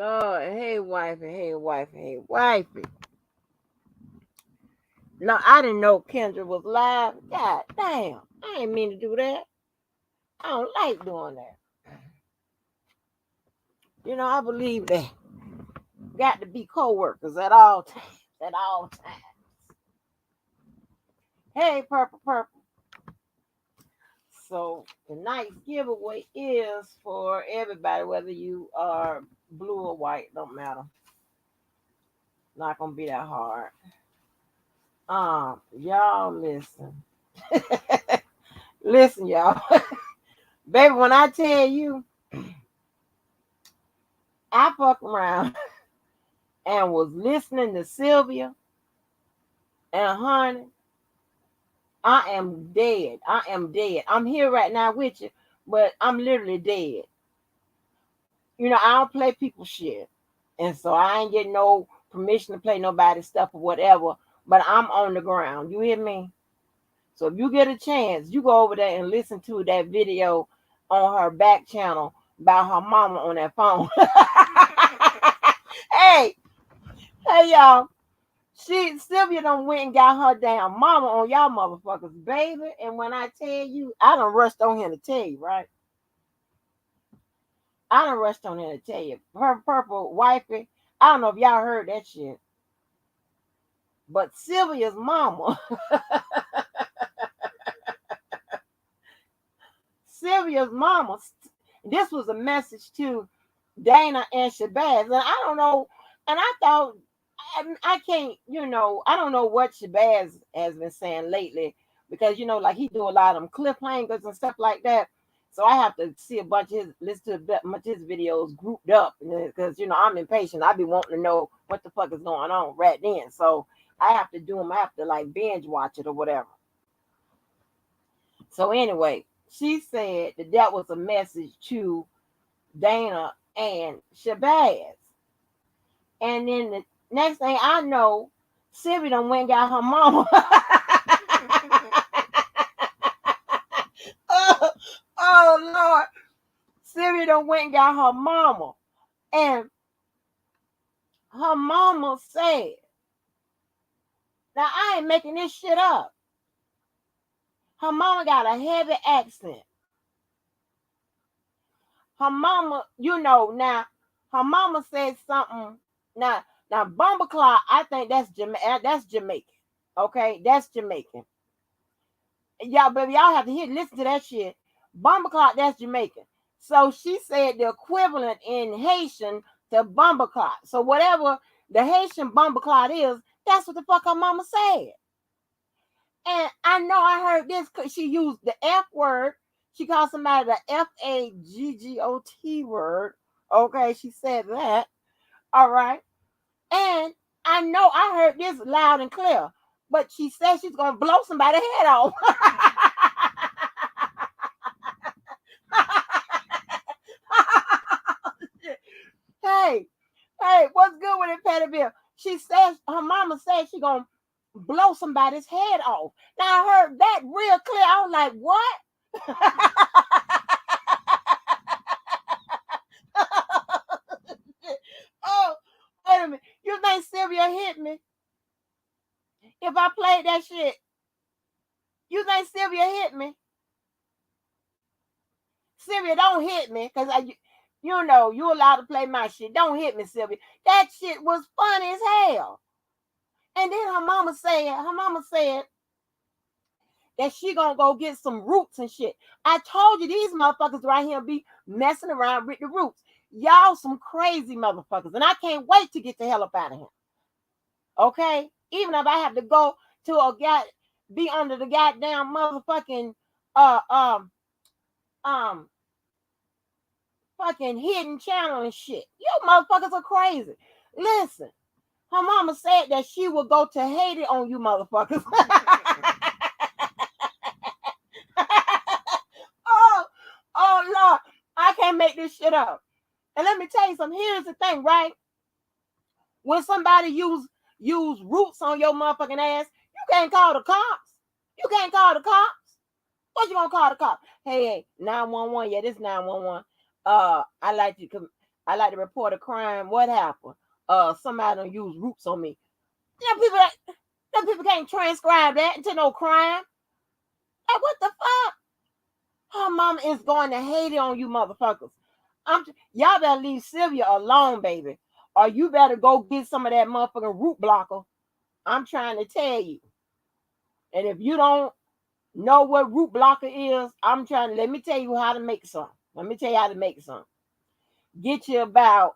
Lord, hey, wifey. No, I didn't know Kendra was live. God damn, I ain't mean to do that. I don't like doing that. I believe that got to be co-workers at all times. At all times. Hey, purple. So tonight's giveaway is for everybody, whether you are blue or white, don't matter. Not gonna be that hard. Y'all listen. Listen, y'all. Baby, when I tell you, I fuck around and was listening to Sylvia and Honey. I am dead. I am dead. I'm here right now with you, but I'm literally dead. I don't play people shit. And so I ain't getting no permission to play nobody's stuff or whatever, but I'm on the ground. You hear me? So if you get a chance, you go over there and listen to that video on her back channel about her mama on that phone. hey, hey y'all. Sylvia done went and got her damn mama on y'all motherfuckers, baby. And when I tell you, I done rushed on here to tell you, right? I done rushed on here to tell you. Her purple wifey, I don't know if y'all heard that shit. But Sylvia's mama, Sylvia's mama, this was a message to Dana and Shabazz. And I don't know, and I thought, I can't, I don't know what Shabazz has been saying lately because, like he do a lot of them cliffhangers and stuff like that. So I have to see a bunch of listen to a bunch of his videos grouped up because, I'm impatient. I be wanting to know what the fuck is going on right then. So I have to do them. I have to like binge watch it or whatever. So anyway, she said that was a message to Dana and Shabazz. And then the next thing I know, Sylvia done went and got her mama. oh Lord. Sylvia done went and got her mama. And her mama said, now I ain't making this shit up. Her mama got a heavy accent. Her mama, now her mama said something. Now Bumbleclaw, I think that's Jamaican. Okay, that's Jamaican. Y'all, baby, y'all have to listen to that shit. Bumbleclaw, that's Jamaican. So she said the equivalent in Haitian to Bumbleclaw. So whatever the Haitian Bumbleclaw is, that's what the fuck her mama said. And I know I heard this because she used the F word. She called somebody the FAGGOT word. Okay, she said that. All right. And I know I heard this loud and clear. But she said she's going to blow somebody's head off. hey, what's good with it, Patty Bill? She said, her mama said she's going to blow somebody's head off. Now I heard that real clear. I was like, what? oh, wait a minute. You think Sylvia hit me? If I played that shit, you think Sylvia hit me? Sylvia, don't hit me, because you're allowed to play my shit. Don't hit me, Sylvia. That shit was funny as hell. And then her mama said that she gonna go get some roots and shit. I told you these motherfuckers right here be messing around with the roots. Y'all some crazy motherfuckers. And I can't wait to get the hell up out of here. Okay? Even if I have to go to be under the goddamn motherfucking fucking hidden channel and shit. You motherfuckers are crazy. Listen, her mama said that she would go to Haiti on you motherfuckers. oh Lord, I can't make this shit up. And let me tell you something. Here's the thing, right? When somebody use roots on your motherfucking ass, you can't call the cops. You can't call the cops. What you gonna call the cops? Hey, 911. Yeah, this 911. I I like to report a crime. What happened? Somebody done use roots on me. People can't transcribe that into no crime. Like, what the fuck? Her mama is going to hate it on you motherfuckers. Y'all better leave Sylvia alone, baby. Or you better go get some of that motherfucking root blocker. I'm trying to tell you. And if you don't know what root blocker is, let me tell you how to make some. Let me tell you how to make some. Get you about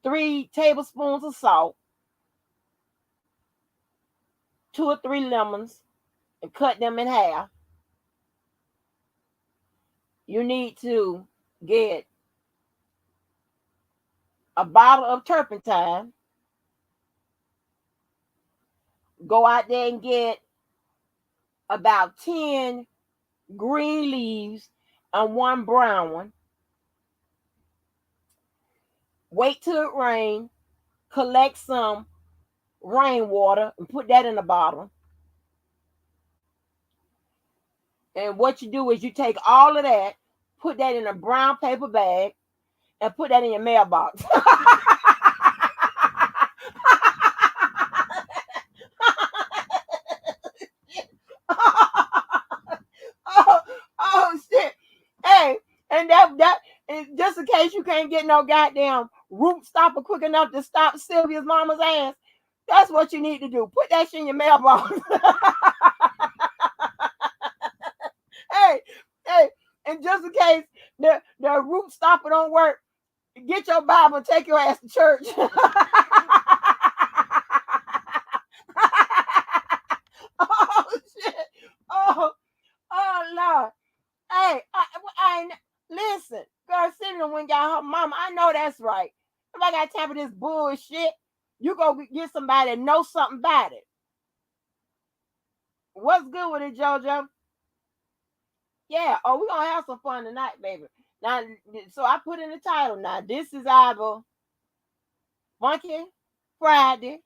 3 tablespoons of salt, 2 or 3 lemons, and cut them in half. You need to get a bottle of turpentine. Go out there and get about 10 green leaves and 1 brown one. Wait till it rains. Collect some rainwater and put that in a bottle. And what you do is you take all of that, put that in a brown paper bag, and put that in your mailbox. oh shit. Hey, and that and just in case you can't get no goddamn root stopper quick enough to stop Sylvia's mama's ass, that's what you need to do. Put that shit in your mailbox. hey, and just in case the root stopper don't work, get your Bible and take your ass to church. Oh shit. Oh Lord. Hey, I listen, girl, Sylvia went got her mama. I know that's right. If I got time for this bullshit, you go get somebody that knows something about it. What's good with it, JoJo? Yeah. Oh, we're gonna have some fun tonight, baby. Now, so I put in the title. Now, this is either Funky Friday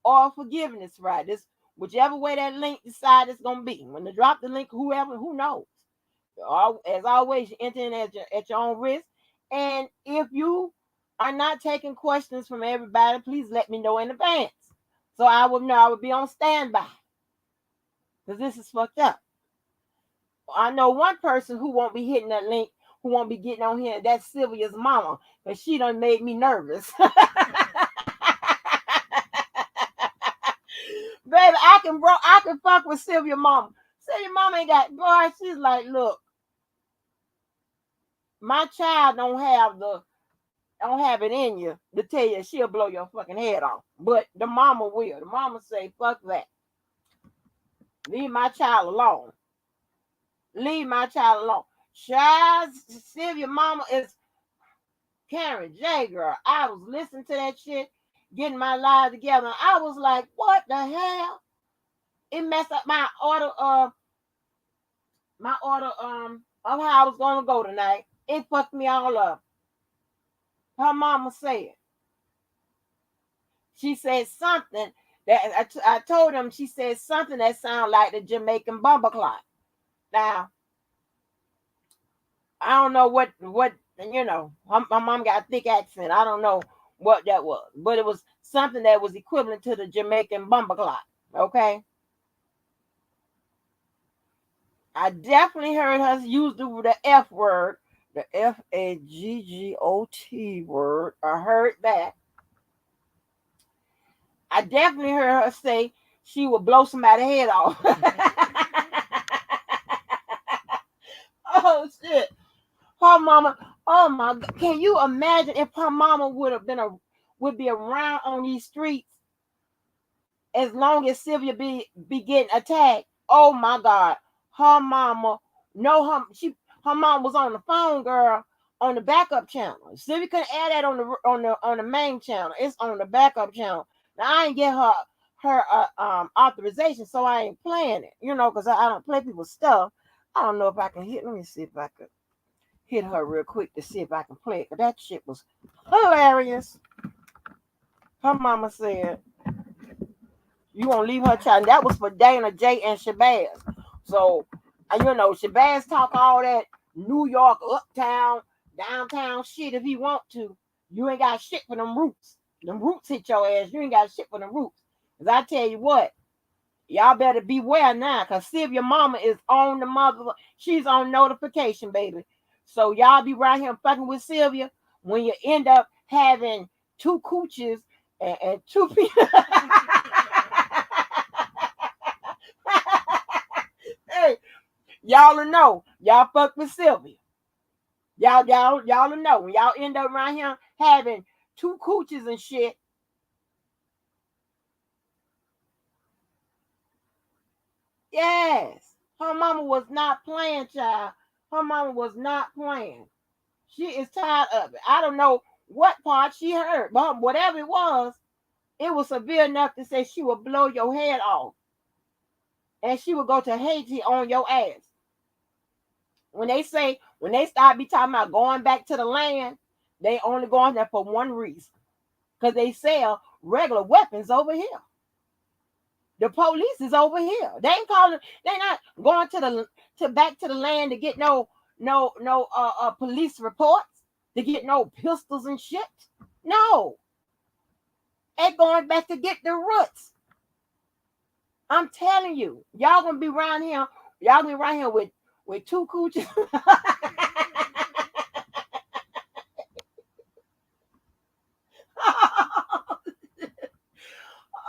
or Forgiveness Friday. This, whichever way that link decide it's gonna be. When they drop the link, who knows? As always, you enter in at your own risk. And if you are not taking questions from everybody, please let me know in advance, so I would know I would be on standby. Because this is fucked up. I know one person who won't be hitting that link, who won't be getting on here. That's Sylvia's mama, because she done made me nervous. Baby, I can fuck with Sylvia mama. Sylvia mama ain't got, boy, she's like, look, my child don't have it in you to tell you she'll blow your fucking head off. But the mama will. The mama say, fuck that. Leave my child alone. Leave my child alone. Child, Sylvia mama is Karen J, girl. I was listening to that shit, getting my life together. And I was like, what the hell? It messed up my order of how I was gonna go tonight. It fucked me all up. Her mama said. She said something that I told him. She said something that sounded like the Jamaican bumper clock. Now, I don't know what my mom got a thick accent. I don't know what that was, but it was something that was equivalent to the Jamaican bumper clock. Okay. I definitely heard her use the F word, the FAGGOT word. I heard that. I definitely heard her say she would blow somebody's head off. Oh shit. Her mama, oh my God. Can you imagine if her mama would be around on these streets as long as Sylvia be getting attacked? Oh my God. Her mama, her mom was on the phone, girl, on the backup channel. Sylvia couldn't add that on the main channel. It's on the backup channel. Now I ain't get her authorization, so I ain't playing it, because I don't play people's stuff. I don't know if I can hit. Let me see if I could hit her real quick to see if I can play it. But that shit was hilarious. Her mama said, "You gonna leave her child?" And that was for Dana J and Sylvia'S. So, Sylvia'S talk all that New York uptown. downtown shit if he want to. You ain't got shit for them roots. Them roots hit your ass. You ain't got shit for them roots. Cause I tell you what, y'all better beware now. Cause Sylvia mama is on the mother. She's on notification, baby. So y'all be right here fucking with Sylvia when you end up having two cooches and two people. Hey, y'all will know. Y'all fuck with Sylvia. Y'all will know. When y'all end up around here having two cooches and shit. Yes. Her mama was not playing, child. Her mama was not playing. She is tired of it. I don't know what part she heard, but whatever it was severe enough to say she would blow your head off. And she would go to Haiti on your ass. When they start be talking about going back to the land, they only going there for one reason. Because they sell regular weapons over here. The police is over here. They ain't calling. They not going to back to the land to get no police reports, to get no pistols and shit. No, they going back to get the roots. I'm telling you, y'all gonna be around here. Y'all gonna be around here with two cooches.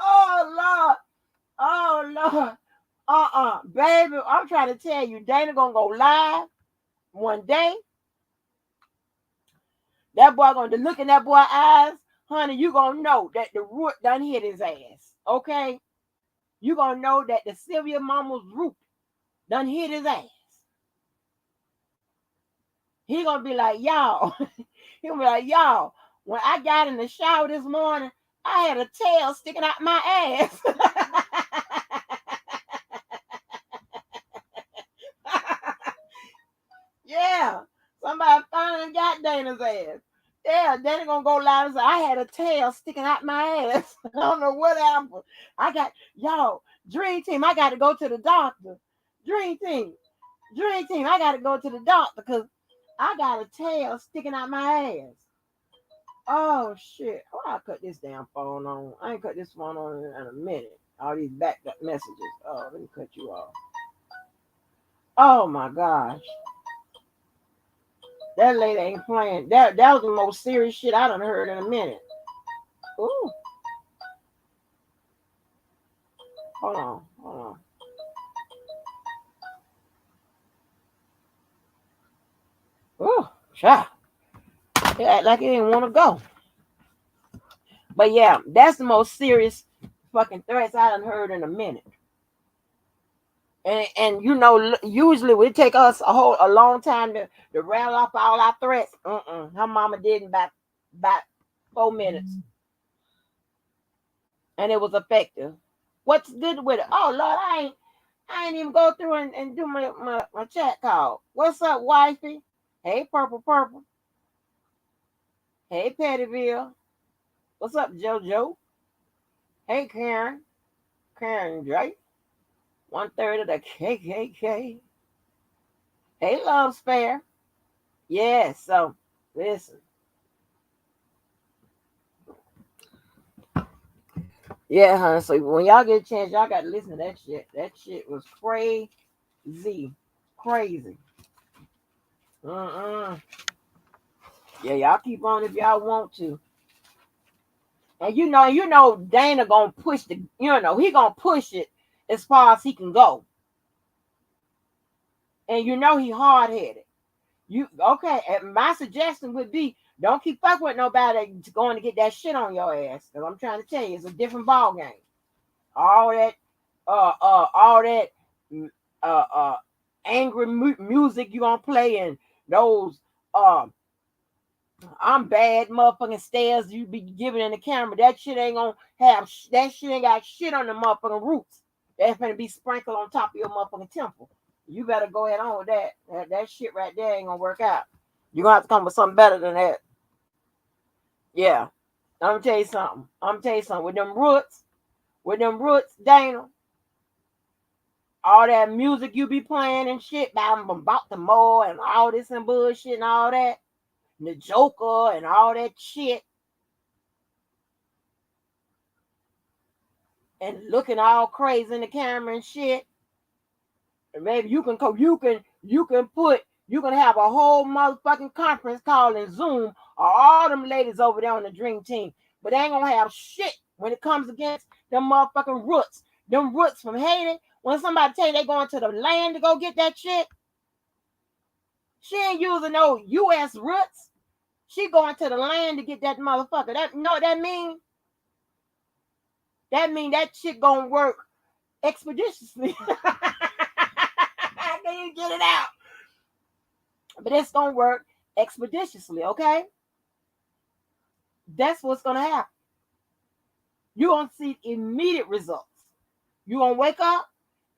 Oh Lord. Oh Lord. Baby, I'm trying to tell you, Dana gonna go live one day. That boy gonna look in that boy's eyes, honey. You gonna know that the root done hit his ass. Okay, you gonna know that the Sylvia mama's root done hit his ass. He gonna be like, y'all. He gonna be like, y'all. When I got in the shower this morning, I had a tail sticking out my ass. Yeah, somebody finally got Dana's ass. Yeah, Dana gonna go live and say, I had a tail sticking out my ass. I don't know what happened. I got, y'all, Dream Team, I got to go to the doctor. Dream Team, I got to go to the doctor because I got a tail sticking out my ass. Oh, shit. Oh, I'll cut this damn phone on. I ain't cut this phone on in a minute. All these backed up messages. Oh, let me cut you off. Oh, my gosh. That lady ain't playing. That was the most serious shit I done heard in a minute. Ooh. Hold on. Ooh, child. It act like it didn't want to go. But yeah, that's the most serious fucking threats I done heard in a minute. And you know, usually it take us a long time to rattle off all our threats. Her mama did in about 4 minutes. And it was effective. What's good with it? Oh Lord, I ain't even go through and do my chat call. What's up, wifey? Hey, Purple. Hey, Pettyville. What's up, JoJo? Hey, Karen Drake. 1/3 of the KKK. Hey, Love Spare. Yeah, so listen. Yeah, honey. So when y'all get a chance, y'all got to listen to that shit. That shit was crazy. Crazy. Yeah, y'all keep on if y'all want to. And you know, Dana gonna push he gonna push it as far as he can go. And you know he hard headed. You okay? And my suggestion would be don't keep fucking with nobody going to get that shit on your ass. Cause I'm trying to tell you, it's a different ball game. All that, all that, uh, uh, angry music you gonna play and those I'm bad motherfucking stares you be giving in the camera. That shit ain't gonna have that shit ain't got shit on the motherfucking roots. That's gonna be sprinkled on top of your motherfucking temple. You better go ahead on with that. That shit right there ain't gonna work out. You're gonna have to come with something better than that. Yeah. I'm gonna tell you something. With them roots, Dana, all that music you be playing and shit about the mower and all this and bullshit and all that. the Joker and all that shit, and looking all crazy in the camera and shit. And maybe you can have a whole motherfucking conference call in Zoom or all them ladies over there on the dream team. But they ain't gonna have shit when it comes against them motherfucking roots. Them roots from Haiti. When somebody tell you they going to the land to go get that shit, she ain't using no US roots. She going to the land to get that motherfucker. That, you know what that mean? That mean that shit gonna work expeditiously. I can't get it out. But it's gonna work expeditiously, okay? That's what's gonna happen. You're gonna see immediate results. You're gonna wake up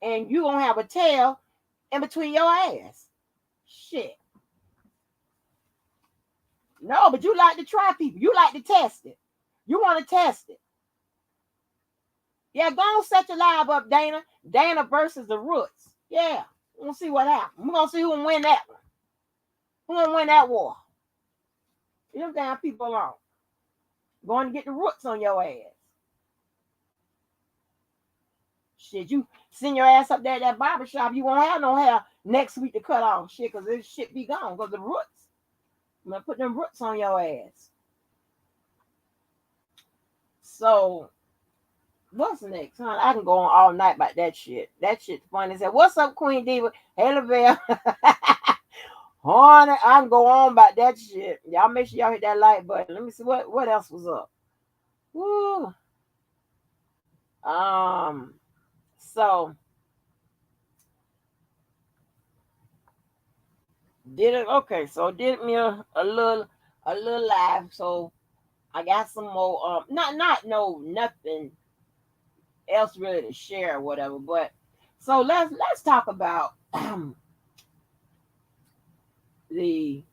and you're gonna have a tail in between your ass. Shit. No, but you like to try people. You like to test it. You want to test it. Yeah, go on, set your live up, Dana. Dana versus the Roots. Yeah, we'll see what happens. We're gonna see who can win that one. Who gonna win that war? You them damn people alone. Going to get the Roots on your ass. Shit, you send your ass up there at that barbershop, you won't have no hair next week to cut off. Shit, because this shit be gone. Because the Roots. I'm gonna put them Roots on your ass. So what's next, huh? I can go on all night about that shit. That shit's funny. Say, what's up, Queen Diva? Hey, Lavelle. Honey, I can go on about that shit. Y'all make sure y'all hit that like button. Let me see what else was up. Woo. So did me a little live. So I got some more nothing else really to share or whatever. But so let's talk about the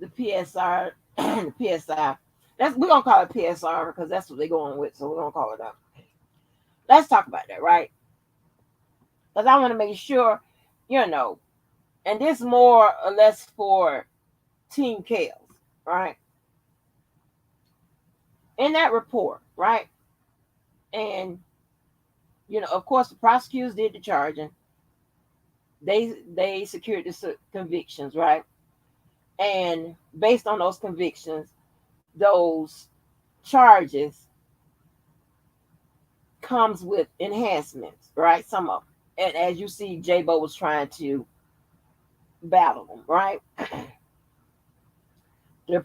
PSR the PSI. We're gonna call it PSR because that's what they're going with, so we're gonna call it that. Let's talk about that, right? Because I want to make sure, and this more or less for Team Kales, right? In that report, right? And of course, the prosecutors did the charging. They secured the convictions, right? And based on those convictions, those charges comes with enhancements, right? Some of them. And as you see, J-Bo was trying to battle them, right? The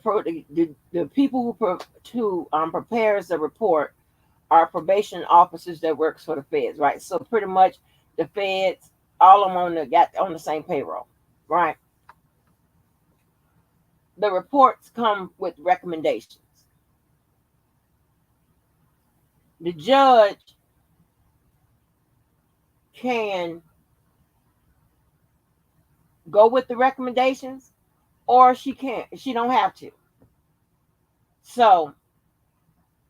people who prepares the report are probation officers that works for the feds, right? So pretty much the feds, all of them got on the same payroll, right? The reports come with recommendations. The judge can go with the recommendations, or she can't. She don't have to. So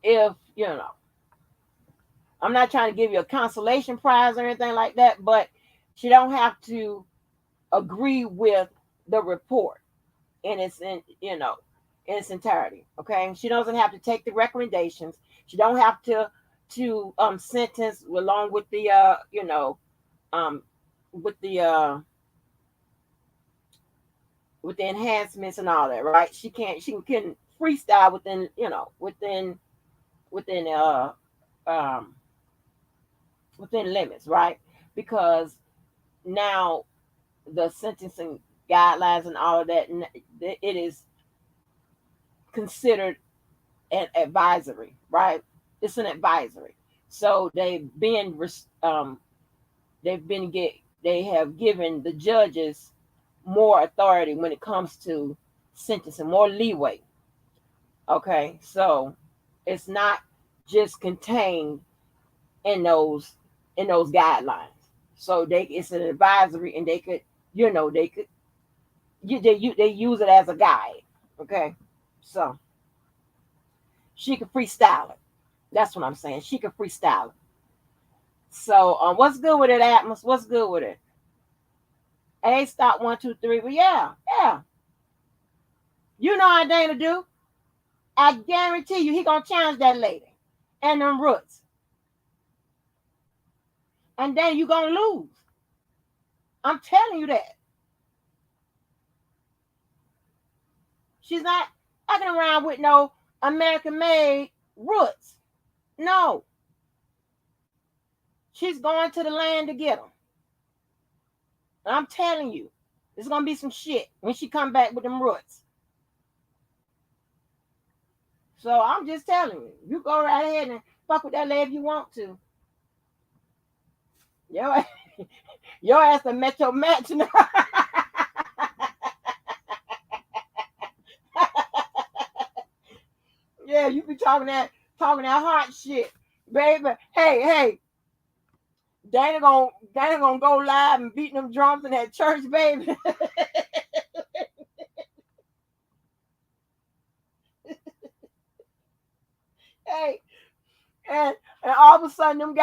if I'm not trying to give you a consolation prize or anything like that, but she don't have to agree with the report in its entirety. Okay, she doesn't have to take the recommendations. She don't have to sentence along with the with the enhancements and all that, right? She can freestyle within within limits, right? Because now the sentencing guidelines and all of that, it is considered an advisory, right? It's an advisory. So they have given the judges more authority when it comes to sentencing, more leeway. Okay, so it's not just contained in those guidelines. So it's an advisory, and they could they use it as a guide. Okay, so she could freestyle it. That's what I'm saying. She could freestyle it. So what's good with it, Atmos? What's good with it? A stop 1 2 3. But yeah. You know how Dana do? I guarantee you he gonna challenge that lady and them roots. And then you gonna lose. I'm telling you that. She's not fucking around with no American made roots. No. She's going to the land to get them. And I'm telling you, there's gonna be some shit when she come back with them roots. So I'm just telling you, you go right ahead and fuck with that lady if you want to. Yo, your ass done met your match now. Yeah, you be talking that hot shit, baby. Hey, Dana gonna go live and beating them drums in that church, baby. Hey, and all of a sudden them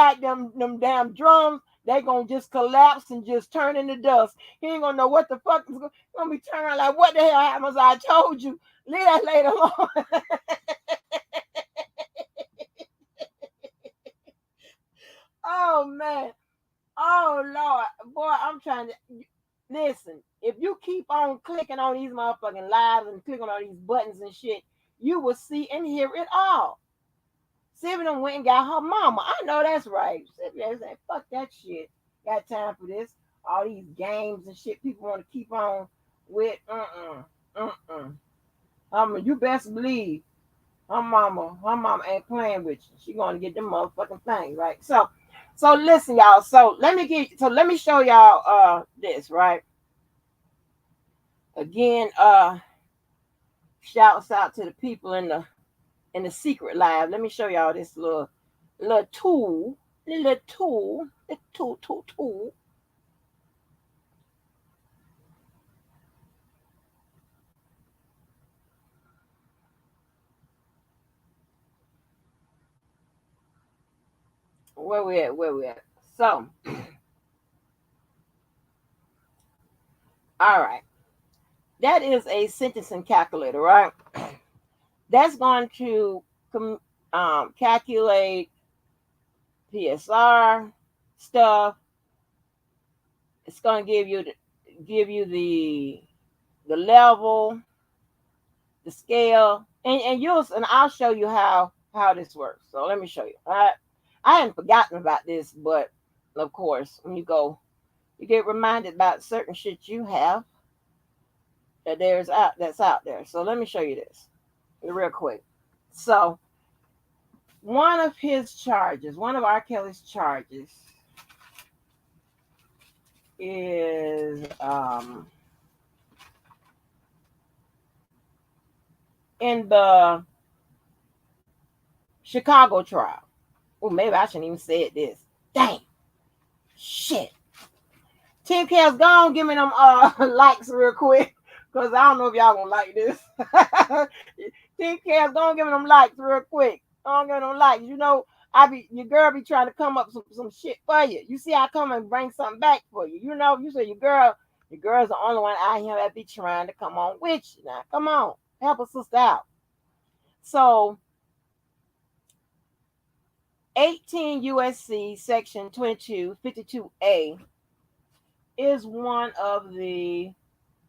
them damn drums, they gonna just collapse and just turn into dust. He ain't gonna know what the fuck is gonna be turning around like, what the hell happens? I told you, leave that lady alone. Oh man. Oh Lord, boy, I'm trying to listen. If you keep on clicking on these motherfucking lives and clicking on these buttons and shit, you will see and hear it all. Sylvia done went and got her mama. I know that's right. Sylvia said, fuck that shit. Got time for this. All these games and shit people want to keep on with. You best believe her mama ain't playing with you. She gonna get them motherfucking things, right? So listen, y'all. So let me show y'all this, right? Again, shouts out to the people in the secret live. Let me show y'all this little tool. The tool. Where we at? Where we at? So, all right. That is a sentencing calculator, right? That's going to calculate PSR stuff. It's going to give you the level, the scale, and I'll show you how this works. So let me show you. I hadn't forgotten about this, but of course, when you get reminded about certain shit you have that's out there. So let me show you this real quick. So one of R. Kelly's charges is in the Chicago trial. Oh, maybe I shouldn't even say this. Dang. Shit. Team Cavs, go on, give me them likes real quick. Because I don't know if y'all gonna like this. Team Cavs, go on, give me them likes real quick. Go on, give me them likes. You know, your girl be trying to come up some shit for you. You see I come and bring something back for you. You know, you say your girl's the only one out here that be trying to come on with you. Now, come on. Help a sister out. So 18 USC section 2252A is one of the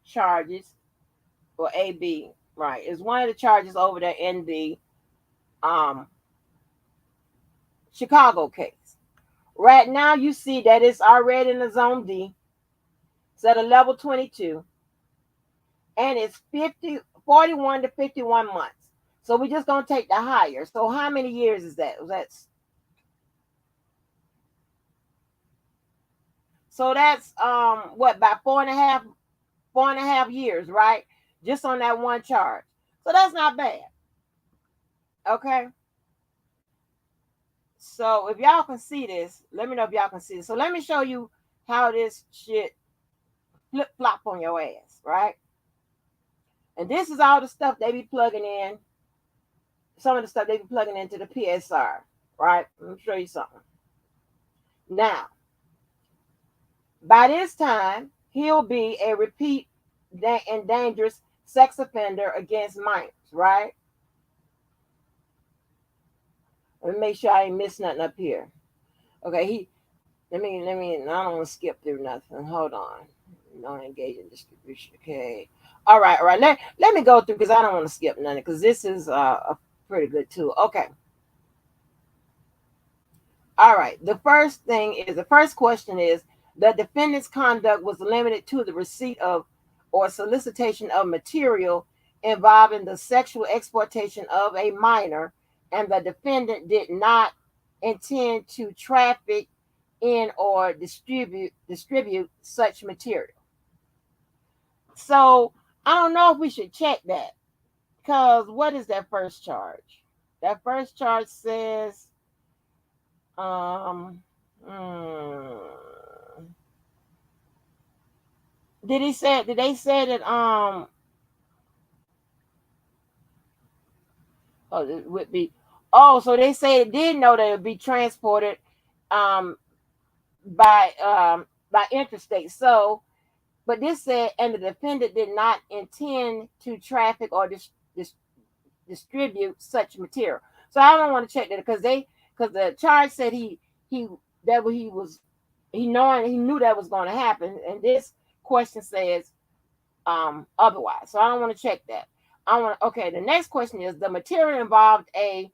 charges, or AB, right? Is one of the charges over there in the Chicago case. Right now, you see that it's already in the zone D. It's at a level 22, and it's 41 to 51 months. So we're just gonna take the higher. So how many years is that? That's what, about 4.5 years, right? Just on that one charge. So that's not bad. Okay. So if y'all can see this, let me know if y'all can see this. So let me show you how this shit flip flop on your ass, right? And this is all the stuff they be plugging in. Some of the stuff they be plugging into the PSR, right? Let me show you something. Now, by this time, he'll be a repeat and dangerous sex offender against minors, right? Let me make sure I ain't missed nothing up here. Okay, let me I don't want to skip through nothing. Hold on. No engaging distribution. Okay. All right. Let me go through because I don't want to skip nothing because this is a pretty good tool. Okay. All right. The first question is the defendant's conduct was limited to the receipt of or solicitation of material involving the sexual exploitation of a minor, and the defendant did not intend to traffic in or distribute such material. So I don't know if we should check that because what is that first charge? That first charge says, um, hmm, did they say that oh it would be so they say it did know that it would be transported um by by interstate. So but this said and the defendant did not intend to traffic or distribute such material. So I don't want to check that because the charge said he that he was he knew that was going to happen, and this question says otherwise. So I don't want to check that. Okay. The next question is the material involved a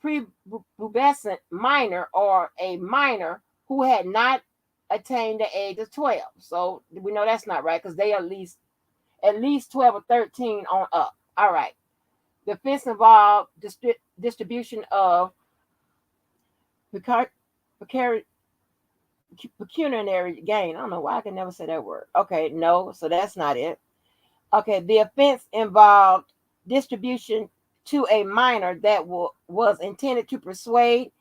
prepubescent minor or a minor who had not attained the age of 12. So we know that's not right because they at least 12 or 13 on up. All right. The offense involved distribution of pecuniary gain. I don't know why I can never say that word. Okay, no, so that's not it. Okay, the offense involved distribution to a minor that was intended to persuade,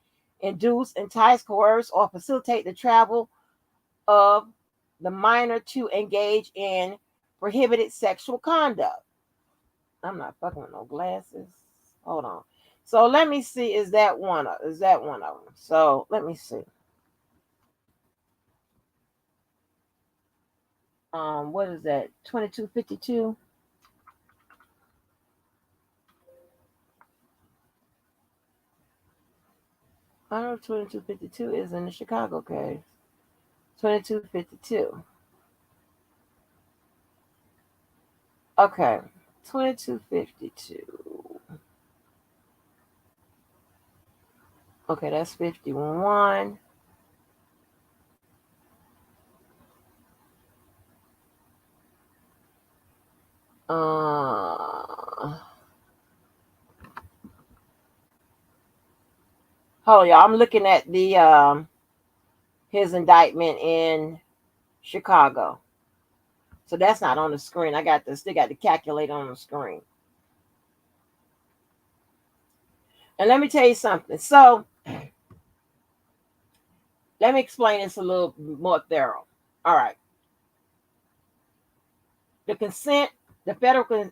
induce, entice, coerce, or facilitate the travel of the minor to engage in prohibited sexual conduct. I'm not fucking with no glasses. Hold on. So let me see. Is that one of them? So let me see. What is that? 2252. I know 2252 is in the Chicago case. 2252. Okay. 2252. Okay, that's 51. Hold on, y'all. I'm looking at the his indictment in Chicago. So that's not on the screen. Still got the calculator on the screen. And let me tell you something. So let me explain this a little more thorough. All right. The consent, the federal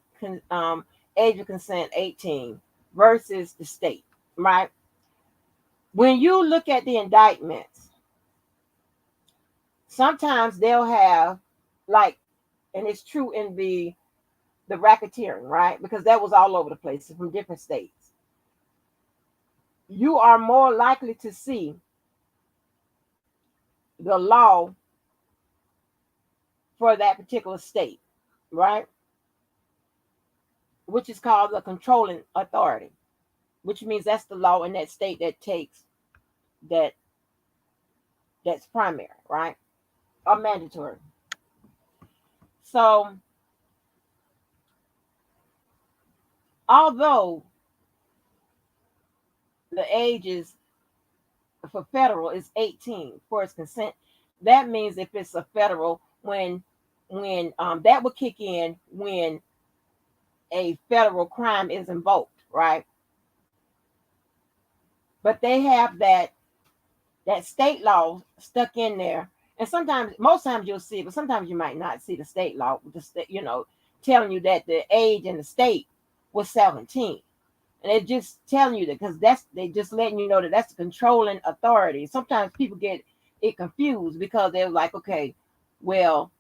age of consent, 18, versus the state, right? When you look at the indictments, sometimes they'll have like, and it's true in the racketeering, right? Because that was all over the place from different states. You are more likely to see the law for that particular state, right? Which is called the controlling authority, which means that's the law in that state that takes that that's primary, right? Or mandatory. So although the age is for federal is 18 for its consent, that means if it's a federal when that would kick in when a federal crime is invoked, right? But they have that state law stuck in there, and sometimes, most times you'll see it, but sometimes you might not see the state law, just telling you that the age in the state was 17, and they're just telling you that because they just letting you know that that's the controlling authority. Sometimes people get it confused because they're like, okay, well,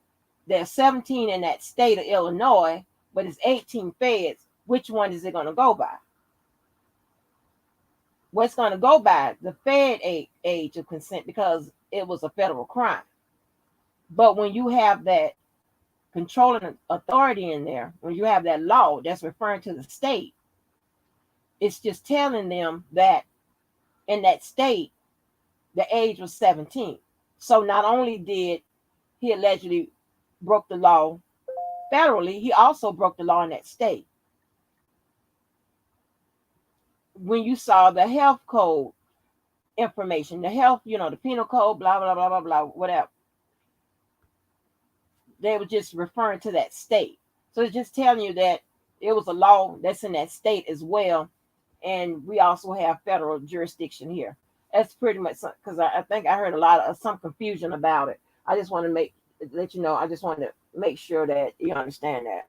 there's 17 in that state of Illinois, but it's 18 feds. Which one is it going to go by? What's going to go by the Fed age of consent, because it was a federal crime. But when you have that controlling authority in there, when you have that law that's referring to the state, it's just telling them that in that state, the age was 17. So not only did he allegedly broke the law federally, he also broke the law in that state. When you saw the health code information, the health, the penal code, blah, blah, blah, blah, blah, whatever, they were just referring to that state. So it's just telling you that it was a law that's in that state as well. And we also have federal jurisdiction here. That's pretty much, because I think I heard a lot of some confusion about it. I just want to let you know, I just want to make sure that you understand that.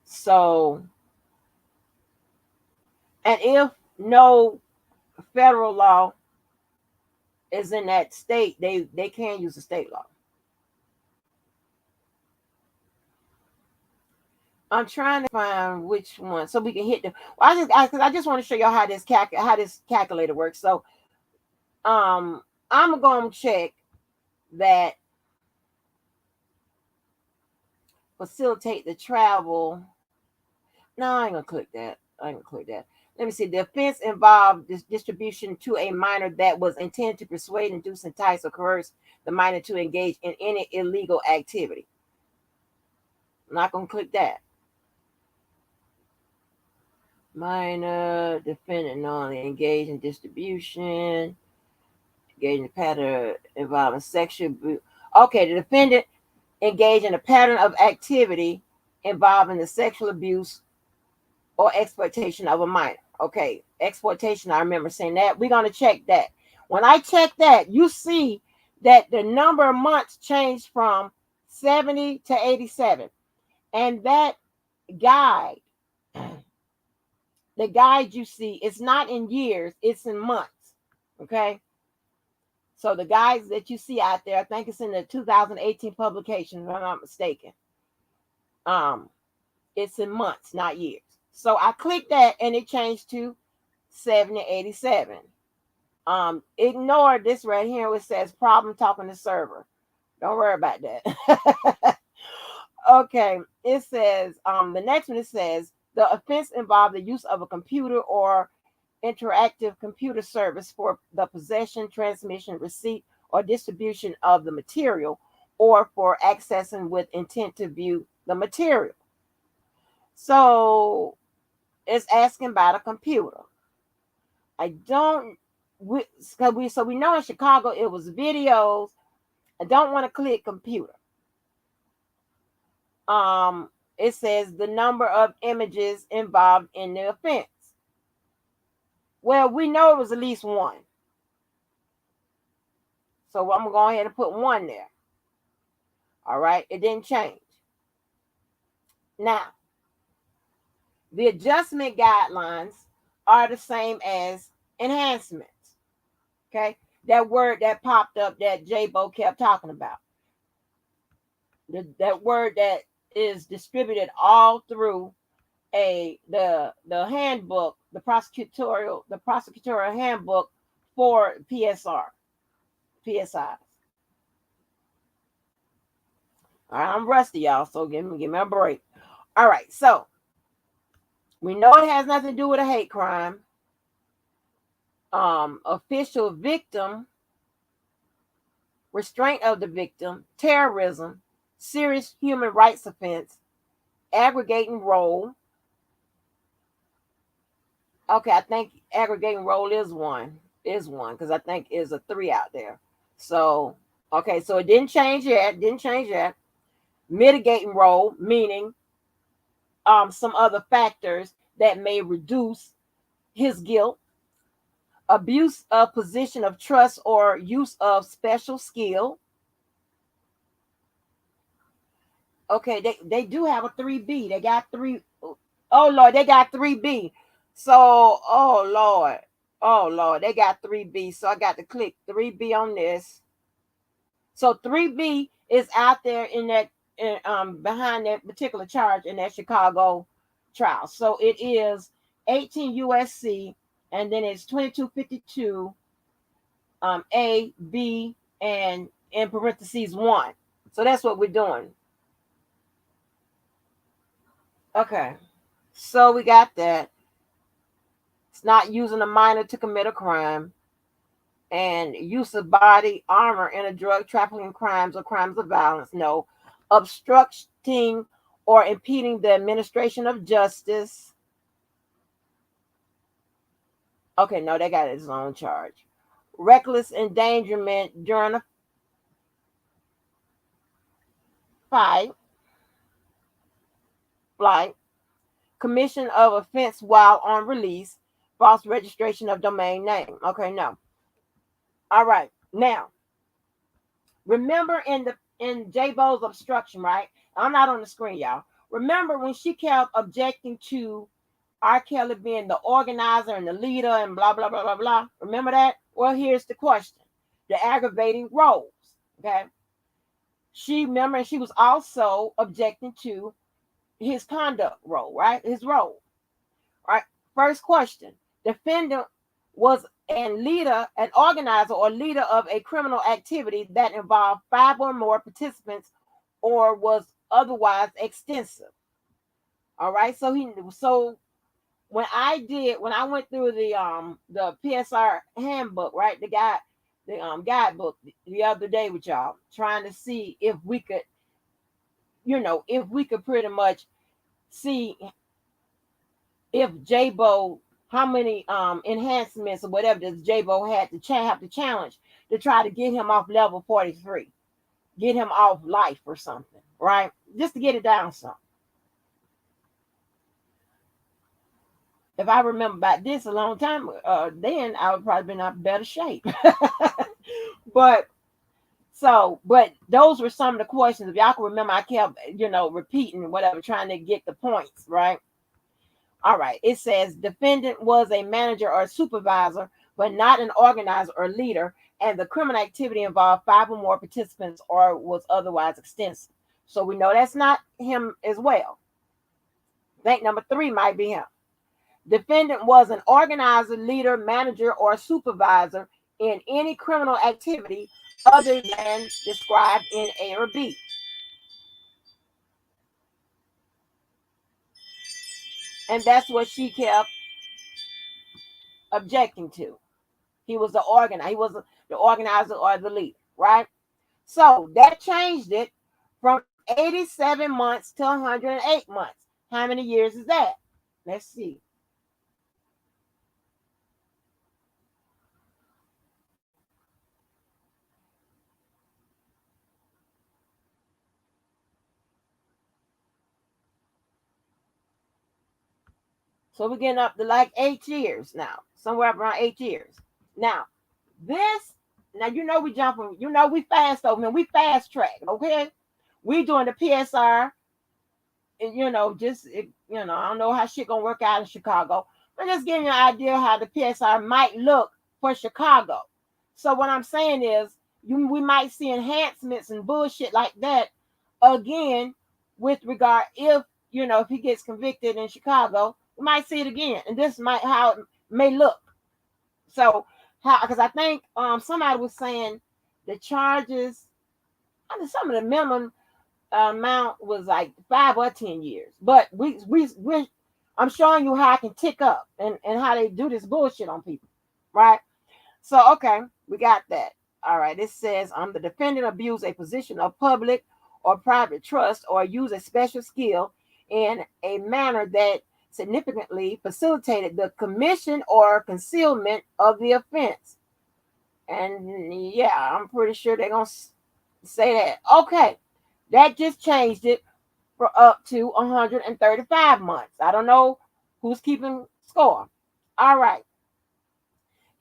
So, and if no federal law is in that state, they can use the state law. I'm trying to find which one so we can hit the. Well, I just want to show y'all how this calculator works. So, I'm gonna check that facilitate the travel. No, I ain't gonna click that. Let me see. The offense involved this distribution to a minor that was intended to persuade, induce, entice, or coerce the minor to engage in any illegal activity. I'm not gonna click that. Minor defendant knowingly engaged in distribution, engaged in a pattern involving sexual abuse. Okay, the defendant engaged in a pattern of activity involving the sexual abuse or exploitation of a minor. Okay, exploitation, I remember saying that. We're going to check that. When I check that, you see that the number of months changed from 70 to 87. And that guide, the guide you see, it's not in years, it's in months. Okay. So the guides that you see out there, I think it's in the 2018 publication, if I'm not mistaken. It's in months, not years. So I clicked that and it changed to 7087. Ignore this right here which says problem talking to server. Don't worry about that. Okay, it says the next one, it says the offense involved the use of a computer or interactive computer service for the possession, transmission, receipt, or distribution of the material, or for accessing with intent to view the material. So it's asking about a computer. I don't, so we know in Chicago it was videos. I don't want to click computer. It says the number of images involved in the offense. Well, we know it was at least one. So I'm going to go ahead and put one there. All right. It didn't change. Now, the adjustment guidelines are the same as enhancements. Okay. That word that popped up that J-Bo kept talking about. That word that is distributed all through the handbook, the prosecutorial handbook for PSIs. All right, I'm rusty, y'all, so give me a break. All right, so we know it has nothing to do with a hate crime. Official victim, restraint of the victim, terrorism, serious human rights offense, aggregating role. Okay, I think aggregating role is one because I think is a 3 out there. So, okay, so it didn't change yet. Mitigating role, meaning some other factors that may reduce his guilt. Abuse of position of trust or use of special skill. Okay, they do have a 3B. They got 3. Oh, Lord, they got 3B. So, oh, Lord, they got 3B. So I got to click 3B on this. So 3B is out there in that behind that particular charge in that Chicago trial. So it is 18 USC, and then it's 2252 A, B, and in parentheses 1. So that's what we're doing. Okay. So we got that. It's not using a minor to commit a crime, and use of body armor in a drug trafficking crimes or crimes of violence. No. Obstructing or impeding the administration of justice. Okay, no, they got its own charge. Reckless endangerment during a fight, flight, commission of offense while on release, false registration of domain name. Okay, no. All right. Now, remember in J Bo's obstruction, right? I'm not on the screen, y'all. Remember when she kept objecting to R. Kelly being the organizer and the leader and blah blah blah blah blah. Remember that? Well, here's the question: the aggravating roles. Okay. She was also objecting to his conduct role, right? His role. All right. First question: defendant was an organizer or leader of a criminal activity that involved 5 or more participants or was otherwise extensive. All right. So when I went through the PSR handbook, right? The guidebook the other day with y'all, trying to see if we could, pretty much see if J-Bo, how many enhancements or whatever does J-Bo had to have to challenge to try to get him off level 43, get him off life or something, right? Just to get it down some. If I remember about this a long time, then I would probably been in better shape. but but those were some of the questions. If y'all can remember, I kept, repeating whatever, trying to get the points, right? All right. It says defendant was a manager or supervisor, but not an organizer or leader, and the criminal activity involved 5 or more participants or was otherwise extensive. So we know that's not him as well. I think number 3 might be him. Defendant was an organizer, leader, manager, or supervisor in any criminal activity other than described in A or B. And that's what she kept objecting to. He was the organizer. He was the organizer or the leader, right? So that changed it from 87 months to 108 months. How many years is that? Let's see. So we're getting up to like 8 years now, somewhere around 8 years. Now, we jumping, we fast over here, we fast track, okay? We doing the PSR, and, I don't know how shit gonna work out in Chicago, but just giving you an idea how the PSR might look for Chicago. So what I'm saying is, we might see enhancements and bullshit like that again with regard if he gets convicted in Chicago, we might see it again, and this might how it may look. So how, because I think somebody was saying the charges, I mean, some of the minimum amount was like 5 or 10 years, but we I'm showing you how I can tick up and how they do this bullshit on people, right? So okay, we got that. All right, it says the defendant abused a position of public or private trust or used a special skill in a manner that significantly facilitated the commission or concealment of the offense. And yeah, I'm pretty sure they're gonna say that. Okay, that just changed it for up to 135 months. I don't know who's keeping score. All right.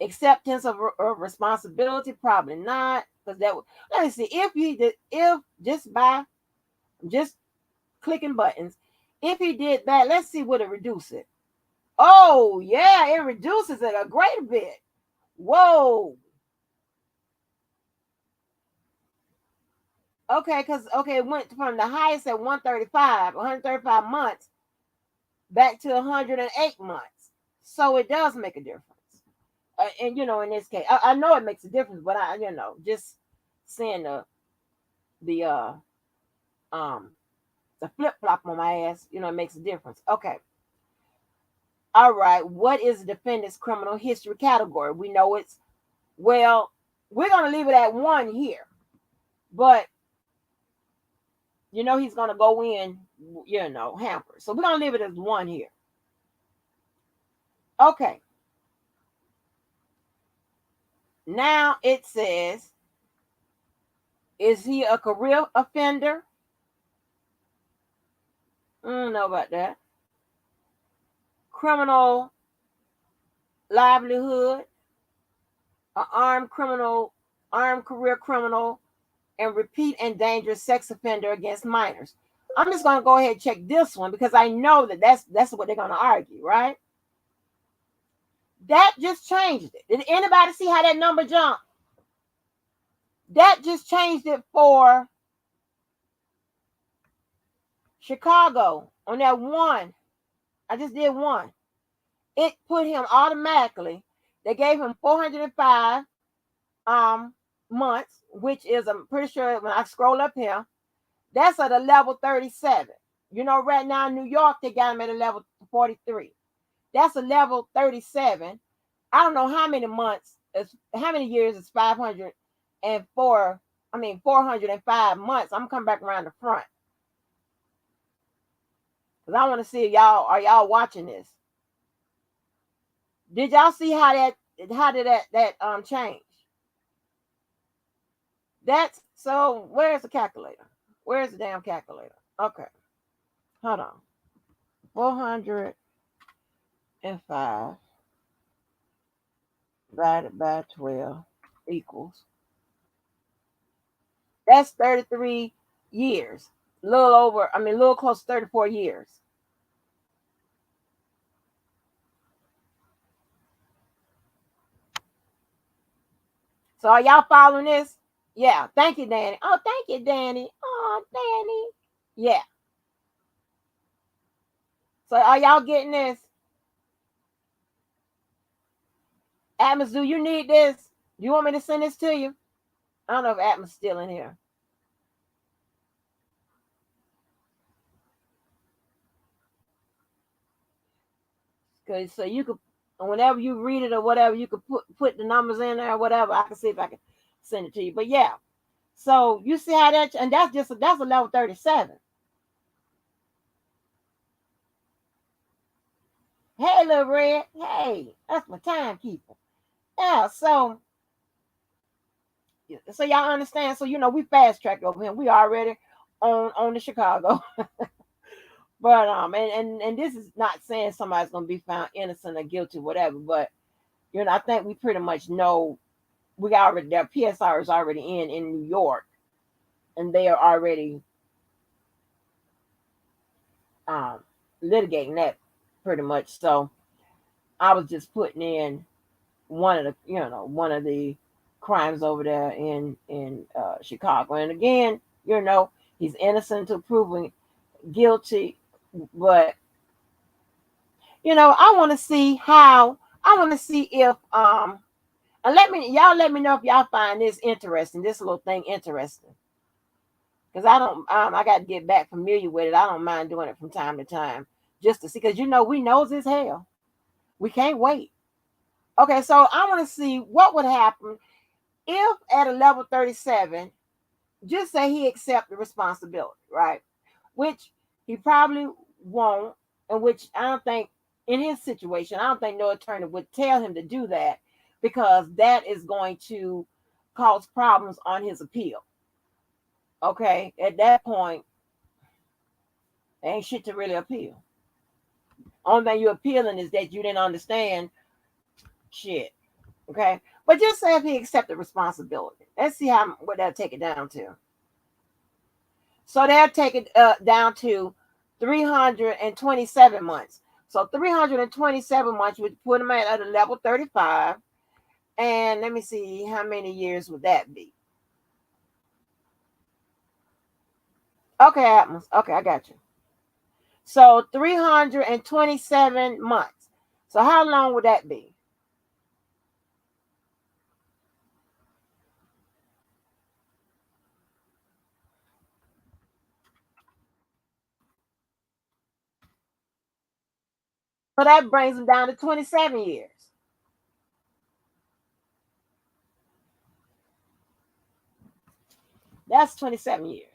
Acceptance of responsibility, probably not, because let me see, if just clicking buttons, if he did that, let's see, would it reduce it? Oh yeah, it reduces it a great bit. Whoa. Okay, because it went from the highest at 135 months, back to 108 months. So it does make a difference. And in this case, I know it makes a difference, but I, just seeing the um the flip flop on my ass, it makes a difference. Okay. All right. What is the defendant's criminal history category? We know it's, well, we're gonna leave it at 1 here, but he's gonna go in, hamper. So we're gonna leave it as 1 here. Okay. Now it says, is he a career offender? I don't know about that. Criminal livelihood, an armed career criminal, and repeat and dangerous sex offender against minors. I'm just going to go ahead and check this one because I know that's what they're going to argue, right? That just changed it. Did anybody see how that number jumped? That just changed it for Chicago on that 1. I just did 1. It put him automatically. They gave him 405 months, which is, I'm pretty sure when I scroll up here, that's at a level 37. Right now in New York, they got him at a level 43. That's a level 37. I don't know how many months, how many years is 504, 405 months. I'm coming back around the front. Because I want to see are y'all watching this? Did y'all see how did that change? That's so. Where's the calculator? Where's the damn calculator? Okay, hold on. 405 divided by 12 equals. That's 33 years. A little close to 34 years. So are y'all following this? Yeah. Thank you, Danny. Oh, thank you, Danny. Oh, Danny. Yeah. So are y'all getting this? Atmos, do you need this? Do you want me to send this to you? I don't know if Atmos still in here. Cause so you could, whenever you read it or whatever, you could put the numbers in there or whatever. I can see if I can send it to you. But yeah, so you see how and that's a level 37. Hey, little red. Hey, that's my timekeeper. Yeah. So y'all understand. So we fast track over here. We already on the Chicago. But and this is not saying somebody's gonna be found innocent or guilty, whatever. But I think we pretty much know their PSR is already in New York, and they are already litigating that pretty much. So I was just putting in one of the crimes over there in Chicago, and again, he's innocent until proven guilty. But I want to see if and let me know if y'all find this interesting, this little thing interesting. Because I got to get back familiar with it. I don't mind doing it from time to time just to see, because we knows as hell. We can't wait. Okay, so I want to see what would happen if at a level 37, just say he accept the responsibility, right? Which he probably won't, and which I don't think in his situation, I don't think no attorney would tell him to do that, because that is going to cause problems on his appeal. Okay, at that point, there ain't shit to really appeal. Only thing you're appealing is that you didn't understand shit. Okay, but just say if he accepted responsibility. Let's see what that'll take it down to. So they'll take it down to 327 months. So 327 months would put him at a level 35. And let me see, how many years would that be? Okay, Atmos. Okay, I got you. So 327 months. So how long would that be? So that brings them down to 27 years. That's 27 years.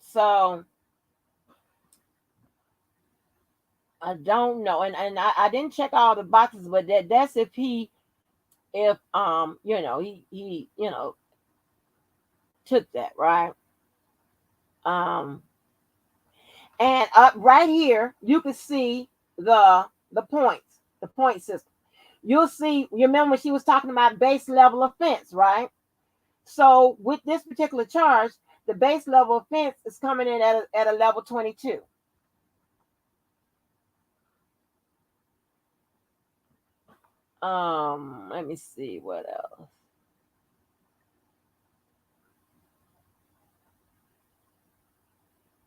So I don't know. And I didn't check all the boxes, but that's if he if he took that, right? Um and up right here you can see the points, the point system. You'll see, you remember when she was talking about base level offense, right? So with this particular charge, the base level offense is coming in at a level 22. Let me see what else.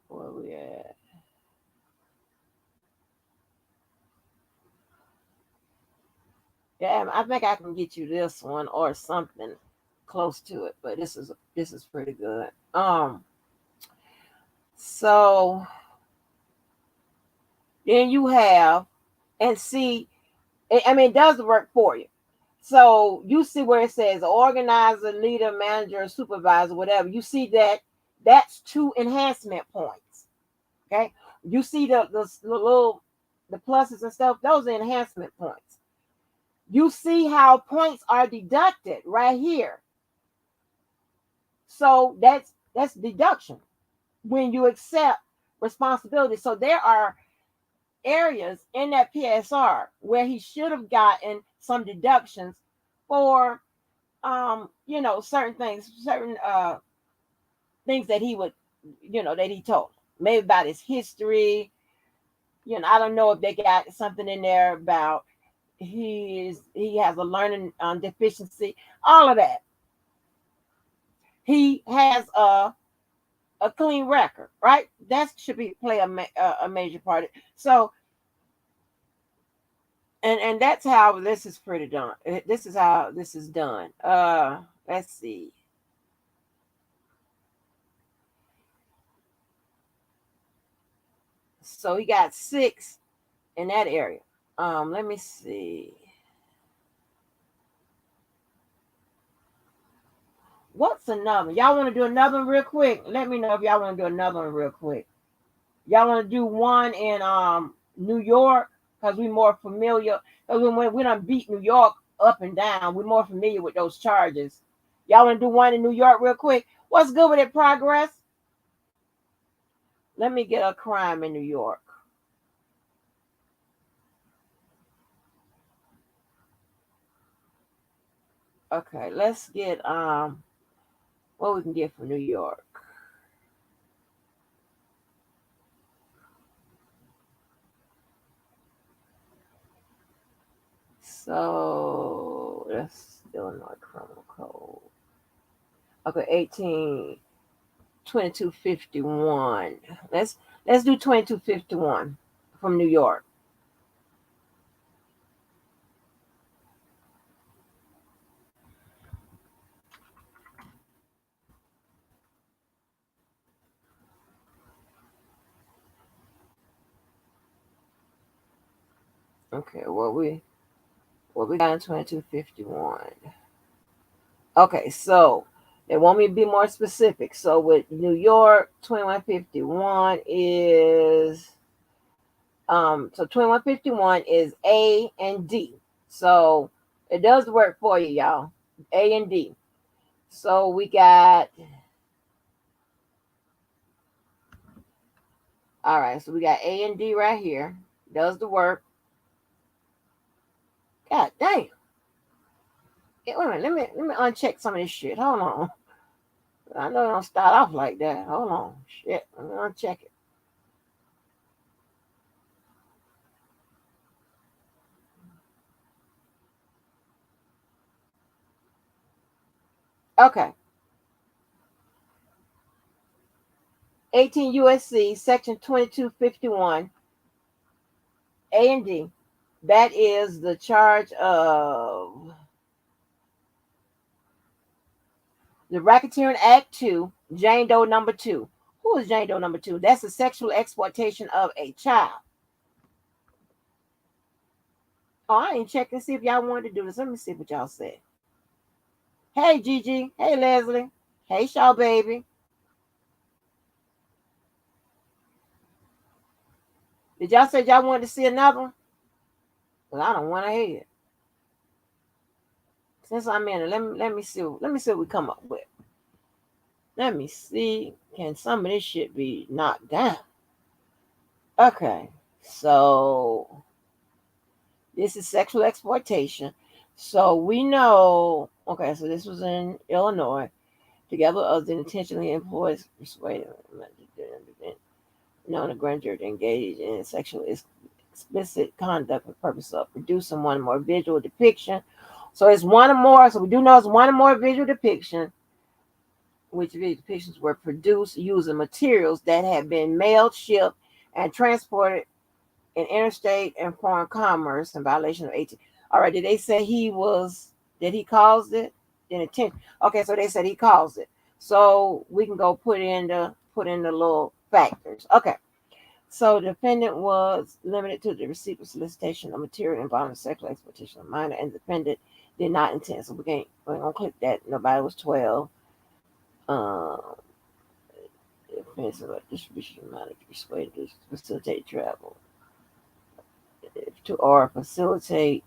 Where we at? Yeah, I think I can get you this one or something close to it, but this is pretty good. So then you have, and see, I mean, it does work for you. So you see where it says organizer, leader, manager, supervisor, whatever. You see that that's two enhancement points. Okay, you see the little the pluses and stuff. Those are enhancement points. You see how points are deducted right here. So that's deduction when you accept responsibility. So there are areas in that PSR where he should have gotten some deductions for certain things, certain things that he would, that he told. Maybe about his history. I don't know if they got something in there about he has a learning deficiency, all of that. He has a clean record, right? That should be play a major part. So and that's how this is pretty done. This is how this is done. Let's see. So he got 6 in that area. Let me see. What's another? Y'all want to do another one real quick? Let me know if y'all want to do another one real quick. Y'all want to do one in New York because we're more familiar. Because when we don't beat New York up and down, we're more familiar with those charges. Y'all want to do one in New York real quick? What's good with it? Progress. Let me get a crime in New York. Okay, let's get what we can get from New York. So that's Illinois criminal code. Okay, 182251. Let's do 2251 from New York. Okay, what we got in 2251. Okay, so they want me to be more specific. So with New York, 2151 is so 2151 is A and D. So it does work for you, y'all. A and D. So we got all right, so we got A and D right here. Does the work. God damn. Yeah, wait a minute, let me uncheck some of this shit. Hold on. I know it don't start off like that. Hold on. Shit. Let me uncheck it. Okay. 18 U.S.C. Section 2251 A and D. That is the charge of the Racketeering Act 2, Jane Doe number 2. Who is Jane Doe number 2? That's the sexual exploitation of a child. Oh, I ain't checking to see if y'all wanted to do this. Let me see what y'all said. Hey, Gigi. Hey, Leslie. Hey, Shaw Baby. Did y'all say y'all wanted to see another one? Well, I don't want to hear it. Since I'm in it, let me see what we come up with. Let me see. Can some of this shit be knocked down? Okay, so this is sexual exploitation. So we know. Okay, so this was in Illinois. Together, others intentionally employed, persuaded, known a grand jury to engage in sexual explicit conduct for the purpose of producing one or more visual depiction. So it's one or more. So we do know it's one or more visual depiction, which visual depictions were produced using materials that had been mailed, shipped, and transported in interstate and foreign commerce in violation of 18. All right, did they say did he caused it? In intent. Okay, so they said he caused it. So we can go put in the little factors. Okay. So the defendant was limited to the receipt or solicitation of material involving sexual exploitation of a minor, and the defendant did not intend. So we're gonna click that. Nobody was 12. Offense of distribution of minor to persuade to facilitate travel or facilitate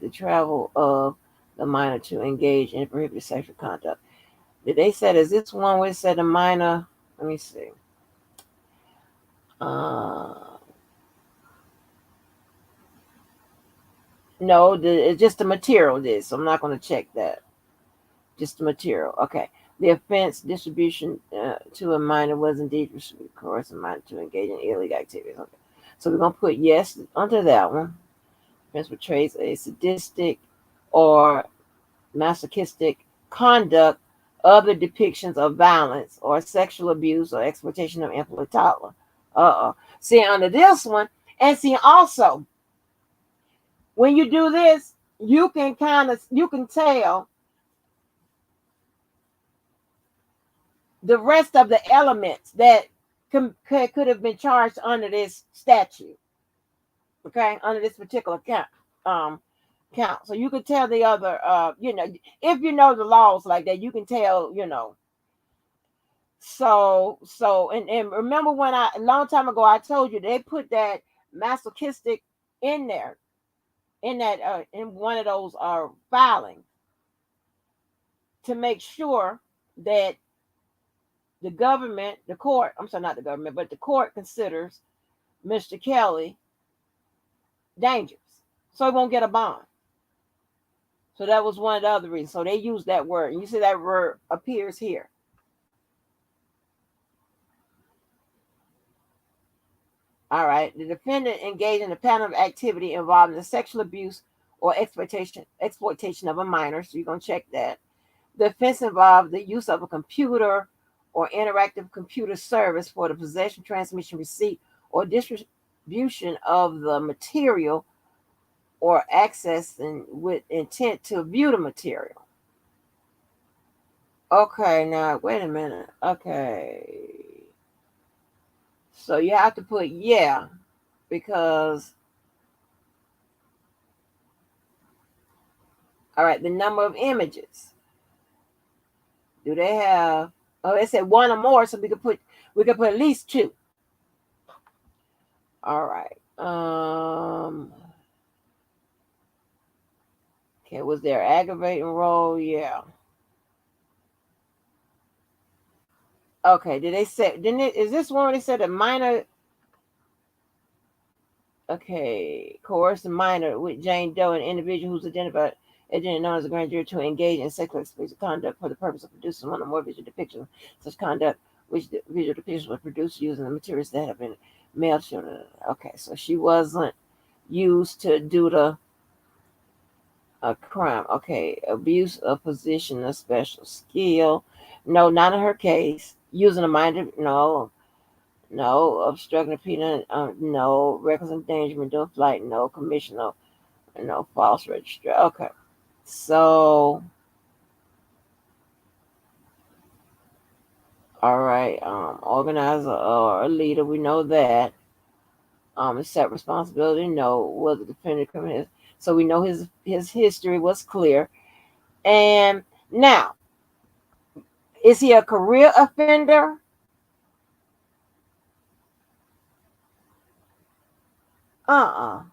the travel of the minor to engage in prohibited sexual conduct. Did they say, is this one where it said the minor? Let me see. No, it's just the material. This, so I'm not going to check that. Just the material. Okay. The offense distribution to a minor was indeed coerce a minor to engage in illegal activities. Okay. So we're going to put yes onto that one. Offense portrays a sadistic or masochistic conduct, other depictions of violence or sexual abuse or exploitation of infant or toddler. See, under this one, and see also, when you do this, you can tell the rest of the elements that could have been charged under this statute. Okay, under this particular count. So you can tell the other, if you know the laws like that, you can tell, So and remember when a long time ago I told you they put that masochistic in there, in that in one of those filings to make sure that the government, the court, I'm sorry, not the government, but the court considers Mr. Kelly dangerous, so he won't get a bond. So that was one of the other reasons. So they use that word, and you see that word appears here. All right. The defendant engaged in a pattern of activity involving the sexual abuse or exploitation of a minor. So you're going to check that. The offense involved the use of a computer or interactive computer service for the possession, transmission, receipt, or distribution of the material or access with intent to view the material. Okay, now wait a minute. Okay. So you have to put yeah, because all right, the number of images. Do they have? Oh, they said one or more, so we could put at least two. All right. Okay, was there aggravating role? Yeah. Okay. Did they say? Didn't it? Is this one where they said a minor? Okay, coerce a minor with Jane Doe, an individual who's identified known as a grand jury to engage in sexual explicit conduct for the purpose of producing one or more visual depictions. Such conduct, which the visual depictions were produced using the materials that have been mailed to. Okay, so she wasn't used to do a crime. Okay, abuse of position of special skill. No, not in her case. Using a mind, no, no, obstructing a peanut, no, reckless endangerment, doing flight, no, commission, no, false registry. Okay, so all right, organizer or a leader, we know that. Accept responsibility, no. Was the defendant criminal? So we know his history was clear. And now, is he a career offender? Uh-uh.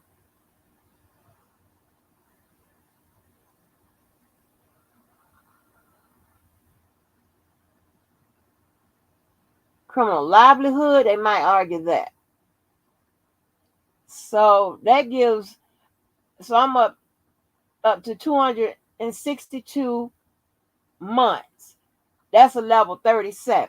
Criminal livelihood, they might argue that. So that gives, so I'm up to 262 months. That's a level 37.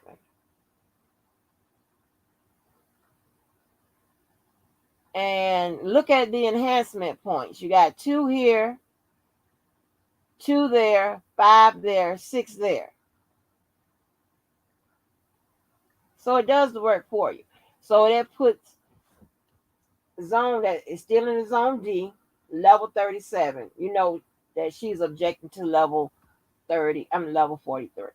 And look at the enhancement points. You got 2 here, 2 there, 5 there, 6 there. So it does the work for you. So that puts zone that is still in the zone D, level 37. You know that she's objecting to level 30. I'm level 43.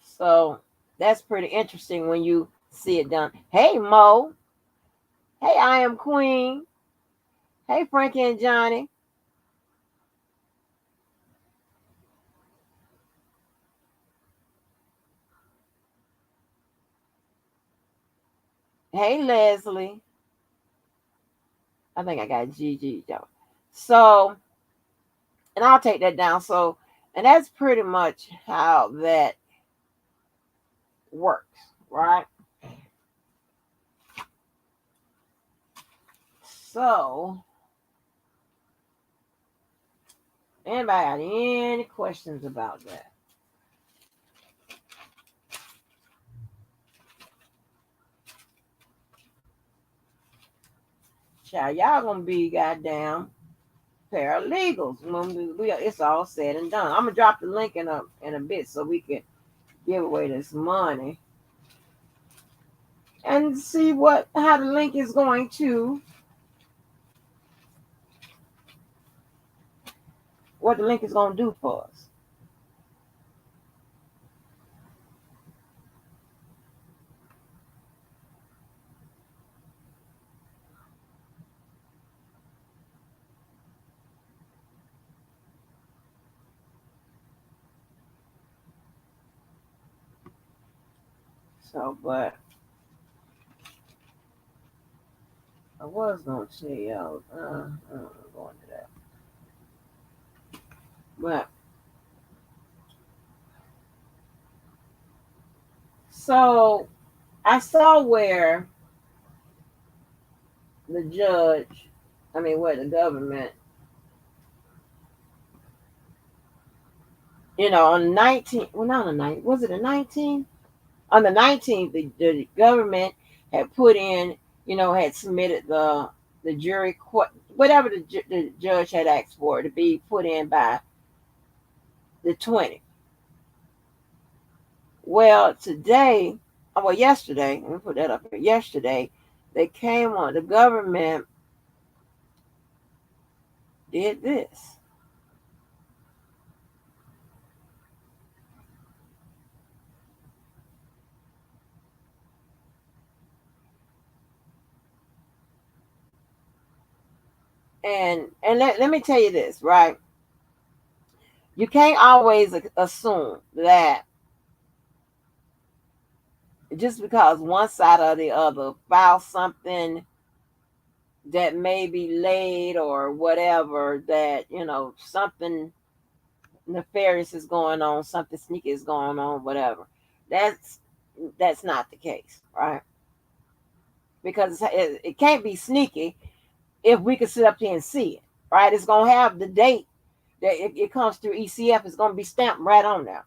So that's pretty interesting when you see it done. Hey Mo. Hey, I am Queen. Hey Frankie and Johnny. Hey Leslie. I think I got Gigi though. So, and I'll take that down. So, and that's pretty much how that works, right? So, anybody got any questions about that? Child, y'all gonna be goddamn paralegals. It's all said and done. I'm gonna drop the link in a bit so we can give away this money and see how the link is going to what the link is gonna do for us. So, but I was gonna tell y'all. I'm going to that, but so I saw where the judge, I mean, where the government, on the 19th, well, not on the 19th, was it the 19th? On the 19th, the government had put in, had submitted the jury court, whatever the judge had asked for to be put in by the 20th. Well, today, well, yesterday, let me put that up here. Yesterday, they came on, the government did this. And let me tell you this, right? You can't always assume that just because one side or the other files something that may be late or whatever, that something nefarious is going on, something sneaky is going on, whatever. That's not the case, right? Because it can't be sneaky if we could sit up here and see it, right? It's gonna have the date that it comes through ECF. It's gonna be stamped right on there.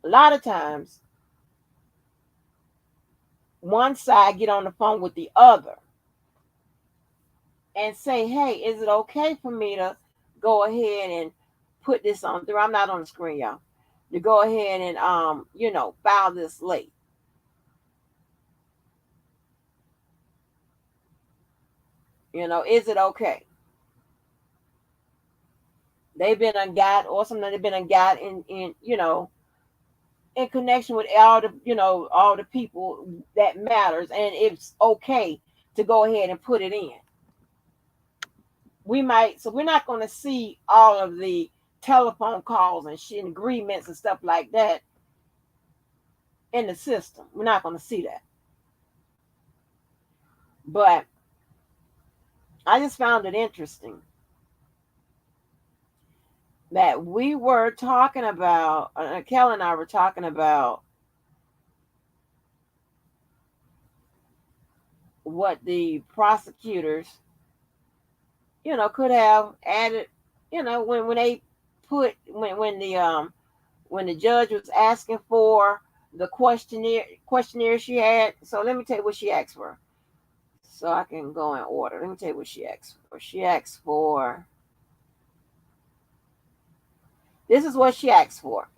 A lot of times, one side get on the phone with the other and say, "Hey, is it okay for me to go ahead and put this on through?" I'm not on the screen, y'all. to go ahead and file this late. Is it okay? They've been ungot, or something they've been ungot in connection with all the people that matters, and it's okay to go ahead and put it in. We're not going to see all of the telephone calls and shit, agreements and stuff like that in the system. We're not going to see that. But I just found it interesting that we were talking about, Kelly and I were talking about what the prosecutors, could have added, when they put when the judge was asking for the questionnaire she had. So let me tell you what she asked for, so I can go in order. Let me tell you what she asked for. She asked for, this is what she asked for.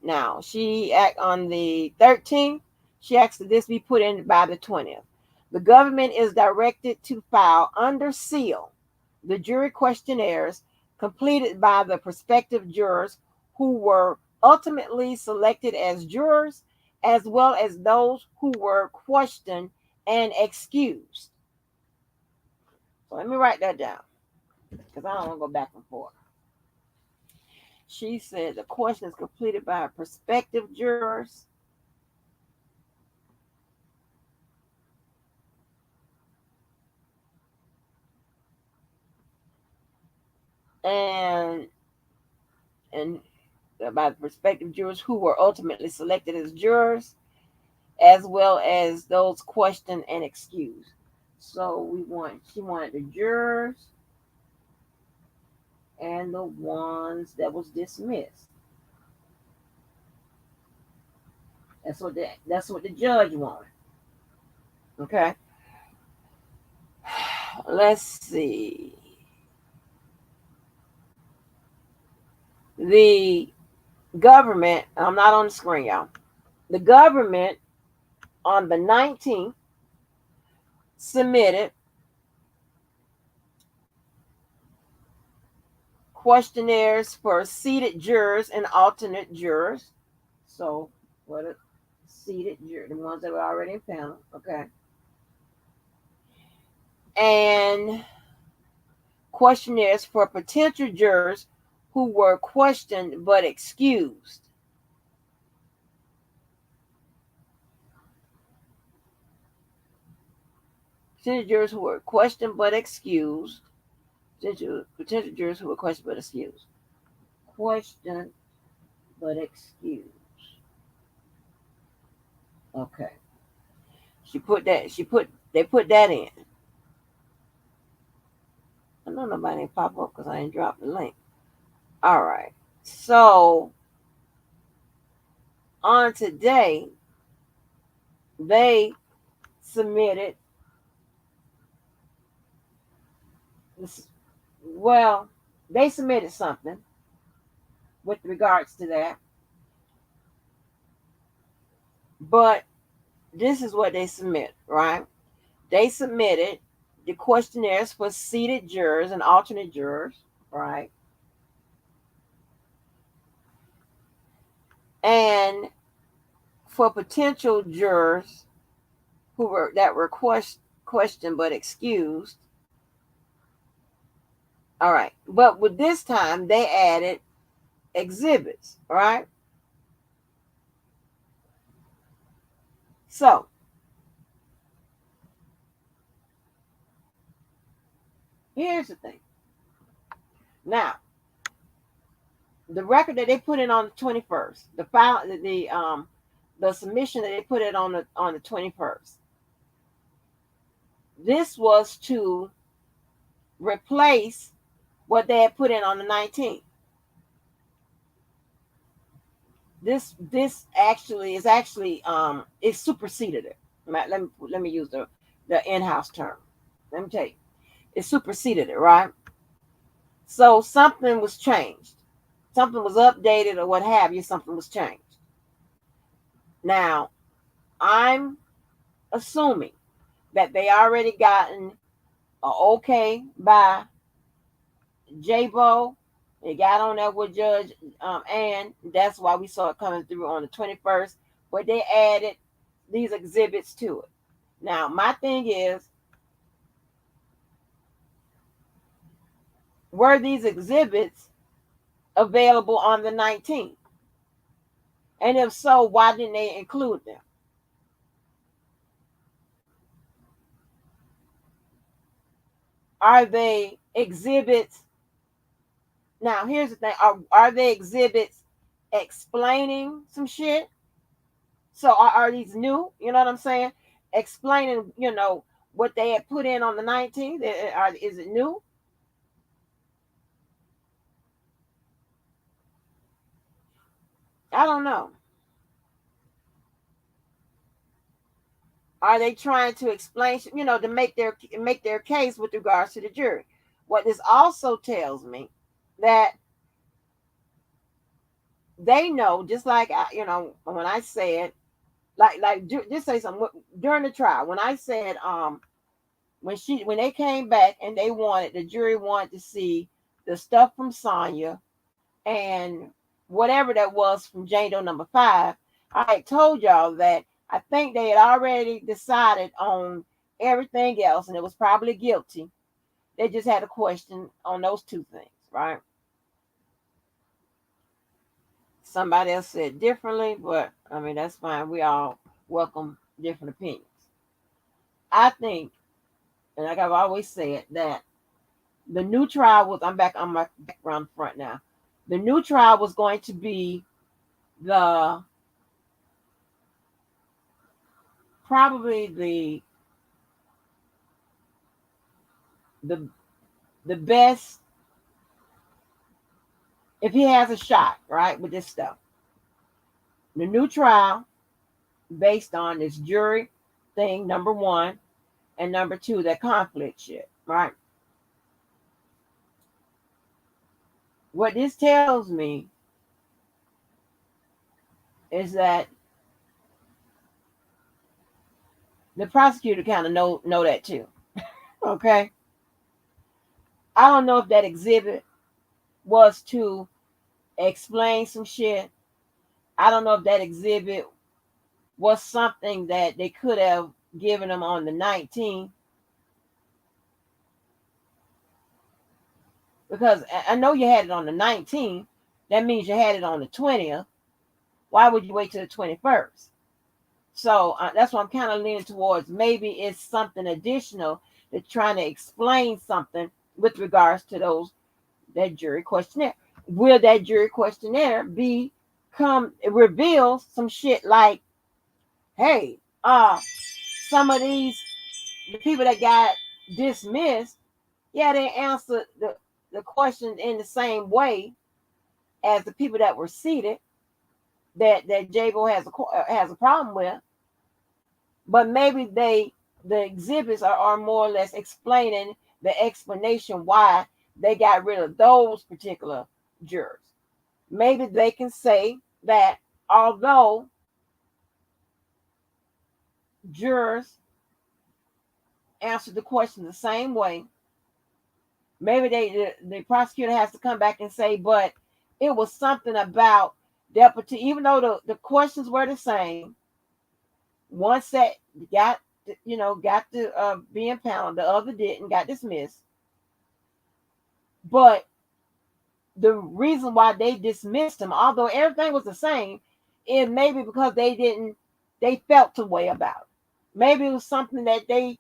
Now, she act on the 13th. She asked that this be put in by the 20th. The government is directed to file under seal the jury questionnaires completed by the prospective jurors who were ultimately selected as jurors, as well as those who were questioned and excused. So let me write that down, because I don't want to go back and forth. She said the question is completed by prospective jurors and and by prospective jurors who were ultimately selected as jurors, as well as those questioned and excused. So she wanted the jurors and the ones that was dismissed. That's what the judge wanted. Okay. Let's see. The government, I'm not on the screen, y'all. The government on the 19th submitted questionnaires for seated jurors and alternate jurors. So, what are seated jurors? The ones that were already in panel, okay. And questionnaires for potential jurors who were questioned but excused. Potential jurors who were questioned but excused. Potential jurors who were questioned but excused. Questioned but excused. Okay. They put that in. I know nobody didn't pop up because I didn't drop the link. All right. So on today, they submitted this, well, they submitted something with regards to that. But this is what they submit, right? They submitted the questionnaires for seated jurors and alternate jurors, right? And for potential jurors that were questioned but excused. All right. But with this time they added exhibits, right? So here's the thing. Now, the record that they put in on the 21st, the file, the submission that they put it on the 21st. This was to replace what they had put in on the 19th. This actually it superseded it. Let me use the in-house term. Let me tell you, it superseded it, right? So something was changed. something was updated or what have you, something was changed. Now, I'm assuming that they already gotten a okay by J-Bo. It got on there with Judge Ann. That's why we saw it coming through on the 21st. But they added these exhibits to it. Now, my thing is, were these exhibits available on the 19th? And if so, why didn't they include them? Are they exhibits? Now, here's the thing. Are they exhibits explaining some shit? So are these new? You know what I'm saying? Explaining, what they had put in on the 19th. Is it new? I don't know. Are they trying to explain, to make their case with regards to the jury? What this also tells me that they know, just like when I said, just say something during the trial. When I said, when they came back and the jury wanted to see the stuff from Sonya and whatever that was from Jane Doe number 5, I had told y'all that I think they had already decided on everything else, and it was probably guilty. They just had a question on those two things, right? Somebody else said differently, but I mean, that's fine. We all welcome different opinions. I think, and like I've always said, that the new trial was, I'm back on my background front now. The new trial was going to be the probably the the best, if he has a shot, right, with this stuff. The new trial based on this jury thing, number one, and number two, that conflict shit, right? What this tells me is that the prosecutor kind of know that too. Okay. I don't know if that exhibit was to explain some shit. I don't know if that exhibit was something that they could have given them on the 19th. Because I know you had it on the 19th. That means you had it on the 20th. Why would you wait till the 21st? So that's what I'm kind of leaning towards. Maybe it's something additional. They're trying to explain something with regards to that jury questionnaire. Will that jury questionnaire reveal some shit like, hey, some of the people that got dismissed, yeah, they answered the question in the same way as the people that were seated that Jago has a problem with, but maybe the exhibits are more or less explaining the explanation why they got rid of those particular jurors. Maybe they can say that although jurors answered the question the same way, maybe the prosecutor has to come back and say, but it was something about that particular, even though the questions were the same. One set got to be impounded, the other didn't, got dismissed. But the reason why they dismissed him, although everything was the same, is maybe because they felt a way about it. Maybe it was something that they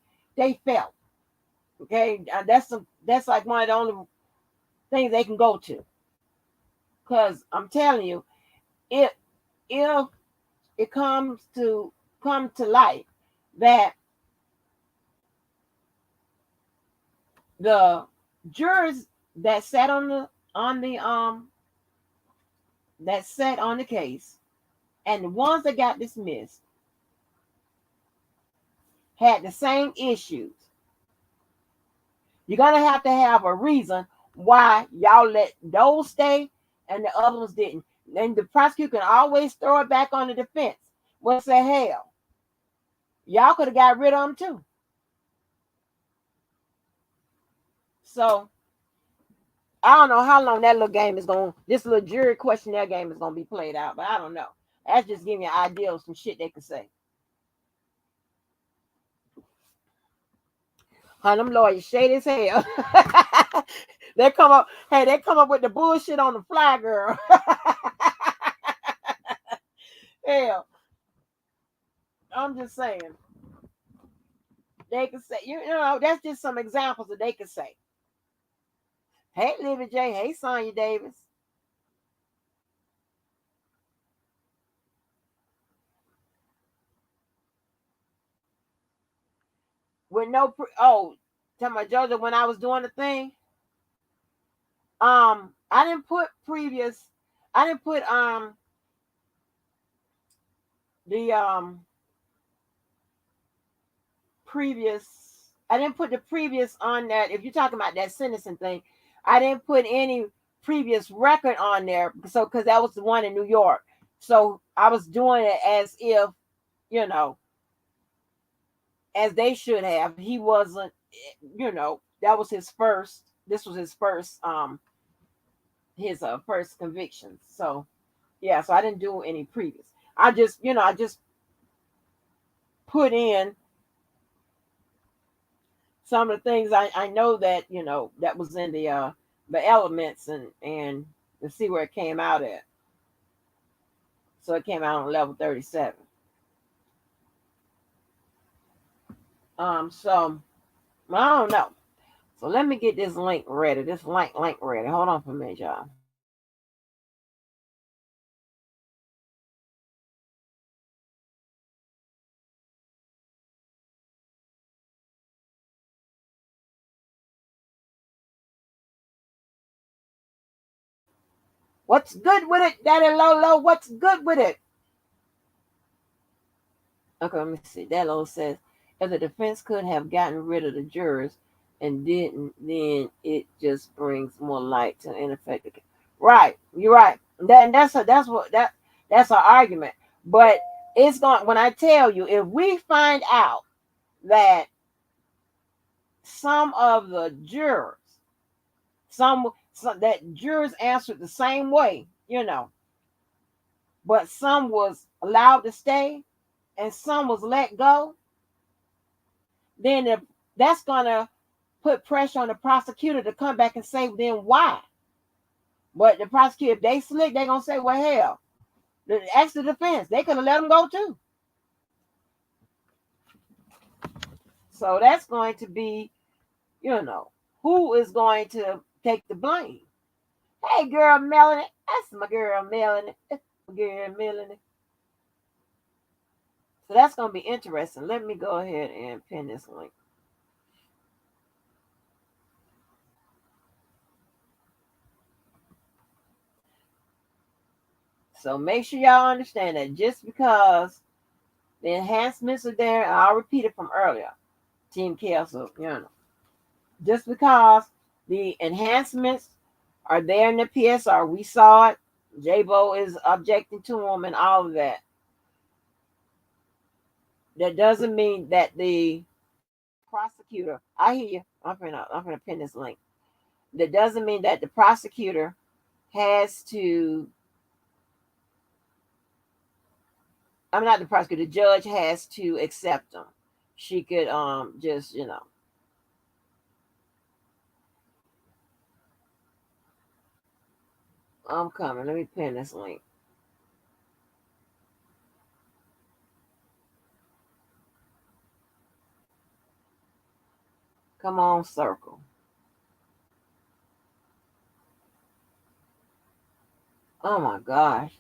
felt. Okay, that's like one of the only things they can go to. Because I'm telling you, if it come to light that the jurors that sat on the case and the ones that got dismissed had the same issues, you're gonna have to have a reason why y'all let those stay and the other ones didn't. Then the prosecutor can always throw it back on the defense. Well, say, hell, y'all could have got rid of them too. So I don't know how long that little game is going. This little jury questionnaire game is going to be played out, but I don't know. That's just giving you an idea of some shit they could say. Huh, them lawyers shady as hell. They come up, hey, they come up with the bullshit on the fly, girl. Hell, I'm just saying. They could say, that's just some examples that they could say. Hey, Libby J. Hey, Sonya Davis. With no, tell my Jojo, when I was doing the thing, I didn't put previous, I didn't put, the, previous, I didn't put the previous on that. If you're talking about that sentencing thing, I didn't put any previous record on there. So, because that was the one in New York. So I was doing it as if, you know, as they should have. He wasn't, that was his first, this was his first conviction. So, yeah, so I didn't do any previous. I just put in some of the things I know that that was in the elements and to see where it came out at. So it came out on level 37. So I don't know. So let me get this link ready. This link ready. Hold on for a minute, y'all. What's good with it, Daddy Lolo? What's good with it? Okay, let me see. That Lolo says if the defense could have gotten rid of the jurors and didn't, then it just brings more light to ineffective. Right, you're right. That's our argument. But it's going when I tell you, if we find out that some of the jurors, some that jurors answered the same way, but some was allowed to stay and some was let go, then that's gonna put pressure on the prosecutor to come back and say then why. But the prosecutor, if they slick, they're gonna say, well, hell, ask the defense. They could have let them go too. So that's going to be, who is going to take the blame? Hey, girl, Melanie. That's my girl, Melanie. That's my girl, Melanie. So that's going to be interesting. Let me go ahead and pin this link. So make sure y'all understand that just because the enhancements are there, and I'll repeat it from earlier, Team Kelso, just because the enhancements are there in the PSR, we saw it. J-Bo is objecting to them and all of that. That doesn't mean that the prosecutor, I hear you. I'm gonna pin this link. That doesn't mean that the prosecutor has to. I'm not the prosecutor. The judge has to accept them. She could just I'm coming. Let me pin this link. Come on, circle. Oh my gosh.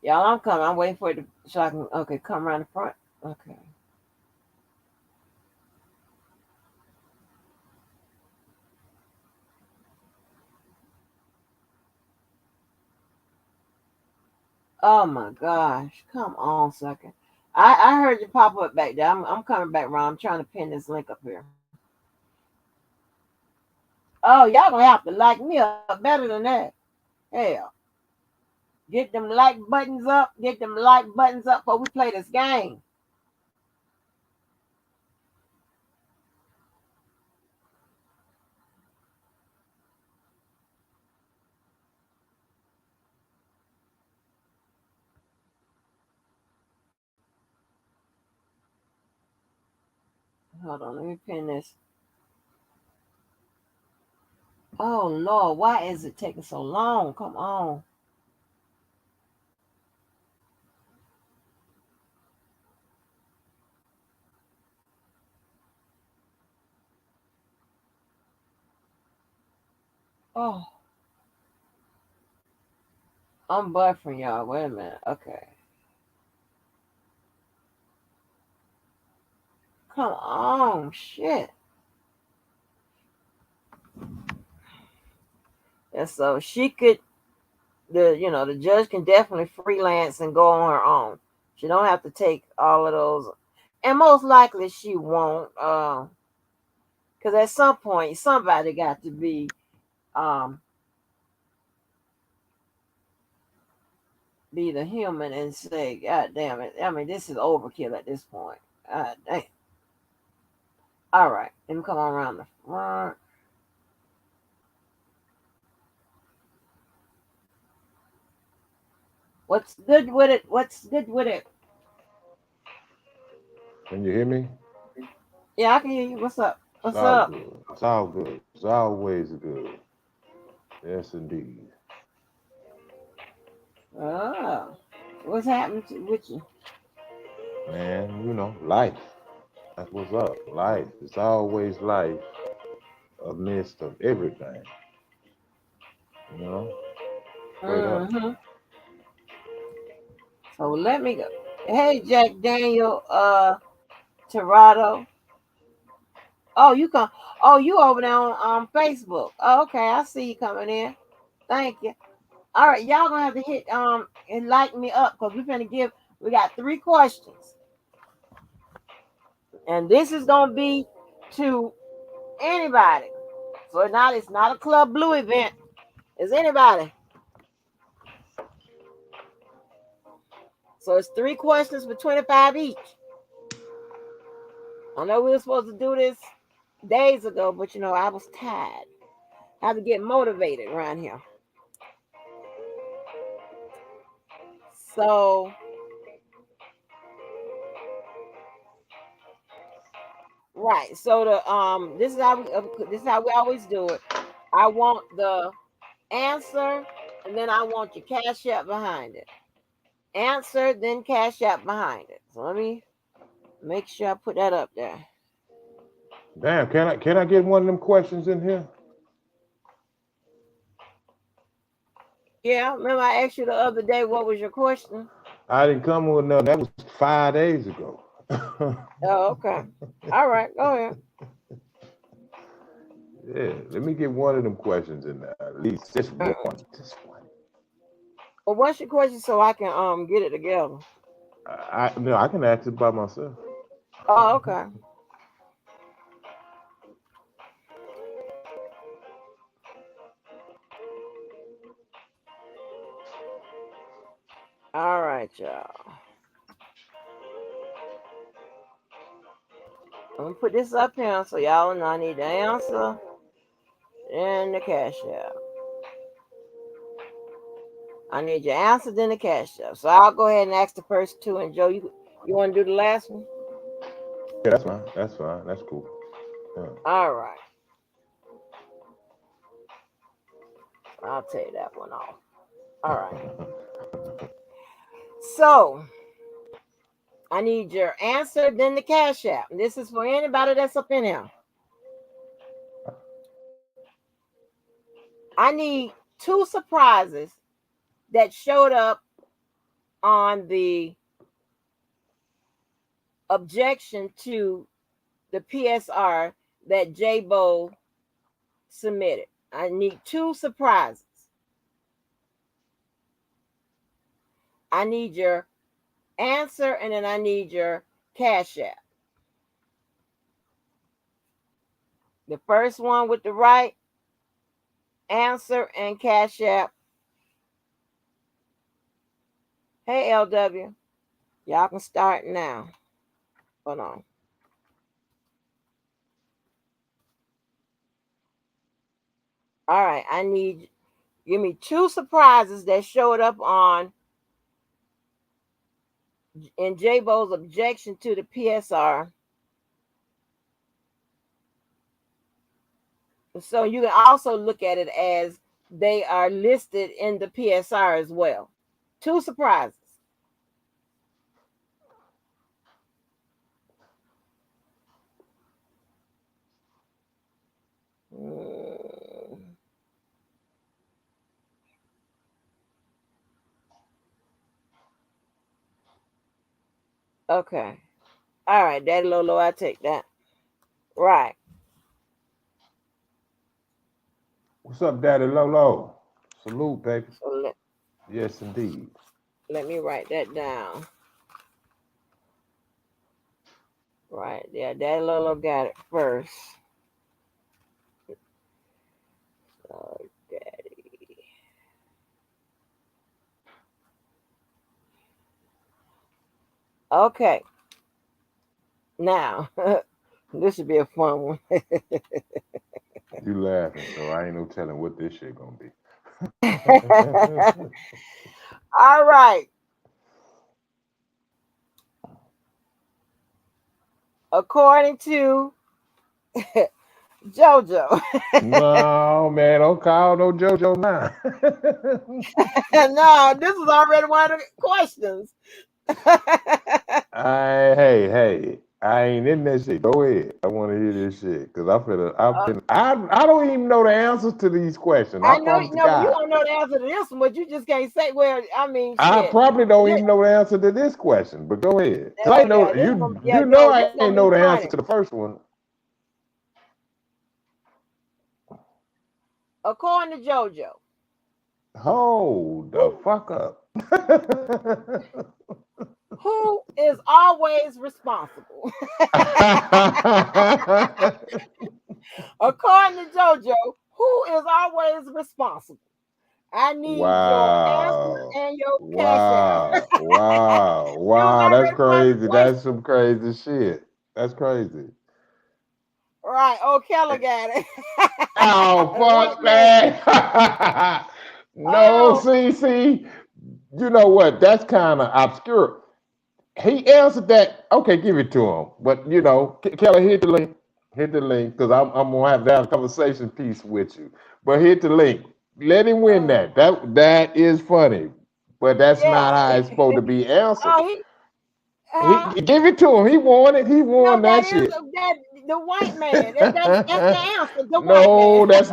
Y'all, I'm coming. I'm waiting for it to so I can okay, come around the front. Okay. Oh my gosh. Come on, second. I heard you pop up back there. I'm coming back around. I'm trying to pin this link up here. Oh, y'all gonna have to like me up better than that. Hell. Get them like buttons up. Get them like buttons up before we play this game. Hold on, let me pin this. Oh Lord, why is it taking so long? Come on. Oh, I'm buffering y'all. Wait a minute. Okay. Come on, shit. And so she could, the judge can definitely freelance and go on her own. She don't have to take all of those, and most likely she won't. Because at some point somebody got to um be the human and say, God damn it. I mean, this is overkill at this point. God damn. All right, let me come on around the front. What's good with it? What's good with it? Can you hear me? Yeah, I can hear you. What's up? It's What's all up? good. It's all good. It's always good. Yes, indeed. Oh, what's happening with you? Man, life. That's what's up. Life. It's always life amidst of everything. You know? Straight up. Mm-hmm. So let me go. Hey, Jack Daniel, Torado. Oh, you come. Oh, you over there on Facebook. Oh, okay, I see you coming in. Thank you. All right, y'all gonna have to hit and like me up because we're gonna give. We got 3 questions, and this is gonna be to anybody. So it's not a Club Blue event. It's anybody. So it's 3 questions for 25 each. I know we were supposed to do this days ago, but I was tired. I had to get motivated around here. So right. So this is how we always do it. I want the answer, and then I want your cash app behind it. Answer, then cash app behind it. So let me make sure I put that up there. Damn, can I get one of them questions in here? Yeah, remember I asked you the other day what was your question? I didn't come with none. That was 5 days ago. Oh, okay. All right, go ahead. Yeah, let me get one of them questions in there. At least just Uh, one. Just one. well, what's your question so I can get it together? I can ask it by myself. Oh, okay. All right, y'all. I'm gonna put this up here so y'all know I need the answer and the cash app. I need your answer then the cash app. So I'll go ahead and ask the first two. And Joe, you want to do the last one? Yeah, that's fine. That's fine. That's cool. Yeah. All right. I'll take that one off. All right. So I need your answer then the cash app. And this is for anybody that's up in here. I need 2 surprises that showed up on the objection to the PSR that J Bo submitted. I need 2 surprises. I need your answer and then I need your cash app. The first one with the right answer and cash app Hey, LW. Y'all can start now. Hold on. All right. I need give me two surprises that showed up on in J-Bo's objection to the PSR. So you can also look at it as they are listed in the PSR as well. Two surprises. Mm, okay. All right, Daddy Lolo, I take that. Right. What's up, Daddy Lolo? Salute, baby. So Yes, indeed. let me write that down. Right. Yeah, Daddy Lolo got it first. Oh, Daddy. Okay. Now, this should be a fun one. You laughing, so I ain't no telling what this shit gonna be. All right. According to JoJo. No, man, don't call no JoJo now. No, this is already one of the questions. Hey, I ain't in that shit. Go ahead. I want to hear this shit because Uh, I don't even know the answers to these questions. I I know, promise to no, but you God. don't know the answer to this one, but you just can't say. Well, I mean, I shit. probably don't This, even know the answer to this question, but go ahead. Cause I oh know yeah, this one, yeah, you know no, I this ain't gonna know be the answer funny. to the first one. According to JoJo, Hold the who fuck up. who is always responsible? According to JoJo, who is always responsible? I need your answer Wow. and your cash out. Wow. Wow. You was Wow. That's already one of the crazy. That's questions. some crazy shit. That's crazy. Right. Oh, Keller got it. Oh The white fuck man. man. No, Oh, see, you know what? That's kind of obscure. He answered that. Okay, give it to him. But you know, Kelly, hit the link. Hit the link because I'm gonna have to have a conversation piece with you. But hit the link. Let him win uh, that. That is funny. But that's yeah. not how it's supposed to be answered. Oh, he. He Uh, give it to him. He won it. He no, won that that is shit. that the white man. That's the answer. The white man. No, that's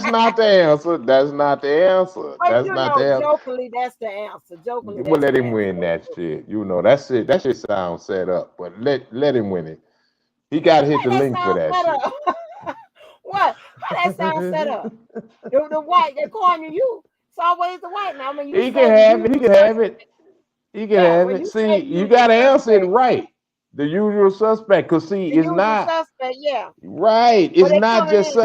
not the answer. That's not the answer. But That's you not know, the answer. jokingly, that's the answer. Jokingly, We'll that's let the him answer. win that shit. You know, that's it. That shit sounds set up, but let him win it. He got to hit What the that link for sound that set shit. up? What? How that sound set up? The white, according to you, it's always the white man. I mean, you He can say the have it. He usual can have suspect. it. He can Yeah, have when it. you say See, the you usual got to answer it suspect, right. The usual suspect. Cause see, the it's usual not suspect, yeah. right. But It's they not coming just. in.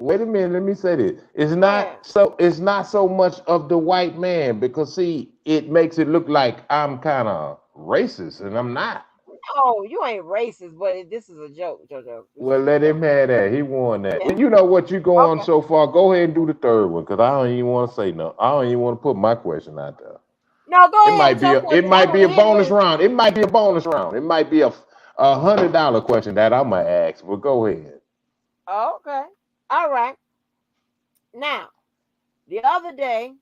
Wait a minute. Let me say this. It's Go ahead. not so. It's not so much of the white man because see, it makes it look like I'm kind of racist, and I'm not. Oh, you ain't racist, but this is a joke, JoJo. This Well, is a let him joke. have that. He won that. Yeah. Well, you know what? You go on Okay. so far. Go ahead and do the third one because I don't even want to say no. I don't even want to put my question out there. No, go It ahead might with be your a it question. I might want be to a hear bonus this. round. It might be a bonus round. It might be a $100 question that I'm gonna ask. But go ahead. Okay. All right. Now, the other day,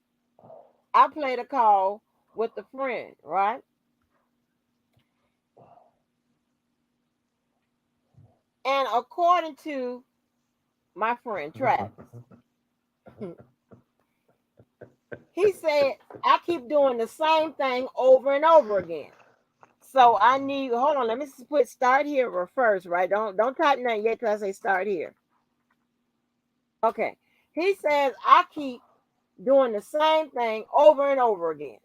I played a call with a friend, right? And according to my friend Travis, he said I keep doing the same thing over and over again. So I need hold on, let me put start here first, right? Don't type nothing yet till I say start here. Okay. He says I keep doing the same thing over and over again.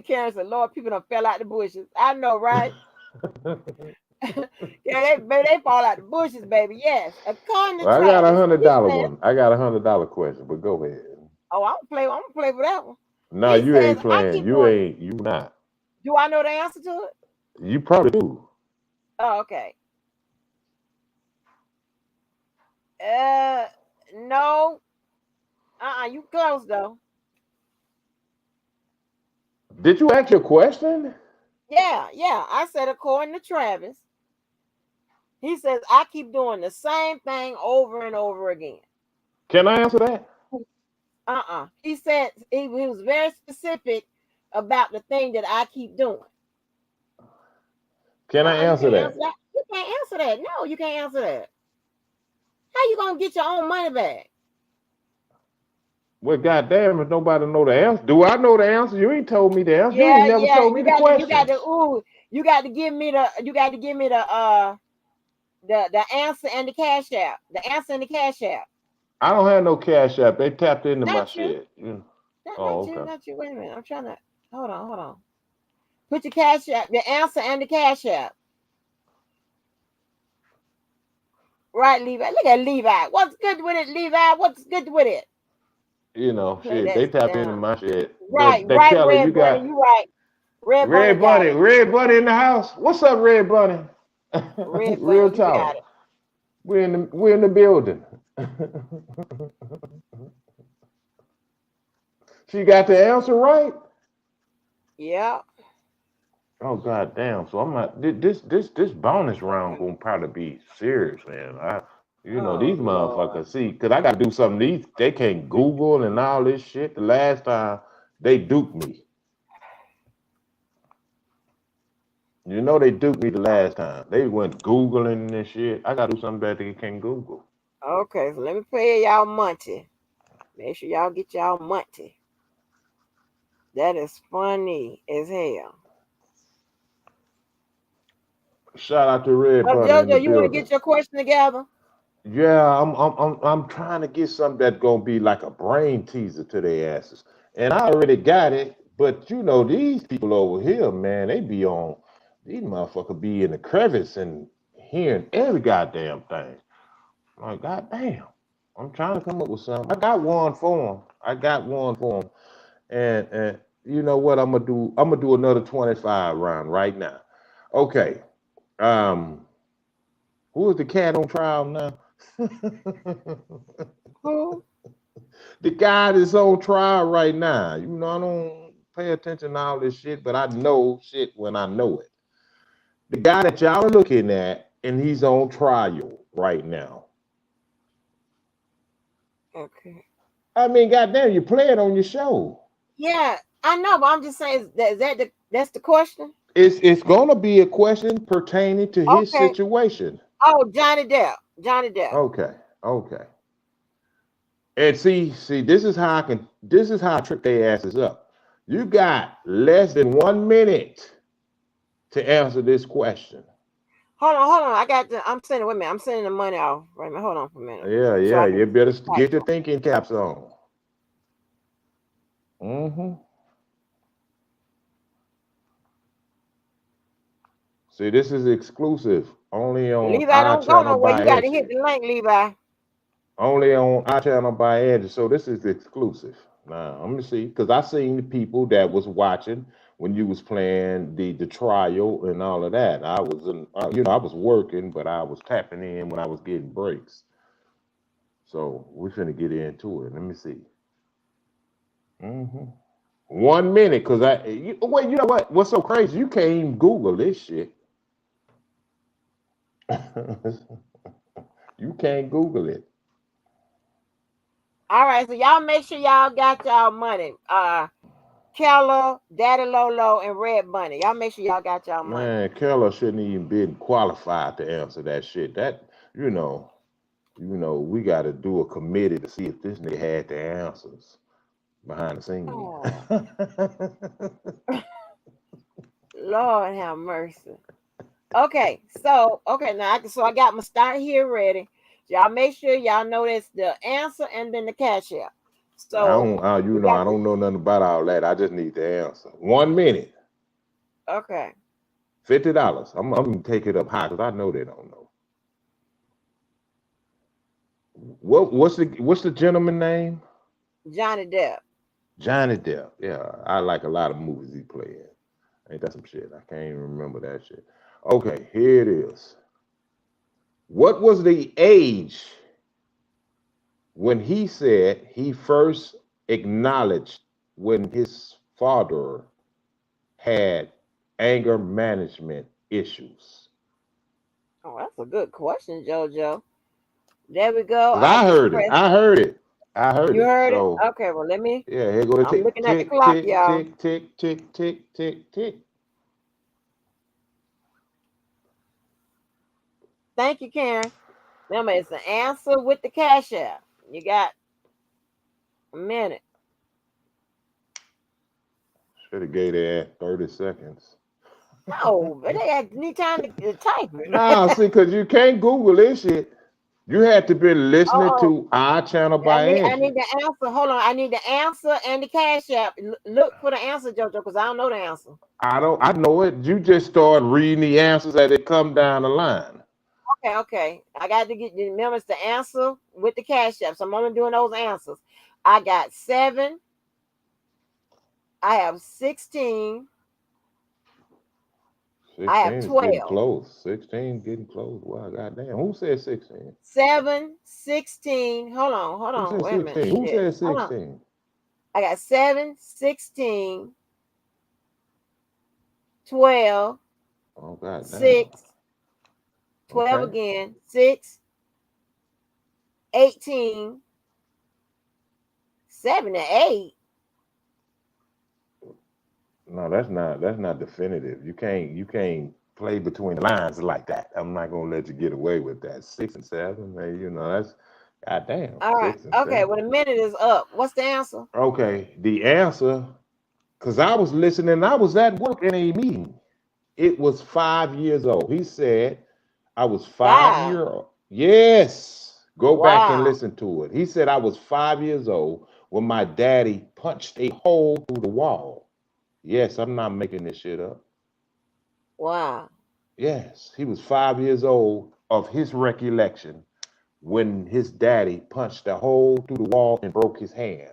Karen said, Lord, people done fell out the bushes. I know, right? Yeah, they fall out the bushes, baby. Yes. According to Well, I got a Travis, hundred he dollar says, one. I got $100 question, but go ahead. oh, I'm gonna play for that one. No, He you says, ain't I playing. keep doing. You not. Do I know the answer to it? You probably do. Oh, okay. Uh, no. You close though. Did you ask your question? Yeah, yeah. I said according to Travis, he says I keep doing the same thing over and over again. Can I answer that? He said he was very specific about the thing that I keep doing. Can I You answer can't answer that? that. You can't answer that. No, you can't answer that. How you gonna get your own money back? Well, goddamn, if nobody know the answer, do I know the answer? You ain't told me the answer. You ain't Yeah, never yeah. told me the You got to questions. you got to give me the answer and the cash app. The answer and the cash app. I don't have no cash app. They tapped into my Not you. shit. Not Oh, you. okay. Not you. Wait a minute. I'm trying to hold on. Put your cash app, the answer and the cash app. Right, Levi. Look at Levi. What's good with it, Levi? What's good with it? Play Shit. that They tapped into down. my shit. Right, But right, Kelly, you Red Bunny. got You right. Red Bunny got it. Red Bunny in the house. What's up, Red Bunny? Red Real Bunny, you got talk. it. We're in the building. She got the answer right. Yeah. Oh god damn! So I'm not this bonus round Okay. gonna probably be serious, man. These Oh Lord. motherfuckers see because I got to do something. These they can't Google and all this shit. The last time they duped me, they duped me the last time. They went Googling and shit. I got to do something that they can't Google. Okay, so let me pay y'all money. Make sure y'all get y'all money. That is funny as hell. Shout out to Red Bunny in the Jojo, you want to building. get your question together? Yeah, I'm trying to get something that's gonna be like a brain teaser to their asses. And I already got it, but these people over here, man, they be on these motherfuckers be in the crevice and hearing every goddamn thing. I'm like, goddamn. I'm trying to come up with something. I got one for them. And you know what I'm gonna do? I'm gonna do another 25 round right now. Okay. Um, who is the cat on trial now? Who? The guy that's on trial right now. I don't pay attention to all this shit, but I know shit when I know it. The guy that y'all are looking at, and he's on trial right now. Okay. I mean, goddamn, you play it on your show. Yeah, I know, but I'm just saying that's the question? It's gonna be a question pertaining to his Okay. situation. Oh, Johnny Depp. Johnny Depp. Okay, okay. And see, this is how I trip their asses up. You got less than 1 minute to answer this question. Hold on. I'm sending. Wait a minute. I'm sending the money off. Wait a minute. Hold on for a minute, Yeah, so yeah. I can You better type. get your thinking caps on. Hmm. See, this is exclusive. Only on Levi, our don't go channel nowhere. by You got to hit Angie. the link, Levi. Only on our channel by Angie. So this is exclusive. Now, let me see, because I seen the people that was watching when you was playing the trial and all of that. I was I was working, but I was tapping in when I was getting breaks. So we're finna get into it. Let me see. Hmm. 1 minute, because wait, you know what? What's so crazy? You can't even Google this shit. You can't Google it. All right, so y'all make sure y'all got y'all money. Keller, Daddy Lolo, and Red Bunny. Y'all make sure y'all got y'all money. Man, Keller shouldn't even been qualified to answer that shit. That you know, we got to do a committee to see if this nigga had the answers behind the scene. Oh, Lord have mercy. Okay, so I got my start here ready. Y'all make sure y'all know that's the answer and then the cash out. I So don't, we got I don't know nothing about all that. I just need the answer. 1 minute, okay. $50. I'm gonna take it up high because I know they don't know. What's the gentleman name? Johnny Depp. Johnny Depp. Yeah, I like a lot of movies he played in. Ain't that some shit? I can't even remember that shit. Okay, here it is. What was the age when he said he first acknowledged when his father had anger management issues? Oh, that's a good question, JoJo. There we go. Because I I just heard it. pressed. I heard it. I heard You it. heard it? So Okay, well, let me. yeah, here go the I'm tick, looking at the tick, clock, tick, y'all. tick, tick, tick, tick, tick, tick, tick. Thank you, Karen. Remember, it's an answer with the cash app. You got a minute. Should have gave that 30 seconds. No, but they need time to type it. Nah, see, because you can't Google this shit. You had to be listening Oh, to our channel I by need I Angie. need the answer. Hold on. I need the answer and the cash app. Look for the answer, JoJo, because I don't know the answer. I know it. You just start reading the answers as they come down the line. Okay, okay. I got to get the remember the answer with the cash app. So I'm only doing those answers. I got 7. I have 16. I 16 have is getting 12. close. 16 getting close. Wow, goddamn. Who said 16? 7, 16. Hold Who on. said Wait a minute. 16? Who Shit. said Hold on. 16? I got 7, 16, 12, Oh, goddamn. 6, 12 Okay. again, 6, 18, 7 and 8. No, that's not definitive. You can't play between the lines like that. I'm not gonna let you get away with that. 6 and 7, man, that's goddamn. All right. 6 and 7. Okay. Well, the minute is up. What's the answer? Okay, the answer, because I was listening, I was at work in a meeting. It was 5 years old. He said I was 5 year 5. old. Yes. Go back and Wow. listen to it. He said I was 5 years old when my daddy punched a hole through the wall. Yes, I'm not making this shit up. Wow. Yes, he was 5 years old of his recollection when his daddy punched a hole through the wall and broke his hand.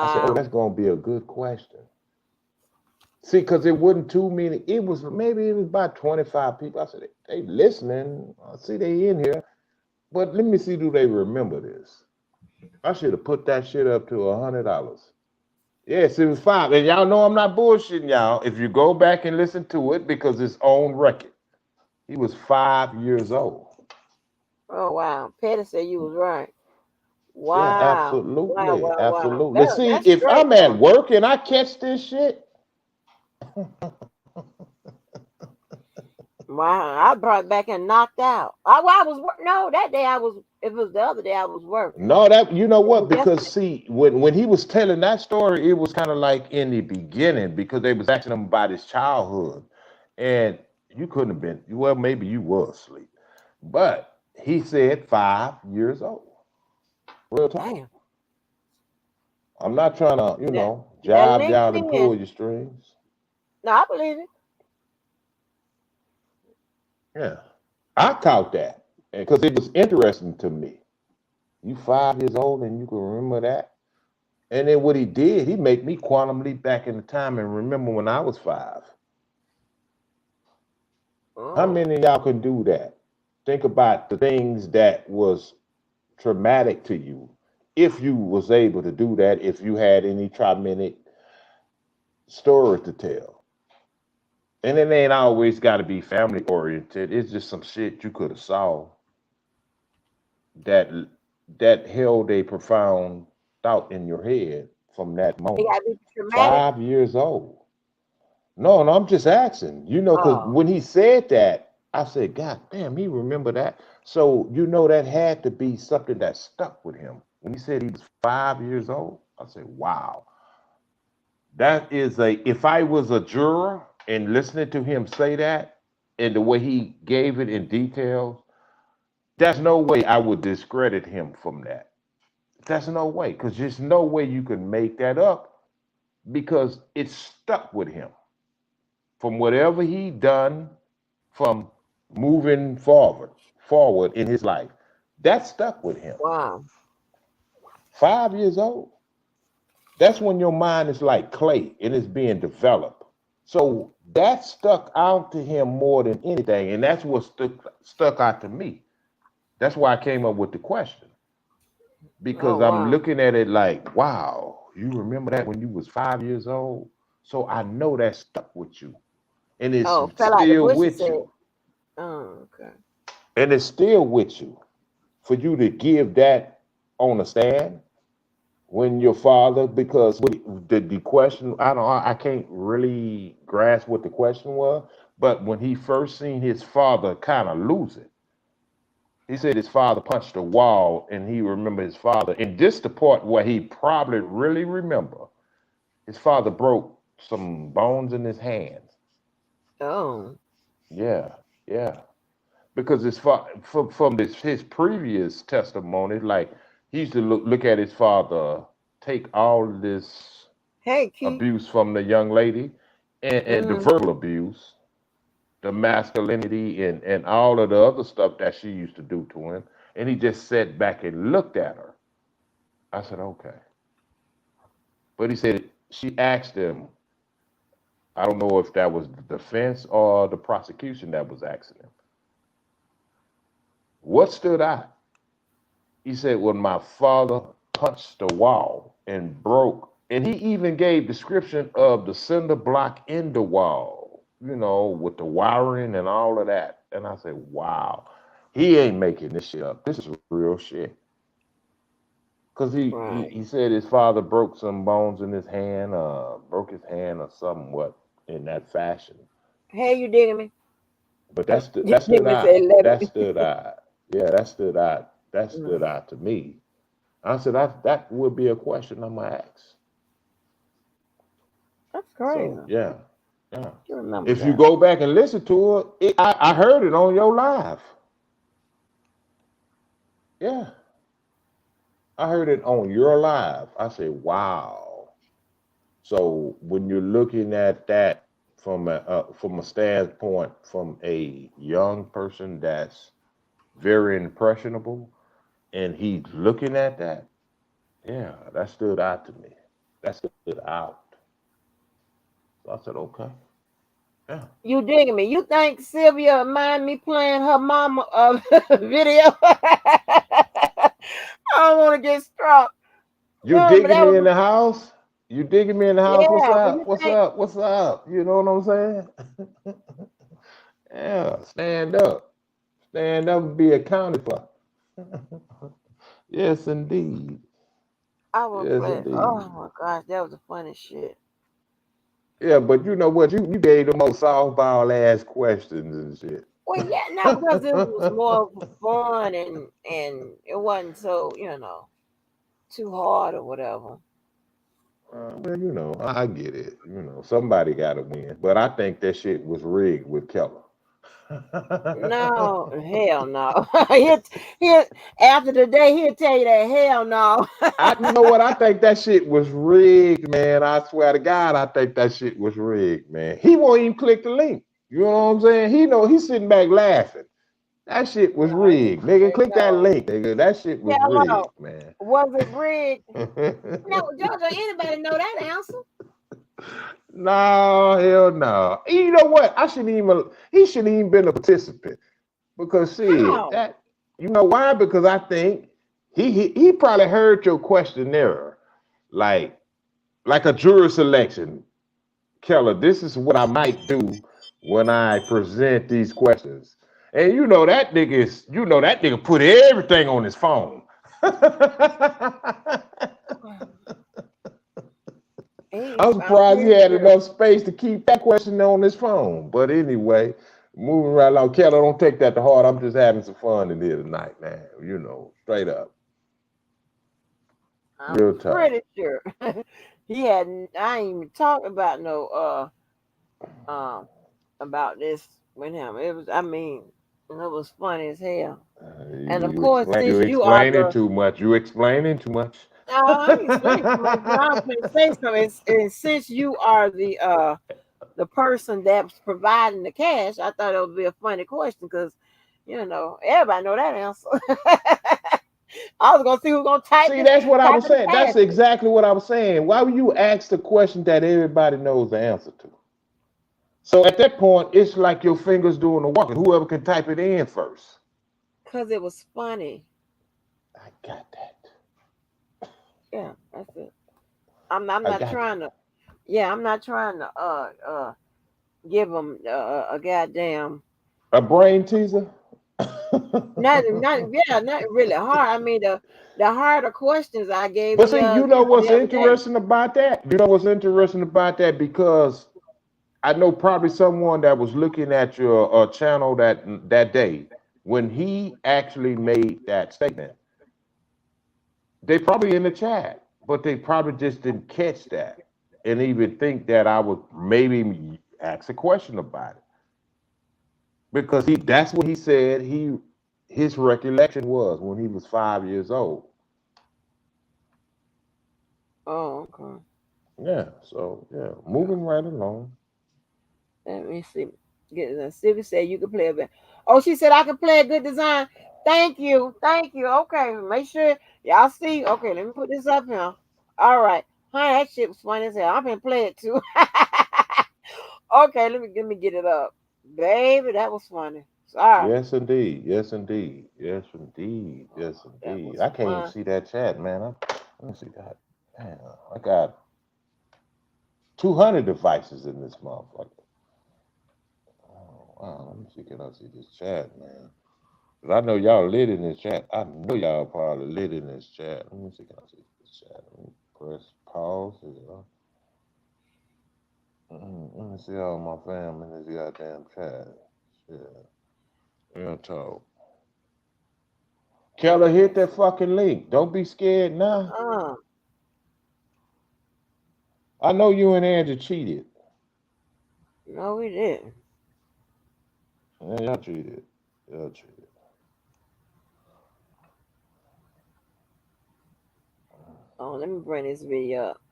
I said, oh, Wow. that's going to be a good question. See, because it wasn't too many. Maybe it was about 25 people. I said, they listening. I see they in here. But let me see, do they remember this? I should have put that shit up to $100. Yes, it was 5. And y'all know I'm not bullshitting y'all. If you go back and listen to it, because it's on record. He was 5 years old. Oh, wow. Petty said you was right. Yeah, Wow. Wow. absolutely. Wow. Wow. Absolutely. See, That's if great, I'm at though. work and I catch this shit, Wow. I brought back and knocked out. I was no, that day I was, if it was the other day, I was working. no, that you know It what? was Because yesterday. see, when he was telling that story, it was kind of like in the beginning because they was asking him about his childhood, and you couldn't have been. Well, maybe you was asleep, but he said 5 years old. Real talk. Damn. I'm not trying to, That that jive y'all and pull LinkedIn. your strings. No, I believe it. Yeah, I caught that because it was interesting to me. You 5 years old and you can remember that. And then what he did, he made me quantum leap back in the time and remember when I was 5. How Oh, many of y'all can do that? Think about the things that was traumatic to you. If you was able to do that, if you had any traumatic stories to tell. And it ain't always got to be family oriented. It's just some shit you could have saw that that held a profound thought in your head from that it moment. got to be traumatic. 5 years old. No, no, I'm just asking. Because Oh, when he said that, I said, God damn, he remember that. So that had to be something that stuck with him. When he said he was 5 years old, I said, wow. That is if I was a juror and listening to him say that and the way he gave it in details, there's no way I would discredit him from that. There's no way, because there's no way you can make that up because it stuck with him from whatever he done from moving forward in his life. That stuck with him. wow. 5 years old. That's when your mind is like clay and it's being developed. So that stuck out to him more than anything, and that's what stuck out to me. That's why I came up with the question Oh because I'm wow. looking at it like, wow, you remember that when you was 5 years old? So I know that stuck with you, and it's Oh, fell out the still bush and with said, you, oh, okay. and it's still with you for you to give that on a stand when your father because the question I can't really grasp what the question was, but when he first seen his father kind of lose it, he said his father punched a wall and he remembered his father, and this the part where he probably really remember his father broke some bones in his hands. Oh, Yeah, yeah, because from this his previous testimony, like he used to look at his father take all this hey, Keith. abuse from the young lady, and the Mm-hmm. verbal abuse, the masculinity, and all of the other stuff that she used to do to him. And he just sat back and looked at her. I said, okay. But he said she asked him, I don't know if that was the defense or the prosecution that was asking him, what stood out? He said, when my father punched the wall and broke, and he even gave description of the cinder block in the wall, with the wiring and all of that. And I said, wow, he ain't making this shit up. This is real shit. Because he Right. said his father broke some bones in his hand, broke his hand or somewhat in that fashion. Hey, you digging me? But You that digging stood me? Say out. That 11. stood out. Yeah, that stood out. That stood Mm, out to me. I said that would be a question I'm gonna ask. that's So crazy. yeah, yeah. You remember If you that? go back and listen to I heard it on your live. Yeah, I heard it on your live. I say, wow. So when you're looking at that from a standpoint from a young person that's very impressionable, and he's looking at that, yeah, that stood out to me. That stood out. So I said, okay, yeah. You digging me? You think Sylvia mind me playing her mama video? I don't want to get struck. You No, but digging that me in was the house? You digging me in the house? What's yeah. But up? you What's think up? What's up? You know what I'm saying? Yeah, stand up. Stand up and be accounted for. Yes, indeed. I will Yes, play? Oh indeed. my gosh, that was the funny shit. Yeah, but you know what? You gave the most softball ass questions and shit. Well, yeah, not because this was more fun and it wasn't so too hard or whatever. Well, I get it. Somebody got to win. But I think that shit was rigged with Keller. No, hell no. He'll after the day he'll tell you that hell no. You know what? I think that shit was rigged, man. I swear to God, I think that shit was rigged, man. He won't even click the link. You know what I'm saying? He's sitting back laughing. That shit was No, rigged, nigga. Click that no. link, nigga. That shit was Hello. rigged, man. Was it rigged? No, Georgia, anybody know that answer? No, hell no. You know what? He shouldn't even been a participant because shit, How? that you know why? Because I think he probably heard your questionnaire like a jury selection. Keller, this is what I might do when I present these questions. And that nigga put everything on his phone. I'm I'm surprised he pretty had sure. enough space to keep that question on his phone. But anyway, moving right along. Keller, don't take that to heart. I'm just having some fun in here tonight, man. Straight up. I'm Real talk. pretty sure. He hadn't I ain't even talked about no um about this with him. It was I mean, and it was funny as hell. And of course, You since you are explaining the too much. You explaining too much. I ain't explaining too much, but I'm going to say something. And since you are the person that's providing the cash, I thought it would be a funny question because everybody know that answer. I was gonna see who's gonna See, that's what I type was it saying. That's fast. exactly what I was saying. Why would you ask the question that everybody knows the answer to? So at that point, it's like your fingers doing the walking. Whoever can type it in first. Cause it was funny. I got that. Yeah, that's it. I'm I not got trying that. to. Yeah, I'm not trying to give them a goddamn. A brain teaser. Not yeah, not really hard. I mean the harder questions I gave But see, you know the what's other day. interesting about that? You know what's interesting about that? Because I know probably someone that was looking at your channel that day when he actually made that statement. They probably in the chat, but they probably just didn't catch that and even think that I would maybe ask a question about it because that's what he said his recollection was when he was 5 years old. Oh, okay. Yeah, so yeah, moving right along. Let me see. Get Sylvia said you can play a bit. Oh, she said I can play a good design. Thank you. Thank you. Okay. Make sure y'all see. Okay, let me put this up here. All right. Honey, that shit was funny as hell. I'm gonna play it too. Okay, let me get it up. Baby, that was funny. Sorry. Yes, indeed. Yes, indeed. Yes, indeed. Yes, That indeed. was I can't even fun. see that chat, man. Let me see that. Man, I got 200 devices in this motherfucker. Oh, wow. Let me see. Can I see this chat, man? 'Cause I know y'all lit in this chat. I know y'all probably lit in this chat. Let me see. Can I see this chat? Let me press pause. Is it on? Let me see all my fam in this goddamn chat. Shit. Real talk. Keller, hit that fucking link. Don't be scared now. Uh, I know you and Andrew cheated. no, we didn't. Yeah, y'all cheated. Y'all cheated. Oh, let me bring this video up.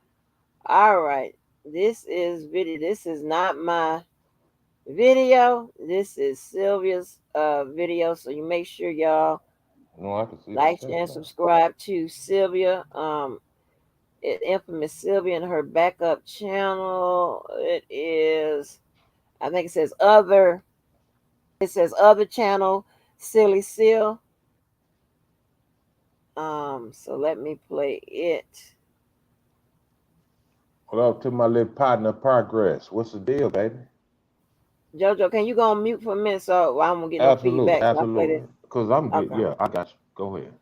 All right. This is video. This is not my video. This is Sylvia's video. So you make sure y'all No, I can see the like chat and now. subscribe to Sylvia. Infamous Sylvia and her backup channel. It is, I think it says other. It says other channel, Silly Seal. So let me play it. What up to my little partner, Progress? What's the deal, baby? Jojo, can you go on mute for a minute so I won't get no Absolutely, feedback? So I play this. absolutely. Because I'm good. Okay. Yeah, I got you. Go ahead.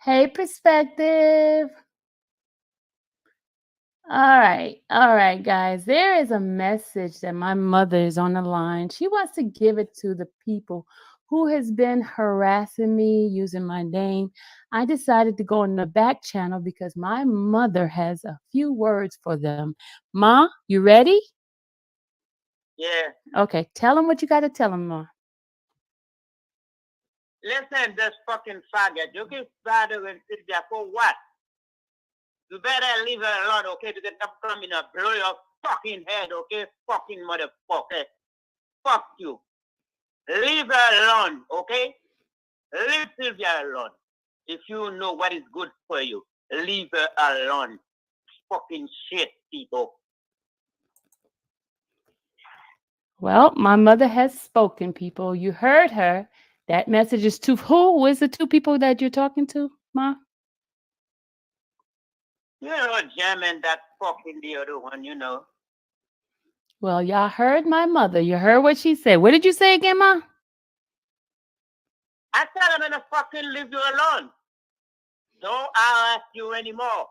Hey, perspective. All right, guys. There is a message that my mother is on the line. She wants to give it to the people who has been harassing me using my name. I decided to go in the back channel because my mother has a few words for them. Ma, you ready? Yeah. Okay, tell them what you got to tell them, Ma. Listen, this fucking faggot. You keep bother and sit there for what? You better leave her alone, okay? Because I'm coming to blow your fucking head, okay? Fucking motherfucker. Fuck you. Leave her alone, okay? Leave Sylvia alone. If you know what is good for you, leave her alone. Fucking shit, people. Well, my mother has spoken, people. You heard her. That message is to who? Who is the two people that you're talking to, Ma? You know, German, that fucking the other one. Well, y'all heard my mother. You heard what she said. What did you say again, Ma? I tell them to fucking leave you alone. Don't harass you anymore.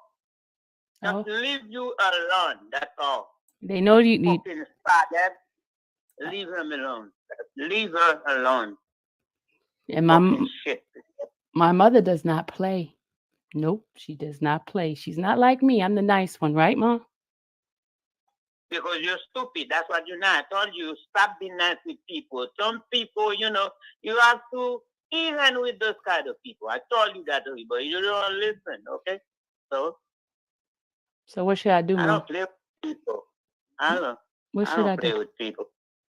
Just Oh, leave you alone. That's all. they know you. Fucking faggot. Leave him alone. Leave her alone. And Fucking shit. my mother does not play. Nope, she does not play. She's not like me. I'm the nice one, right, Mom? Because you're stupid. That's what you're not. I told you, stop being nice with people. Some people, you have to, even with those kind of people. I told you that, but you don't listen, okay? So what should I do, I Mom? don't play with people. I don't. What I should I don't play do? with people.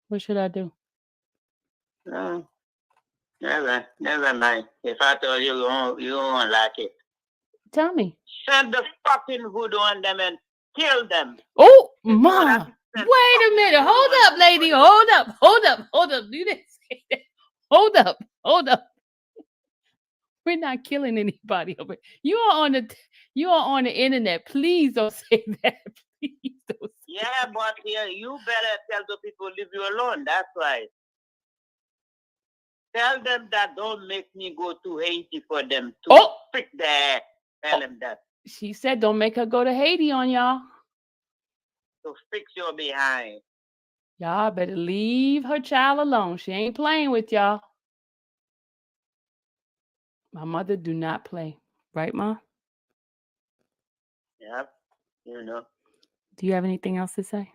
What should I do? No, never mind. If I told you, you won't like it. Tell me. Send the fucking voodoo on them and kill them. Oh, If you would Ma. have to send Wait a fucking minute. voodoo Hold on up, them lady. for them. Hold up. Hold up. Hold up. You didn't say that. Hold up. Hold up. We're not killing anybody over here. You are on the internet. Please don't say that. Please don't say Yeah, but here you better tell the people leave you alone. That's right. Tell them that don't make me go to Haiti for them to Oh, fix their. Tell them that she said don't make her go to Haiti on y'all. to fix your behind. Y'all better leave her child alone. She ain't playing with y'all. My mother do not play. Right, Ma? Yep. Do you have anything else to say?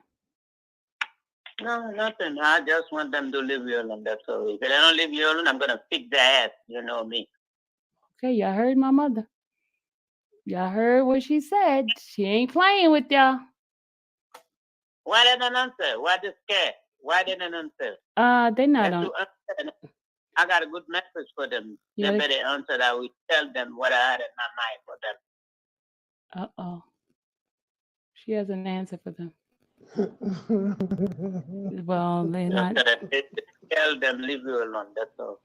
No, nothing. I just want them to leave you alone. That's all. If they don't leave you alone, I'm gonna fix their ass. You know me. Okay, y'all heard my mother. Y'all heard what she said. She ain't playing with y'all. Why they don't answer? Why they scared? Why they don't answer? They not Let's on. do answer. I got a good message for them. Yeah, They better answer that. We tell them what I had in my mind for them. Uh-oh. She has an answer for them. Well, they're not. Tell them leave you alone. That's all.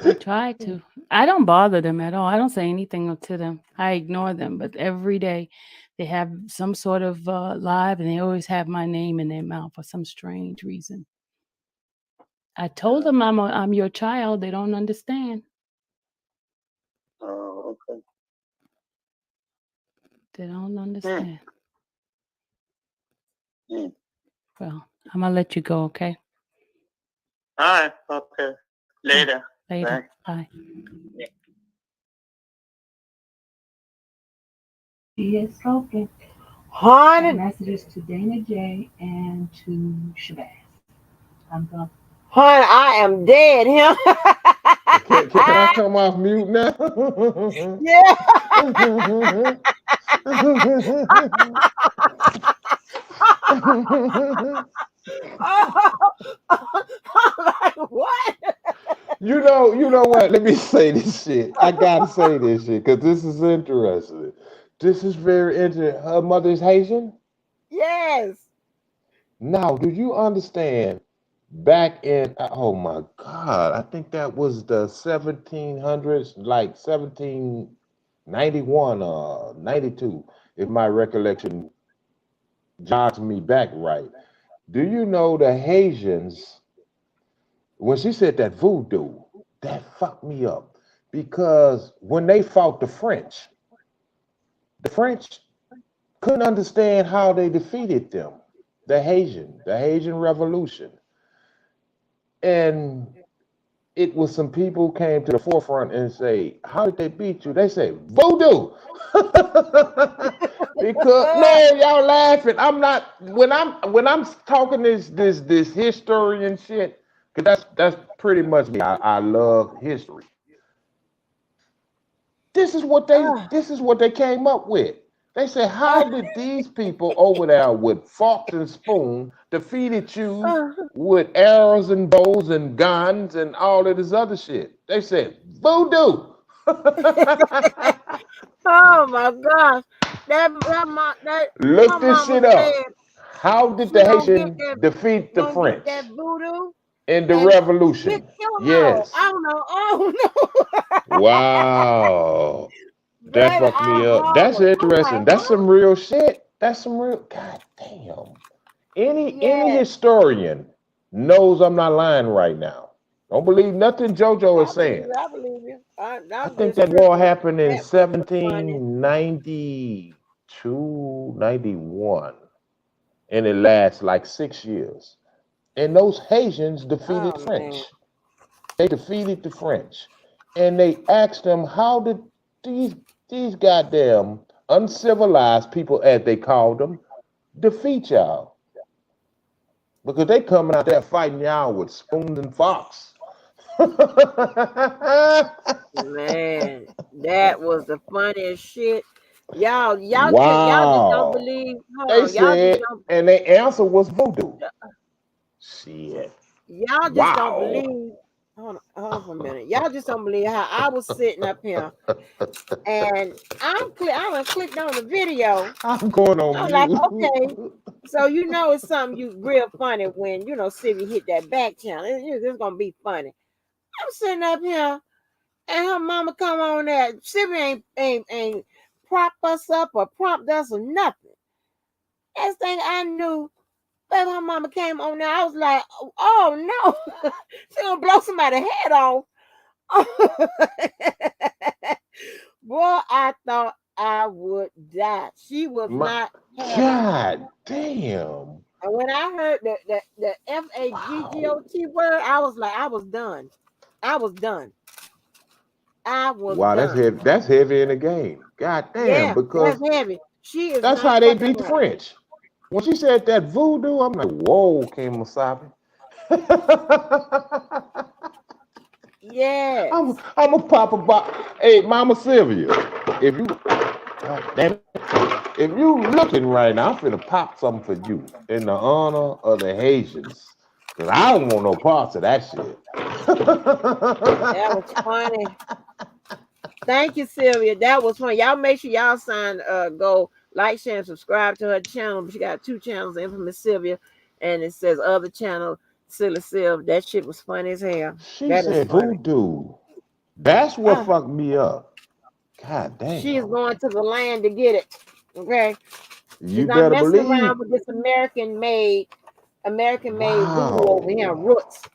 I try to. I don't bother them at all. I don't say anything to them. I ignore them. But every day they have some sort of live and they always have my name in their mouth for some strange reason. I told them I'm your child. They don't understand. Oh, okay. They don't understand. Mm. Well, I'm going to let you go, okay? All right. Okay. Later. Later. Bye. Yeah. She has spoken. Honey, Messages to Dana J and to Shabazz. I'm gone. honey, I am dead. Him. Can I come off mute now? Yeah. I'm like, what? You know what? Let me say this shit. I gotta say this shit because this is interesting. This is very interesting. Her mother's Haitian. Yes. Now, do you understand? Back in oh my God, I think that was the 1700s, like 1791 or 92, if my recollection jogs me back right. Do you know the Haitians? When she said that voodoo, that fucked me up because when they fought the French couldn't understand how they defeated them, the Haitian Revolution. And it was some people came to the forefront and say, "How did they beat you?" They say, "Voodoo." Because no, y'all laughing. I'm not when I'm talking this history and shit. Cause that's pretty much me. I love history. This is what they came up with. They said, how did these people over there with forks and spoon defeated you with arrows and bows and guns and all of this other shit? They said voodoo. Oh my gosh. My Look this mama shit said up. How did she the gonna get Haitian that defeat the gonna get French that voodoo in the and kill revolution? them all. Yes. I don't know. Wow. That Baby, fucked me I up. That's hollered. I'm like, interesting. That's huh? some real shit. That's some real. God damn. Any Yes, historian knows I'm not lying right now. Don't believe nothing JoJo is I believe saying. you. I believe you. I I'm think just that war tripping. happened in That was funny. 1792, 91, and it lasts like 6 years. And those Haitians defeated Oh man. French. They defeated the French, and they asked them, "How did these these goddamn uncivilized people, as they called them, defeat y'all? Because they coming out there fighting y'all with spoons and forks." Man, that was the funniest shit. Y'all just don't Wow. believe. Hold They on, y'all just said, don't. and their answer was voodoo. Shit. Y'all just don't Wow. believe. Hold on for a minute. Y'all just don't believe how I was sitting up here and I done clicked on the video. I'm going on I'm like, mute. okay. So it's something you real funny when Sylvia hit that back channel. It's gonna be funny. I'm sitting up here and her mama come on there. Sylvia ain't prop us up or prompt us or nothing. Next thing I knew, baby, her mama came on there. I was like, oh no, she gonna blow somebody's head off. Boy, I thought I would die. She was My not having it. God damn. And when I heard the Wow. FAGGOT word, I was like, I was done. I was done. I was Wow, that's done. heavy. That's heavy in the game. God damn, Yeah, that's because heavy. She is that's not how they fucking beat the around. French. When she said that voodoo, I'm like, whoa, King Masabi. I'm Yes. I'm a pop a box. Hey, Mama Sylvia, if you God damn it, if you looking right now, I'm finna pop something for you in the honor of the Haitians. Cause I don't want no parts of that shit. That was funny. Thank you, Sylvia. That was fun. Y'all make sure y'all go like, share, and subscribe to her channel. She got two channels, Infamous Sylvia, and it says other channel, Silly Sylv. That shit was funny as hell. She That is said funny. voodoo. That's what Uh, fucked me up. God she is damn. going to the land to get it. Okay. She's You not better messing believe. around with this American made voodoo over here. Wow. Roots.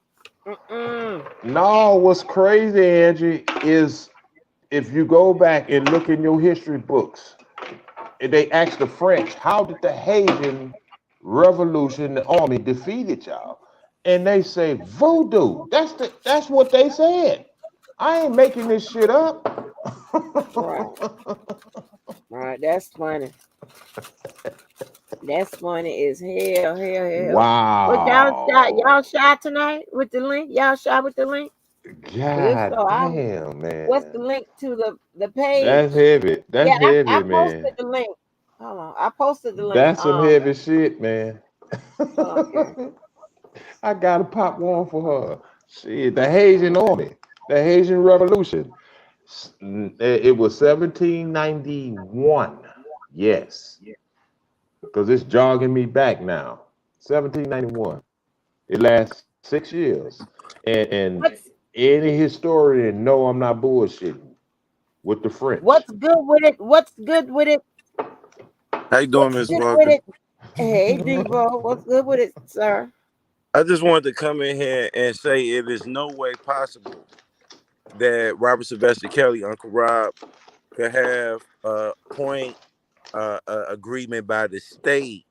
Mm-mm. No, what's crazy, Angie, is if you go back and look in your history books, they asked the French, how did the Haitian Revolution, the army defeated y'all? And they say voodoo. That's what they said. I ain't making this shit up. Right. Right. That's funny. That's funny as hell. Hell. Hell. What y'all Wow. shy tonight with the link? Y'all shy with the link? Cause if God so, damn, what's man. the link to the That's page? heavy. That's Yeah, I heavy, posted man. the link. Hold on, I posted the link. That's some heavy shit, man. Hold on, okay. I gotta pop one for her. Shit, the Haitian army, the Haitian Revolution. It was 1791. Yes, because it's jogging me back now. 1791. It lasts 6 years, and What's any historian know I'm not bullshitting with the French. what's good with it? What's good with it? How you doing, What's Miss good with Walker? it? Hey, Devo, what's good with it, sir? I just wanted to come in here and say it is no way possible that Robert Sylvester Kelly, Uncle Rob, could have a point agreement by the state,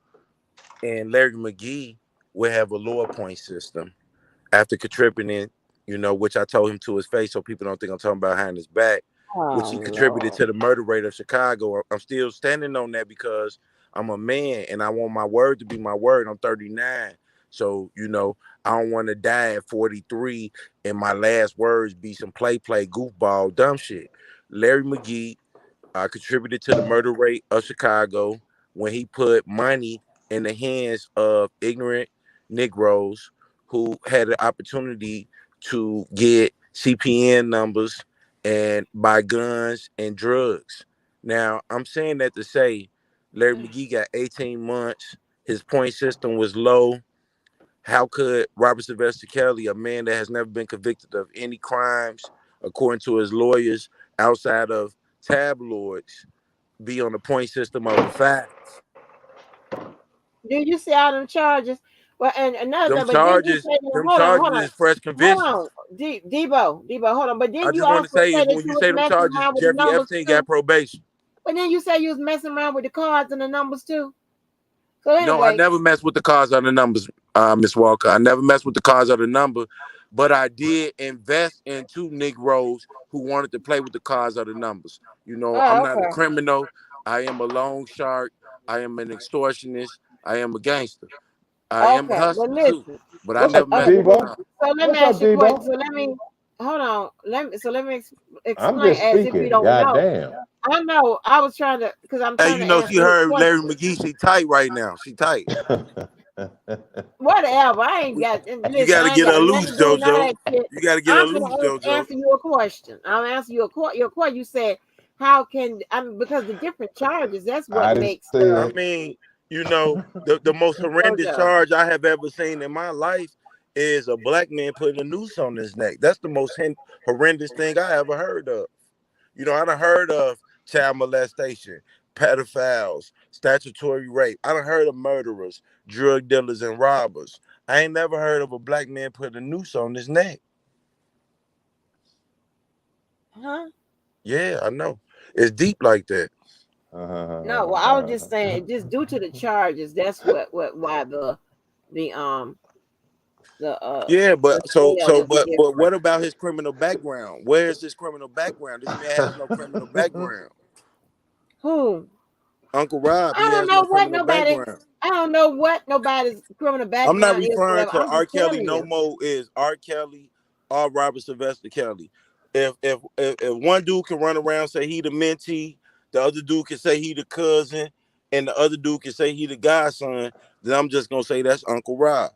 and Larry McGee would have a lower point system after contributing, which I told him to his face so people don't think I'm talking about behind his back, which he Oh contributed Lord. to the murder rate of Chicago. I'm still standing on that because I'm a man and I want my word to be my word. I'm 39. So, I don't want to die at 43 and my last words be some play, goofball, dumb shit. Larry McGee contributed to the murder rate of Chicago when he put money in the hands of ignorant Negroes who had an opportunity to get CPN numbers and buy guns and drugs. Now, I'm saying that to say Larry McGee got 18 months. His point system was low. How could Robert Sylvester Kelly, a man that has never been convicted of any crimes, according to his lawyers, outside of tabloids be on the point system of the facts. Did you see all them charges? Well, and another Them thing, but didn't you charges, say them hold on, charges hold on, is fresh hold convictions. on, Debo, hold on. But I didn't you just want to also say say is that when you you was say them messing charges, around with the Jeffrey numbers Epstein got too? probation. But then you say you was messing around with the cards and the numbers too. So No, I anyway, never messed with the cars or the numbers, Miss Walker. I never messed with the cars or the number, but I did invest in two Negroes who wanted to play with the cars or the numbers. You know, I'm oh not a okay, criminal. I am a loan shark. I am an extortionist. I am a gangster. I am a okay. But hustler too. listen, But I never okay. messed with the Debo, cars. So let me what's ask up, you a question. Debo? So let me hold on. Let me I'm explain just as if you speaking. don't know. Goddamn. I know. I was trying to because I'm Hey, trying you to know, answer she his heard Larry question. McGee. She tight right now. She tight. Whatever. I ain't got You listen. got to I ain't get her got nothing loose, to do with none of JoJo. that shit. You got to get her I'm loose, gonna JoJo. answer you a question. I'm answer you your question. You said how can I mean because the different charges. That's what I didn't makes say I the it. mean, you know, the most horrendous JoJo. charge I have ever seen in my life is a black man putting a noose on his neck. That's the most horrendous thing I ever heard of. You know, I done heard of child molestation, pedophiles, statutory rape. I done heard of murderers, drug dealers, and robbers. I ain't never heard of a black man putting a noose on his neck. Huh? Yeah, I know. It's deep like that. No. Well, I was just saying, just due to the charges. That's what why the the uh Yeah, the scale is but different. what about his criminal background? Where is his criminal background? This man has no criminal background. Who? Uncle Rob, I he don't has know no what criminal nobody. background. I don't know what nobody's criminal I'm not background is. referring Whatever. to I'm R. just Kelly telling no you. more. Is R. Kelly or Robert Sylvester Kelly? If one dude can run around say he the mentee, the other dude can say he the cousin, and the other dude can say he the godson, then I'm just gonna say that's Uncle Rob.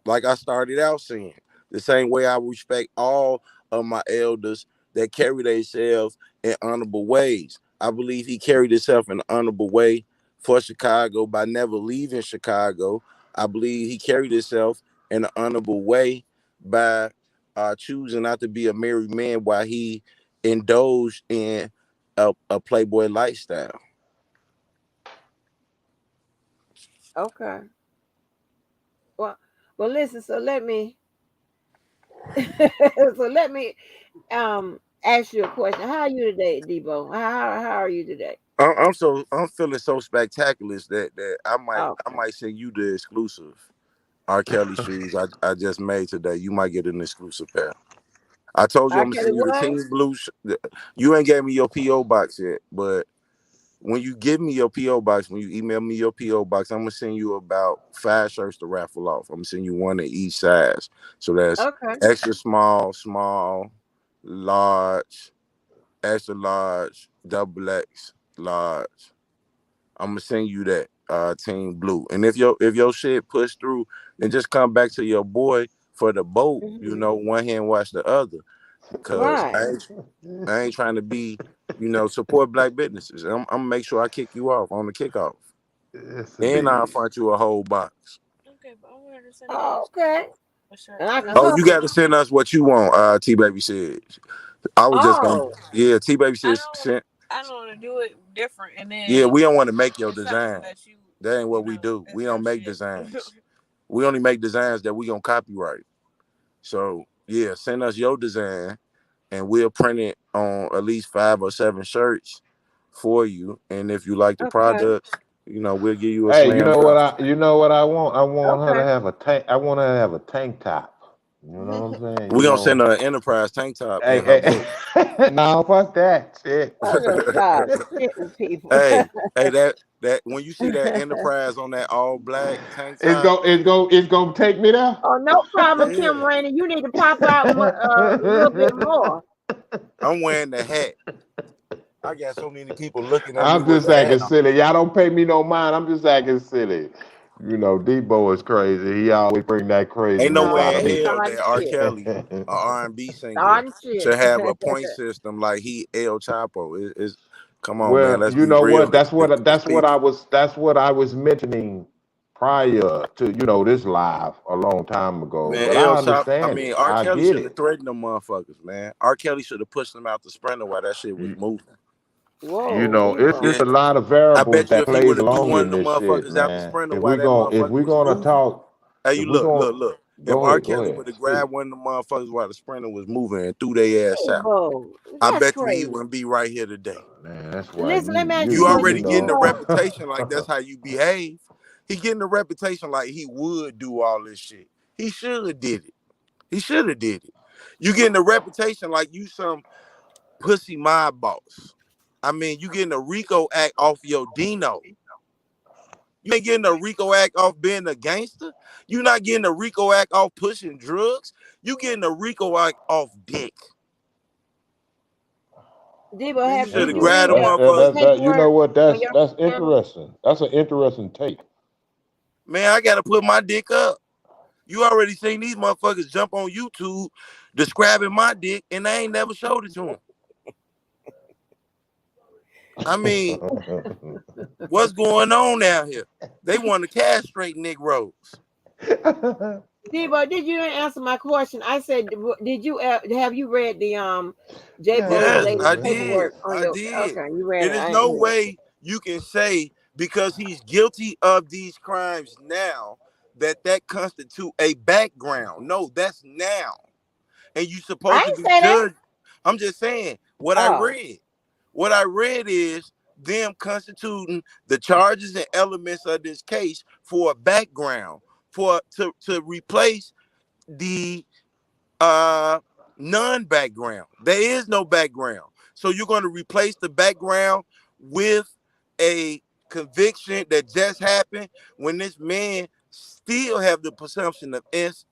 Like I started out saying, the same way I respect all of my elders that carry themselves in honorable ways. I believe he carried himself in an honorable way for Chicago by never leaving Chicago. I believe he carried himself in an honorable way by choosing not to be a married man while he indulged in a playboy lifestyle. Okay. Well, well, listen. So let me. so let me ask you a question. How are you today, Debo? How are you today? I'm feeling so spectacular that I Okay. might send you the exclusive R. Kelly shoes I just made today. You might get an exclusive pair. I told you I I'm gonna can send you the what? team blue. You ain't gave me your PO box yet, but when you give me your PO box, when you email me your PO box, I'm gonna send you about 5 shirts to raffle off. I'm gonna send you one in each size. So that's Okay. extra small, small, large, extra large, double X, large. I'm gonna send you that team blue. And if your shit push through, then just come back to your boy for the boat. You Hmm. know, one hand wash the other. Cause Right. I ain't trying to be, support black businesses. I'm gonna make sure I kick you off on the kickoff, Yes, and I'll indeed. front you a whole box. Okay, but I wanted to send me Oh, okay. a shirt And I can too. Oh, you hustle. got to send us what you want. T baby said. I was just gonna, Oh, yeah. T baby I said don't sent. I don't want to do it different, and Yeah, then we don't want to make your it's something design. that you That ain't you what we know do. We it's your don't make shit. designs. We only make designs that we gonna copyright. So yeah, send us your design and we'll print it on at least 5 or 7 shirts for you. And if you like the okay. product, we'll give you a Hey, slam dunk. you know what I want? I want her to Okay. have a tank. I want her to have a tank top. You know what I'm saying? We're gonna send her an enterprise tank top in her Hey, book. hey. No, fuck that shit. I'm gonna start shitting people. Hey, hey, that when you see that enterprise on that all black tank It's top, go it's go it's gonna take me there. Oh, no problem, Kim yeah, Rainey. You need to pop out a little bit more. I'm wearing the hat. I got so many people looking at me I'm with just the hat acting on. silly. Y'all don't pay me no mind. I'm just acting silly. Debo is crazy. He always bring that Ain't no craziness Oh, out way of in they me. hell starting that R. shit. Kelly, an R&B singer, Starting should shit. have a point system like he El Chapo. Come on, man. Well, Let's you be know real what? here as people. That's what I was mentioning prior to this live a long time ago. Man, But El I Chop. I understand mean, it. R. I Kelly get shouldn't have it. threatened them motherfuckers, man. R. Kelly should have pushed them out the sprinter while that shit was moving. You Whoa, know, it's Debo. a Yeah. lot of I variables bet you that if he would plays have do along one of in the this shit, motherfuckers after man. Sprinter while that If motherfucker we're was gonna moving, talk, hey, if you we're look, gonna look, look. If go R. ahead, go Kelly ahead, would have speak. grabbed one of the motherfuckers while the Sprinter was moving and threw their ass out, Debo, I that's bet you he crazy. wouldn't be right here today. Man, that's why Listen, let me ask you a You question. you already getting a know. reputation like that's how you behave. He getting a reputation like he would do all this shit. He should have did it. He should have did it. You getting a reputation like you some pussy mob boss. I mean, you getting a Rico act off your Dino. You ain't getting a Rico act off being a gangster. You not getting a Rico act off pushing drugs. You getting a Rico act off dick. Debo, Man, you have should did have you grabbed read the the motherfuckers. You know paperwork what? on your That's family? interesting. That's an interesting take. Man, I gotta put my dick up. You already seen these motherfuckers jump on YouTube describing my dick, and I ain't never showed it to them. I mean, what's going on out here? They want to castrate Negroes. Debo, did you answer my question? I said, did you have you read the J Bo's Yes, Golly, latest I man. did. paperwork on I your? did. Okay, you read It it. is I no didn't hear it. way you can say because he's guilty of these crimes now that constitute a background. No, that's now. And you I supposed to ain't be say that. judged. I'm just saying what I Oh, read. What I read is them constituting the charges and elements of this case for a background for to replace the uh non-background. There is no background. So you're going to replace the background with a conviction that just happened when this man still have the presumption of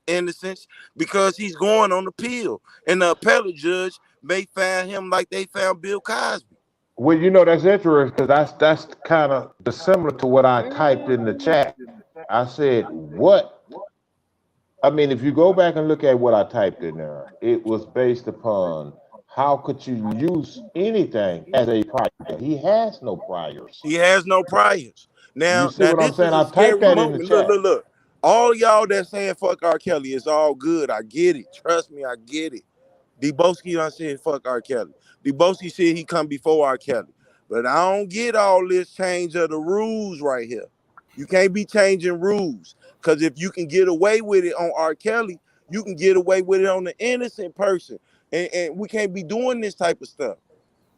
innocence because he's going on appeal. And the appellate judge may find him like they found Bill Cosby. Well, you know that's interesting because that's kind of similar to what I typed in the mm, chat. I said, "What?" I mean, if you go back and look at what I typed in there, it was based upon how could you use anything as a prior? He has no priors. He has no priors. You Now, see now what I'm this is saying? a I typed scary that in the moment. Look, chat. look, look. All y'all that saying fuck R. Kelly, it's all good. I get it. Trust me, I get it. Deboski done said fuck R. Kelly. Deboski said he come before R. Kelly. But I don't get all this change of the rules right here. You can't be changing rules. Because if you can get away with it on R. Kelly, you can get away with it on the innocent person. And we can't be doing this type of stuff.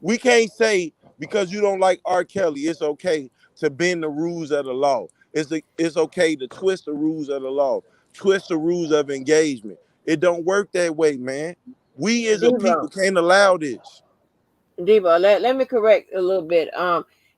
We can't say because you don't like R. Kelly, it's okay to bend the rules of the law. It's okay to twist the rules of the law, twist the rules of engagement. It don't work that way, man. We as a people Debo, can't allow this. Debo, let me correct a little bit.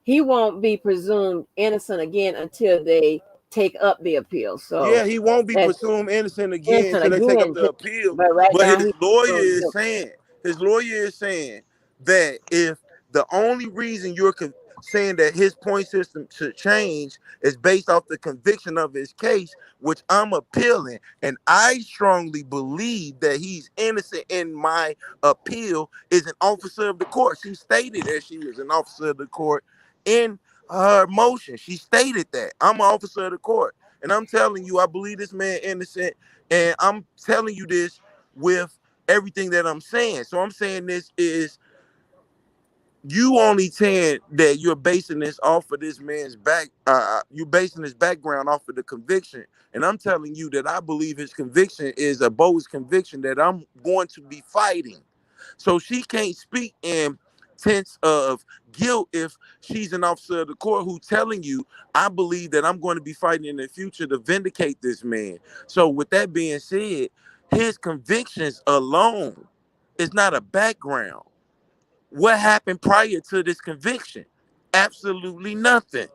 He won't be presumed innocent again until they take up the appeal. So Yeah, he won't be that's presumed innocent again innocent until they take up again. the appeal. But right But now his he's lawyer presumed is guilty. saying, his lawyer is saying that if the only reason you're saying that his point system should change is based off the conviction of his case, which I'm appealing, and I strongly believe that he's innocent in my appeal, is an officer of the court. She stated that she was an officer of the court in her motion. She stated that I'm an officer of the court. And I'm telling you, I believe this man innocent. And I'm telling you this with everything that I'm saying. So I'm saying this is you only saying that you're basing this off of this man's you're basing his background off of the conviction. And I'm telling you that I believe his conviction is a bogus conviction that I'm going to be fighting. So she can't speak in tense of guilt if she's an officer of the court who's telling you, I believe that I'm going to be fighting in the future to vindicate this man. So with that being said, his convictions alone is not a background. What happened prior to this conviction? Absolutely nothing.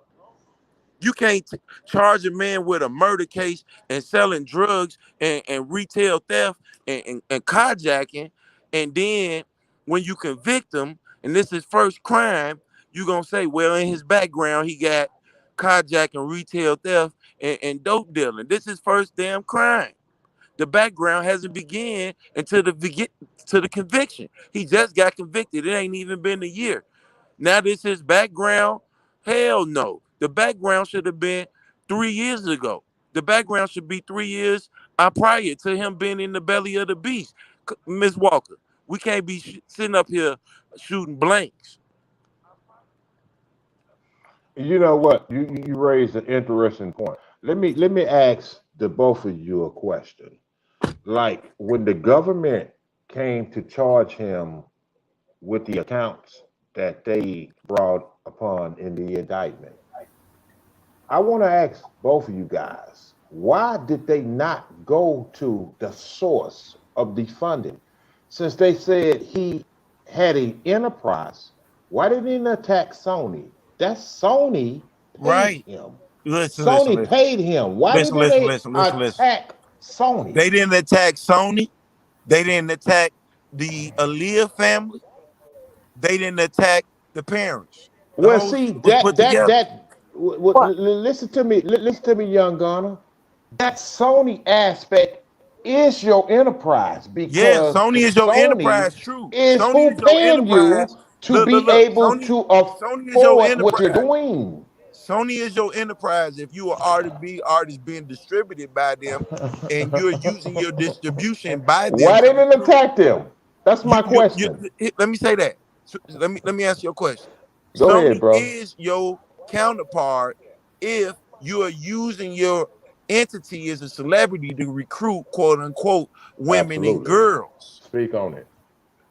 You can't charge a man with a murder case and selling drugs and retail theft and carjacking. And then when you convict him, and this is first crime, you're going to say, well, in his background, he got carjacking, retail theft, and dope dealing. This is first damn crime. The background hasn't began until to the conviction. He just got convicted. It ain't even been a year. Now this is background. Hell no. The background should have been 3 years ago. The background should be 3 years prior to him being in the belly of the beast. Miss Walker, we can't be sitting up here shooting blanks. You know what? You raised an interesting point. Let me ask the both of you a question. Like when the government came to charge him with the accounts that they brought upon in the indictment, I want to ask both of you guys, why did they not go to the source of the funding? Since they said he had an enterprise, why didn't he attack Sony? That's Sony paid Right. him. Listen, listen, Sony listen. paid him. Why Listen, didn't listen, they listen, listen, listen. attack Sony? They didn't attack Sony. They didn't attack the Aaliyah family. They didn't attack the parents. The Well, whole see shit was put that that together. that. Well, Listen to me. Listen to me, young Gunner. That Sony aspect is your enterprise Yeah, because Sony is your Sony enterprise. True. is Sony who is your paying enterprise. you to Look, look, be look. able Sony, to Sony is your afford what you're enterprise. doing. Sony is your enterprise. If you are R&B artist being distributed by them, and you're using your distribution by them Why to didn't it recruit, attack them? That's my you question. let me say that. So, let me answer your question. Go ahead, Sony bro. is your counterpart if you are using your entity as a celebrity to recruit quote unquote women and Absolutely. girls. Speak on it.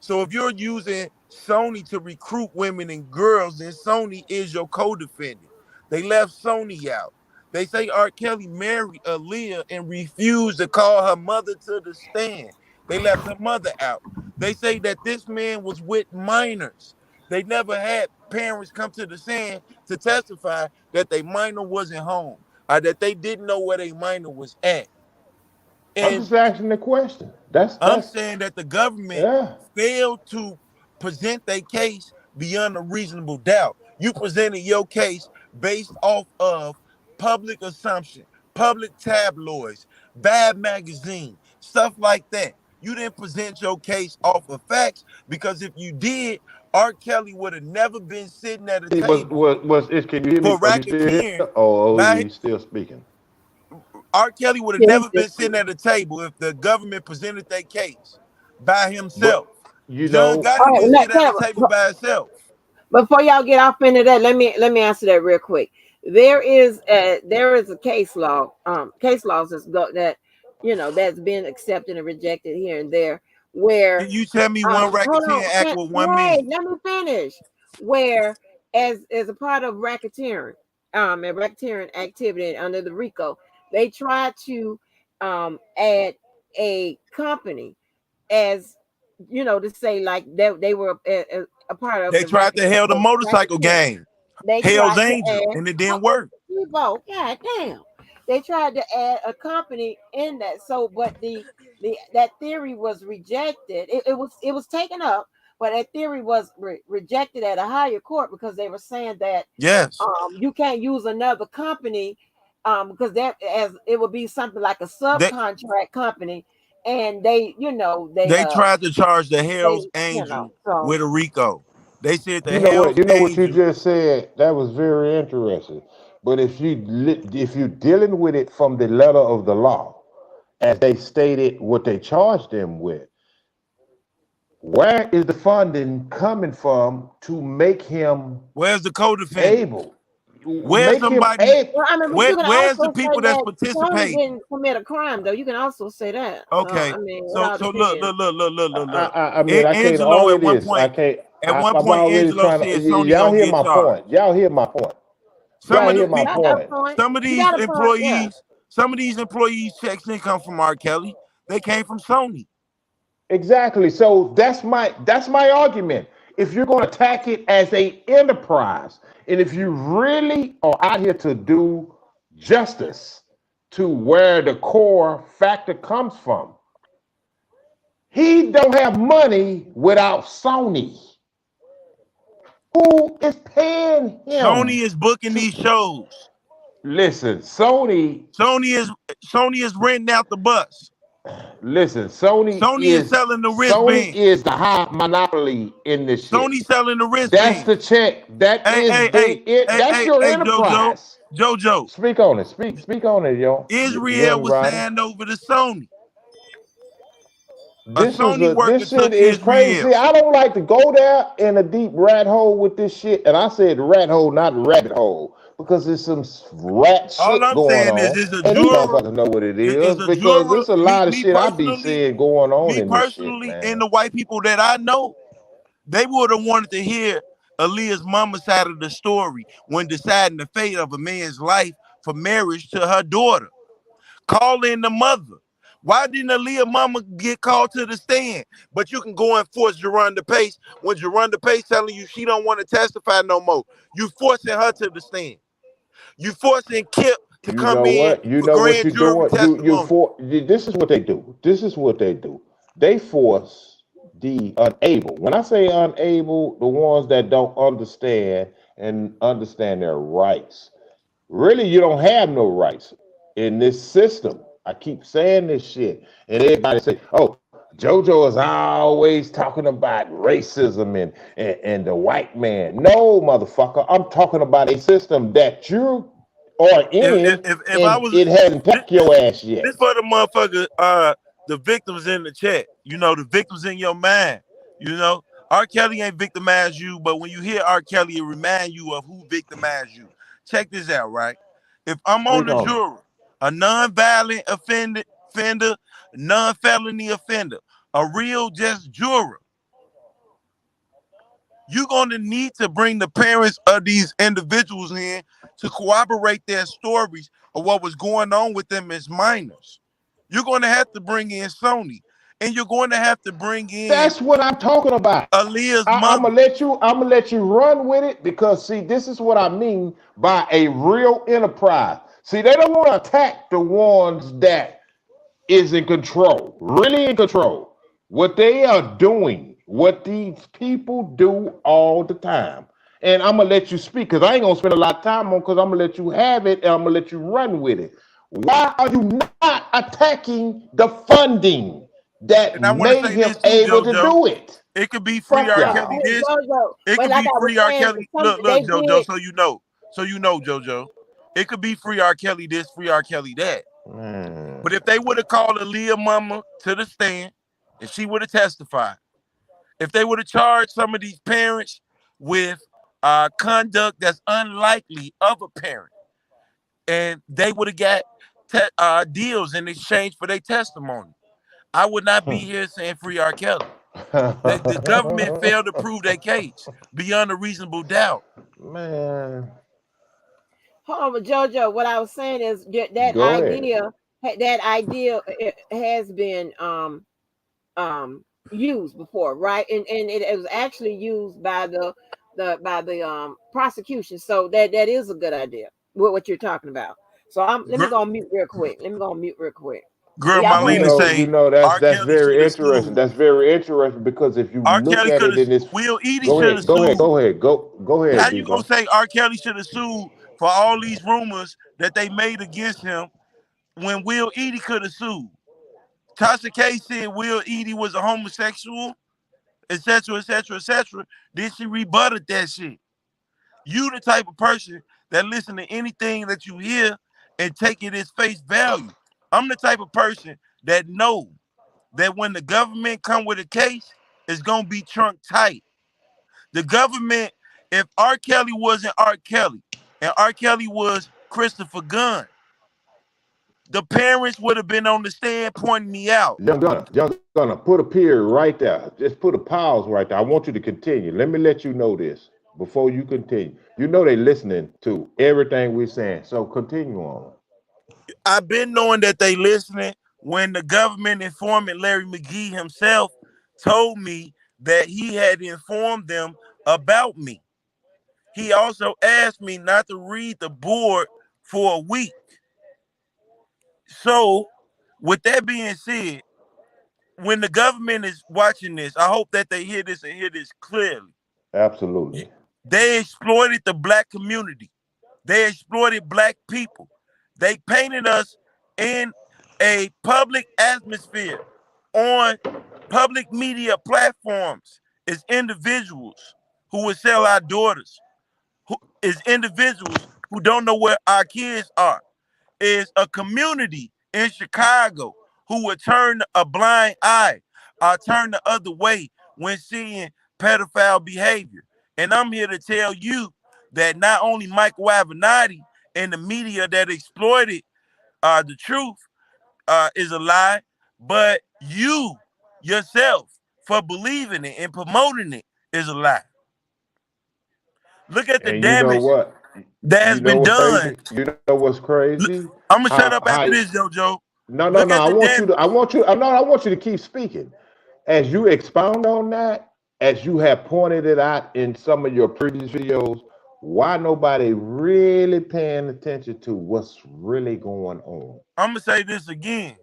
So if you're using Sony to recruit women and girls, then Sony is your co-defendant. They left Sony out. They say R. Kelly married Aaliyah and refused to call her mother to the stand. They left her mother out. They say that this man was with minors. They never had parents come to the stand to testify that their minor wasn't home or that they didn't know where their minor was at. I'm And just asking the question. I'm That's saying that the government yeah. failed to present their case beyond a reasonable doubt. You presented your case based off of public assumption, public tabloids, bad magazine, stuff like that. You didn't present your case off of facts because if you did, R. Kelly would have never been sitting at a It was table can you hear me? for Are you still here? racketeering Oh, by you still speaking? R. Kelly would have yeah, he's never still been sitting at a table if the government presented their case by himself. But you John know, all Gotti right. didn't sit at the table by himself. Before y'all get off into that, let me answer that real quick. There is a case laws that that's been accepted and rejected here and there Can where you tell me one hold racketeering on, act with one wait, man? let me finish. Where as a part of racketeering, and racketeering activity under the RICO, they tried to add a company as to say like they were a part of They the tried to hail the motorcycle racketeering. gang, They Hell's tried to Angel, add and it oh, didn't work. Evo, god damn. They tried to add a company in that. So, but the that theory was rejected. It was taken up, but that theory was rejected at a higher court because they were saying that Yes. you can't use another company because that as it would be something like a They subcontract company, and they tried to charge the Hell's Angel so with a RICO. They said the you know what? Hell's You know what you Angel. just said. That was very interesting. But if you dealing with it from the letter of the law, as they stated what they charged them with, where is the funding coming from to make him Where's the co-defendant? able? Where's Make him somebody? able. well, I mean, but you can Where's the also say people that's that Sony participating? didn't commit a crime, though. You can also say that. So, Okay, I mean, it so all so look, depends. look, look, look, look, look, look. I mean, I can't Angelo argue at one this. I point, can't. at one I'm point, already Angelo trying to. said Sony Y'all gonna hear get my point. charged. Y'all hear my point. Some Y'all of hear the my You got a point. point. some of You these got a point. Yeah. employees, some of these employees checks didn't come from R. Kelly. They came from Sony. Exactly. So that's my argument. If you're going to attack it as a enterprise, and if you really are out here to do justice to where the core factor comes from, he don't have money without Sony. Who is paying him Sony is booking to these shows. listen? Sony, Sony is Sony is renting out the bus. listen. Sony Sony is is selling the Sony wristbands. is the high monopoly in this shit. Sony selling the That's the wristbands. check. That Hey, is hey, hey, hey, that's hey, your hey, JoJo, enterprise. JoJo. Speak on it. Speak on it, yo, Israel young was rider. signed over to Sony. A This is Sony a worker this shit took is his crazy. See, ribs. I don't like to go there in a deep rat hole with this shit. And I said rat hole, not rabbit hole, because there's some rat All shit I'm going saying is, on, it's a and these juror. motherfuckers know what it is It's a because juror. there's a Me, lot of me shit I be personally, seeing going on me in this shit, personally, and man. the white people that I know, they would have wanted to hear Aaliyah's mama side of the story when deciding the fate of a man's life for marriage to her daughter. Call in the mother. Why didn't Aaliyah mama get called to the stand? But you can go and force Jerronda Pace when Jerronda Pace telling you she don't want to testify no more. You forcing her to the stand. You forcing Kip to You come know in what? You for know what grand you're jury doing. testimony. This is what they do. This is what they do. They force the unable. When I say unable, the ones that don't understand and understand their rights. Really, you don't have no rights in this system. I keep saying this shit, and everybody say, "Oh, JoJo is always talking about racism and the white man." No, motherfucker, I'm talking about a system that you are If if, in, if, if I and was it hasn't this, tapped this your ass yet. this for the motherfucker, the victims in the chat. You know, the victims in your mind. You know, R. Kelly ain't victimized you, but when you hear R. Kelly, it remind you of who victimized you. Check this out, right? If I'm on Speak the on it. jury, a non-violent offender, non-felony offender, a real just juror, you're going to need to bring the parents of these individuals in to corroborate their stories of what was going on with them as minors. You're going to have to bring in Sony, and you're going to have to bring in That's what I'm talking about. Aaliyah's I'm mother. gonna let you. I'm gonna let you run with it because see, this is what I mean by a real enterprise. See, they don't want to attack the ones that is in control, really in control. What they are doing, what these people do all the time. And I'm gonna let you speak because I ain't gonna spend a lot of time on because I'm gonna let you have it and I'm gonna let you run with it. Why are you not attacking the funding that And I want to made say him this too, able to JoJo. do it? It could be free Fuck R. But Kelly y'all. this. Jojo, It but could like be I was free R. saying, Kelly. some Look, they JoJo. did. So you know, JoJo. It could be free R. Kelly this, free R. Kelly that. Man. But if they would have called Aaliyah mama to the stand, and she would have testified, if they would have charged some of these parents with conduct that's unlikely of a parent, and they would have got deals in exchange for their testimony, I would not be here saying free R. Kelly. The government failed to prove their case beyond a reasonable doubt. Man, Hold on, but Jojo, what I was saying is go ahead. that idea has been used before, right? And it was actually used by the prosecution. So that is a good idea. What you're talking about. So let me Girl, go on mute real quick. Let me go on mute real quick. girl Y'all go Marlena ahead. say That's R. Kelly should very have interesting. sued. That's very interesting because if you R. look Kelly at could it have. in this, Will Edie go should have ahead, go ahead, sued. go ahead, go How ahead, you gonna Debo. say R. Kelly should have sued for all these rumors that they made against him when Will Edie could have sued? Tasha K said Will Edie was a homosexual, etc., etc., etc. Then she rebutted that shit. You the type of person that listen to anything that you hear and take it as face value. I'm the type of person that know that when the government come with a case, it's gonna be trunk tight. The government, if R. Kelly wasn't R. Kelly and R. Kelly was Christopher Gunn, the parents would have been on the stand pointing me out. Young Gunner, put a period right there. Just put a pause right there. I want you to continue. Let me let you know this before you continue. You know they listening to everything we're saying, so continue on. I've been knowing that they listening when the government informant Larry McGee himself told me that he had informed them about me. He also asked me not to read the board for a week. So, with that being said, when the government is watching this, I hope that they hear this and hear this clearly. Absolutely. They exploited the black community. They exploited black people. They painted us in a public atmosphere on public media platforms as individuals who would sell our daughters, who is individuals who don't know where our kids are, is a community in Chicago who would turn a blind eye. turn the other way when seeing pedophile behavior. And I'm here to tell you that not only Michael Avenatti and the media that exploited the truth is a lie, but you yourself for believing it and promoting it is a lie. Look at the And you know damage what? that has You know been what's done. crazy? You know what's crazy? I'm gonna shut up after How this, JoJo. no, no, Look no. at I the want you damage. to. I want you. I want you to keep speaking. As you expound on that, as you have pointed it out in some of your previous videos, why nobody really paying attention to what's really going on? I'm gonna say this again.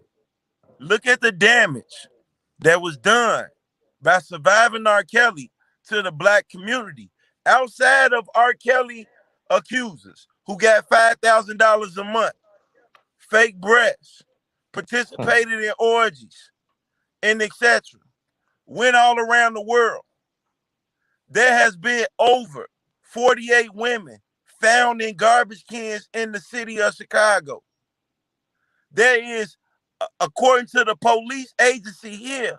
Look at the damage that was done by surviving R. Kelly to the black community outside of R. Kelly accusers who got $5,000 a month, fake breasts, participated in orgies, and etc. Went all around the world. There has been over 48 women found in garbage cans in the city of Chicago. There is, according to the police agency here,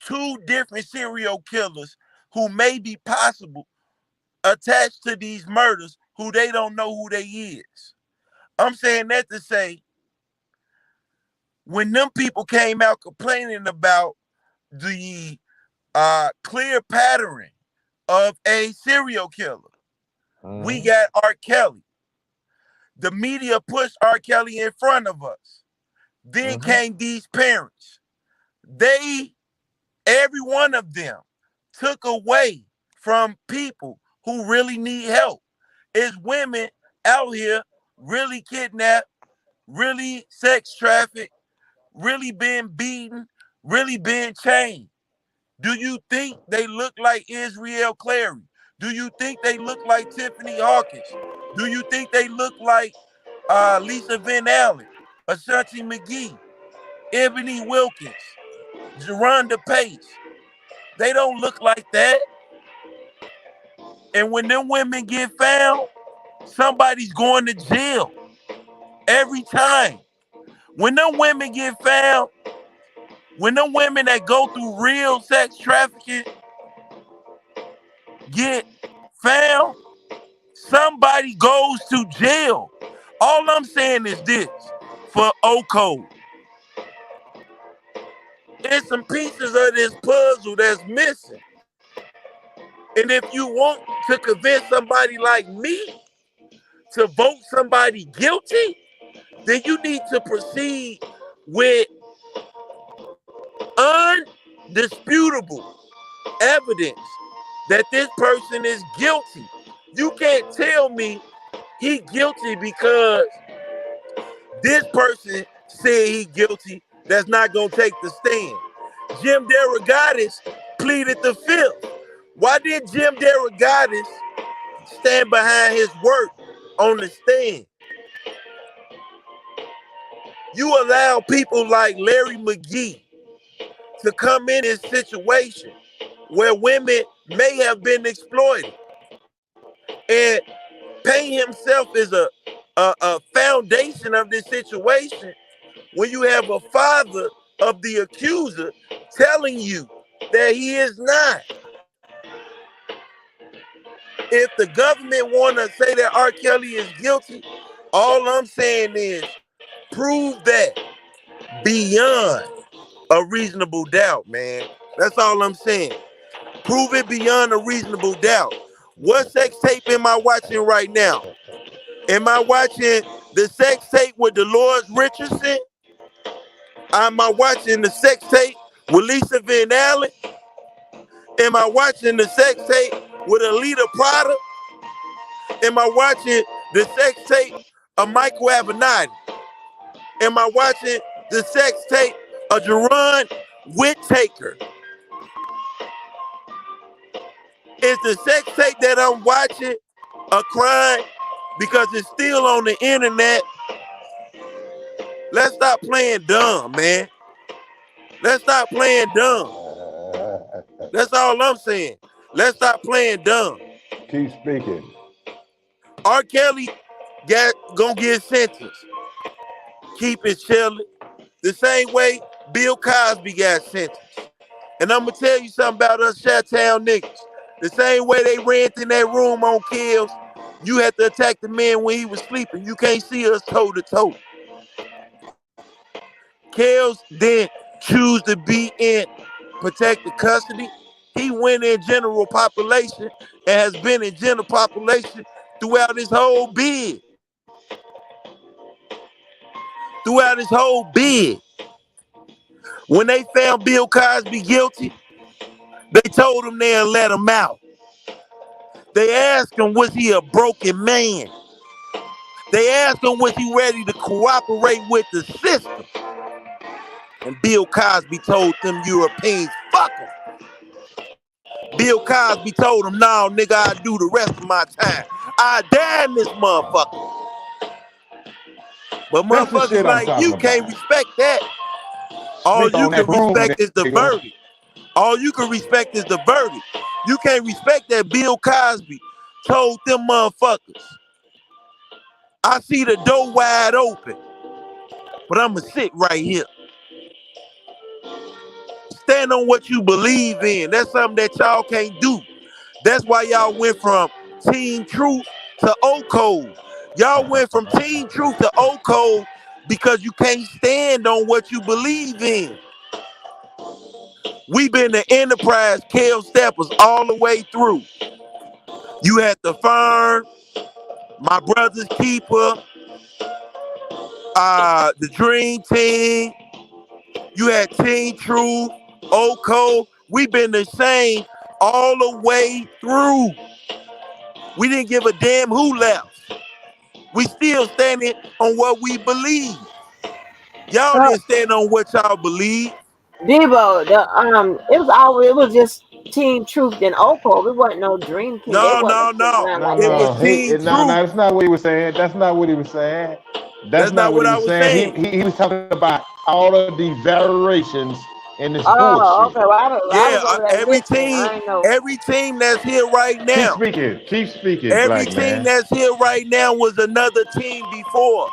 two different serial killers who may be possible attached to these murders who they don't know who they is. I'm saying that to say, when them people came out complaining about the clear pattern of a serial killer, we Mhm. got R. Kelly. The media pushed R. Kelly in front of us. Then Mhm. came these parents. They, every one of them, took away from people who really need help. It's women out here really kidnapped, really sex trafficked, really being beaten, really being chained. Do you think they look like Israel Clary? Do you think they look like Tiffany Hawkins? Do you think they look like Lisa Van Allen, Ashanti McGee, Ebony Wilkins, Geronda Pace? They don't look like that. And when them women get found, somebody's going to jail every time. When them women get found, when them women that go through real sex trafficking get found, somebody goes to jail. All I'm saying is this for O-Code. There's some pieces of this puzzle that's missing. And if you want to convince somebody like me to vote somebody guilty, then you need to proceed with undisputable evidence that this person is guilty. You can't tell me he guilty because this person said he guilty that's not going to take the stand. Jim Derogatis pleaded the fifth. Why did Jim Derogatis stand behind his work on the stand? You allow people like Larry McGee to come in this situation where women may have been exploited. And Payne himself is a foundation of this situation when you have a father of the accuser telling you that he is not. If the government want to say that R. Kelly is guilty, all I'm saying is prove that beyond a reasonable doubt, man. That's all I'm saying. Prove it beyond a reasonable doubt. What sex tape am I watching right now? Am I watching the sex tape with Dolores Richardson? Am I watching the sex tape with Lisa Van Allen? Am I watching the sex tape with Alita Prada? Am I watching the sex tape of Michael Avenatti? Am I watching the sex tape of Jerron Whittaker? Is the sex tape that I'm watching a crime because it's still on the internet? Let's stop playing dumb, man. Let's stop playing dumb. That's all I'm saying. Let's stop playing dumb. Keep speaking. R. Kelly gonna get sentenced. Keep it chilling. The same way Bill Cosby got sentenced. And I'm gonna tell you something about us Chi-Town niggas. The same way they ran in that room on Kills, you had to attack the man when he was sleeping. You can't see us toe to toe. Kills didn't choose to be in protected custody. He went in general population and has been in general population throughout his whole bid. Throughout his whole bid. When they found Bill Cosby guilty, they told him they'll let him out. They asked him, was he a broken man? They asked him, was he ready to cooperate with the system? And Bill Cosby told them Europeans, fuck him. Bill Cosby told him, no, nigga, I do the rest of my time. I die in this motherfucker. But That's the motherfuckers shit I'm like you talking can't about. respect that. All Sleep you on can that broom, respect is the nigga. verdict. All you can respect is the verdict. You can't respect that Bill Cosby told them motherfuckers, I see the door wide open, but I'ma sit right here. Stand on what you believe in. That's something that y'all can't do. That's why y'all went from Team Truth to O Code. Y'all went from Team Truth to O Code because you can't stand on what you believe in. We been the Enterprise Kale Steppers all the way through. You had the Fern, my brother's keeper, the Dream Team. You had Team Truth, Oko. We've been the same all the way through. We didn't give a damn who left. We still standing on what we believe. Y'all Uh, didn't stand on what y'all believe. Debo, it was just Team Truth and Opal. It wasn't no Dream Team. They No, wasn't no, put no. around No, like It that. was no, Team no, Truth. that's not what he was saying. That's not what he was saying. That's That's not not what what he I was was saying. saying. He was talking about all of the variations in this Oh, bullshit. okay. Well, I Yeah, was over there listening. I ain't know. every team that's here right Keep now, speaking. Keep speaking, every black team man. that's here right now was another team before.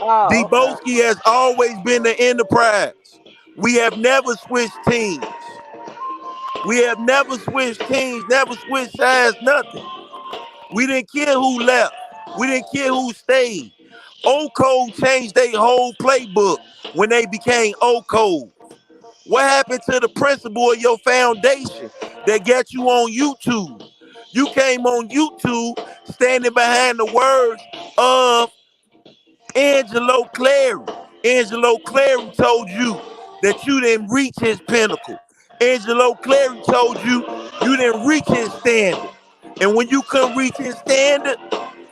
Oh, okay. Deboski has always been the Enterprise. We have never switched teams. We have never switched teams, never switched sides, nothing. We didn't care who left. We didn't care who stayed. O Code changed their whole playbook when they became O Code. What happened to the principle of your foundation that got you on YouTube? You came on YouTube standing behind the words of Angelo Clary. Angelo Clary told you that you didn't reach his pinnacle. Angelo Clary told you you didn't reach his standard. And when you couldn't reach his standard,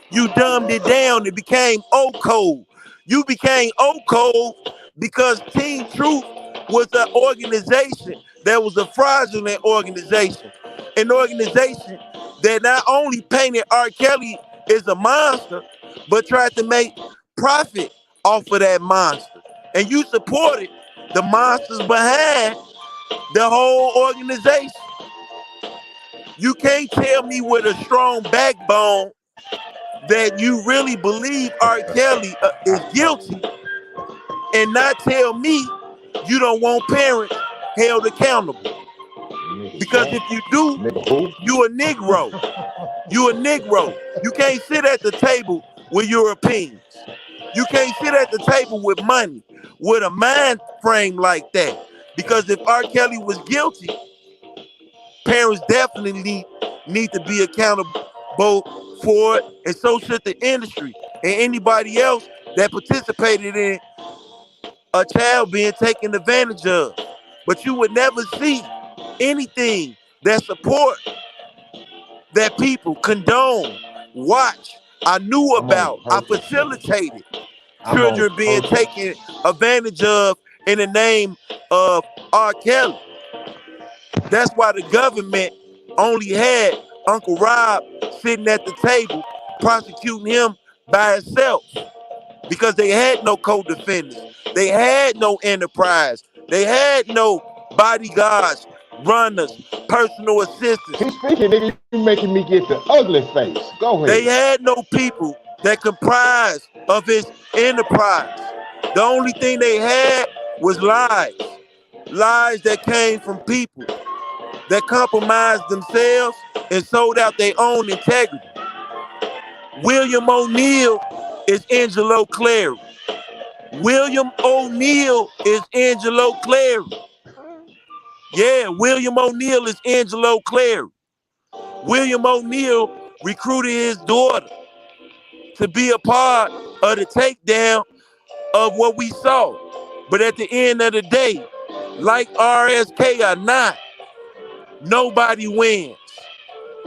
you dumbed it down. It became O Code. You became O Code because Team Truth was an organization that was a fraudulent organization. An organization that not only painted R. Kelly as a monster, but tried to make profit off of that monster. And you supported the monsters behind the whole organization. You can't tell me with a strong backbone that you really believe R. Kelly is guilty and not tell me you don't want parents held accountable. Nigga, Because what? if you do, Nigga, who? you a Negro. You a Negro. You can't sit at the table with Europeans. You can't sit at the table with money, with a mind frame like that. Because if R. Kelly was guilty, parents definitely need to be accountable for it, and so should the industry and anybody else that participated in a child being taken advantage of. But you would never see anything that support that people condone, watch. I knew I'm on about, I perfect sentence. facilitated I'm on children being perfect. taken advantage of in the name of R. Kelly. That's why the government only had Uncle Rob sitting at the table prosecuting him by itself because they had no co-defendants. They had no enterprise. They had no bodyguards, runners, personal assistants. Keep speaking, nigga. You making me get the ugly face. Go They ahead. had no people that comprised of his enterprise. The only thing they had was lies. Lies that came from people that compromised themselves and sold out their own integrity. William O'Neill is Angelo Clary. William O'Neill is Angelo Clary. Yeah, William O'Neill is Angelo Clary. William O'Neill recruited his daughter to be a part of the takedown of what we saw. But at the end of the day, like RSK or not, nobody wins.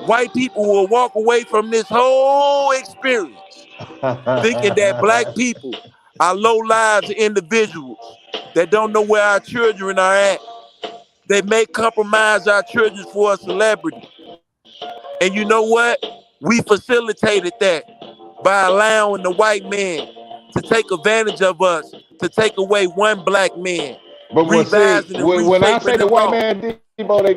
White people will walk away from this whole experience thinking that black people are low lives individuals that don't know where our children are at. They may compromise our children for a celebrity. And you know what? We facilitated that by allowing the white man to take advantage of us, to take away one black man, But see, revising and when I reshaping say the the white law. man Debo, they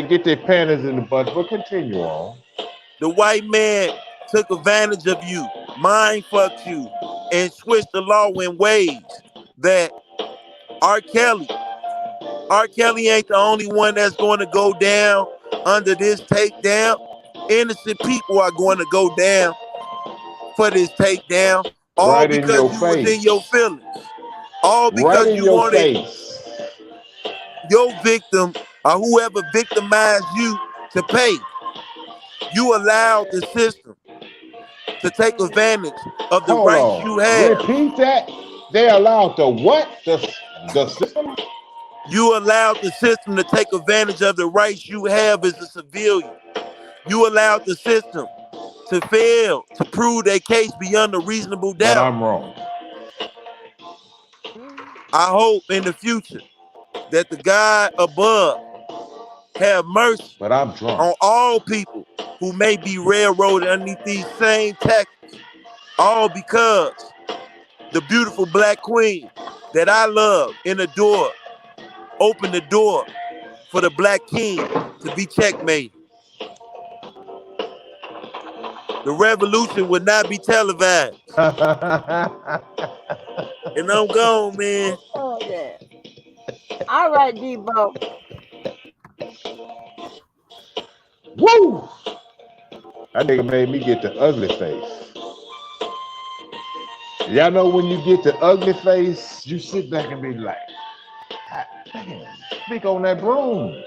get their panties in the butt. But continue on. The white man took advantage of you, mind fucked you, and switched the law in ways that R. Kelly, R. Kelly ain't the only one that's going to go down under this takedown. Innocent people are going to go down for this takedown, all Right in your because you was in your face. feelings, all Right because in you your wanted face. your victim or whoever victimized you to pay. You allowed the system to take advantage of the Hold rights you on. have. Repeat that. They allowed the what? The system? You allowed the system to take advantage of the rights you have as a civilian. You allowed the system to fail to prove their case beyond a reasonable But doubt. I'm wrong. I hope in the future that the God above have mercy But I'm drunk. on all people who may be railroaded underneath these same tactics, all because the beautiful black queen that I love and adore opened the door for the black king to be checkmated. The revolution would not be televised. And I'm gone, man. Oh yeah. All right, Debo. Woo! That nigga made me get the ugly face. Y'all know when you get the ugly face, you sit back and be like, "God damn, speak on that broom."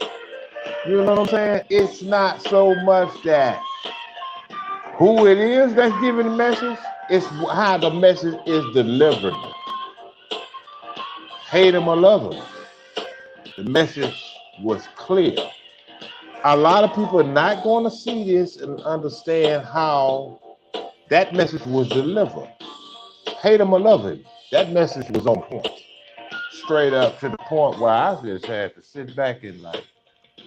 You know what I'm saying? It's not so much that who it is that's giving the message, it's how the message is delivered. Hate him or love him. The message was clear. A lot of people are not going to see this and understand how that message was delivered. Hate him or love him. That message was on point. Straight up to the point where I just had to sit back and like,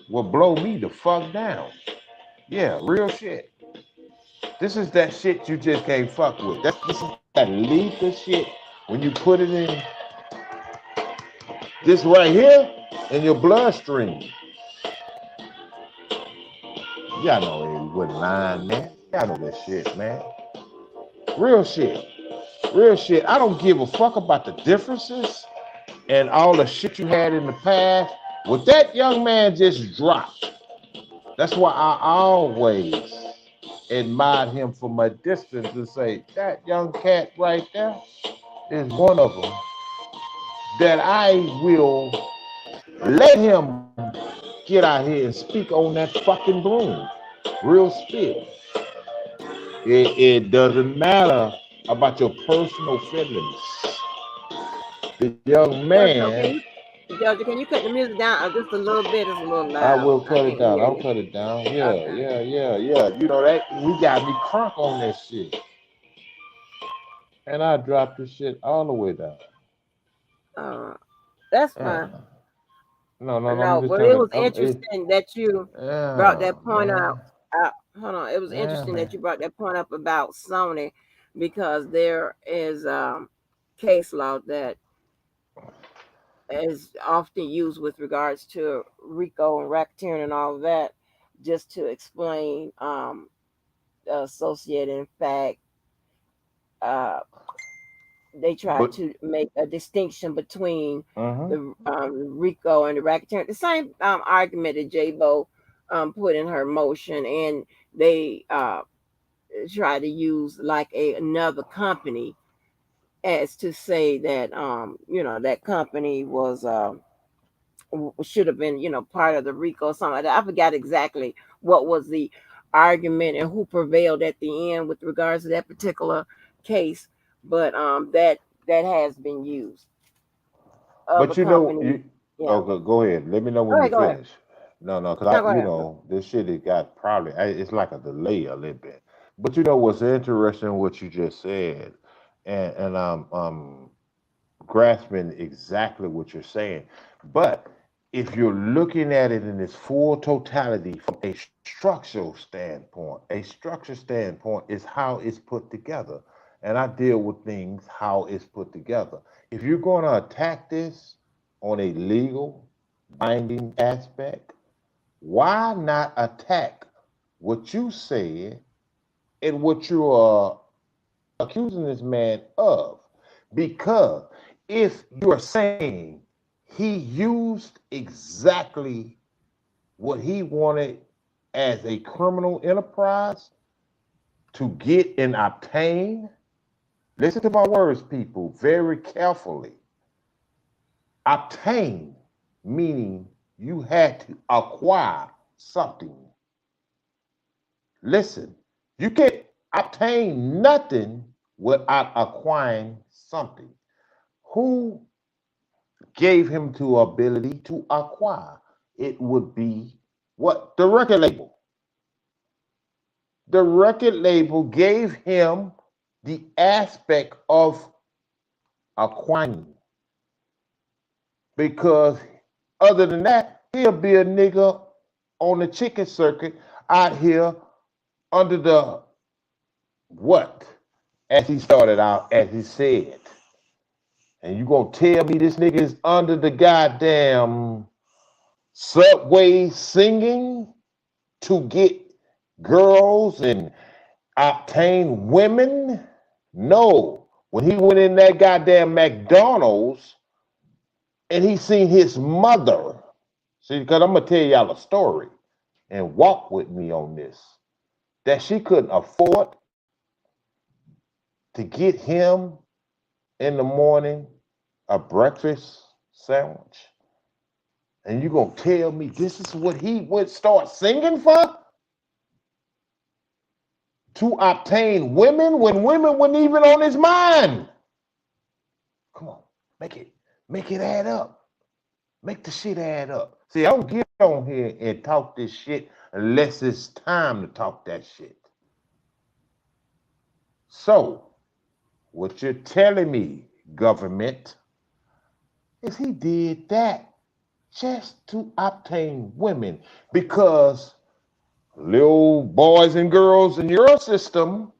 well, blow me the fuck down. Yeah, real shit. This is that shit you just can't fuck with. This is that lethal shit when you put it in this right here in your bloodstream. Y'all know he wasn't lying, man. Y'all know that shit, man. Real shit. Real shit. I don't give a fuck about the differences and all the shit you had in the past. What that young man just dropped. That's why I always admired him from a distance and say, that young cat right there is one of them that I will let him get out here and speak on that fucking broom. Real spit. It doesn't matter about your personal feelings. The young Jojo, man, can you cut the music down just a little bit? It's a little I loud. will I cut it can't down. hear I'll you. cut it down. Yeah, Okay. yeah, yeah, yeah. You know that we got me crunk on that shit. And I dropped the shit all the way down. Uh, that's Uh, fine. no, no, no. I'm No, just but trying it to. was interesting that you brought Yeah, that point out. man. Hold on. It was Yeah, interesting man. that you brought that point up about Sony because there is case law that is often used with regards to RICO and racketeering and all of that, just to explain associated in fact uh, they tried But to make a distinction between uh-huh. the Rico and the racketeering. The same argument that J-Bo put in her motion, and they try to use like another company as to say that that company was should have been part of the RICO or something like that. I forgot exactly what was the argument and who prevailed at the end with regards to that particular case, but that has been used. Other But you know, companies, you yeah. okay, go ahead. Let me know Go when you ahead, go ahead. finish. No, no, because No, I, go ahead. this shit it got probably it's like a delay a little bit. But you know what's interesting what you just said, and I'm grasping exactly what you're saying. But if you're looking at it in its full totality from a structural standpoint is how it's put together. And I deal with things how it's put together. If you're going to attack this on a legal, binding aspect, why not attack what you said and what you are accusing this man of? Because if you are saying he used exactly what he wanted as a criminal enterprise to get and obtain, listen to my words, people, very carefully. Obtain, meaning you had to acquire something. Listen, you can't obtain nothing without acquiring something. Who gave him the ability to acquire? It would be what? The record label. The record label gave him the aspect of acquiring because other than that, he'll be a nigga on the chicken circuit out here under the what? As he started out, as he said. And you gonna tell me this nigga is under the goddamn subway singing to get girls and obtain women? No. When he went in that goddamn McDonald's and he seen his mother, see, because I'm gonna tell y'all a story and walk with me on this, that she couldn't afford to get him in the morning a breakfast sandwich. And you gonna tell me this is what he would start singing for? To obtain women when women weren't even on his mind. Come on, make it add up. Make the shit add up. See, I don't get on here and talk this shit unless it's time to talk that shit. So, what you're telling me, government, is he did that just to obtain women because little boys and girls in your system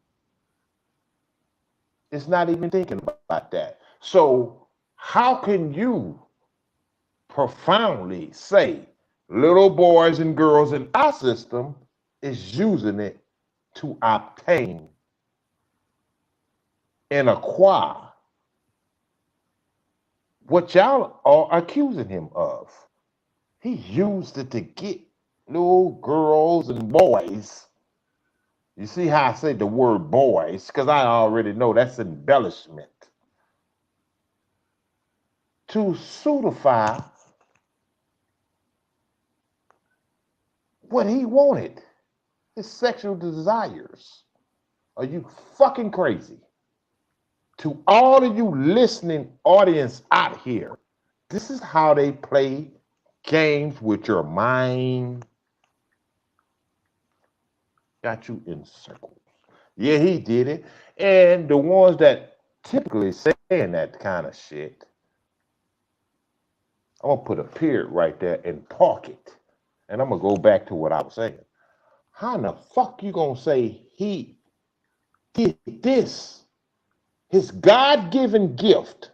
is not even thinking about that. So, how can you profoundly say little boys and girls in our system is using it to obtain and acquire what y'all are accusing him of? He used it to get little girls and boys. You see how I say the word boys? Because I already know that's embellishment. To suitify what he wanted, his sexual desires. Are you fucking crazy? To all of you listening audience out here, this is how they play games with your mind. Got you in circles. Yeah, he did it. And the ones that typically saying that kind of shit, I'm gonna put a period right there and park it. And I'm gonna go back to what I was saying. How in the fuck you gonna say he did this? His God-given gift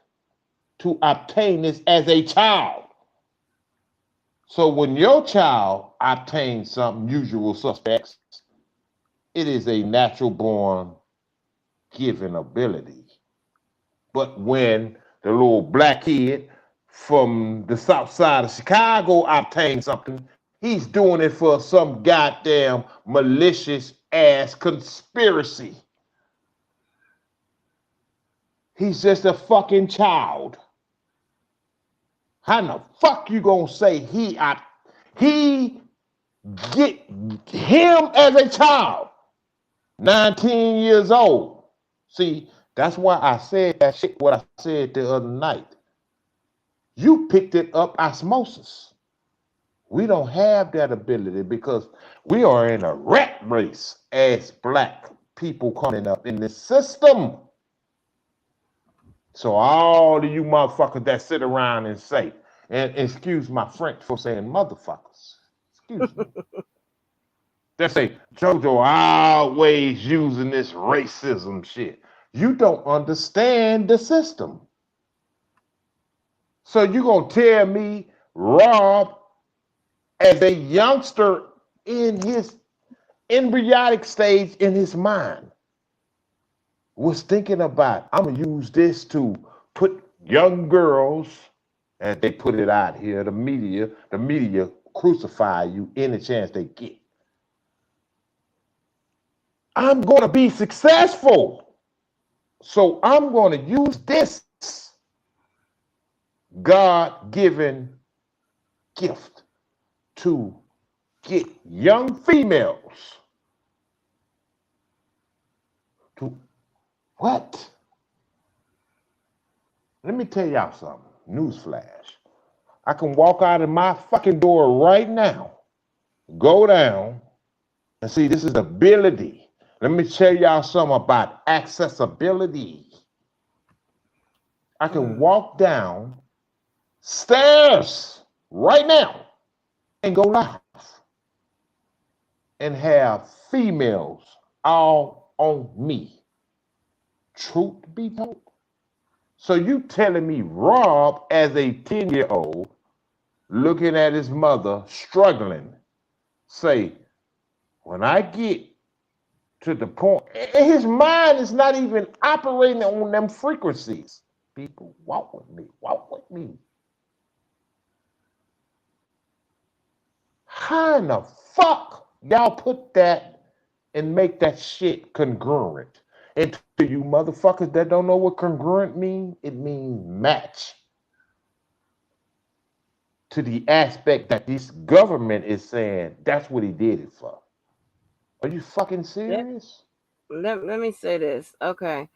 to obtain this as a child. So when your child obtains some usual suspects, it is a natural born given ability. But when the little black kid from the south side of Chicago obtains something, he's doing it for some goddamn malicious ass conspiracy. He's just a fucking child. How in the fuck you gonna say he get him as a child, 19 years old? See, that's why I said that shit, what I said the other night. You picked it up osmosis. We don't have that ability because we are in a rat race as black people coming up in this system. So all of you motherfuckers that sit around and say, and excuse my French for saying motherfuckers, excuse me, that say JoJo always using this racism shit. You don't understand the system. So you gonna tell me Rob, as a youngster in his embryonic stage in his mind, was thinking about, I'm gonna use this to put young girls, as they put it out here, the media crucify you any chance they get. I'm gonna be successful. So I'm gonna use this God-given gift to get young females to what? Let me tell y'all something. Newsflash. I can walk out of my fucking door right now, go down, and see this is ability. Let me tell y'all something about accessibility. I can walk down stairs right now and go live and have females all on me. Truth be told. So you telling me Rob, as a 10-year-old, looking at his mother struggling, say, when I get to the point, his mind is not even operating on them frequencies. People, walk with me, walk with me. How in the fuck y'all put that and make that shit congruent? And to you motherfuckers that don't know what congruent means, it means match to the aspect that this government is saying that's what he did it for. Are you fucking Let, serious? let me say this. Okay.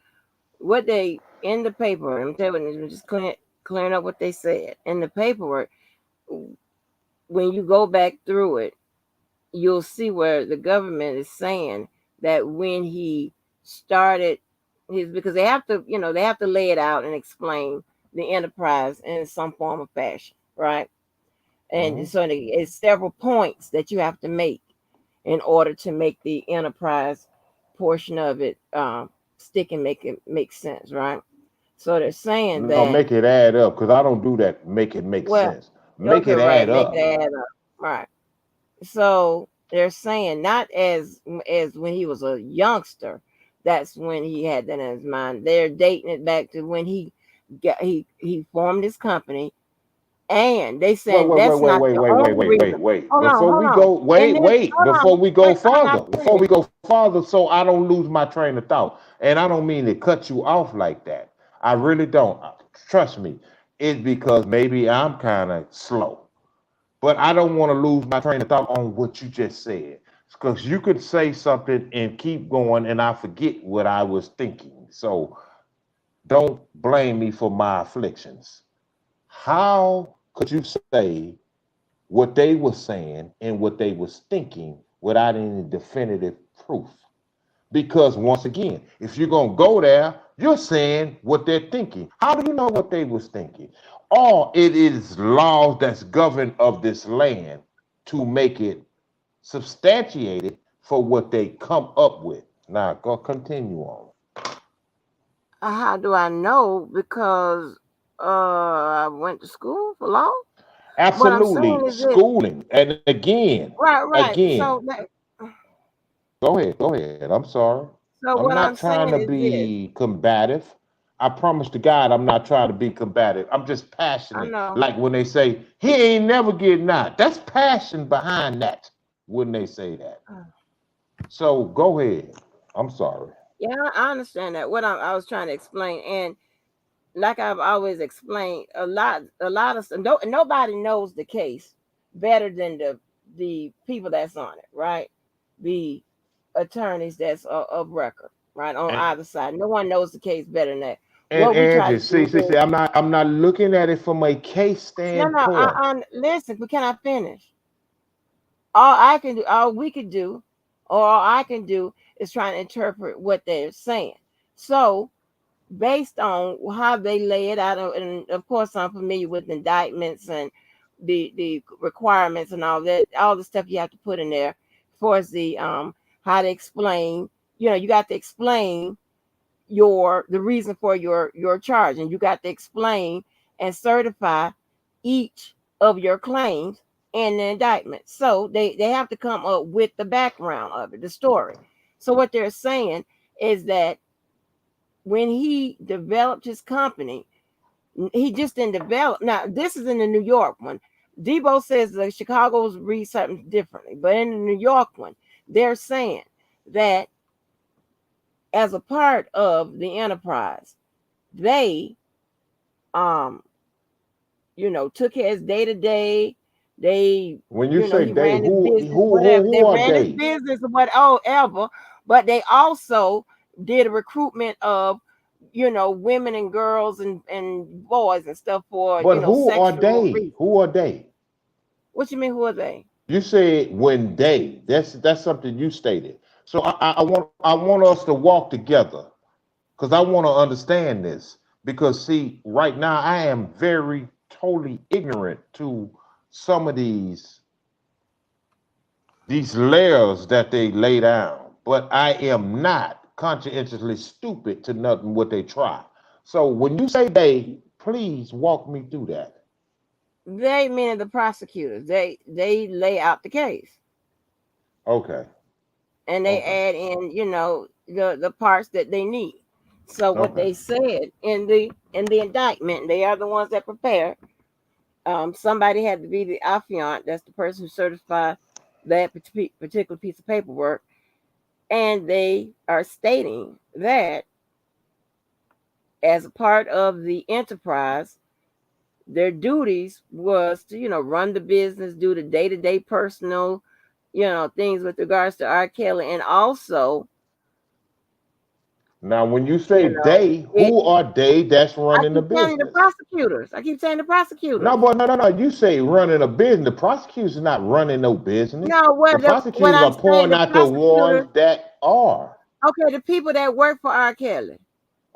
What they in the paper, I'm telling you, just clearing up what they said. In the paperwork, when you go back through it, you'll see where the government is saying that when he started his, because they have to, they have to lay it out and explain the enterprise in some form of fashion, right? And Mhm. so it's several points that you have to make in order to make the enterprise portion of it stick and make it make sense, right? So they're saying No, that, make it add up because I don't do that. Make it make well, sense. Make okay, it right, add make it up. add up, right? So they're saying not as when he was a youngster, that's when he had that in his mind. They're dating it back to when he formed his company, and they Wait, saying wait, wait, that's wait, not wait, the wait, wait, only wait, reason. wait, wait. Hold on, Before hold we on. go, And wait, then wait. hold on, Before we go wait, I'm not further, before we finished. go further, so I don't lose my train of thought. And I don't mean to cut you off like that. I really don't. Trust me. It's because maybe I'm kind of slow. But I don't want to lose my train of thought on what you just said. Because you could say something and keep going, and I forget what I was thinking. So don't blame me for my afflictions. How could you say what they were saying and what they was thinking without any definitive proof? Because once again, if you're gonna go there, you're saying what they're thinking. How do you know what they was thinking? Or it is laws that's governed of this land to make it substantiated for what they come up with. Now, go continue on. How do I know? Because I went to school for law. What I'm saying Absolutely, is this. schooling, and Right, right. again. Go ahead, go ahead. I'm sorry. So I'm what not I'm trying saying to is this. be combative. I promise to God, I'm not trying to be combative. I'm just I passionate. know. Like when they say, he ain't never getting out. That's passion behind that when they say that. So go ahead. I'm sorry. Yeah, I understand that. What I was trying to explain, and like I've always explained, a lot of nobody knows the case better than the people that's on it, right? The attorneys that's of record, right, on And, either side. No one knows the case better than that. and What we try Angie, to do see, is I'm not looking at it from a case no. standpoint. Listen, but can I finish? All we could do, or all I can do, is try to interpret what they're saying. So based on how they lay it out, and of course I'm familiar with indictments and the requirements and all that, all the stuff you have to put in there, as far as the how to explain. You got to explain the reason for your charge, and you got to explain and certify each of your claims in the indictment. So they have to come up with the background of it, the story. So what they're saying is that when he developed his company, he just didn't develop. Now, this is in the New York one. Debo says the Chicago's read something differently, but in the New York one, they're saying that as a part of the enterprise, they, um, took his day to day. They, When you say he they, ran his business, whatever. They who are ran his they? business, whatever. But they also did a recruitment of, women and girls and boys and stuff for, But who are sexual they? reasons. Who are they? What you mean? Who are they? You said when they. That's something you stated. So I want us to walk together because I want to understand this. Because see, right now I am very totally ignorant to some of these layers that they lay down, but I am not conscientiously stupid to nothing what they try. So when you say they, please walk me through that. They meaning the prosecutors. They lay out the case Okay. and they Okay. add in, the parts that they need. So what Okay. they said in the indictment, they are the ones that prepare. Somebody had to be the affiant. That's the person who certified that particular piece of paperwork, and they are stating that as a part of the enterprise, their duties was to, run the business, do the day-to-day personal, things with regards to R. Kelly, and also, Now, when you you say know, they, it. who are they that's I running the keep telling you the business? prosecutors. I keep saying the No, prosecutors. but no. You say running a business. The prosecutors are not running no business. No, The what prosecutors I'm are saying, pouring the out the ones prosecutors. that are. Okay, the people that work for R. Kelly.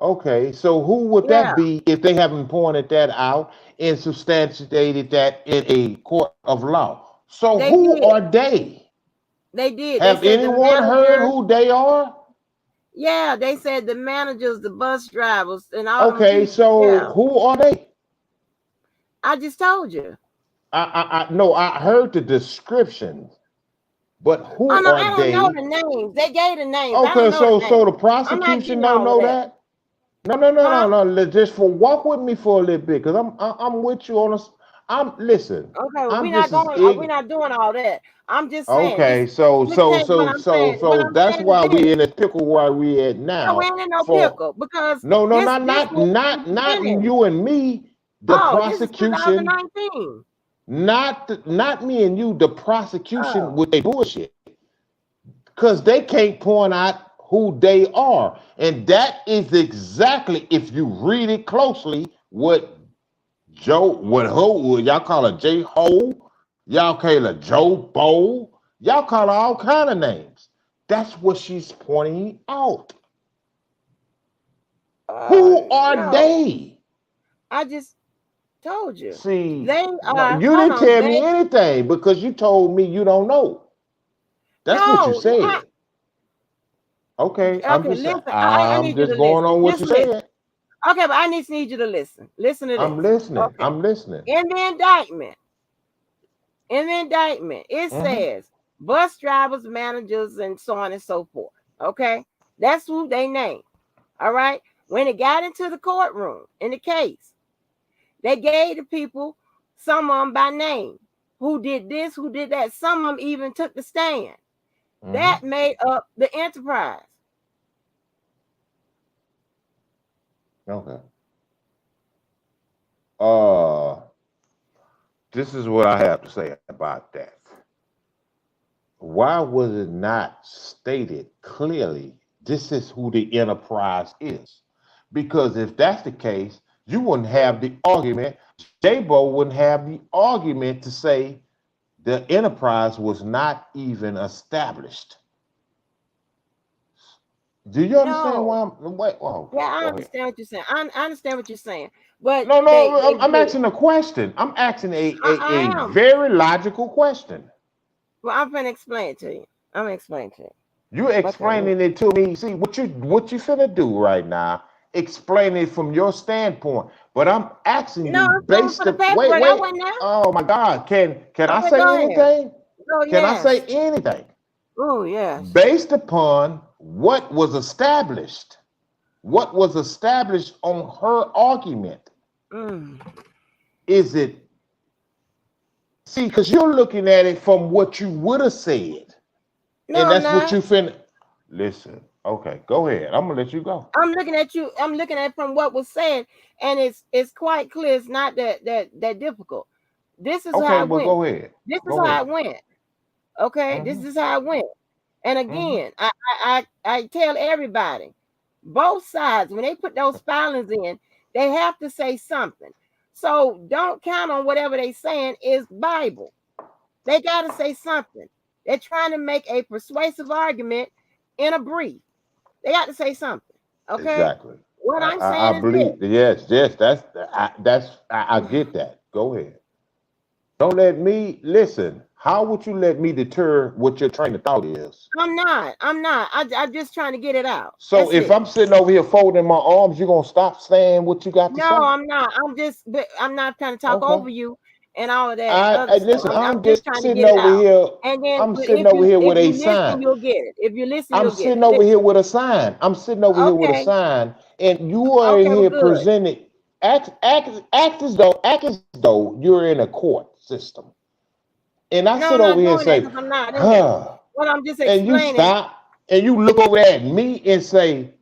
Okay, so who would Yeah, that be if they haven't pointed that out and substantiated that in a court of law? So they who did. are they? They did. They Have said the anyone heard managers. who they are? Yeah, they said the managers, the bus drivers, and all them Okay, people. so Yeah, who are they? I just told you. I no, I heard the description, but Oh who no, are I don't know they? the names. They gave the names. I don't Okay, know the so the names. I'm not prosecution getting don't all of know that. that. No. Huh? Just for walk with me for a little bit, cause I'm with you on this. I'm listen. Okay, well, I'm just as we're ignorant. not doing all that. I'm just saying, Okay, just so so listen to what so I'm so saying. What so I'm that's saying is why we this. in this pickle where we at No, we now. ain't in no For pickle because no, this was the not beginning. you and me. The Oh, this is prosecution, 2019. not me and you. The prosecution Oh, with their bullshit, because they can't point out who they are, and that is exactly if you read it closely what what Ho, y'all call her J Ho, y'all call her Joe Bo, y'all call her all kind of names. That's what she's pointing out. Who are no, they? I just told you. See, They no, are. you Hold didn't on. tell me anything because you told me you don't know. That's what you No. said. Okay, Okay, listen. I I'm need you just to going listen. on what Just you listen. said. Okay, but I need you to listen. Listen to I'm this. listening. Okay. I'm listening. In the indictment, it Hmm. says bus drivers, managers, and so on and so forth. Okay, that's who they name. All right. When it got into the courtroom in the case, they gave the people, some of them by name, who did this, who did that. Some of them even took the stand. That made up the enterprise. Okay. Uh, this is what I have to say about that. Why was it not stated clearly this is who the enterprise is? Because if that's the case, you wouldn't have the argument. J-Bo wouldn't have the argument to say the enterprise was not even established. Do you understand No. why I'm wait? Oh, Yeah, okay, I go ahead. understand what you're saying. I understand what you're saying. But No, no, they I'm did. asking a question. I'm asking I a am. very logical question. Well, I'm gonna explain it to you. I'm gonna explain to you. You're Okay. explaining it to me. See what you finna do right now. Explain it from your standpoint. But I'm asking No, you I'm coming for based the of wait, paperwork. I wait. wasn't there. Oh my God. Can I Okay, say go ahead. anything? Oh Can I say yes. anything? Oh yes. Based upon what was established, what was established on her argument, Mm. is it see, because you're looking at it from what you would have said, No, and I'm that's what not. you finna listen. Okay, go ahead. I'm gonna let you go. I'm looking at you. I'm looking at from what was said, and it's quite clear. It's not that difficult. This is how Okay, it well went. go ahead. This is Go how it ahead. went. Okay, this Mm-hmm. is how it went. And Mm-hmm. again, I tell everybody, both sides, when they put those filings in, they have to say something. So don't count on whatever they saying is Bible. They got to say something. They're trying to make a persuasive argument in a brief. They got to say something. Okay. Exactly. What I'm I saying is this. believe yes. I get that. Go ahead. Don't let me listen. How would you let me deter what your train of thought is? I'm not. I'm not. I'm just trying to get it out. So That's if it. I'm sitting over here folding my arms, you're gonna stop saying what you got to No, say? I'm not. I'm not trying to talk Okay. over you and all of that other I stuff. listen. I'm I'm just just trying to sitting get it over out. here. And then I'm sitting over here if with a you listen, sign. you'll get it. If you listen, I'm you'll get sitting it. over here Listen. with a sign. I'm sitting over here with a Okay. sign, and you are Okay, well here good. presenting act as though you're in a court system. And I No, sit I'm over not here and doing that say, because I'm not in there. huh, What I'm just and you explaining. stop and you look over at me and say,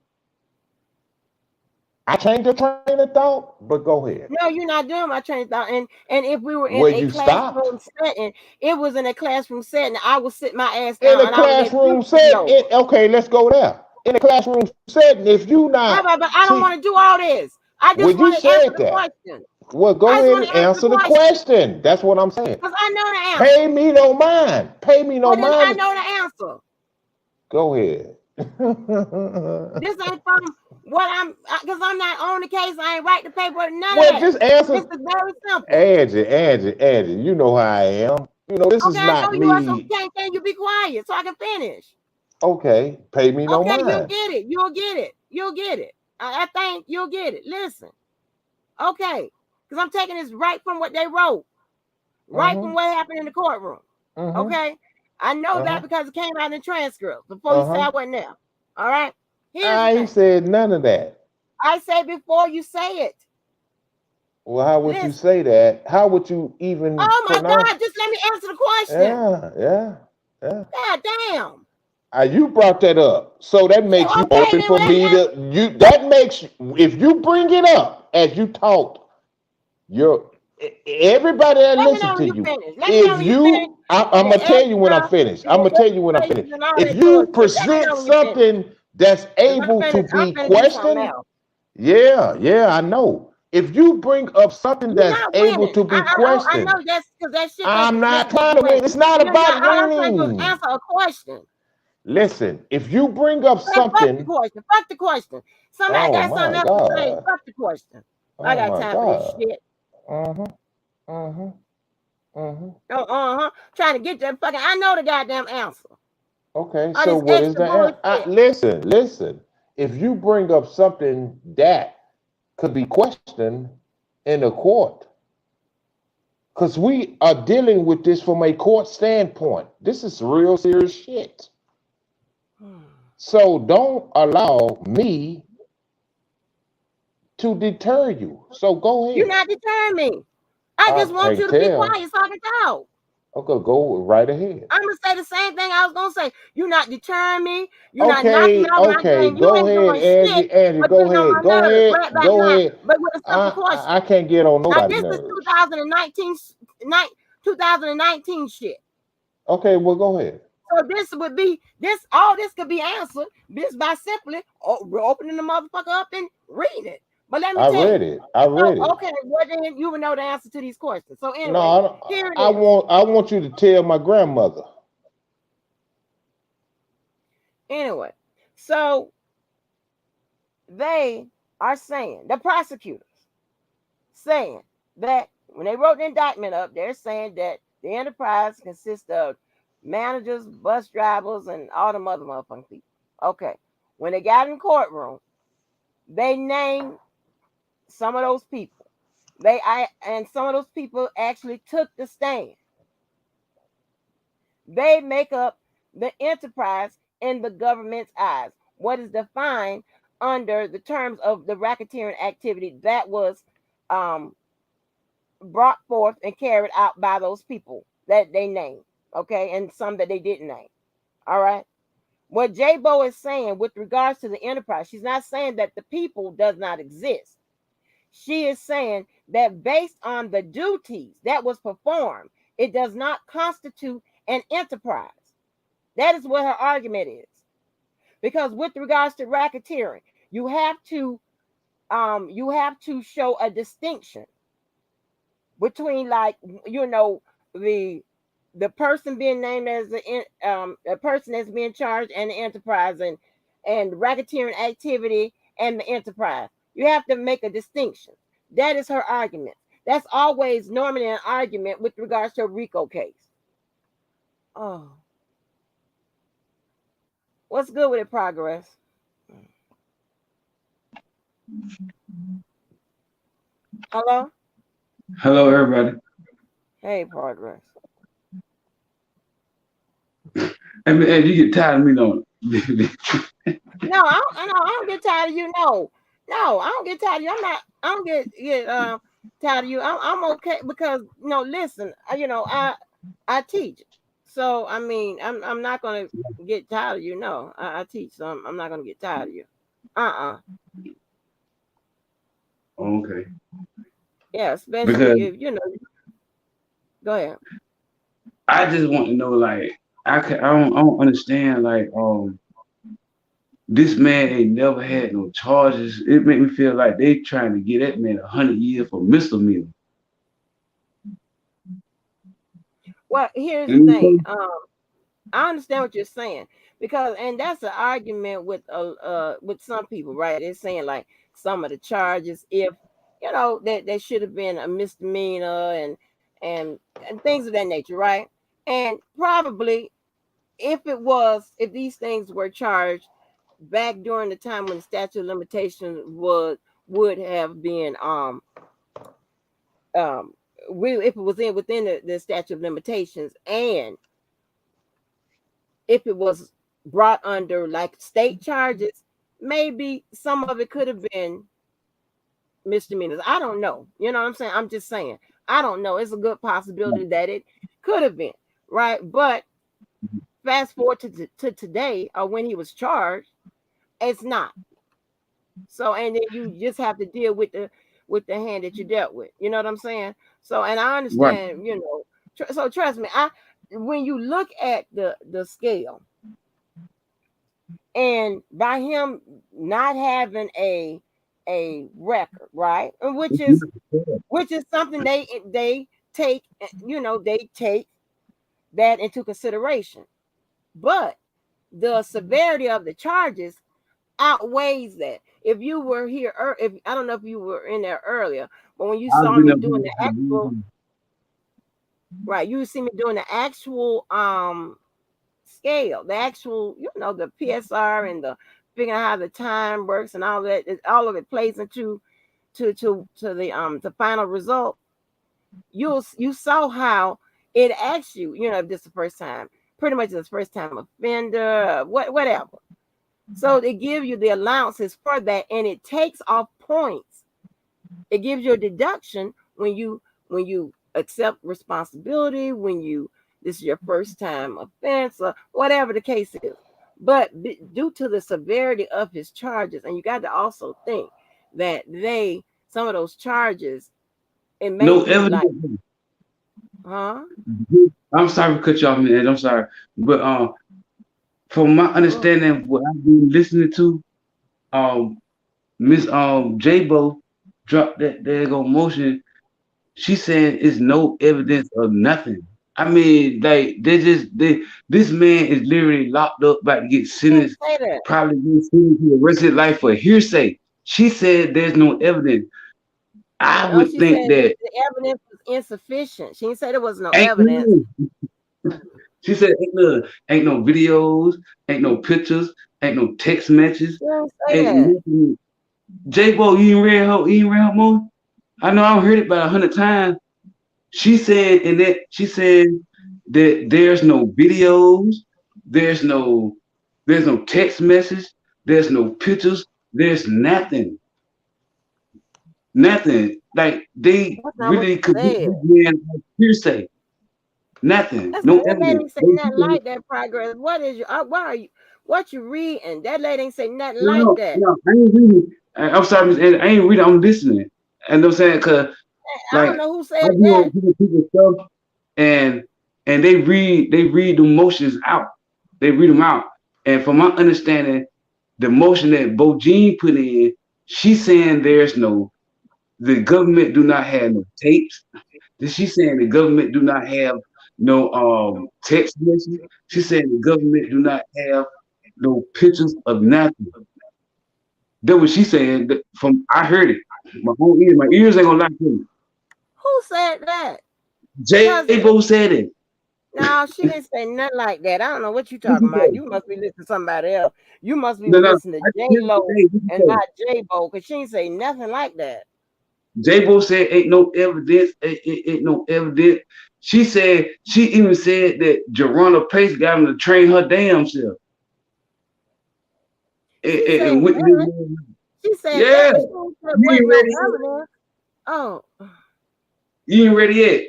I changed your train of thought, but go ahead. No, you're not doing my train of thought. And if we were in Where a you stopped classroom setting, it was in a classroom setting, I would sit my ass in down a and I would let you classroom take it setting. over. Okay, let's go there. In a classroom setting, if you not But I don't want see, to do all this. I just well, you want to answer said the that. question. Well, I go just ahead want and to answer the answer the question question. That's what I'm saying. because I know the Pay answer. me no mind. Pay me no Well, then I mind. know the answer. Go ahead. This ain't from what because I'm not on the case. I ain't write the paper, none of Well, that. just answer. This is very simple. Angie. You know how I am. You know, this Okay, is I know not you are, so me. can you be quiet so I can finish? Okay, pay me no Okay, you'll mind. get it. You'll get it. You'll get it. I think you'll get it. Listen, okay, because I'm taking this right from what they wrote, right from Mm-hmm. what happened in the courtroom. Mm-hmm. Okay, I know that Uh-huh. because it came out in the transcript before you say Uh-huh. I wasn't there. All right, here's the I ain't thing. said none of that. I say before you say it. Well, how would you Listen. say that? How would you even Oh my pronounce? God, just let me answer the question. Yeah. God damn. You brought that up, so that Yeah, makes you okay, open then for well, me now, to you. That makes if you bring it up as you talk, you're everybody that let me listen know when to you you. finish. Let me know If when you finish you, I'm with gonna the tell you when I'm extra finished. and I'm the gonna tell you when I'm illustrations finished. and all If that you bullshit. Let me present know when you finish. something that's Because able to I'm be finna do something questioned, else. yeah, I know. If you bring up something You're that's not able winning. to be I questioned, know that's because that shit I'm not makes trying you to win. win. It's not You're not, about all I'm trying to do is winning. answer a question. Listen, if you bring up Man, fuck the something, question. Fuck the question. Somebody oh got something my else to say. God. Fuck the question. I Oh got my time for this God. shit. Uh-huh. Uh-huh. Uh-huh. Oh, trying to get that fucking. I know the goddamn answer. Okay, All so this what is extra the bullshit. listen. If you bring up something that could be questioned in a court, because we are dealing with this from a court standpoint. This is real serious shit. So don't allow me to deter you. So go You're ahead. not deterring me. I I just want you can't to be tell. quiet so I can talk. Okay, go right ahead. I'm gonna say the same thing I was gonna say. You're not deterring me. You're not knocking me Okay, off my okay, game. You go ain't ahead, doing shit, Angie. Angie, but go getting on ahead. my Go nerves ahead. right back Go now. ahead. But with a simple I question. can't get on Now nobody's this is nerves. 2019, 2019 shit. Okay, well, go ahead. So this would be this. All this could be answered just by simply opening the motherfucker up and reading it. But let me I tell read you. it. I So read it. okay, well then you would know the answer to these questions. So No, anyway, here it is. I want you to tell my grandmother. Anyway, so they are saying the prosecutors saying that when they wrote the indictment up, they're saying that the enterprise consists of managers, bus drivers, and all the other motherfucking people. Okay, when they got in the courtroom, they named some of those people. And some of those people actually took the stand. They make up the enterprise in the government's eyes. What is defined under the terms of the racketeering activity that was um, brought forth and carried out by those people that they named, okay, and some that they didn't name. All right. What J Bo is saying with regards to the enterprise, she's not saying that the people does not exist. She is saying that based on the duties that was performed, it does not constitute an enterprise. That is what her argument is. Because with regards to racketeering, you have to show a distinction between, like, you know, the the person being named as a person that's being charged, and the enterprise, and racketeering activity and the enterprise. You have to make a distinction. That is her argument. That's always normally an argument with regards to a RICO case. Oh, what's good with it, Progress? Hello? Hello, everybody. Hey, Progress. And you get tired of me, don't you? No, I don't get tired of you. No, no, I don't get tired of you. I don't get tired of you. I'm okay because listen, I teach, so I mean I'm not gonna get tired of you. No, I teach, so I'm not gonna get tired of you. Uh. Okay. Yeah, especially Because if Go ahead. I just want to know, like, I don't understand, like, this man ain't never had no charges. It make me feel like they trying to get that man 100 years for misdemeanor. Well, here's the thing. Mhm. I understand what you're saying, because, and that's an argument with some people, right? They're saying like some of the charges, if that they should have been a misdemeanor, and things of that nature, right? And probably if these things were charged back during the time when the statute of limitations would have been um if it was within the statute of limitations, and if it was brought under like state charges, maybe some of it could have been misdemeanors. I don't know. You know what I'm saying? I'm just saying. I don't know. It's a good possibility that it could have been, right? But fast forward to today, or when he was charged, it's not. So, and then you just have to deal with the hand that you dealt with. You know what I'm saying? So, and I Right. understand. So trust me. When you look at the scale, and by him not having a record, right, and which is something they take, they take that into consideration, but the severity of the charges outweighs that. If you were here, if I don't know if you were in there earlier, but when you I've saw been me up doing the actual, right, you see me doing the actual scale, the actual, the PSR, and the figuring out how the time works, and all that, all of it plays into the final result. You saw how it asks you, if this is the first time, pretty much it's the first time offender, whatever. So they give you the allowances for that, and it takes off points It gives you a deduction when you accept responsibility, when you this is your first time offense or whatever the case is. But due to the severity of his charges, and you got to also think that some of those charges, it may No be like, evidence. huh? I'm sorry to cut you off, man. I'm sorry, but from my Go understanding, what I've been listening to, um, Miss J-Bo dropped that there go motion. She saying it's no evidence of nothing. I mean, like this man is literally locked up, about to get She didn't sentenced, say that. probably get sentenced to the rest of his life for hearsay. She said there's no evidence. I No, would she said think that the evidence was insufficient. She didn't say there was no ain't evidence. no. She said ain't no videos, ain't no pictures, ain't no text messages, She didn't say ain't that. nothing. J-Bo, you ain't read her more? I know I've heard it about 100 times. She said that there's no videos, there's no there's no text message, there's no pictures, there's nothing. Nothing. Like they That's not what really she convict said. this man of hearsay. Nothing. That's No not, that lady evidence. ain't say nothing like that. Progress. What is you? Why are you? What you reading? That lady ain't say nothing No, like no, that. no. I ain't reading. I'm sorry, Miss Ann, I ain't reading. I'm listening. And I'm saying, cause I like don't know who I said be that. on people's stuff, and they read the motions out. They read them out. And from my understanding, the motion that Bo Jean put in, she's saying the government do not have no tapes. She's saying the government do not have no text message. She's saying the government do not have no pictures of nothing. That what she saying. From I heard it. My ears ain't gonna lie to me. Who said that? Cause J-Bo said it. no, she didn't say nothing like that. I don't know what you What talking you about. say? You must be listening to somebody else. You must be No, no. listening I to J heard Lo today. What you and say? not J Bo, cause she didn't say nothing like that. J-Bo said ain't no evidence. Ain't no evidence. She even said that Jerona Pace got him to train her damn self. She said And went to that. this. She said that, Yeah. but she didn't say You what ain't no ready yet. evidence. Oh, You ain't ready yet.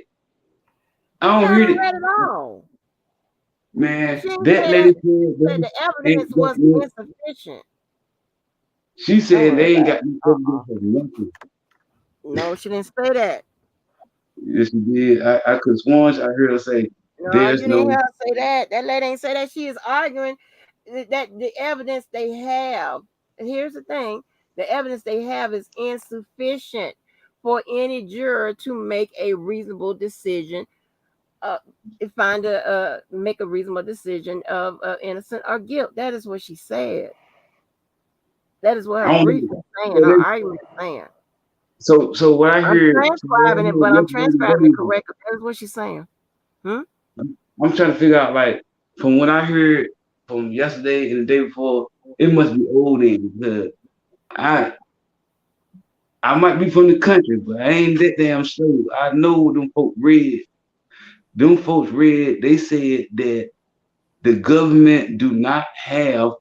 I I don't hear haven't it. read it all. Man, She didn't that say lady that. said Said they the ain't evidence got was no, insufficient. she Don't said worry they ain't about got it. no evidence of nothing. No, she didn't say that. Yes, she did. I could sworn I heard her say No, there's you didn't no. hear her say that. That lady ain't say that. She is arguing that the evidence they have. And here's the thing: the evidence they have is insufficient for any juror to make a reasonable decision. Uh, find make a reasonable decision of innocent or guilt. That is what she said. That is what her I don't brief know. is saying. So, Her argument is saying. so what I I'm heard, transcribing it, but I'm yesterday transcribing it today, correctly. That is what she's saying. Hmm? I'm trying to figure out like from what I heard from yesterday and the day before, it must be old then because I I might be from the country, but I ain't that damn sure. I know them folks read. Them folks read. They said that the government do not have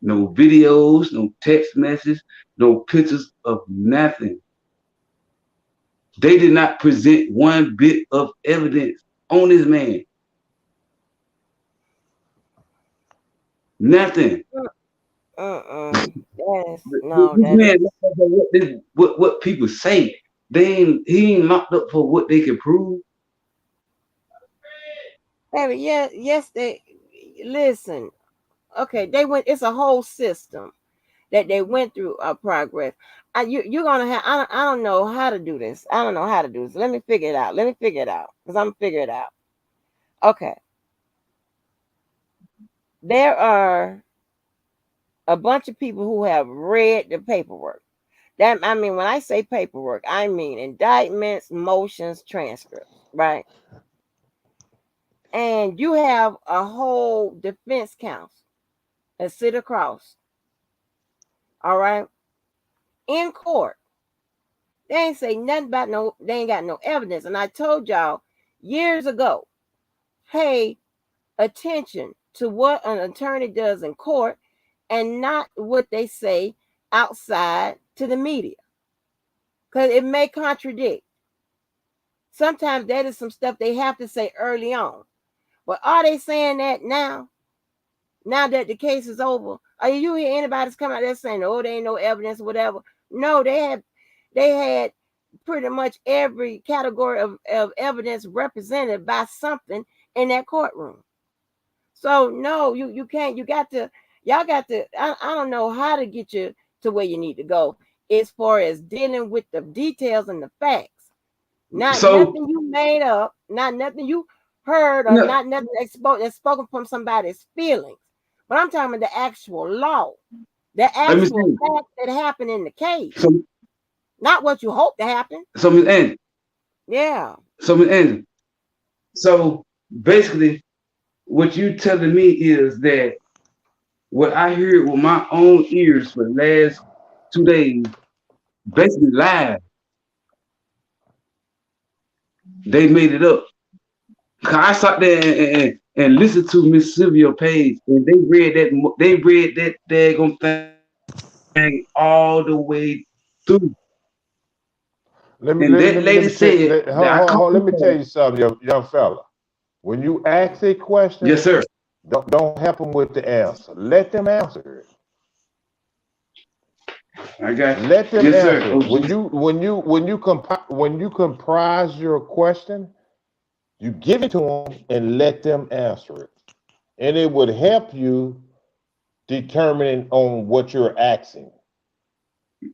no videos, no text messages, no pictures of nothing. They did not present one bit of evidence on this man. Nothing. That is no, This that man, is what people say. He ain't locked up for what they can prove. baby, yeah, yes, they listen. Okay, they went it's a whole system that they went through progress. You're gonna have I don't know how to do this. I don't know how to do this. Let me figure it out. Let me figure it out. Because I'm gonna figure it out. Okay. There are a bunch of people who have read the paperwork. That I mean, when I say paperwork, I mean indictments, motions, transcripts, right? And you have a whole defense counsel that sit across, all right, in court. They ain't say nothing about no, they ain't got no evidence. And I told y'all years ago, pay attention to what an attorney does in court and not what they say outside to the media. because it may contradict. Sometimes that is some stuff they have to say early on. But are they saying that now? Now that the case is over, are you hear anybody's come out there saying, "Oh, there ain't no evidence, whatever"? No, they had pretty much every category of evidence represented by something in that courtroom. So no, you can't. You got to. Y'all got to. I don't know how to get you to where you need to go as far as dealing with the details and the facts. Not So nothing you made up, not nothing you heard, or no, not nothing that's spoken from somebody's feelings. But I'm talking about the actual law, the let me actual see. fact that happened in the case, So not what you hope to happen. so Miss Angie, Yeah. so Miss Angie. So basically, what you telling me is that what I heard with my own ears for the last 2 days, basically live, they made it up. 'Cause I sat there and listened to Miss Sylvia page, and they read that daggone thing all the way through. Let me And let me that let me let lady me tell said that I called let you me tell for. you something, young fella. When you ask a Yes, question, sir. don't help them with the answer. Let them answer it. I got you. Let them Yes, sir. answer it. OG. When you comprise your question, you give it to them and let them answer it, and it would help you determining on what you're asking.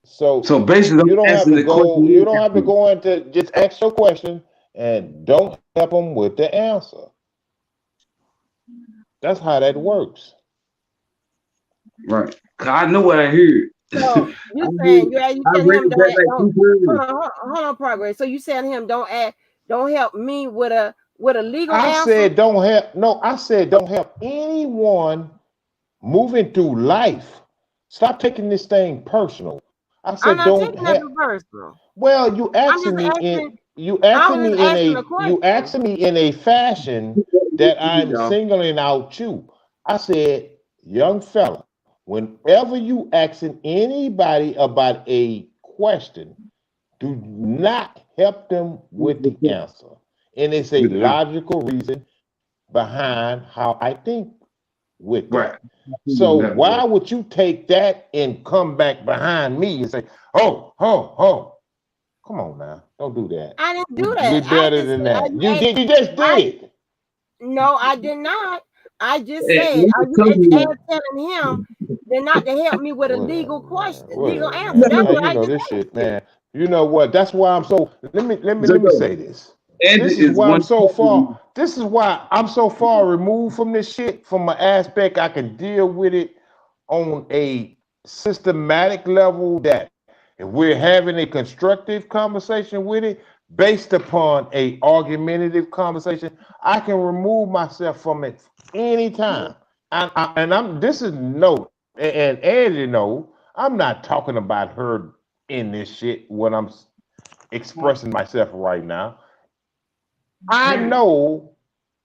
So So basically, you I'm don't have answering to the question go. You you don't asked have to me. go into just ask your question and don't help them with the answer. That's how that works. Right. 'Cause I know what I heard. So you heard saying you I telling read him that like don't two times. hold on progress. So you telling him don't help me with a legal I answer? said don't help. No, I said don't help anyone moving through life. Stop taking this thing personal. I I'm said not don't taking that help. personal. Well, you I'm asking just me asking. I was just asking a you question. asking me in a fashion that I'm Y'all. singling out you. I said, young fella, whenever you asking anybody about a question, do not help them with the answer. And it's a With the answer. logical reason behind how I think with Right. that. So why would you take that and come back behind me and say, oh, come on now, don't do that. I didn't do We that. I better just than said, are that. you? You just I did it. no, I did not. I just And said, you are can you tell me, telling him they're not to help me with a legal Whatever, man. question, legal Whatever, answer? man. That's no, Man, what you I know just this shit, asked you. man. You know what? That's why I'm so. Let me Jojo, say this. Andy This is is why I'm one so talking. far. This is why I'm so far removed from this shit. From an aspect, I can deal with it on a systematic level. That if we're having a constructive conversation with it, based upon a argumentative conversation, I can remove myself from it anytime. And I'm this is no and Angie know I'm not talking about her in this shit when I'm expressing myself right now. I know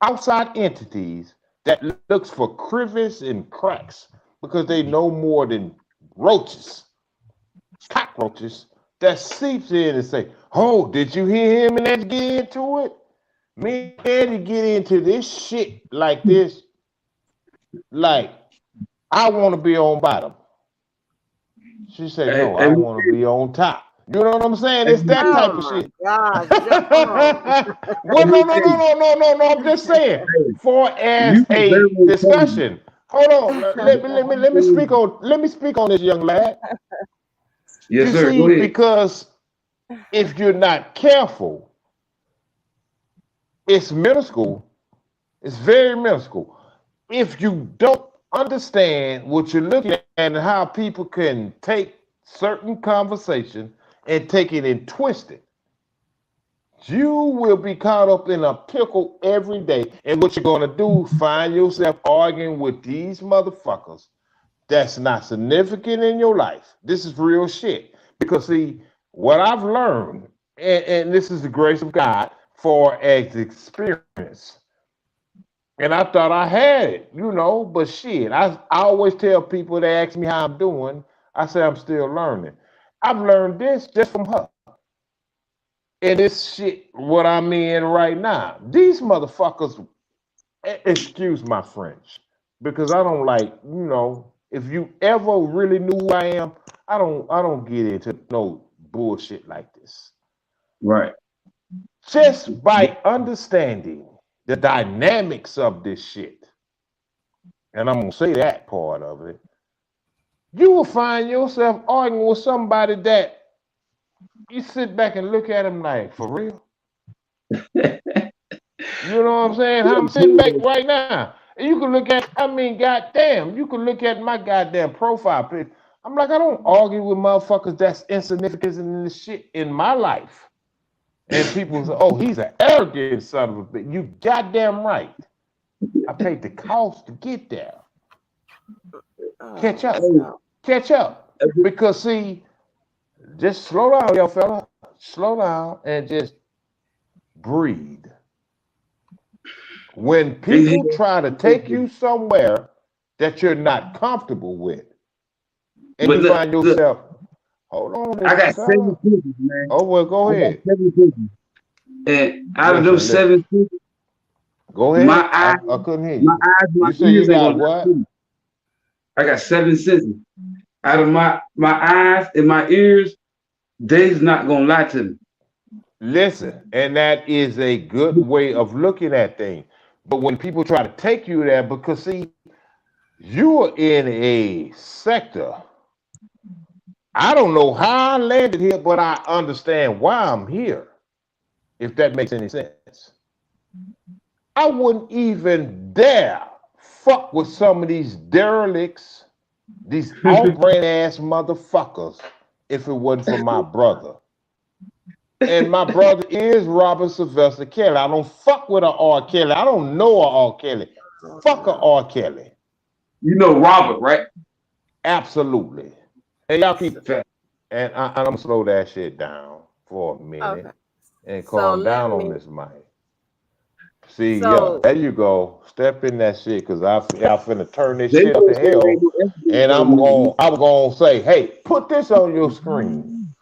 outside entities that looks for crevices and cracks because they know more than roaches, cockroaches that seeps in and say, "Oh, did you hear him and let's get into it?" Me and Eddie get into this shit like this, like I want to be on bottom. She said, Hey, "No, I hey, want to be on top." You know what I'm saying? hey, It's that Oh type of my shit. gosh, oh, Well, hey, no. I'm just saying, hey, for you as can a very well tell me. discussion. Hold on. Let me speak on this, young lad. Yes, You sir. see, Go ahead. because if you're not careful, it's minuscule. It's very minuscule. If you don't understand what you're looking at and how people can take certain conversation and take it and twist it, you will be caught up in a pickle every day. And what you're going to do, find yourself arguing with these motherfuckers that's not significant in your life. This is real shit. Because, see, what I've learned, and this is the grace of God for as experience. And I thought I had it, but shit, I always tell people they ask me how I'm doing. I say I'm still learning. I've learned this just from her. And this shit, what I'm in right now, these motherfuckers, excuse my French, because I don't like, if you ever really knew who I am, I don't get into no bullshit like this. Right. Just by understanding the dynamics of this shit, and I'm gonna say that part of it, you will find yourself arguing with somebody that you sit back and look at him like, for real? You know what I'm saying? I'm sitting back right now. And you can look at, goddamn, you can look at my goddamn profile picture. I'm like, I don't argue with motherfuckers that's insignificant in this shit in my life. And people say, oh, he's an arrogant son of a bitch. You goddamn right. I paid the cost to get there. Catch up. Catch up. Because see, just slow down, y'all fella. Slow down and just breathe. When people try to take you somewhere that you're not comfortable with, and But you find look, yourself, hold on, I got fella. 7 pictures, man. Oh well, go I got ahead. 7 pictures. And out of those Listen, 7 pictures, go my ahead. I eyes, couldn't hear my you. eyes, my You say you ears ain't got gonna lie to what? me. I got 7 senses. Out of my eyes and my ears, they's not gonna lie to me. Listen, and that is a good way of looking at things. But when people try to take you there, because see, you are in a sector. I don't know how I landed here, but I understand why I'm here, if that makes any sense. I wouldn't even dare fuck with some of these derelicts, these off-brand ass motherfuckers, if it wasn't for my brother. And my brother is Robert Sylvester Kelly. I don't fuck with a R. Kelly. I don't know a R. Kelly. Fuck a R. Kelly. You know Robert, right? Absolutely. And y'all keep, Fact. and I'm gonna slow that shit down for a minute Okay. and So calm let down on me. this mic. See, yeah, So there you go. Step in that shit, cause I finna turn this They shit up gonna to say there ain't hell, no evidence and of I'm gonna say, hey, put this on your screen.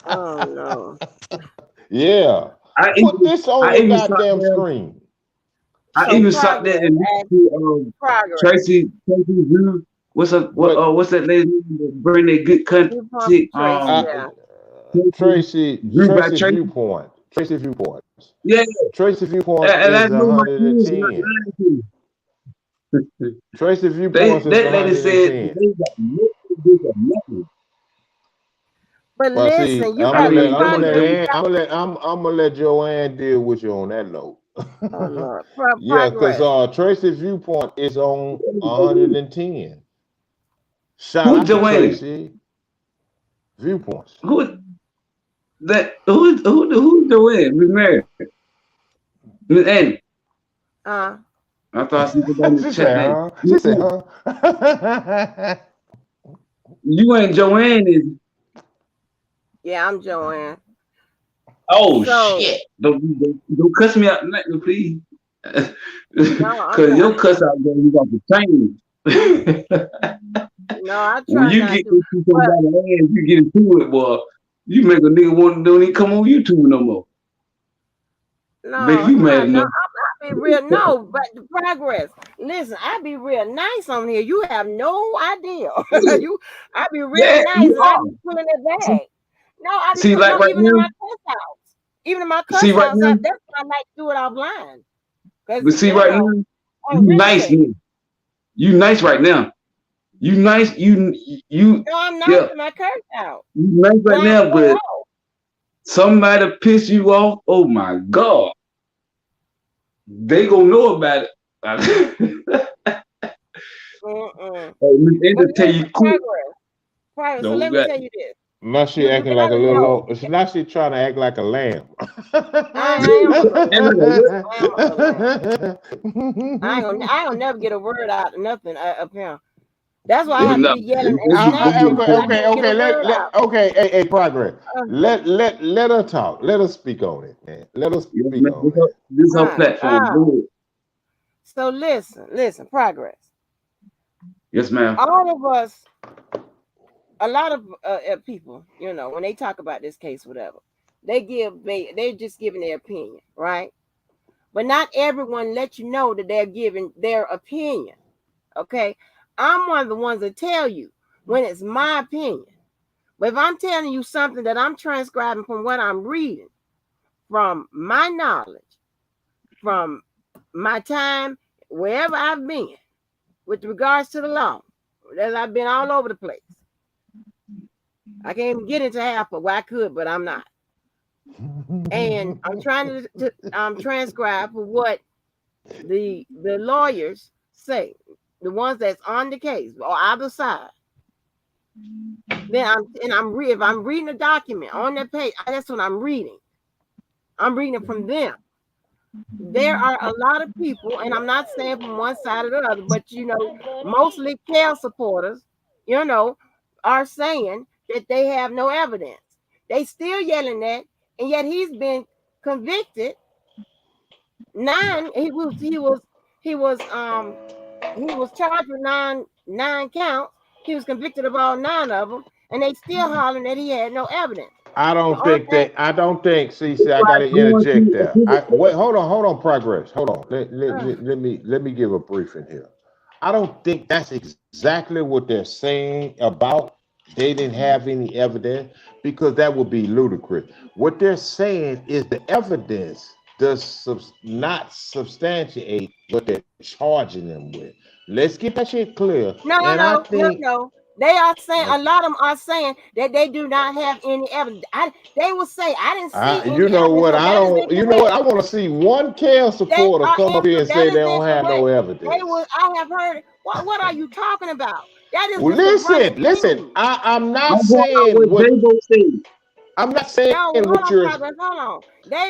oh no. Yeah, I put even this on I your even sat goddamn there. screen. I So even sat there progress and as listened to progress. Tracy Drew. But What's that lady name that bring that good You country? pump Tracy, yeah. Tracy Drew by Tracy Tracy. Viewpoint. Tracy Viewpoints. Yeah, Tracy Viewpoints and I is know my ears not 110. lying to me. Tracy Viewpoints is That lady said 110. they got no evidence of nothing. But But see, listen, you got but progress. You got I'm gonna let Joanne deal with you on that note. oh Lord, Yeah, because progress. Tracy Viewpoint is on 110. Shout Who out to Joanne? Tracy Viewpoints. Who who Joanne? Miss Mary, Miss Annie. Uh, I thought I see somebody in the She chat said, name. huh? She said, huh? You ain't Joanne, is it? yeah, I'm Joanne. Oh So shit! Don't cuss me out, nothing, please. no, I'm Cause your not. cuss out there, you got to change. No, I When try you not get to. into But somebody's hands, you get into it, boy. You make a nigga want to don't even come on YouTube no more. Make no, you mad enough. I be real. No, but the progress. Listen, I be real nice on here. You have no idea. I be real Yeah, nice, you and I are. be pulling it See, back. No, I be see, put like no, right even in now, my cuss outs. Even in my see cuss right outs, now, that's why I like to do it offline. Cause but see right now, on you nice replay. now. You nice right now. You nice. You No, I'm nice yeah. in my curse out. You nice When right I now, go but off. somebody piss you off. Oh my god, they gonna know about it. Mm-mm. Hey, Miss But Ender tell listen, you quick. progress. So Don't let me got tell you this. Now she You acting like a gotta little know. old. Now she trying to act like a lamb. I am a little and like lamb. a what? I am a little lamb. I don't never get a word out, nothing up here. That's why I Oh have to no, be yelling they and be snapping bullying because I for Okay, can't get a okay, word out. hey, progress. Uh, Let her talk. Let her speak on it, man. Let her yes, speak man. on it. This her my platform. God. Go ahead. So listen, progress. Yes, ma'am. All of us, a lot of people, when they talk about this case, whatever, they're just giving their opinion, right? But not everyone lets you know that they're giving their opinion. Okay. I'm one of the ones that tell you when it's my opinion. But if I'm telling you something that I'm transcribing from what I'm reading, from my knowledge, from my time, wherever I've been, with regards to the law, as I've been all over the place. I can't even get into half of what I could, but I'm not. And I'm trying to transcribe for what the lawyers say, the ones that's on the case or either side. Then if I'm reading a document on that page, that's what I'm reading. I'm reading it from them. There are a lot of people, and I'm not saying from one side or the other, but mostly Cal supporters, are saying that they have no evidence. They still yelling that, and yet he's been convicted. He was charged with nine counts. He was convicted of all 9 of them, and they still hollering that he had no evidence. The only thing, I don't think, see, I gotta Going interject through a there. pivot Wait, point. hold on, progress. Hold on. uh, Let me give a briefing here. I don't think that's exactly what they're saying about they didn't have any evidence, because that would be ludicrous. What they're saying is the evidence does not substantiate what they're charging them with. Let's get that shit clear. no, no, And I no, no, think, no. They are saying, a okay, lot of them are saying that they do not have any evidence. They will say, I didn't see you any know evidence, what? so I that is don't. You know what? incorrect. I want to see one Kale They supporter are come up here and that say is they don't have no incorrect. evidence. I have heard. What are you talking about? That is Well, just a running listen. thing. I'm not I'm going out saying what what J-Bo said. I'm not saying No, hold what on, you're. progress. Hold on.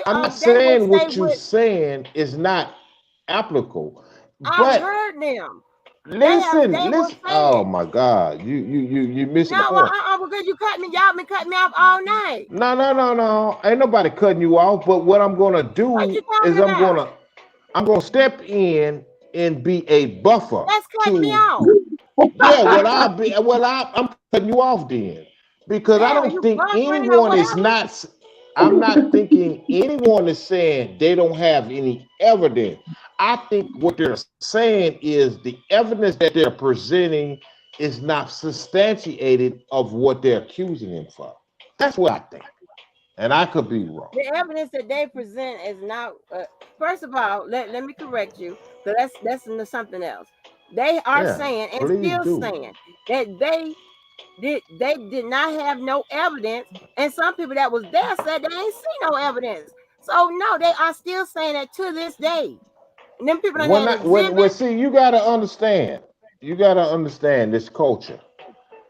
I'm not They will saying say what you're what saying is not applicable. I've But heard them. They listen, will listen. say Oh it. my God, you missing the No, point. because you cut me. Y'all been cutting me off all night. No. Ain't nobody cutting you off. But what I'm gonna What you do is talking about? I'm gonna step in and be a buffer That's cutting me to. off. Yeah, I'm cutting you off then, because I Yeah, don't you think buffering or anyone is whatever. not. I'm not thinking anyone is saying they don't have any evidence. I think what they're saying is the evidence that they're presenting is not substantiated of what they're accusing him for. That's what I think, and I could be wrong. The evidence that they present is not. First of all, let me correct you, because that's into something else. They are Yeah, saying and please still do. saying that they did not have no evidence, and some people that was there said they ain't see no evidence. So no, they are still saying that to this day. And them people don't When have I, when exhibits. see, you gotta understand. You gotta understand this culture.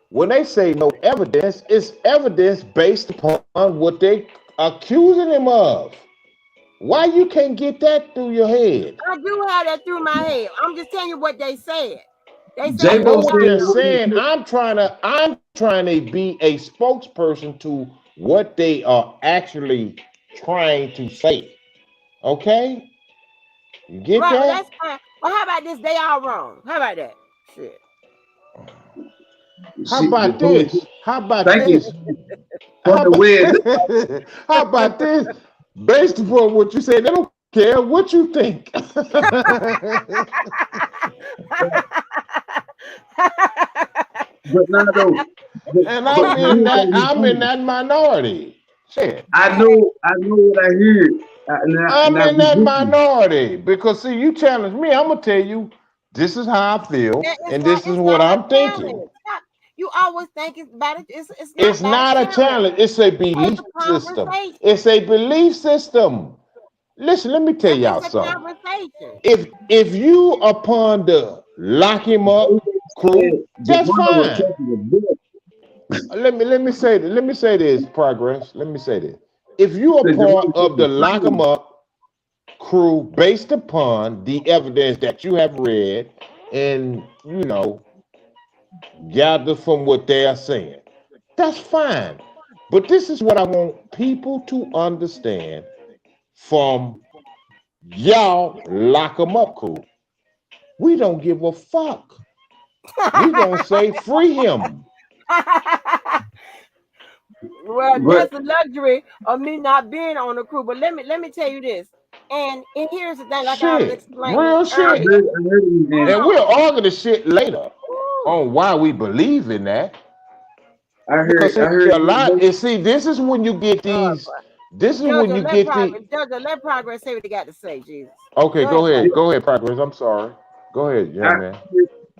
When they say no evidence, it's evidence based upon what they accusing him of. Why you can't get that through your head? I do have that through my head. I'm just telling you what they said. They I said know J-Bo what said they're no. what saying. he I'm trying to be a spokesperson to what they are actually trying to say. Okay? You get Right, well that? that's fine. Well, how about this? They are wrong. How about that? Shit. said. How She, the about police. this? How about Thank you this? for How the about way. how about this? Based upon what you said, they don't care what you think. But now though, And but here's what we I'm in do. that minority. Shit. I know what I heard, and I'm I in be that with you. minority because see, you challenge me, I'm gonna tell you this is how I feel and this is It's what not a I'm thinking. challenge. You always thinking about it. It's not It's about a not a challenge. challenge, it's a It's belief a system. conversation. It's a belief system. Listen, let me tell y'all It's a something. conversation. If you upon the lock him up J-Bo said crew, the that's brother was fine. catching the book. Let me say this, progress. Let me say this. If you are Said the part brother of the catching lock 'em fire. up crew based upon the evidence that you have read and gather from what they are saying, that's fine. But this is what I want people to understand from y'all lock 'em up crew. We don't give a fuck. We gonna say free him. Well, But that's the luxury of me not being on the crew. But let me tell you this. And here's the thing, like I was Shit, explaining real I earlier. shit. heard, I heard him, Hold man. And we'll on. argue the shit later Ooh, on why we believe in that. Because I see, heard a lot is see, this is when you get Lord, these. This is when Jojo, you get the. Let progress say what they got to say. Jesus, Okay, go ahead, go ahead. progress. Go ahead, Progress. I'm sorry. Go ahead, I young man.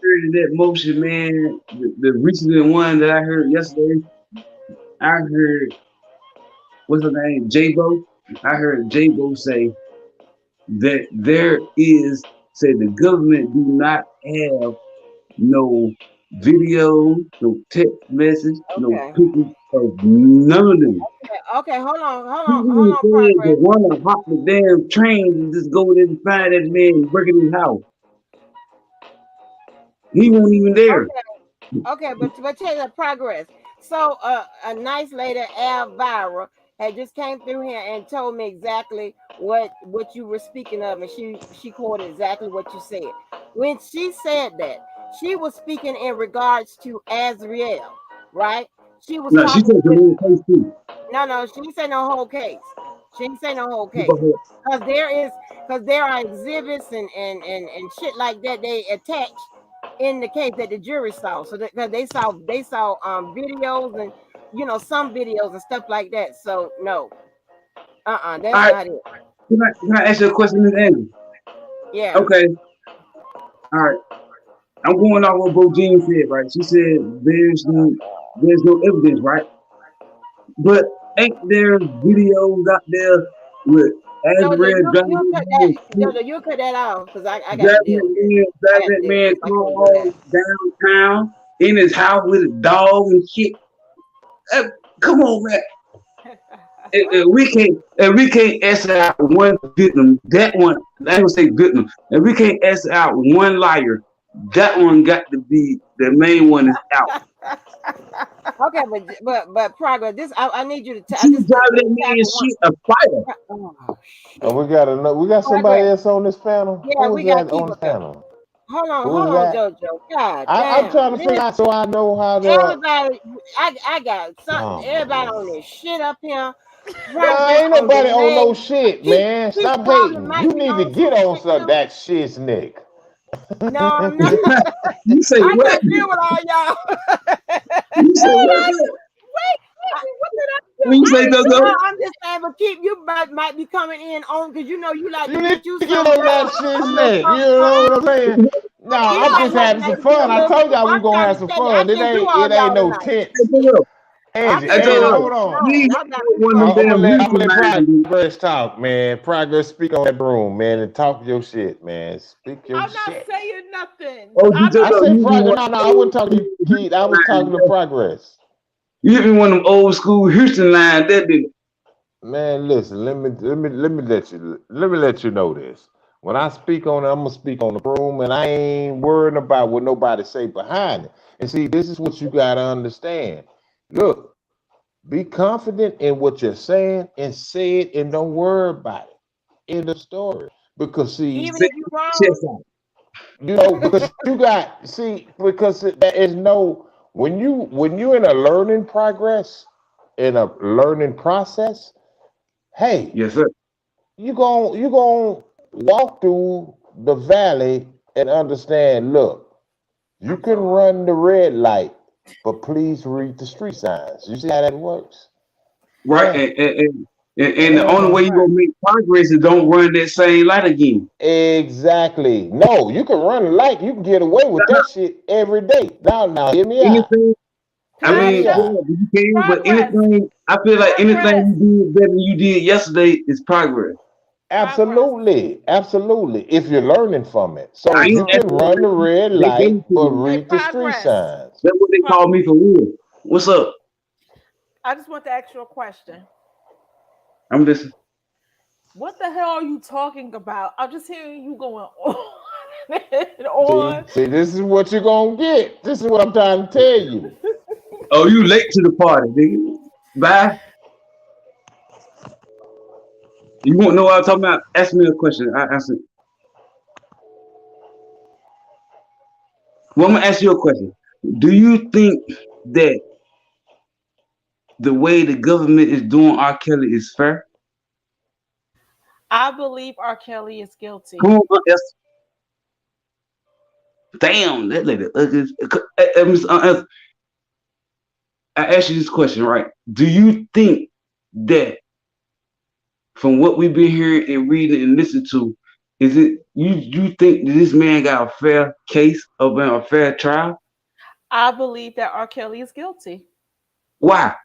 heard that motion, man. The recent one that I heard yesterday, I heard what's her name, J-Bo. I heard J-Bo say that there is say the government do not have no video, no text message, no Okay. pictures of none of them. Okay, He hold even on, said to progress. wanna hop the damn train and just go there and find that man working his house. He wasn't even there. Okay, okay, but tell you the progress. So a nice lady, Elvira, had just came through here and told me exactly what you were speaking of, and she quoted exactly what you said. When she said that, she was speaking in regards to Azriel, right? She was No, she talking said the with main place too. no, she didn't say no whole case. She didn't say no whole He case. go ahead. Because there are exhibits and shit like that they attach in the case that the jury saw. So because they saw videos and some videos and stuff like that. So no, All that's right, not it. can I ask you a question, Miss Angie? Yeah. Okay, all right. I'm going off what Bo Jean said, right? She said there's no evidence, right? But ain't there videos out there with Jojo, Azrael you cut that off because I got to driving deal with this. I driving got to that deal with man this. I can't do car downtown in his house with a dog and shit? Uh, Come on, man. And we can't answer out one victim. That one, I ain't gonna say victim. And we can't answer out one liar. That one got to be the main one is out. that. Okay, but progress. This I need you to. She was This is driving the that man tackle one. shit a fighter. Oh And shit. we got somebody Progress. else on this panel. Yeah, Who we is gotta that keep on it this going. panel? Who Hold is on, that? Jojo. God I'm damn. trying to figure This out so I know how to. everybody I got something Oh my everybody on lord. this shit up here. Nah, Progress ain't on nobody on delay. no shit, man. He Stop probably hating. You might be need to on get some on shit some too. that shit, Nick. No, I'm not. You say I what? can't deal with all y'all. You say what? I, What did I When you do? say go go? I'm just saying, but keep you might be coming in on because you like to You need get you to get some on that shit, a little Nick. You something, know something. what I'm saying? No, He I'm might just like having some maybe be a fun. I little. told y'all we I'm gonna trying have to some tell you, I fun. It can't do ain't all it ain't y'all no tonight. tense. Hey, go Shit, go. I Angie, Hey, can't go do Angie, all go. hold y'all. on. No, You ain't y'all got me one of them fucked I'm up. damn gonna Houston let lines, dude. Progress talk, man. Progress, speak on that broom, man, and talk your shit, man. Speak your I'm not shit. saying nothing. Oh, you I'm just I not a saying. said you be Progress. one No, of no, them I wasn't old talking to school you, Keith. I Houston was lines, talking to bro. Progress. You hit me one of them old school Houston lines, that did. Man, listen, let me let you know this. When I speak on it, I'm gonna speak on the broom, and I ain't worrying about what nobody say behind it. And see, this is what you gotta understand. Look, be confident in what you're saying and say it, and don't worry about it. End of story. Because see, Even Say if you wrong, chest out. because you got see, because there is no when you in a learning progress, in a learning process. Hey, Yes, sir. you going walk through the valley and understand. Look, you I'm can so hungry. run the red light, but please read the street signs. You see how that works? Right, Yeah, and the only yeah. way you gonna make progress is don't run that same light again. Exactly. No, you can run a light. You can get away with that shit every day. Now, hear me out. Anything, Can I Hear I me mean, say out. yeah, you can, but progress? anything, I feel like Progress. anything you did better than you did yesterday is progress. Progress. Absolutely, absolutely. If you're learning from it, so I you ain't Uh-uh. can asking run the nobody. red They gave light, it to but me. Hey, read the street progress. signs. That's what they Pro- call me for real. What's up? I just want to ask you a question. I'm listening. What the hell are you talking about? I'm just hearing you going on and on. See, this is what you're gonna get. This is what I'm trying to tell you. Oh, you late to the party, nigga. Bye. You won't know what I'm talking about. Ask me a question. I answer. Well, I'm gonna ask you a question. Do you think that the way the government is doing R. Kelly is fair? I believe R. Kelly is Come guilty. on, damn, that lady ugly. Miss I ask you this question, right? Do you think that from what we've been hearing and reading and listening to, is it you think that this man got a fair case of a fair trial? I believe that R. Kelly is guilty. Why?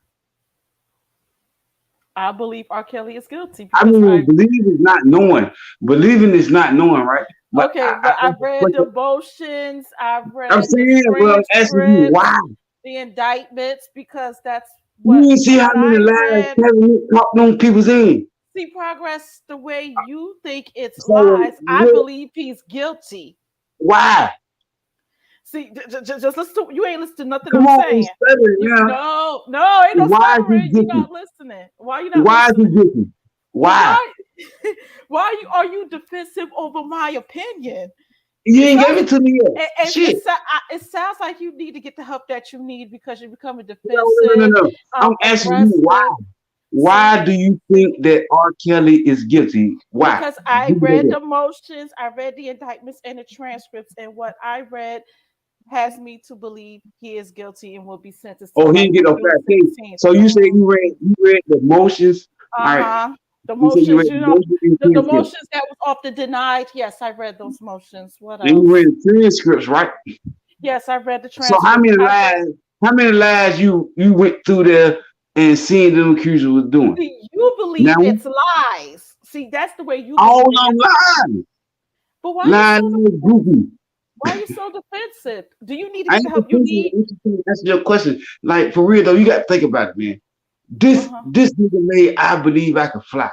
I believe R. Kelly is guilty I because mean, I believing is not knowing. Believing is not knowing, right? But okay, I but I've ask a read the question. motions, I've I'm read the saying, well, I'm asking you transcripts, why. the indictments, because that's You what didn't see from how what many I lies read. Kevin caught on people's in. See progress the way you think it's So lies. I believe he's guilty. why? See, just listen to you ain't listening to nothing Come I'm on, you saying. stuttering You now. no, ain't no Why is he stuttering. You're guilty? not listening. Why you not Why is he listening? guilty? Well, Why? why are you defensive over my opinion? You It ain't gave sounds it to me yet. Shit. it sounds like you need to get the help that you need because you're becoming No, no, defensive, no, no. I'm asking you why. aggressive. Why See, do you see, think that R. Kelly is guilty? Why? because I Give me read that. the motions, I read the indictments and the transcripts, and what I read has me to believe he is guilty and will be sentenced to Oh, he life didn't get on no June fair case. 16th. So you say you read the motions. All right. Uh-huh. The You say you read motions, the motions and the transcripts. motions that was often denied. Yes, I read those motions. What And you read else? the transcripts, right? Yes, I read the So transcripts. I read. how many lies you went through there and seeing them accusers was doing? See, you Now believe it's lies. See, that's the way you all believe it. them lies. But Lying is goofy. why are you so defensive? Do you need to I get the ain't help you confused. need? Answer your question. Like for real though, you gotta think about it, man. This Uh-huh. this nigga made I believe I could fly.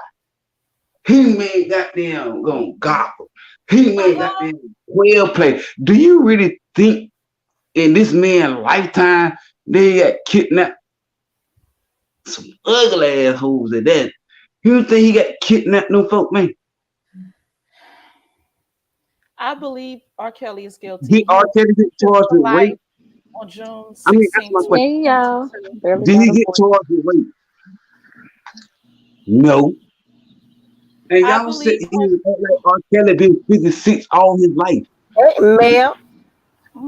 He made goddamn gospel. He made Uh-huh. goddamn well play. Do you really think in this man's lifetime they got kidnapped some ugly assholes at that? You think he got kidnapped no folk, man? I believe R. Kelly is guilty. Did He R. will be Kelly get sentenced charged to with life rape? on June I mean, that's my 16th, question. Hey y'all, 2022. barely Did got he a get voice. charged with rape? No. And I y'all said believe he was like R. Kelly been 56 all his life. hey, ma'am.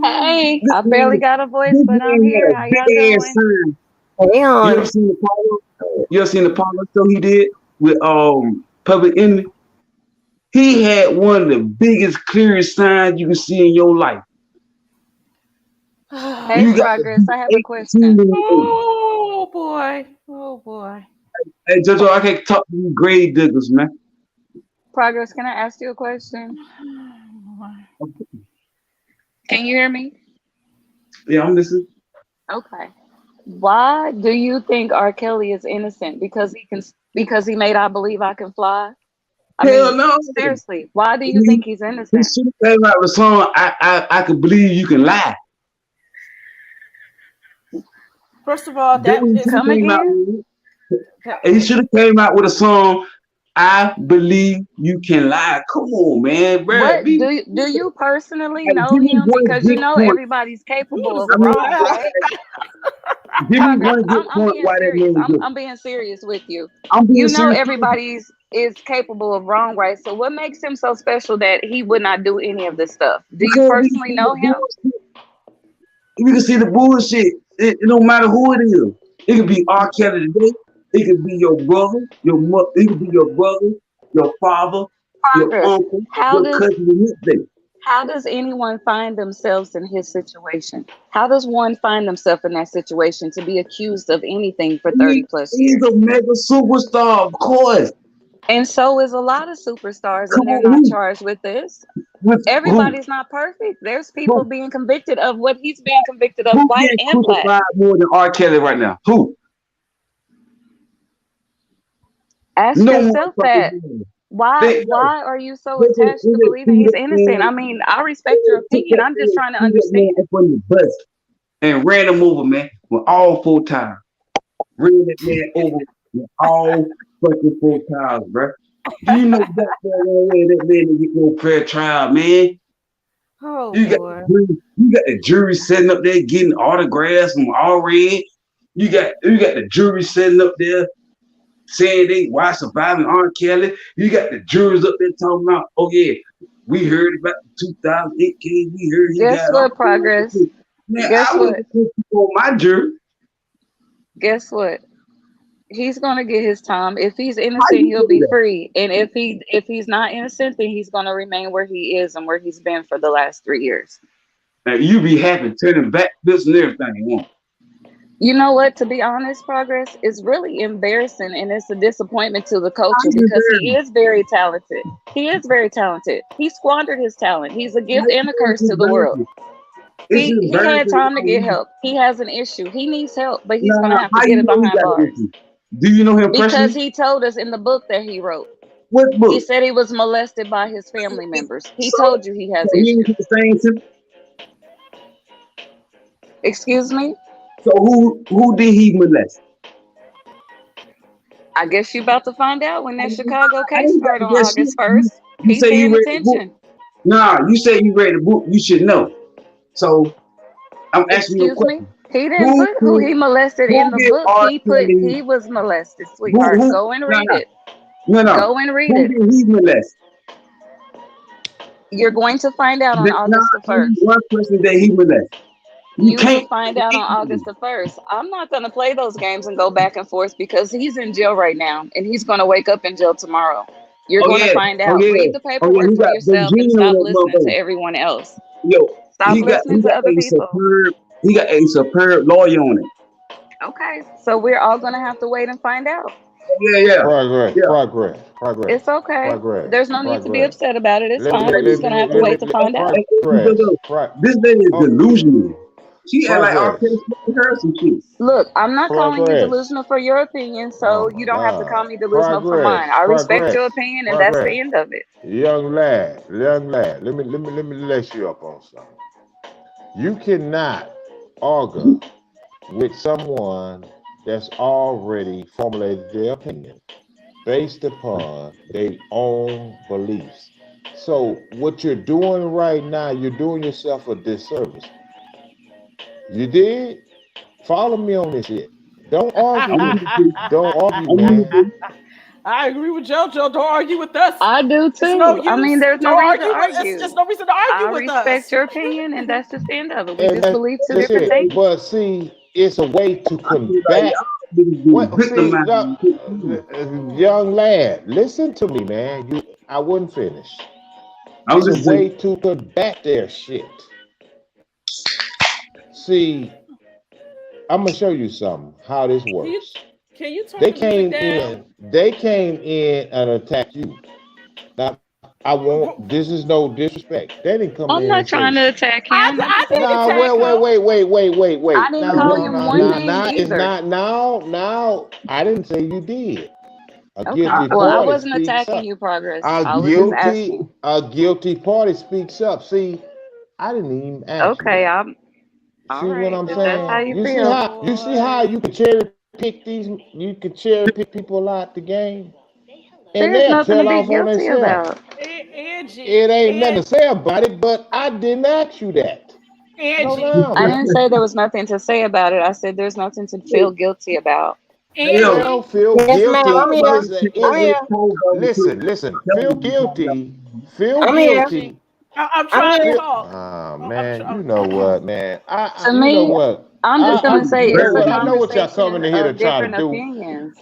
Hey, This I barely man, got a voice, this but I'm man had here. a How y'all big ass doing? sign. Hey, You ever honey. seen the Apollo? You ever seen the Apollo show he did with Public Enemy? He had one of the biggest, clearest signs you can see in your life. Hey, You got to Progress, be I have a 18 question. and older. Oh boy. Oh boy. Hey, Jojo, I can't talk to you grave diggers, man. Progress, can I ask you a question? Can you hear me? Yeah, I'm listening. Okay. Why do you think R. Kelly is innocent? Because he made I Believe I Can Fly? I Hell mean, no. seriously, why do you He, think he's he innocent? should have came out with a song, I could believe you can lie. First of all, Then that he is should have Come came out again? with that, he should have came out with a song, I believe you can lie. Come on, man, bro. What do you personally Hey, know give me him? one Because you good know point. everybody's you capable is of I mean, wrong, wild. right? give me Progress. one good I'm point being why that serious. man is guilty. I'm being serious with you. I'm being You know serious. everybody's is capable of wrong, right? So what makes him so special that he would not do any of this stuff? Do you Because we can personally see the know him? bullshit. We can see the bullshit. It don't matter who it is. It could be R. Kelly today. It could be your brother, your mother. It could be your brother, your father, your Progress. uncle, How your does cousin, the next day. how does anyone find themselves in his situation? How does one find themselves in that situation to be accused of anything for 30 plus He's years? a mega superstar, of course. And so is a lot of superstars, Come and they're on, not who? charged with this. With who? Everybody's not perfect. There's people Who? being convicted of what he's being convicted of, Who white getting and black. crucified more than R. Kelly right now? Who? Ask No yourself motherfucking that. man. Why They no. why are you so They just attached to believing threw he's that innocent? man. I mean, I They respect your just took opinion. that I'm just man, trying to threw that man understand. up on the bus and ran him over, man, with all 4 tires. Ran that man over with all fucking 4 tires, bro. Do you know that way that man didn't get no fair trial, man? Oh You got boy. the jury sitting up there getting autographs from all red. You got the jury sitting up there saying they why surviving R. Kelly. You got the jurors up there talking about, oh yeah, we heard about the 2008 case. We heard he Guess got all. what, Progress? Man, Guess I what? wouldn't put people on my jury. Guess what? He's gonna get his time. If he's How innocent, you he'll do be that? free. And if he's not innocent, then he's gonna remain where he is and where he's been for the last 3 years. Now, you be happy turning back this and everything you want. You know what? To be honest, Progress is really embarrassing and it's a disappointment to the How culture you because he embarrassed? is very talented. He is very talented. He squandered his talent. He's a How gift and a it's curse to the world. embarrassing. It's He had embarrassing. time to get help. He has an issue. He needs help, but he's Nah, gonna have to how get you it know he behind got an bars issue? Do you know him because personally? he told us in the book that he wrote. What He book? said he was molested by his family members. He So, told you he has so he ain't issues. the same. Excuse me? So who did he molest? I guess you about to find out when that Chicago I case ain't got start to on guess shit. August You, 1st. you Keep say you paying read the book. attention. Nah, you say you read the book. You should know. So I'm asking you a Excuse me? question. He didn't Who put who did he molested who in the did book. R. He put Kelly? he was molested, Who sweetheart. who? Go and No read no it. no no. Go and read Who it. did he molest? You're going to find out on Nah, August the give me 1st. one person that he molest. You You will can't. find out on August the 1st. I'm not going to play those games and go back and forth because he's in jail right now and he's going to wake up in jail tomorrow. You're Oh going to yeah, find oh out. yeah, Read the oh yeah. paperwork He for got yourself and Virginia on stop that listening to motherfucker. everyone else. Yo, Stop listening he to got other a people. superb lawyer on it. Okay, so we're all going to have to wait and find out. Yeah, yeah, Progress, yeah. progress, progress, It's okay. progress, There's no need to be progress. upset about it. It's Let me fine. let, We're let just me going to have let, to let me wait to let find out. progress. This lady is Oh, delusional. She act like R. progress, Kelly her some shit. Look, I'm not calling you progress. delusional for your opinion, Oh so my you don't have to call God. me delusional for mine. Progress, I respect progress, your opinion, and that's progress. the end of it. Young lad. Let me let you up on something. You cannot argue with someone that's already formulated their opinion based upon their own beliefs. So what you're doing right now, you're doing yourself a disservice. You did? Follow me on this shit. Don't argue I'm with gonna me. see. Don't argue, I'm gonna man. see. I agree with JoJo. Don't argue with us. I do It's no too. I mean, use. there's no Don't reason to argue with. It's just argue. no reason to argue I with respect us. your opinion, and that's just the end of it. We And just that's believe two that's different it. things. But see, it's a way to I feel like combat. y'all niggas What? getting See, victimized. young lad, listen to me, man. I wouldn't finish. I'm It's a listening. way to combat their shit. See, I'm gonna show you something how this Can you works. can you turn They the music came down? in. They came in and attacked you. Now, I won't. This is no disrespect. They didn't come in I'm here and not say, trying to attack him. I I just said didn't "Nah, attack wait, him. wait, wait, wait, wait, wait, I wait." didn't Now, call no, him no, one no, name now it's either. not. Now, I didn't say you did. A Okay. guilty Well, I party wasn't speaks attacking up. you, Progress. I was just asking. A guilty party speaks up. See, I didn't even ask you Okay, that. I'm all See what right. I'm If that's how saying? you feel. Boy, You can cherry pick these. You can cherry pick people out the game, and There's they'll nothing to tell be off on guilty themselves. about. Angie, It ain't nothing to say about it, but I didn't ask you that. No, Angie, I no. didn't say there was nothing to say about it. I said there's nothing to feel guilty about. Hey, yo, Well, Angie. feel Yes, the ma'am. guilty I'm call here. is volume a, shit I'm is over a, the here. call volume listen, shit. listen. Tell me you calm down. Feel I'm here. guilty. I'm I'm trying to here. talk. Oh I'm man, trying. you know what, man? To You know me, what? I'm just This gonna is say You know it's a what? I very know what y'all conversation coming in here to of try to different do. opinions.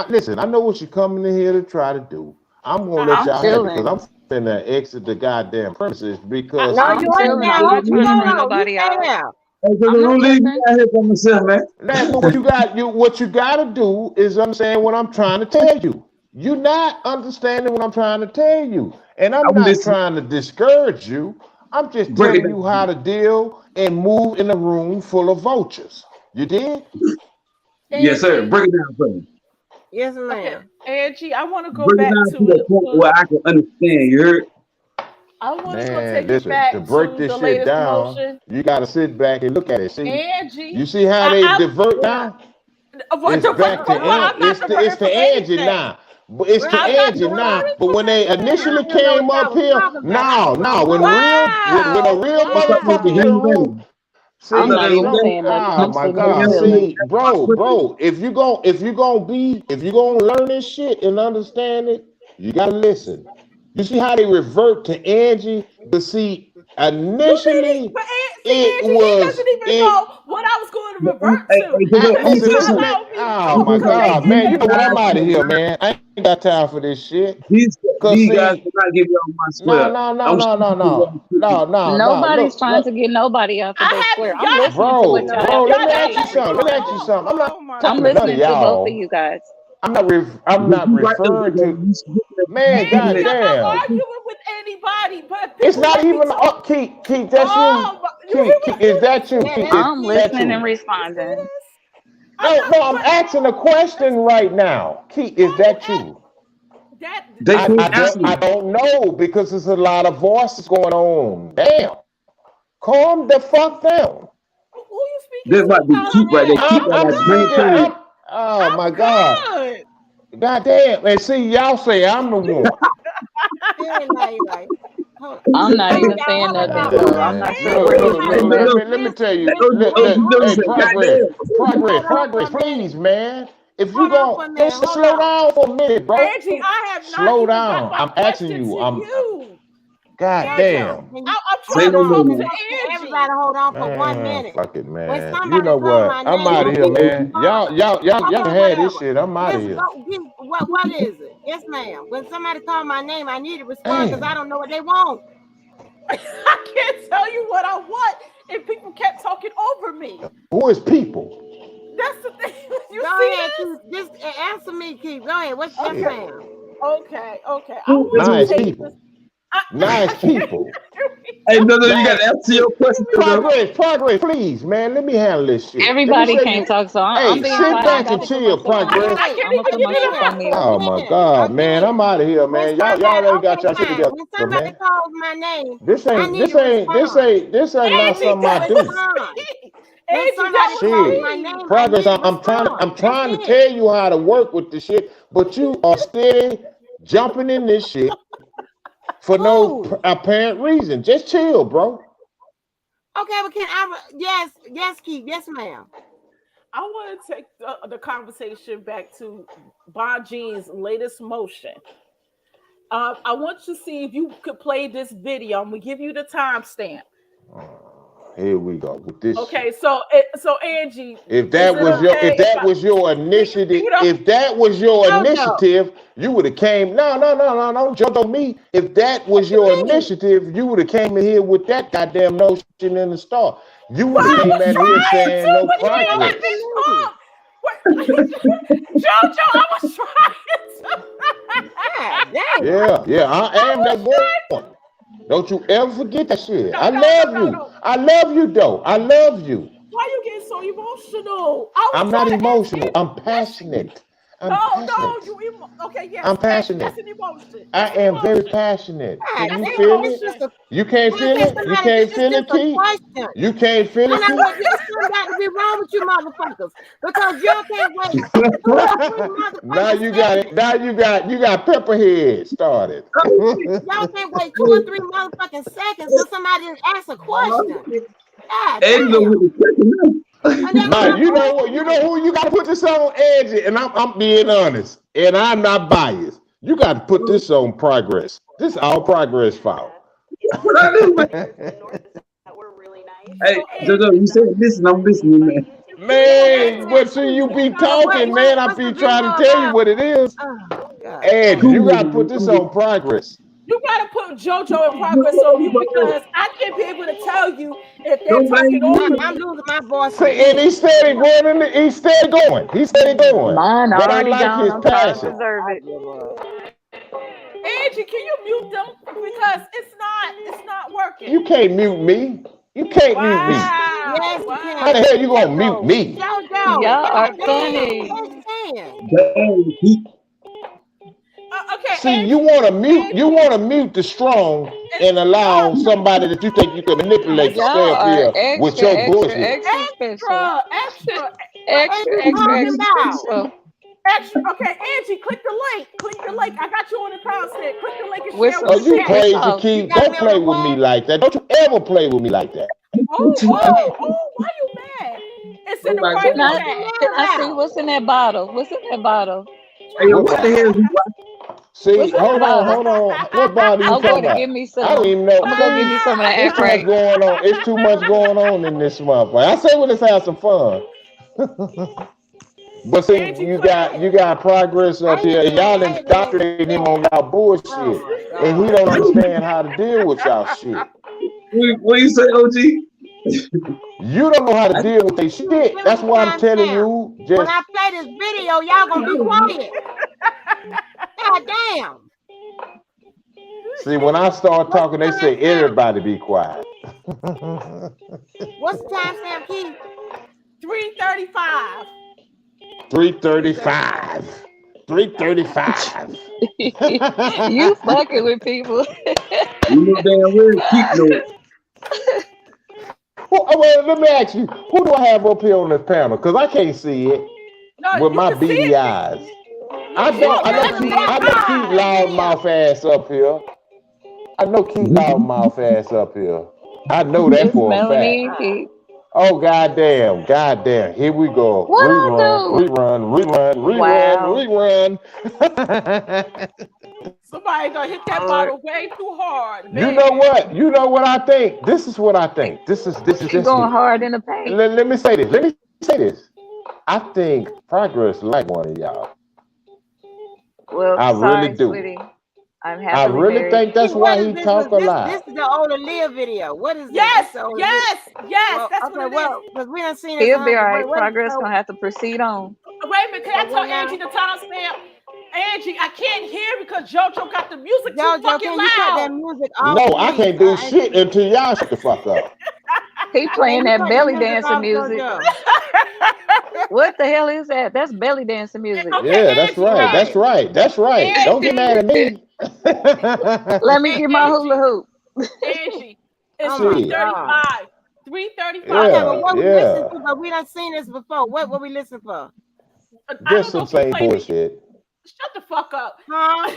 Listen. I know what you're coming in here to try to do. I'm gonna let Uh-huh. y'all I'm have it because chilling. I'm finna exit the goddamn premises because No, see, you I'm ain't chilling. now. I'm not trying to Hold run on. You nobody stay out. there. Hey, so I'm not don't leave me tripping. out here by myself, man. that what you gotta do is I'm saying what I'm trying to tell you. You're not understanding what I'm trying to tell you. And I'm I'm not listening. trying to discourage you. I'm just Break it telling you how down. to deal and move in a room full of vultures. You did? Yes, sir. Angie. Break it down for me. Yes, Okay, ma'am. Angie. I want to go Break it back down to the to. point where I can understand. You heard? I want to go Man, take it listen, to back break to this the shit latest down, commotion. you gotta sit back and look at it. See, Angie. you see how I, they I divert now? what It's the back to I'm not it's diverting to from Angie anything. now. But it's to I'm not Angie diverting now. But from when they anything. I initially don't even know what came y'all up was here, talking about. I no, just know no, when what. a Wow, real What's up with motherfucker the in the wow. gang room, banging? I I'm thought See, not that was even no, paying nothing. oh I'm my sitting here God. chilling. See, bro, if you gonna learn this shit and understand it, you gotta listen. You see how they revert to Angie, but see, You didn't, initially but see, it Angie, he was doesn't even it. know what I was going to revert Hey, to. Jojo, He I'm was gonna Listen, tell you trying to listen. something. allow me to Oh talk my because they God, man, you These know what? I'm guys out of here, cannot, man. I ain't got time for this shit. these, Cause these guys see, cannot give you all my no, square. no, no, I'm no, no, speaking to no, no, no, no. Nobody's Look, trying to look. get nobody out the I day have square. I'm y'all. listening to what y'all have Bro, to let me Y'all ask you say. let me something. Let me ask you talk. something. I'm not Oh my I'm talking to none goodness. of listening to both of y'all. you guys. I'm you not right there, referring Jojo. to You speaking at man. giving Angie, it. I'm not Goddamn, arguing with anybody, but it's people not let me even talk. Keith. That's you. You hear what Keith, is that you? Yeah, Keith, that's is I'm it. that listening and you? you see responding. this? I'm No, not, no. I'm but asking a that's question right now. Keith, is why you that act you? that. They This can't is answer I me. don't know because there's a lot of voices going on. Damn, calm the fuck down. who you speaking That's to? about the Because keep right there. Keep I'm that I'm like I'm 100 speaking. good. times. Oh I'm my God. good. God damn. And see, y'all say I'm the one. Yeah, right. Hold, I'm not hold on, even y'all. saying Hold on, nothing, y'all. Hold so on. I'm Man, not Angie, sure Listen, where look, he's look, somebody look, getting let that. me said, let me tell you. Those Hey, said, progress, goddamn. hold on for a minute. please, man. If you Hold on for go, a minute. just Hold slow on. down for a minute, bro. Angie, I have not Slow even got down. my I'm asking question you. to I'm, you. God Angie, Jojo, damn, can you I'm Say trying hold to no on? more talk Can to now. everybody Angie. hold on for one man. minute? Fuck it, When man. You somebody know call what? my I'm name, out of don't here, be man. responding. Y'all can Okay, have this whatever. shit. I'm out of Just here. go give what is it? Yes, ma'am. When somebody call my name, I need to respond because I Damn. don't know what they want. I can't tell you what I want if people kept talking over me. Who is people? That's the thing. You Go see ahead, this? Keith. Just answer me, Keith. Go ahead. What's yes, Okay. ma'am? Okay. I Who want is to Nice it? take this. people. I, Nice I can't. people. Here we Hey, go. no, you got Now, to answer Here your question, we Jojo. go. progress, please, man. Let me handle this shit. Let me Everybody show can't you. talk, so I'm Hey, being No, sit quiet. I back got and to put chill, myself on mute. progress. I Again, can't I'm gonna even put get it myself out. on mute. Oh my again, God, man, I'm again. out of here, When man. Y'all somebody, ain't got okay, y'all shit fine. together, When somebody man. calls my name, This I ain't need this to ain't this respond. ain't this ain't not Angie, something I that I need to was do. respond. me. When Angie, that somebody was calls Shit. my me. name, I Progress, need to respond. I'm That's trying to it. tell you how to work with this shit, but you are steady jumping in this shit for no Who? apparent reason. Just chill, bro. Okay, but can I? Yes, Keith. Yes, ma'am. I want to take the conversation back to Bon Jean's latest motion. I want you to see if you could play this video. I'm gonna give you the timestamp. Here we go with this shit. Okay, so Angie, is it okay If if that I was your can you initiative, mute up? if that was your Jojo, initiative, you would have came. No, Jojo me. If that what was your you mean? initiative, you would have came in here with that goddamn notion in the start. You But would have I came was in here trying saying to, no but you What ain't let notion me progress. to me? talk. What, Jojo, I was trying to. God damn. Yeah, I I am was that trying. one. Don't you ever forget that shit. No, I no, no, love no, you. no. I love you though. I love you. Why you getting so emotional? I was I'm not trying to ask emotional. Angie I'm a question. passionate. No, I'm no, passionate. okay, yes, I'm passion. That's passionate. an emotion. I That's an am very emotion. passionate. God Can That's you an damn. feel It's it? just emotion. a. You can't When I feel say it? You somebody, can't it's feel just it, a Keith? question. You can't feel And it, I Keith? want it's something got to be wrong with you motherfuckers because y'all can't wait 2 or 3 Now motherfucking you got it. seconds. Now you got Pepperhead started. Y'all can't wait 2 or 3 motherfucking seconds till somebody just asks a question. God Eddie know damn. what the question And that's Now my you know what? question You know is. who you got to put this on edge, and I'm being honest, and I'm not biased. You got to put is. this on progress. This is all progress fault. What I do, man? Hey, So Jojo, you Angie, said listen, I'm listening, man. you Yeah, know that's Man, Angie, it. but see, you you be know talking, man. I What's the be trying to video tell you about? what it is. Oh, God And damn. you Cool, got to man. put this on progress. you gotta put JoJo in progress on mute because I can't be able to tell you if they're Don't blame talking me. over I'm me. losing my voice See, and again. he steady going in the, he steady going. He steady going. Mine But I already like gone. his I'm trying to passion. preserve I it. give up. Angie, can you mute them because it's not working. You can't mute me. You can't mute me. Wow, Yes, you How the can. hell wow. you gonna mute Jojo. me? Jojo. Y'all God are damn. funny. Yes, you can. Damn, he, Okay, See, Angie, you Angie, want to mute the strong it's and no, allow no, somebody that you think you can manipulate to stay Y'all up are here with extra, your extra, bullshit. extra special. extra, extra, What are Extra, you extra, talking extra about? special. extra. Okay, Angie, click the link. Click the link. I got you on the constant. Click the link and With share some with Oh, the you secret chat. crazy, sauce. You Keith. got Don't me on play the with me what? like that. Don't you ever play with me like that. Oh, oh, oh, why you mad? It's in Oh the my Can private God. I What you chat. can mad I see about? what's in that bottle? What's in that bottle? Hey, yo, What what the bottle? hell is you See, What's in that hold on, bottle? hold on. What bottle you I'm going talking to give about? me I don't some. even know. I'm gonna go give See, me some of that it's act too much right. going on. It's too much going on in this month. I say well, let's have some fun. But see, Angie, you play got it. you got progress I up here, ain't and even, y'all I ain't even indoctrinating him on finished. y'all Oh bullshit, my and he God. don't understand how to deal with y'all shit. what you say, OG? You don't know how to I, deal with their Give me shit. That's the why I'm telling timestamp. you. When Just I play this video, y'all gonna be quiet. God damn. see when I start What's talking, the they say timestamp? everybody be quiet. What's the timestamp, Keith? 335. 335. 335. 335. You fucking with people. you know damn well keep no. Well, let me ask you, who do I have up here on this panel? Because I can't see it No, with you my can see beady it. eyes. I Who know, Keith, I know, shut the doesn't keep, have fuck I know, to keep see the up. loudmouth video? ass up here. I know, keep loudmouth ass up here. I know that It's for a fact. Melanie and Keith. Oh goddamn, goddamn! Here we go. What I Rerun, do? rerun, Wow, rerun, rerun. Somebody gonna hit that Lord. bottle way too hard, You know man. what? You know what I think? This is what I think. This is She just going me. hard in the paint. Let me say this. Let me say this. I think Progress like one of y'all. Well, I really sorry, do. sweetie. I'm I happily really married. think that's What why is he this? talk a This lot. is the older Live video. What is this? Yes, This the older Live. yes, yes. Well, That's what okay, it is. well, because we done seen this He'll be all 100. right. Wait, Progress so gonna have to proceed on. Wait a minute. Can I tell what Angie now? the timestamp? Angie, I can't hear because JoJo got the music too JoJo, fucking can you cut that loud. music off, No, I please? can't do I shit see. until y'all shut the fuck up. He Can playing you that cut the belly music dancing off, music. JoJo? What the hell is that? That's belly dancing music. Okay, Yeah, that's Angie, right. That's right. right. That's right. Don't get mad Angie, at me. Let me get my hula Angie, hoop. Angie. It's Oh my Shit. God. 335. 335, Okay, but Yeah, what we Angie. listening yeah. to? But we done seen this before. What we listen for? I Just don't know some if you same played it. bullshit. Shut the fuck up. Huh?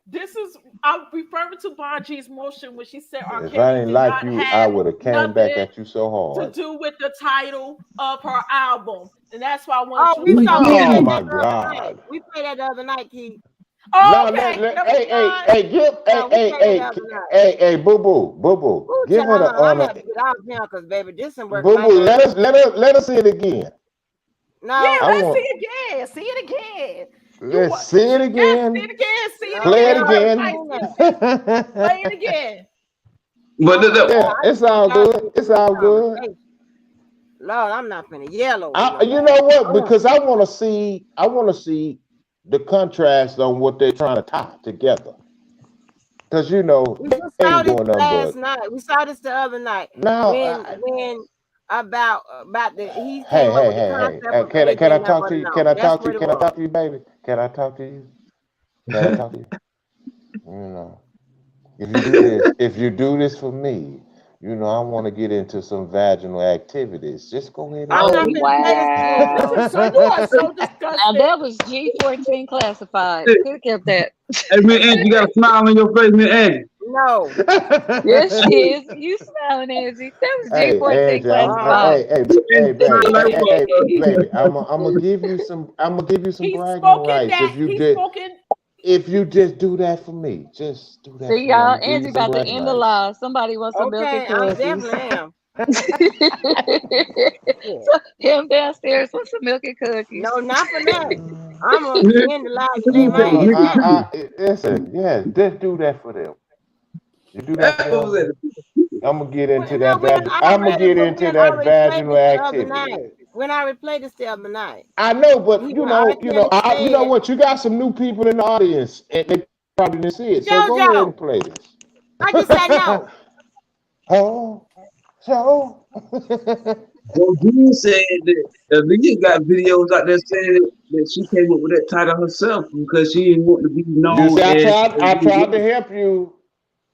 This is I'm referring to Bonji's motion when she said R. If I Kelly didn't did like not you, I have would have came back nothing at you so to hard. do with the title of her album. And that's why I Oh, wanted you to we play saw. that We Oh played video. that my the other night. God. We played that the other night, Keith. Oh, No, okay. Never hey, hey, mind. hey, give, No, we played that the other night. hey, boo, boo. Ooh, Give her child, the I'm gonna honor. have to get out now because baby, this is working Boo my boo, nerves. let us see it again. Yeah, No, I let's see want, it again. See it again. You let's want see it yes, see it again. again, see it no, Play we it again. already Everybody seen again. see it that. again. Play it again. But Oh my God, Yeah, I it's just want all y'all to good. get It's through this all good. conversation. Lord, I'm not finna yell over You nobody. know what? Oh, Because I want to see the contrast on what they're trying to tie together. Because we they just ain't saw this doing nothing last but night. We saw this the other night now. when about the he Hey, came up hey, with the hey, hey. concept of Can faith I being nothing talk but to a you? Can no. I That's talk to you? what it Can I was. talk to you, baby? Can I talk to you? Can I talk to you? You know, if you do this for me, I want to get into some vaginal activities. Just go ahead and I'm Oh not do finna play this fool. This wow. is so you are so Now disgusting. that was G14 classified. Could have kept that. hey man, Angie, you got a smile on your face, man, Angie. No. Yes, it. she is. You smiling, Angie. That was Hey, G14 Angie, Oh, classified. hey, baby, Smile like what? baby, I'm gonna give you some He's bragging spoken rights that. He's spoken. if you just do that for me. Just do that See for me. I'm y'all, gonna give you Angie some about to bragging end the rights. live. Somebody wants some milk and okay. I'm cookies. definitely am. So Yeah. him downstairs with some milk and No, cookies. not for that. I'm gonna end the live and lay my No, ass down. listen, yeah, just do that for them. You do that for What was them. that? I'm gonna get Well, into no, that I I'm done gonna read it, get but we into done that already played vaginal this the other activity. night. When I replayed this the other night, I know, but when R. Kelly you know said, what? You got some new people in the audience, and they probably didn't see it. So go ahead JoJo, and play this. I just said no. Oh, so Well, Dean said that Aaliyah got videos out there saying that she came up with that title herself because she didn't want to be you known see, as I Aaliyah tried to Black. help you,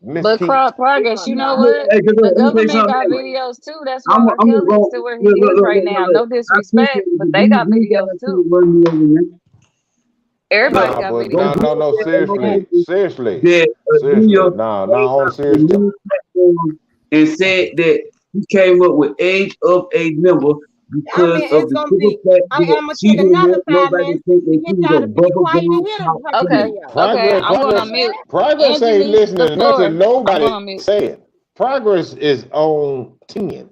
Miss But Keith. Oh progress, my you know God. Look, what? hey, The let me tell you government got something. videos too. That's why R. I'm gonna Kelly is go. to where he Look, look, is look, right look, look, now. look. No I appreciate disrespect, it, but but they got you videos guys too. can't run me over, man. Everybody Look, Nah, got but don't videos. do no, that seriously, alone seriously, that seriously. Aaliyah No, came on a out on serious tip. new platform and said that he came up with age of a number I because mean, of it's the gonna sugar be. fat that I'm gonna she take didn't another want 5 minutes nobody to think to that get she was y'all a to be bubble quiet and gum hear the pop fucking Okay. kid. video. Okay. Progress, I'm You going know to progress, what I'm mute. saying? progress Angie ain't needs the listening to floor. nothing I'm going nobody to mute. saying. Progress is on 10.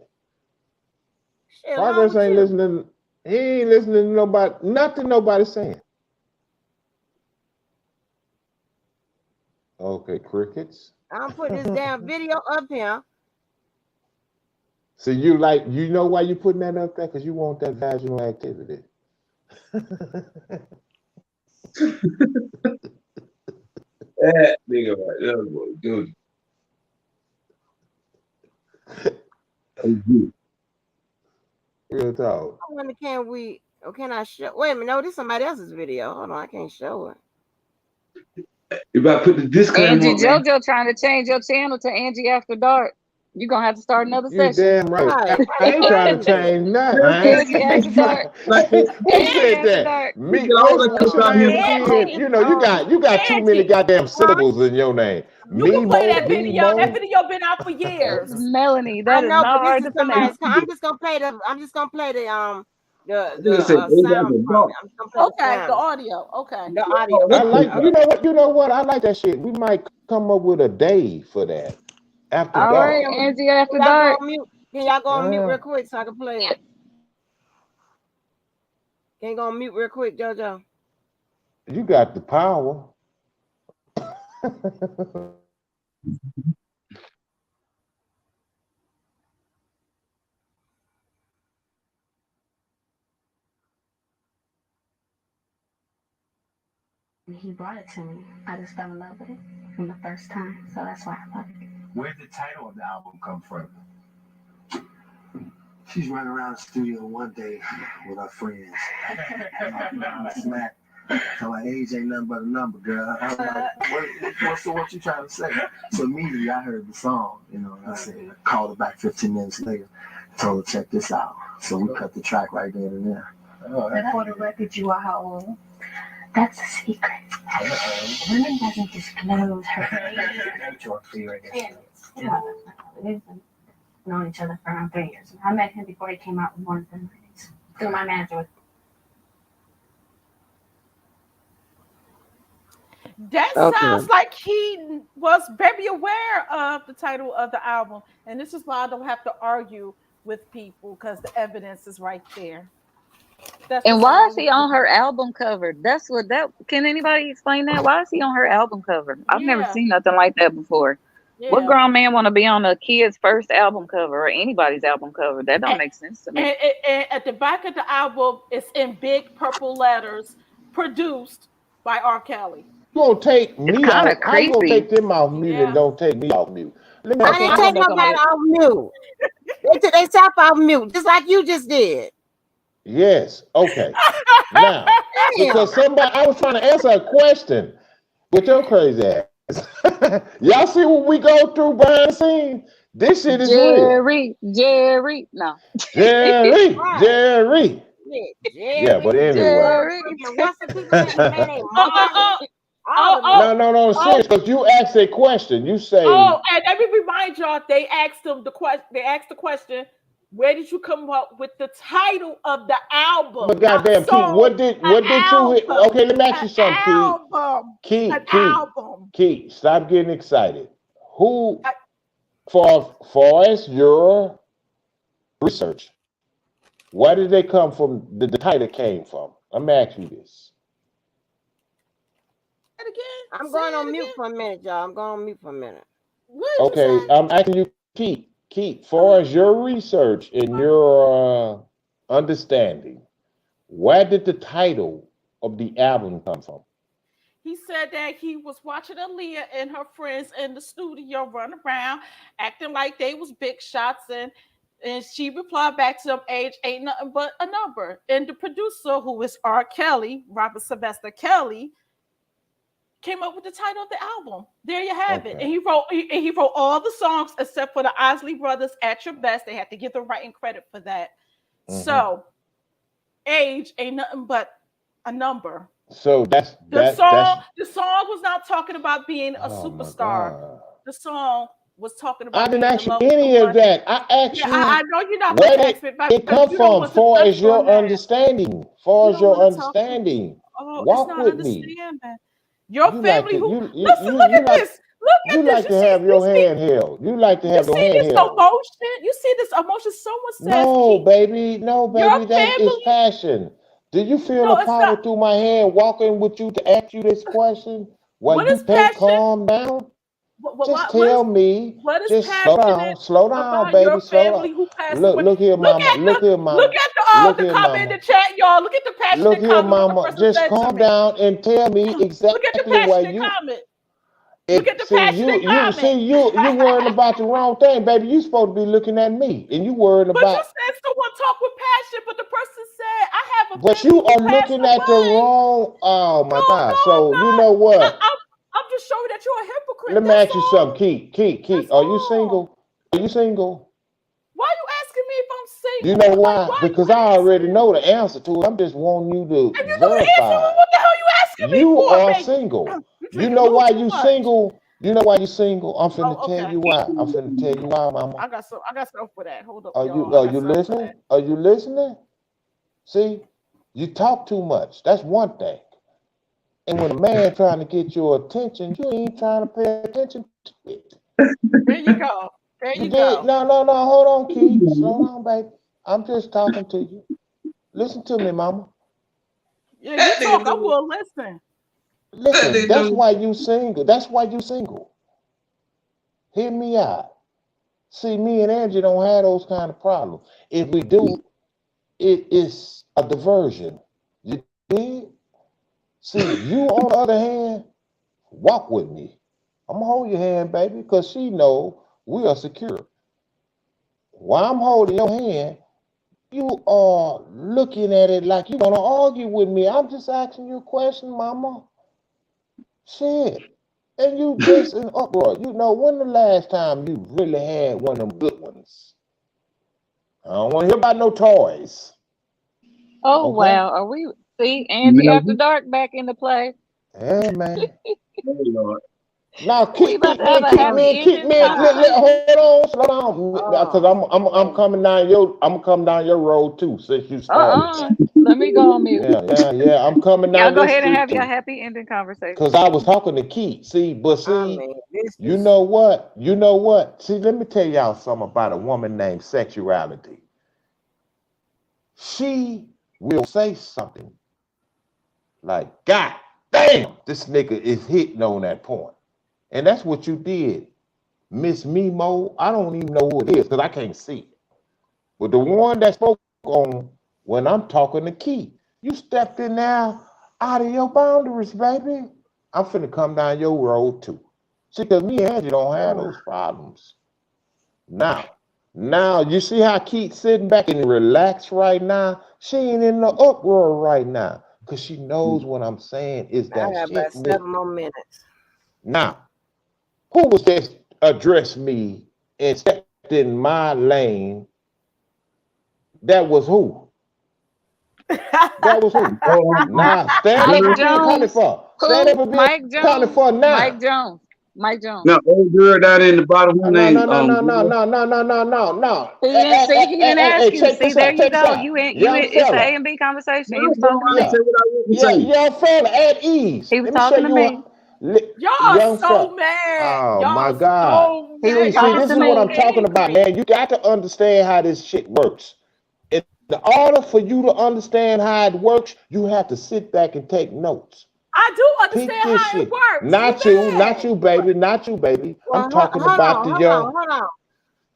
Shit, along Progress with ain't you. listening. He ain't listening to nobody, nothing nobody's saying. Okay, crickets. I'm put this damn video up here. So you like, you know why you putting that up there? Because you want that vaginal activity. That nigga right there, boy, dude. Real talk. I wonder, can we? Or can I show? Wait a minute. No, this is somebody else's video. Hold on, I can't show it. You better put the disclaimer Angie up, man. JoJo trying to change your channel to Angie After Dark. You're going to have to start another You session. damn right. Right. I Why they ain't trying to doing this? change nothing. Angie I After ain't Dark. Like, who Angie said After that? Dark. Me? all that What's stuff your out name here. again? Angie, You know, you got too many Angie, goddamn syllables in your name. you can play Memo, that video. That Memo. video been out for years. Melanie, I that is know, not but this hard is to pronounce. somebody's. I'm just gonna play the. I'm just gonna play Nigga said, the "Ain't got sound the from dog." it. I'm just gonna play the Okay, the sound, audio. Okay. the Oh, audio I that's from it. like. cool. You know what? I like that shit. We might come up with a day for that after All Okay, right, dark. Angie can After y'all go Dark. on mute? Can y'all go on mute Uh, real quick so I can play it? Can you go on mute real quick, JoJo? you got the power. He brought it to me. I just fell in love with it from the first time, so that's why I love it. Where did the title of the album come from? She's running around the studio one day with her friends. Smack. So my age ain't nothing but a number, girl. I'm like, what you trying to say? So immediately I heard the song, and I said, called her back 15 minutes later, told her, check this out. So we cut the track right then and there. But for the record, you are how old? That's a secret. Women doesn't disclose her age. We've known each other for around 3 years. I met him before he came out with one of them ladies. Through my manager. That sounds Okay. like he was very aware of the title of the album. And this is why I don't have to argue with people because the evidence is right there. That's And what why is someone he would do. on her album cover? That's what that. Can anybody explain that? Why is he on her album cover? I've never Yeah, seen nothing like that before. What yeah. grown man want to be on a kid's first album cover or anybody's album cover? That don't And, make sense to me. and at the back of the album, it's in big purple letters, produced by R. Kelly. You gonna take It's me kind of off? How you gonna creepy. take them off mute and Yeah. don't take me off mute? Let me I ask you didn't I'm take gonna make something. him a. nobody off mute. They took themselves off mute, just like you just did. Yes. Okay. Now, Damn. because somebody, I was trying to answer a question with your crazy ass. Y'all see what we go through behind the scenes? This shit is real. Jerry. No. Jerry, Right. Jerry. Yeah, Yeah, but Jerry, anyway. Jerry. motherfucking Russell people in there, man, they Oh, oh, mama, oh, all oh, the oh, names. No, oh, serious, because you asked a question. You say, oh, and let me remind y'all, they asked them the question. They asked the question, "Where did you come up with the title of the album? but Not goddamn, Keith, song, an what did you hit? album, Okay, let me ask an you something, Keith. album, an Keith, Keith, album." Keith, stop getting excited. Who, I, for as your research, where did they come from? The title came from. I'm gonna ask you this. say it again. I'm Say going it on mute again. for a minute, y'all. I'm going on mute for a minute. What did you Okay, say? I'm asking you, Keith, far as your research and your understanding, where did the title of the album come from? He said that he was watching Aaliyah and her friends in the studio run around, acting like they was big shots, and she replied back to them, "Age ain't nothing but a number." And the producer, who is R. Kelly, Robert Sylvester Kelly, came up with the title of the album. There you have it. And Okay. he wrote all the songs except for the Isley Brothers, "At Your Best." They had to give them writing credit for that. Hmm. So age ain't nothing but a number. So The that's song, the song was not talking about being a oh my superstar. God. The song was talking I about didn't being in ask you love with any of somebody. that. I asked Yeah, I you know you're not where gonna did ask me about it because come you don't from, want to far touch as on your that. understanding, far You as don't your want to talk. understanding. Oh, it's Walk not with me. understanding. Your You like family to who you listen, look you at like this. Look you at this. like You to see, have your hand held. You like to you have your see hand this held. emotion. You see this emotion. Someone says, No, "Keep baby, no, your baby, that is family." passion. Do you feel the No, it's not. power through my hand walking with you to ask you this question? Well, What you is can't passion? calm down. Just What is tell me. what is Just passionate slow down, about your baby, slow down. family who passed Look, away? look here, Look mama. at the Look here, look mama. at Look the here, comment in the mama. chat, y'all. Look at the Look passionate here, comment. What the mama. person Just said to calm me. down and tell me Look at the exactly what passionate you. comment. Look at It the see passionate comment. you worrying about the wrong thing, baby. You supposed to be looking at me, and you worrying But you about. said someone talk with passion, but the person said, I have a But family you who are passed looking at the away. wrong. Oh my No, God! no, I'm So you not. know what? I'm just showing that you're a hypocrite. Let me That's ask you all. something, Keith. That's Are you all. single? Are you single? Why are you asking me if I'm You single? know Like, why? why are you Because I already asking? know the answer to it. I'm just wanting you to If you know the answer, verify. well, what the hell are you asking me You for, are baby? single. You You drinking a know little why too you much. single? You know why you single? I'm finna Oh, tell okay. you why. I'm finna tell you why, mama. I got something for that. Hold up, Are y'all. you I are got you something for that. listening? Are you listening? See, you talk too much. That's one thing. And when a man trying to get your attention, you ain't trying to pay attention to it. There you go. There You you did? go. No. Hold on, Keith. Slow down, baby. I'm just talking to you. Listen to me, mama. Yeah, you That talk. nigga I do. will listen. That Listen, nigga that's do. why you single. That's why you single. Hear me out. See, me and Angie don't have those kind of problems. If we do, it is a diversion. You did? See, you on the other hand, walk with me. I'm gonna hold your hand, baby, because she know we are secure. While I'm holding your hand, you are looking at it like you want to argue with me. I'm just asking you a question, mama. Shit. And you just in uproar. You know, when the last time you really had one of them good ones? I don't want to hear about no toys. Oh Okay? wow, are we see Angie after Man, dark back into play? Yeah, man. oh Lord. Now We about to have a happy ending conversation. hold on, slow down, because Oh, I'm oh. coming down your I'm coming down your road too since you started that. Let me go on mute. Yeah. I'm coming Y'all down go your ahead and street have your too. happy ending conversation. Because I was talking to Keith. I mean, this You is know what? You know what? See, let me tell y'all something about a woman named sexuality. She will say something like, God damn, this nigga is hitting on that point. And that's what you did. Miss Mimo, I don't even know who it is because I can't see it. But the one that spoke on when I'm talking to Keith, you stepped in there out of your boundaries, baby. I'm finna come down your road too. See, because me and Angie don't have those problems. Now, now you see how Keith sitting back and relaxed right now? She ain't in the uproar right now. Cause she knows what I'm saying is I that got about shit with 7 more minutes. now. Who was just addressed me and stepped in my lane? That was who? That was who? Oh, Nah, stand up Mike and be no, accounted Jones. for. Stand up Who? and be Mike accounted Jones. for now. Mike Jones. Mike Jones. no, old girl down in the bottom, her No, name, no, no, no, no, girl. no, no, no, no, no, no. He didn't see. He didn't ask you. Check See, this there out. you Check this go. out. You in. You Young in. It's a fella. A and B conversation. He No, was bro, talking to I Yeah, say me. what I want to yeah, say. young fella at ease. He was Let me show talking to you me. how. y'all are Young so fella. mad. Oh my Y'all God. so He was mad. See, Y'all are talking this to is what so me. I'm talking about, angry. man. You got to understand how this shit works. In order for you to understand how it works, you have to sit back and take notes. I do Peep understand this how it shit. works. You Not mad? you, baby. Not you, baby. I'm Well, talking about the young.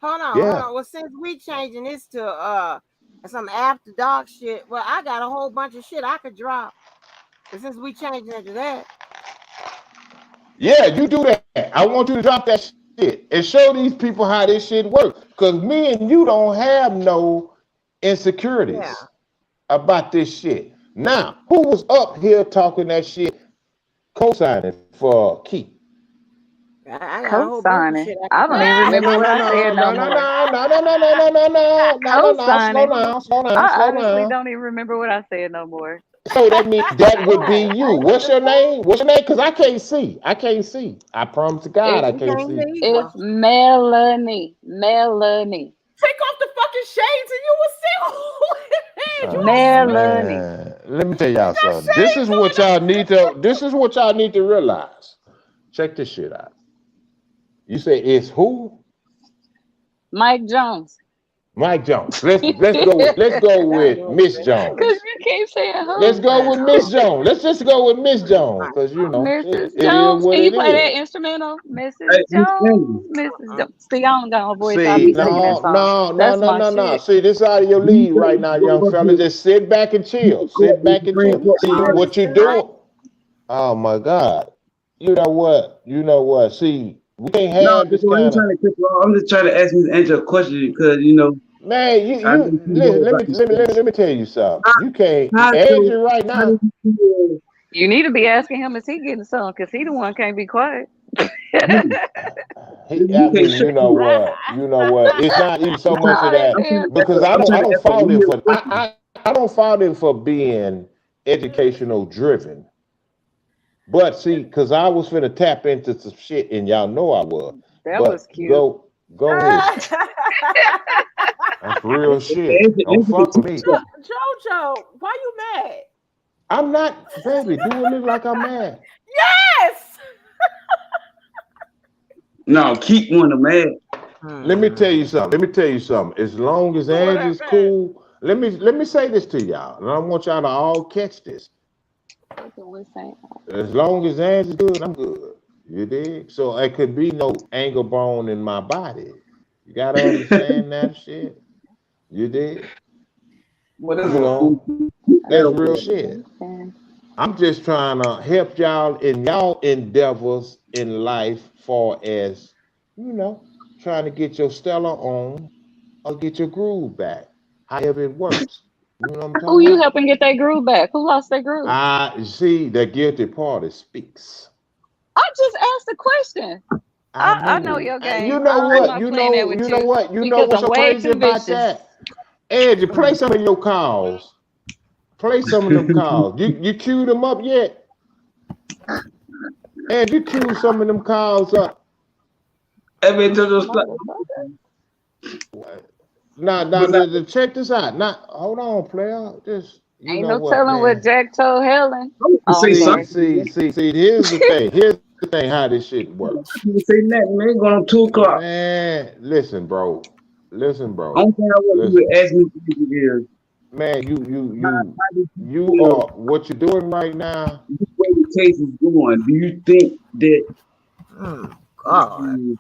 hold Yeah. on. Well, since we changing this to some after dark shit, well, I got a whole bunch of shit I could drop. But since we changing it to that, Yeah, you do that. I want you to drop that shit and show these people how this shit works. Because me and you don't have no yeah, insecurities about this shit. Now, who was up here talking that shit, co-signing for Keith? I got a whole bunch of Co-signing. shit I could I don't even drop. No, remember no, what no, I no, said no no, no, more. no, no, no, no, no, no, no, no, Not no, no, no. Slow co-signing. down, slow down, I slow honestly down. don't even remember what I said no more. So that means that would be Right. you. What's your name? What's your name? Because I can't see. I can't see. I promise to God, I It's We can't can't see. either. it's Melanie. Melanie. Take off the fucking shades and you will see who it is. You don't see Melanie. Man, let me tell y'all that something. This is shades what y'all need to. This is what y'all need to realize. Check this shit out. You say it's who? Mike Jones. Mike Jones. Let's go with God, Miss Because Jones. you keep saying Let's who? go with Miss Jones. Let's just go with Miss Jones, on. cause you know Mrs. it is Jones. what Can you it play that is. instrumental? Mrs. Hey, Miss Angel. Jones. Mrs. Jones. See, I don't got no voice. I'll See, be singing that no, song. no, no, That's no, my no, no. shit. See, this out of your Do you league think right the now, young Supreme fella. Court Just sit back and chill. Sit is back the and Supreme chill. Court See together? what you Right. doing. Oh my God. You know what? You know what? See, we can't No, have this I ain't kind of trying to cut you off. I'm just trying to ask Miss Angel a question because you know man. I know You she listen. knows about this stuff. Let me tell you something. How, You can't, how so? Andrew, right How did now. you feel? You need to be asking him, is he getting some? Because he the one can't be quiet. Hmm, I you can't mean, shut you know me. what? You know what? It's not even so I'm trying, much of All that that I'm trying damn to ask because her. talking. I'm I trying to don't ask a fault him real for question. I don't fault him for being educational driven. But see, because I was finna tap into some shit and y'all know I was. That was But cute. go ahead. That's real shit. Don't Angel can fuck with teach me. something. JoJo, why you mad? I'm not, baby. Do it look like I'm mad? Yes. No, keep one of man. Let me tell you Hmm. something. Let me tell you something. As long as Who that Angie's man? cool, let me say this to y'all, and I want y'all to all catch this. What can we say? As long as Angie's good, I'm good. You dig? So it could be no anger bone in my body. You gotta understand that shit. You dig? Well, that's You what Hmm. know, that's real shit. Okay. I'm just trying to help y'all in y'all endeavors in life, for as you know, trying to get your stellar on or get your groove back. However it works. You know what I'm Who talking you about? helping get that groove back? Who lost their groove? I see the guilty party speaks. I just asked a question. I I know know. your You game. know I'm what? not playing that with You know you what? You know because what's I'm so way crazy too about vicious. that? Angie, play Hmm. some of your calls. Play some of them calls. You queued them up yet? And you queued some of them calls up. Every JoJo slap. Motherfucker. Now, But like, check this out. Now, hold on, player. Just you Ain't know no what, telling what man. Jack told Helen. I want to Oh, say I'm See, sorry. something. see, Man. see, see. Here's the thing. Here's the thing. How this shit works, I want to say nothing, man. Going on 2 o'clock. man. Listen, bro. Listen, Only bro. thing I want you Listen, to ask me is man. how did you You feel are what you're doing right now. this way the case is going? Do you think that Hmm. God. um,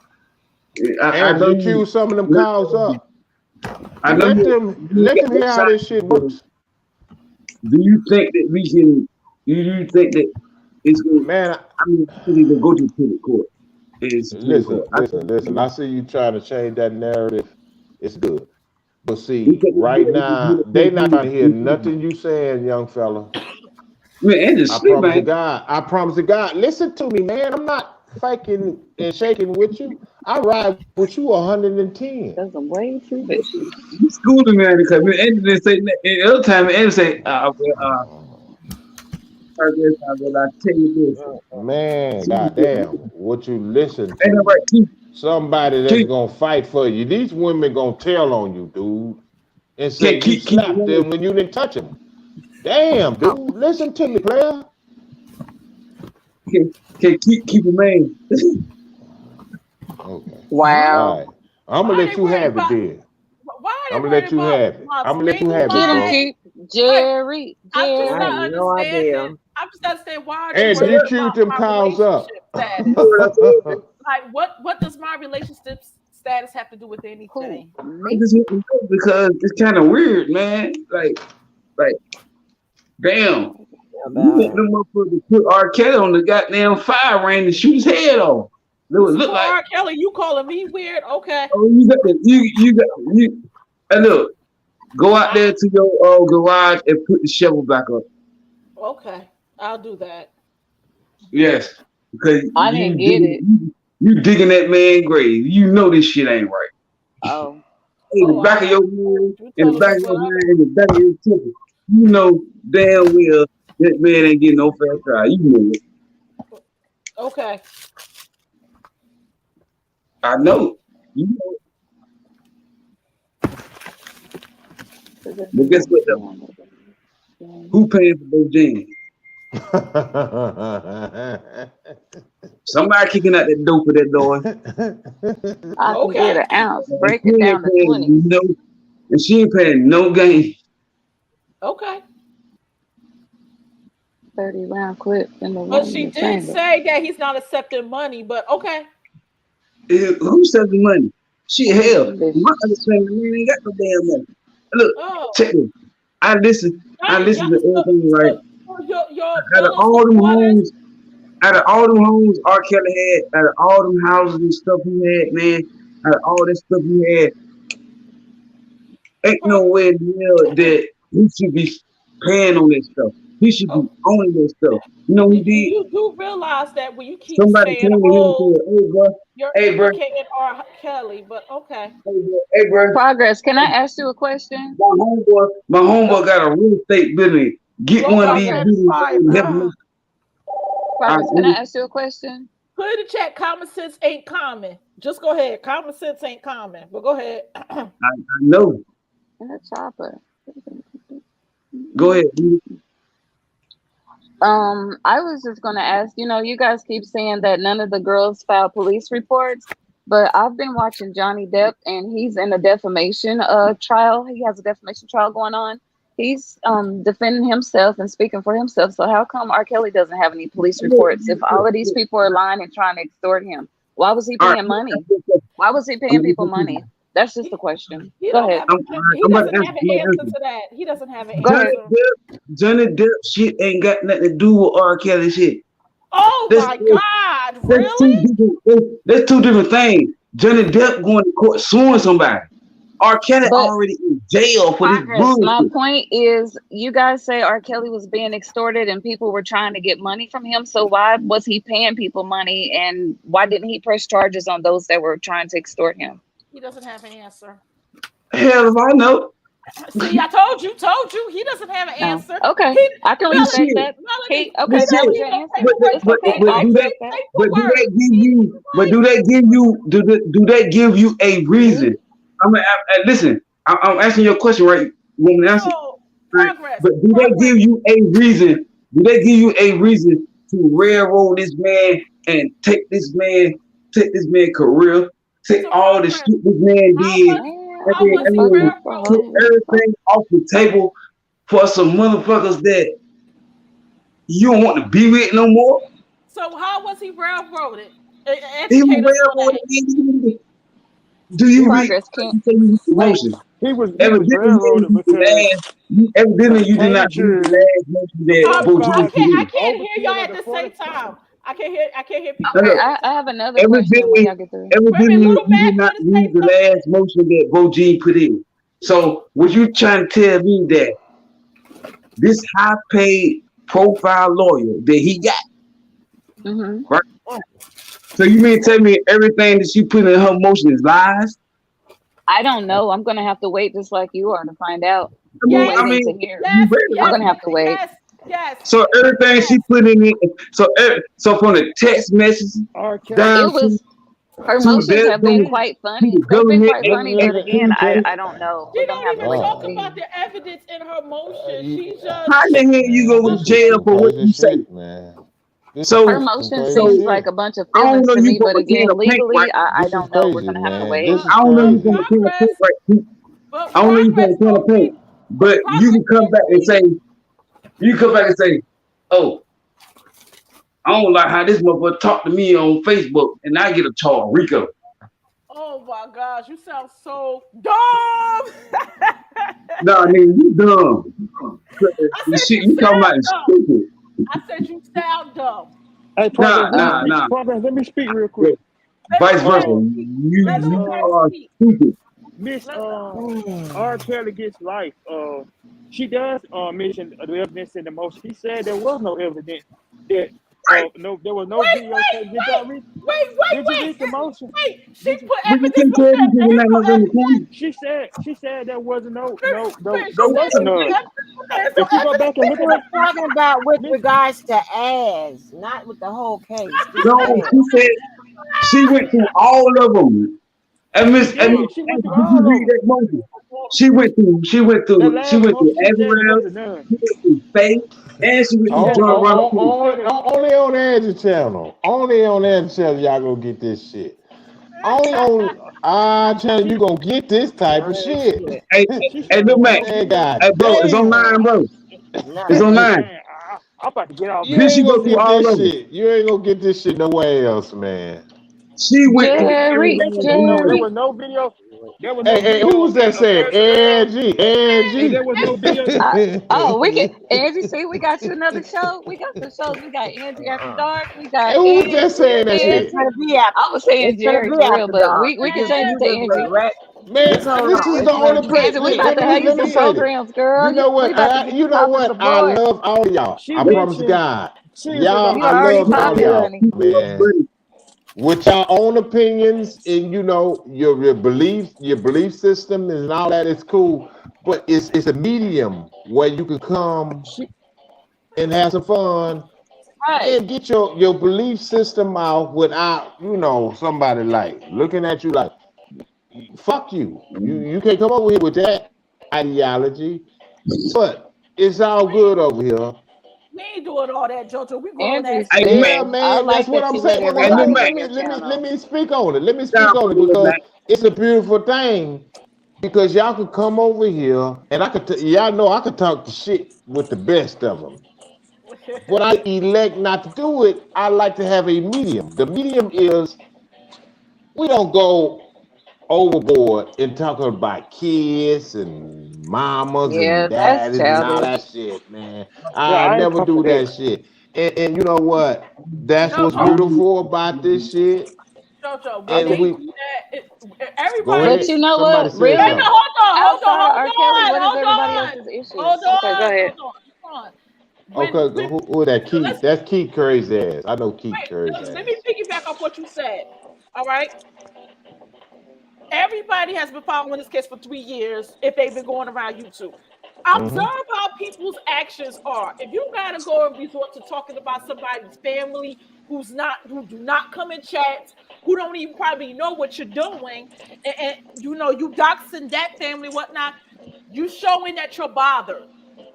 I And know you you queue some of them not calls up. I know you Let got them both hear how this sides shit but works, do you think that we can do you think that it's going man. I mean I think it's gonna go to the Supreme Court. It's Supreme Court. I think Listen. I see you trying to change that narrative. It's good, but we see, take this right bill and now do they not the trying to hear nothing you saying, young fella. man, and just I sleep, promise to man. God. I promise to God. Listen to me, man. I'm not faking and shaking with you. I ride with you 110. Because I'm way too vicious. You schooling me because me and they say and the other time and say I guess I will I tell you this. Man, See, goddamn, what you listen ain't no right to? Somebody that's keep gonna fight for you. These women gonna tell on you, dude, and say can't you keep it slapped going. them when you didn't touch them. Damn, Oh. dude, listen to me, player. Keep a man. Okay, Hmm. all Wow. right. I'm gonna Why let they you worried have it about? then. Why are I'm they gonna worried let you about have it. my I'm gonna let you stable have it, Get him, bro. mind? Keep. Like Jerry. I'm just I not have Jerry. no understanding. idea. I'm just not understanding why are they And worried you So queued about them my calls up. relationship status? what I said, Like what does my relationship status have to do with Who? anything? I Me? just want to know because it's kind of weird, man. Like, damn, you About want it. them motherfuckers to put R. Kelly on the goddamn fire ring and shoot his head off. It would look For like, R. Kelly, you calling me weird? Okay. oh, you got, and look, go out I there to your garage and put the shovel back up. okay. I'll do that. Yes, because I didn't get it. you digging that man grave. You know this shit ain't right. Oh. In the Oh, back of your head, you in the telling back me of what your I mind, in the back of your temple. You know damn well that man ain't getting no fair trial. You know it. Okay. I know. You know it. But guess what though? Who paying for those jeans? Somebody kicking out that dope for that door. I can get Okay. an ounce. And Break she it ain't down to paying 20. no, and she ain't paying no game. Okay. 30 round clip in the But one in she the did chamber. say that he's not accepting money, but okay. Who said the money? She hell. Bitch. My understanding, man ain't got no damn money. Look, Oh. check this. I listen to everything right. Your Out of fellow all them supporters. homes, R. Kelly had, out of all them houses and stuff he had, man, out of all that stuff he had, ain't no way in hell that he should be paying on that stuff. He should be Oh, owning that stuff. You know what he did? you do realize that when you keep Somebody saying, came to him and "Oh, said, you're hey, bro, implicating R. Kelly," but okay. hey, bro, Progress, can I ask you a question? my Go, homeboy got a real estate business. Get go one of these Progress. dudes and help him. Progress, can I ask you a question? Put in the chat. Common sense ain't common. Just go ahead. Common sense ain't common. But go ahead. I know. And a chopper. Go ahead. I was just gonna ask, you guys keep saying that none of the girls filed police reports, but I've been watching Johnny Depp and he's in a defamation trial. He has a defamation trial going on. He's defending himself and speaking for himself. So how come R. Kelly doesn't have any police reports if all of these people are lying and trying to extort him? Why was he All right. paying money? Why was he I'm paying people money? That's just a question. He Go don't ahead. have. He about to doesn't answer. have an answer to that. He doesn't have an Go ahead. answer. Johnny Depp shit ain't got nothing to do with R. Kelly shit. Oh That's my God! that's Really? that's two different things. Johnny Depp going to court suing somebody. R. Kelly But already in jail for this Progress, my bullshit. point is, you guys say R. Kelly was being extorted and people were trying to get money from him. So why was he paying people money, and why didn't he press charges on those that were trying to extort him? He doesn't have an answer. Hell if I know. See, I told you. He doesn't have an No. answer. Okay, He, I can But Melanie, respect shit. that. Melanie, But Okay, he that doesn't was shit. your even answer. paperwork. It's okay. But I do that respect that. but do Paperwork. that give He you but do that give you do that give you a reason? Listen, I'm asking you a question, right? You want me to answer? so Right. progress, But do they progress. give you a reason? Do they give you a reason to railroad this man and take this man career, take So all the progress. shit this man How did, was Man, and I how then, was can't and he fuck then up for took railroaded? holy fuck. everything off the table for some motherfuckers that you don't want to be with no more? So how was he railroaded? He was Educate us on that. railroaded. Do you read? Progress can't You say you read wait. emotion. He was Evidently, railroaded because you did came not read the to last motion the that I Bojangles protocol can't put I in. can't hear y'all overkill of at the the same protocol. time. I can't hear people Now at Okay, the look, same I time. have another question when evidently, y'all get through. Wait a minute, evidently, little you Mac, did you not want to read say the something? last motion that Bojang put in. So, was you trying to tell me that this high-paid profile lawyer that he got, Hmm. right? So you mean tell me everything that she put in her motion is lies? I don't know. I'm gonna have to wait just like you are to find out. I'm Yes, I waiting to mean, hear. you yes, read I'm yes, it. gonna have to wait. yes, yes, So everything she yes. put in it, so from the text messages R. Kelly, down It was her to motions their have been man, quite to funny. the They've been government quite and, funny, man, and, but that, again, and I don't know. She We're gonna don't have to even wait and talk Wow. see. about the evidence in her motion. You, She just how the hell you man, go to this is jail some for what crazy you say? shit, man. This is Her So some motion crazy seems so like shit. a bunch of I don't feelings know to you me, from but a can again, of paint, right? legally, I This is don't know. We're crazy, gonna have to man. wait. This but is I don't know you but from a crazy. can of paint, progress, right? but I don't know you from progress a can of don't paint, see but you can progress come don't back and see. say you come back and say, oh, I don't like how this motherfucker talk to me on Facebook, and I get a charge, Rico. Oh my gosh, you sound so dumb. Nah, nigga, you dumb. I The said shit you you talking about sound is dumb. stupid. I said you sound dumb. hey, Nah, nah, nah. progress. Let me speak real Yeah, quick. Let vice little versa. Mac Uh, speak. You Let Miss little Mac are speak. stupid. Miss Let, R. Kelly gets life. She does mention the evidence in the motion. He said there was no evidence that Right. no there was no wait, videotape. Did y'all read? Did you read the motion? wait. She Did you? put But you evidence, can but tell these there people ain't not no gonna in the evidence. corner. She said there wasn't no She there said wasn't she put none. evidence, but If you go back and look We at were it, talking about with listen, regards to ass, not with the whole case, just No, ass. she said she went through all of them. she did. She went through Did you all of read them. that motion? The last She went motion through she said it everywhere else. wasn't done. She went through faith, and she went She through said On, the John last Ronald on, motion King. she said it. only on the Edge channel. Only on the Edge channel, y'all gonna get this shit. Only on our channel, you She gonna get this type of Real shit. shit. Hey, she hey, said look, there was Mac. no Man, video. god Hey, bro, it's damn. online, bro. It's No. online. Man, I'm about to get off You Did here. she ain't go gonna through get all this of them? shit. You ain't gonna get this shit nowhere else, man. She went through every Jerry, last Listen, one of there them. Jerry. was no video. There was no Hey, video who of was that saying? Paris Hilton, Angie, and Angie. there was no video. Oh, we can Angie. See, we got you another show. We got some shows. We got Angie After Uh-uh. Dark. We Hey, got who was that saying that It's shit? Angie. gonna be after. I was saying It's gonna Jerry be for real, after but dark. we can Just change you it to just wait, Angie. right? Man, Just hold this on. is It's the gonna only be place. Angie, we about to have you Let me some say this. programs, girl. You know We what? about to get You you know popping what? some I boys. love all of y'all. She I promise to mentioned God. she was Y'all, about You I to already love release all of popping, video. y'all, honey. People love man. Buddy. With your own opinions and your beliefs, your belief system and all that is cool. But it's a medium where you can come She and have some fun Right. and get your belief system out without somebody like looking at you like fuck you. You can't come over here with that ideology. But it's all good over here. We ain't doing all that, Jojo. We grown Angie's ass Hey, women. Mac. Yeah, fair. I man, that's like what that I'm you let saying. Well, Hey, hold look, everybody on. Mac. on your Let channel. me speak on it. Let me Down speak on for it you, look, because Mac. it's a beautiful thing. Because y'all could come over here and y'all know I could talk the shit with the best of them. But I elect not to do it. I like to have a medium. The medium is we don't go overboard in talking about kids and mamas and Yeah, that's daddies and all that childish. shit, man. yeah, I I ain't never come for do that. that shit. And you know what? That's what's Jojo, beautiful about this shit. Jojo, I when And just they we do that, go everybody But ahead. you needs. know Somebody what? said Wait, no, something. Really, outside of R. Kelly, what is everybody else's issues? Okay, go ahead. hold on. Okay, When who that Keith? let's That's Keith Curry's ass. I know Keith wait, Curry's let me ass. piggyback off what you said. All right, everybody has been following this case for 3 years if they've been going around YouTube. Observe Hmm. how people's actions are. If you gotta go and resort to talking about somebody's family who do not come in chats, who don't even probably know what you're doing, and you doxing that family, whatnot, you showing that you're bothered.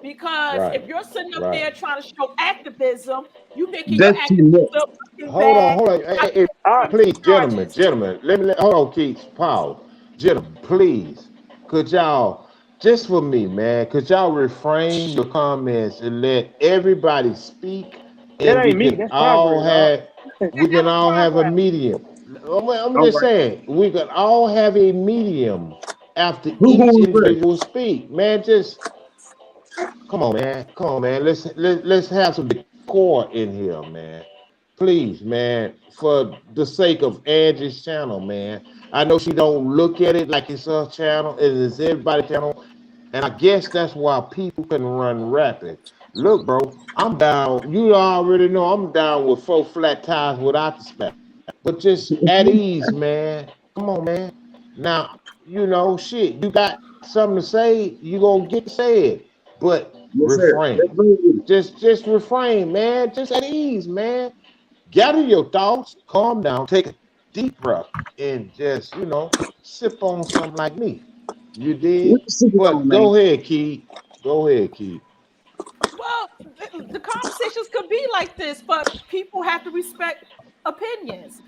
Because Right, if you're sitting up right. there trying to show activism, you making your That's too much. activism looking bad. Hold on. Hey, I please, Charges. gentlemen. Hold on, Keith. Pause. Gentlemen, please. Could y'all, just for me, man, could y'all refrain your comments and let everybody speak, that and ain't me. That's progress, dog. we That can was all have a progress. medium. I'm All just right. saying, we can all have a medium after Who each going first? individual speak. Man, just come on, man. Come on, man. Let's have some decor in here, man. Please, man. For the sake of Angie's channel, man. I know she don't look at it like it's her channel. It is everybody's channel, and I guess that's why people can run rapid. Look, bro, I'm down. You already know I'm down with 4 flat tires without the spec. But just at ease, man. Come on, man. Now, shit, you got something to say, you gonna get to say it. But Yes, sir. Let's refrain. go with it. Just refrain, man. Just at ease, man. Gather your thoughts, calm down, take a deep breath, and just, sip on something like me. You What did? you sipping on, But man? go ahead, Keith. Go ahead, Keith. Well, the conversations could be like this, but people have to respect opinions.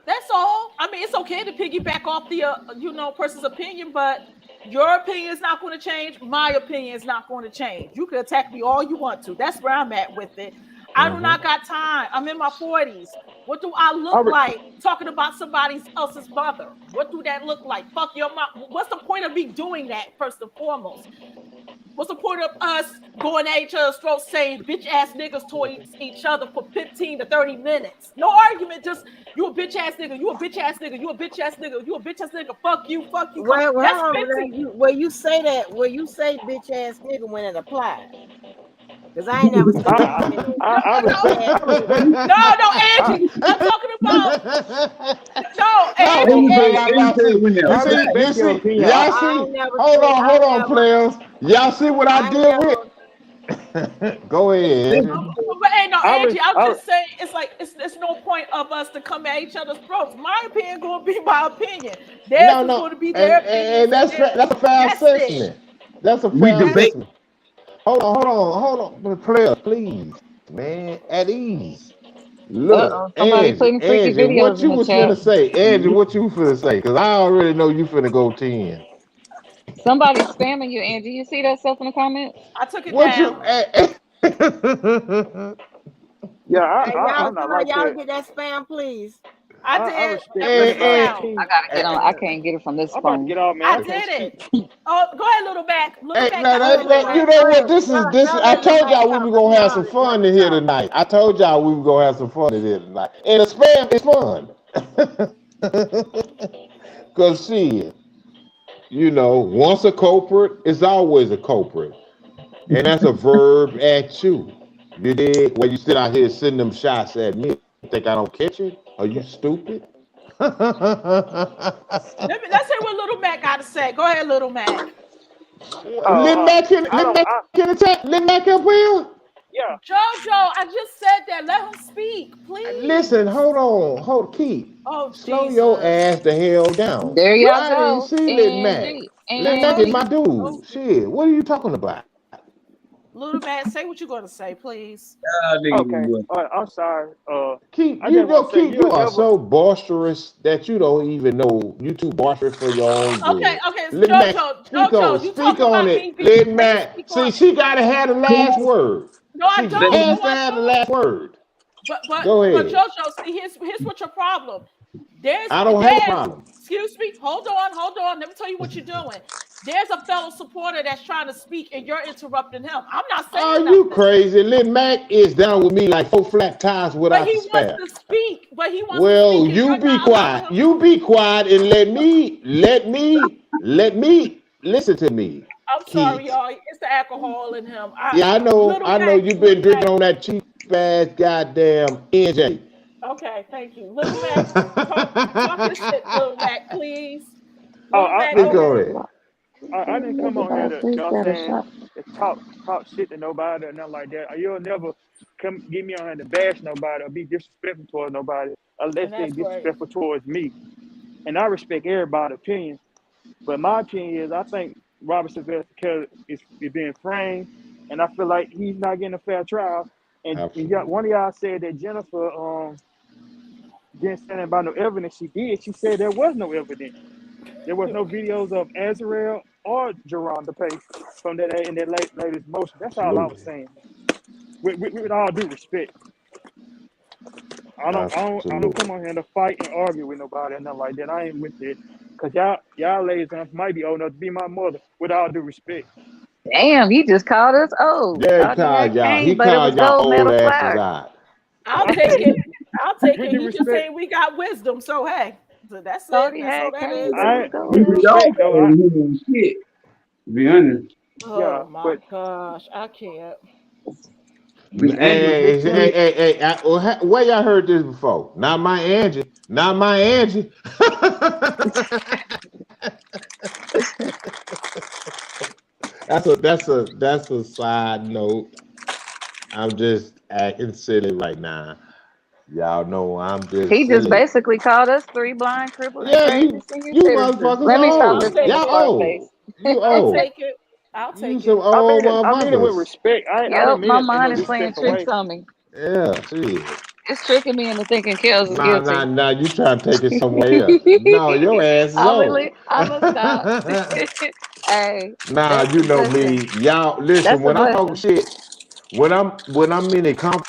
That's all. I mean, it's okay to piggyback off the person's opinion, but your opinion is not going to change. My opinion is not going to change. You can attack me all you want to. That's where I'm at with it. I do not Hmm. got time. I'm in my 40s. What do I I look re- like talking about somebody else's mother? What do that look like? Fuck your mom. What's the point of me doing that first and foremost? What's the point of us going at each other's throats saying bitch ass niggas to each other for 15 to 30 minutes? No argument, just you a bitch ass nigga, you a bitch ass nigga, you a bitch ass nigga, you a bitch ass nigga, fuck you, fuck you. Well, That's hold on, venting. you where you say that, where you say bitch ass nigga when it applies. Because I ain't never seen I too many No, I no, respect. bad people. no, Angie. I'm talking about no, How Angie, you AJ, think Angie. I about AJ see? went there. I You respect your see, opinion. y'all I see. ain't never seen. Hold I on, never. players. Y'all see what I I ain't deal with? never. Go ahead, Andrew. But hey, no, I, Angie, res- I'm I just saying it's like it's no point of us to come at each other's throats. My opinion gonna be my opinion. Theirs No, is no, going to be their opinions, and and that's a fair that's it. assessment. That's a We fair That's debate. assessment. Hold on, players, please, man, at ease. Look, Uh-oh, somebody putting freaky Angie, what videos in you the was chat. finna say? Angie, what you finna say? Cause I already know you finna go 10. Somebody's spamming you, Angie. You see that stuff in the comments? I took it What you? down. yeah, Hey, y'all, I'm not somebody, like y'all that. get that spam, please. I I did. respect I put it everybody's and, down. I opinion. gotta get on. I and, can't get it from this I'm about to phone. get off, man. I I can't did speak. it. Oh, go ahead, little Mac. Little Hey, Mac no, got the Go ahead, floor. you Mac. know Go what? ahead. This is Y'all, this. y'all I let Lil told Mac y'all we talk were because gonna he have some always fun want in to here talk. tonight. I told y'all we were gonna have some fun in here tonight, and the spam is fun. Cause see, once a culprit is always a culprit, and that's a verb at you. You did where you sit out here sending them shots at me. Think I don't catch it? Are you stupid? Let's hear what little Mac got to say. Go ahead, little Mac. Lynn Oh, Mack in, I Lynn don't. Mack in attack. Lynn Mack up here. Yeah. Jojo, I just said that. Let him speak, Listen, please. hold, keep. Oh Slow your Jesus. ass the hell down. There You y'all I didn't go, see Lynn Mack. Angie. Lynn Mack is told my Angie. oh, dude. Shit, what are you talking about? little Mac, say what you're gonna say, please. Ah, nigga, Okay. boy. I'm sorry. Keep, I just want to say Keep, you'll you are never. so boisterous that you don't even know you too boisterous for your own Okay, good. okay, it's Lynn Mack, Jojo, you speak talking on about me it. being Lynn let me Mack. speak See, on it. she gotta have the last word. No, I She Let don't. me, No, has to I have the don't. last word. But Go ahead. Jojo, see, here's what your problem. There's I don't have a there's problem. excuse me, hold on. Let me tell you what you're doing. There's a fellow supporter that's trying to speak and you're interrupting him. I'm not saying Are you nothing. crazy? Lynn Mack is down with me like 4 flat tires But without he the wants spare. to speak. But he wants to Well, speak and you you're be not allowing quiet. him. You be quiet and let me listen to me, I'm sorry, Keith. y'all. It's the alcohol in him. Yeah, Little I know Mac, you've been little drinking Mac. on that cheap ass goddamn NJ. Okay, thank you. Little Mac, talk your shit, little Mac, please. Oh, Little Mac, Speak go on ahead. it. I didn't come on here to, you Everybody's know what got I'm a saying, shot. to talk shit to nobody or nothing like that. You'll never come get me on here to bash nobody or be disrespectful towards nobody unless And they that's great. disrespectful towards me. And I respect everybody's opinion. But my opinion is I think Robert Sylvester Kelly is being framed, and I feel like he's not getting a fair trial. And Absolutely. one of y'all said that Jennifer didn't stand by no evidence. She did. She said there was no evidence. There was no videos of Azrael or Jerron DePace from that in that latest motion. That's all I was Absolutely. saying. With all due respect, I don't come Absolutely. on here to fight and argue with nobody and nothing like that. I ain't with it. Cause y'all ladies might be old enough to be my mother. With all due respect, Damn, he just called us old. Yeah, Thought he had he cane, but it was called y'all gold old medal asses flowers. out. I'll I take said it. I'll take with it. due He just respect. saying we got wisdom. So hey, so that's it. Thought he That's all had that cane, is. but it was I gold we with be medal all respect flowers. though. over here and shit. To be honest, Yeah, Oh my but gosh, I can't. Miss Andrews, what's funny? Where y'all heard this before? Not my Angie. Not my Angie. That's a side note. I'm just acting silly right now. Y'all know I'm just He just silly. basically called us three blind, crippled, and Yeah, crazy senior you citizens. motherfuckers Let me stop I'll old. listening to take this Y'all it. fuck face. old. You I'll old. take it. I'll You take some it. old I mean it with motherfuckers. respect. I don't Yep, mean my it in no mind is playing disrespectful tricks way. on me. Yeah, shit. It's tricking me into thinking Kels is Nah, guilty. nah, nah. You trying to take it somewhere else? No, your ass is old. I'ma stop. Hey, Nah, that's you know listen, me. Y'all listen. that's a When I talk blessing. shit, when I'm in a comfort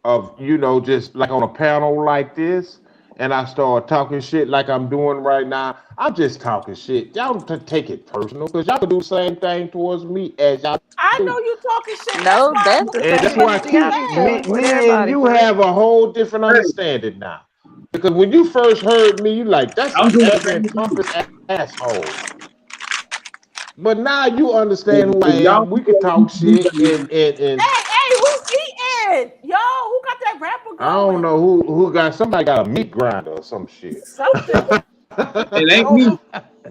of just like on a panel like this, and I start talking shit like I'm doing right now, I'm just talking shit. Y'all don't take it personal because y'all can do the same thing towards me as y'all I know do. you talking shit. That's No, why I that's put the the And that's same why I energy I keep be yeah. feeling with me and everybody you for real. have a whole different Hey, understanding now. Because when you first heard me, you like that's I'm an doing the effing same thing. pompous asshole. But now you understand who I If y'all am. We could talk shit and Hey, who's eating? Yo, who got that rapper I don't going? know who got somebody got a meat grinder or some shit. Something. it ain't Or me.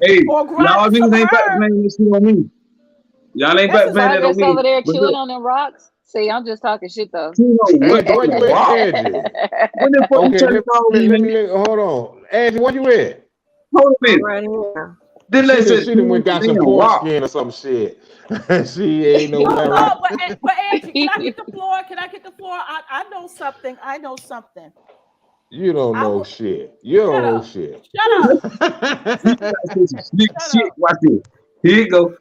Hey, or y'all grinding some niggas ain't about to herb. blame this shit on me. Y'all ain't That's about to just blame that on Progress me. over there But chewing look, on them rocks. See, I'm just talking shit though. you know what? Angie, where you at, Wow. Angie? When the fuck you Okay, trying to call me, let man? me hold on. Angie, where you at? Hold a I'm minute. right here. Then they said, She done went got some damn, pork wow. skin or some shit. She ain't No, nowhere no, right. but Angie, can I get the floor? Can I get the floor? I know something. I know something. You don't I know will shit. You don't shut know up. shit. Shut up. You guys say some slick Shut shit. up. Watch this. Here you go.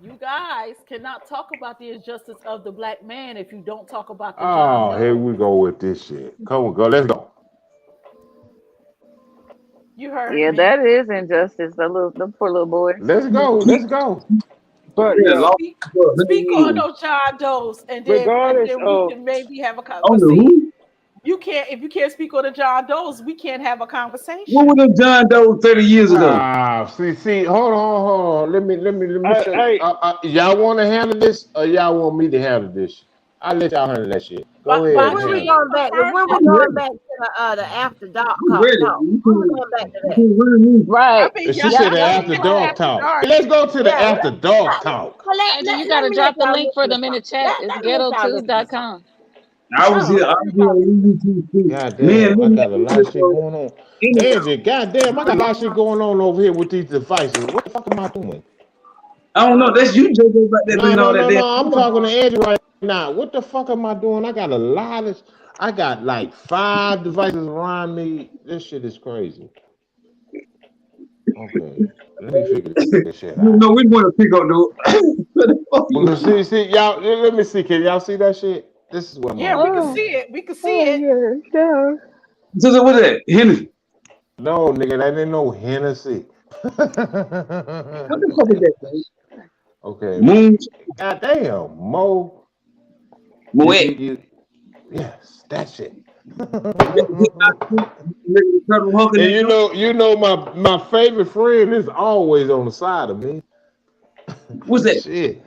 You guys cannot talk about the injustice of the black man if you don't talk about the John Oh, here Doe. we go with this shit. Come on, go. Let's go. You heard Yeah, me. that is injustice. The little, them poor little boys. Let's go. Let's go. But Yeah, yeah, lost Speak for 100 speak on years. those John Does, and regardless then we of can maybe have a On but the see, who? you can't if you can't speak on the John Does, we can't have a What conversation. was them John Doe 30 years ago? Ah, see. Hold on. Let me I, say. hey, Y'all want to handle this, or y'all want me to handle this? I'll let y'all handle that shit. Go But ahead and When we handle Bajin it. going back? confirmed When we it. I'm going ready. back to the after dark I'm talk? ready. No, when we going back to You that? can really me. I Right. mean, She y'all, Yep. said the y'all Yep. can after get to dark after talk. dark. Let's go to the Yeah. after dark talk. Well, And then you let gotta me let drop the y'all link for listen to them in the something. chat. It's Let me let y'all listen to something. ghetto2.com. I was No, here. I let was me here y'all listen. on YouTube. God Me damn, and I Lily got a had lot of this shit going on. anyhow. Angie, god damn, I got a lot of shit going on over here with these devices. What the fuck am I doing? I don't know. That's you, JoJo, about that No, doing no, all that no, damn. no. I'm talking to Angie right now. What the fuck am I doing? I got like 5 devices around me. This shit is crazy. Okay, let me figure this shit You out. know, we want to pick up the. What the fuck you? Because see, y'all, let me see. Can y'all see that shit? This is what I'm Yeah, on. we can Oh, see it. We can see oh it. yeah, sure. So what's that? Henry. No, nigga, that ain't no Hennessy. What the fuck is that, man? Okay, Moon. god damn, Mo. Moet. Yes, that shit. And my favorite friend is always on the side of me. What's that? Shit.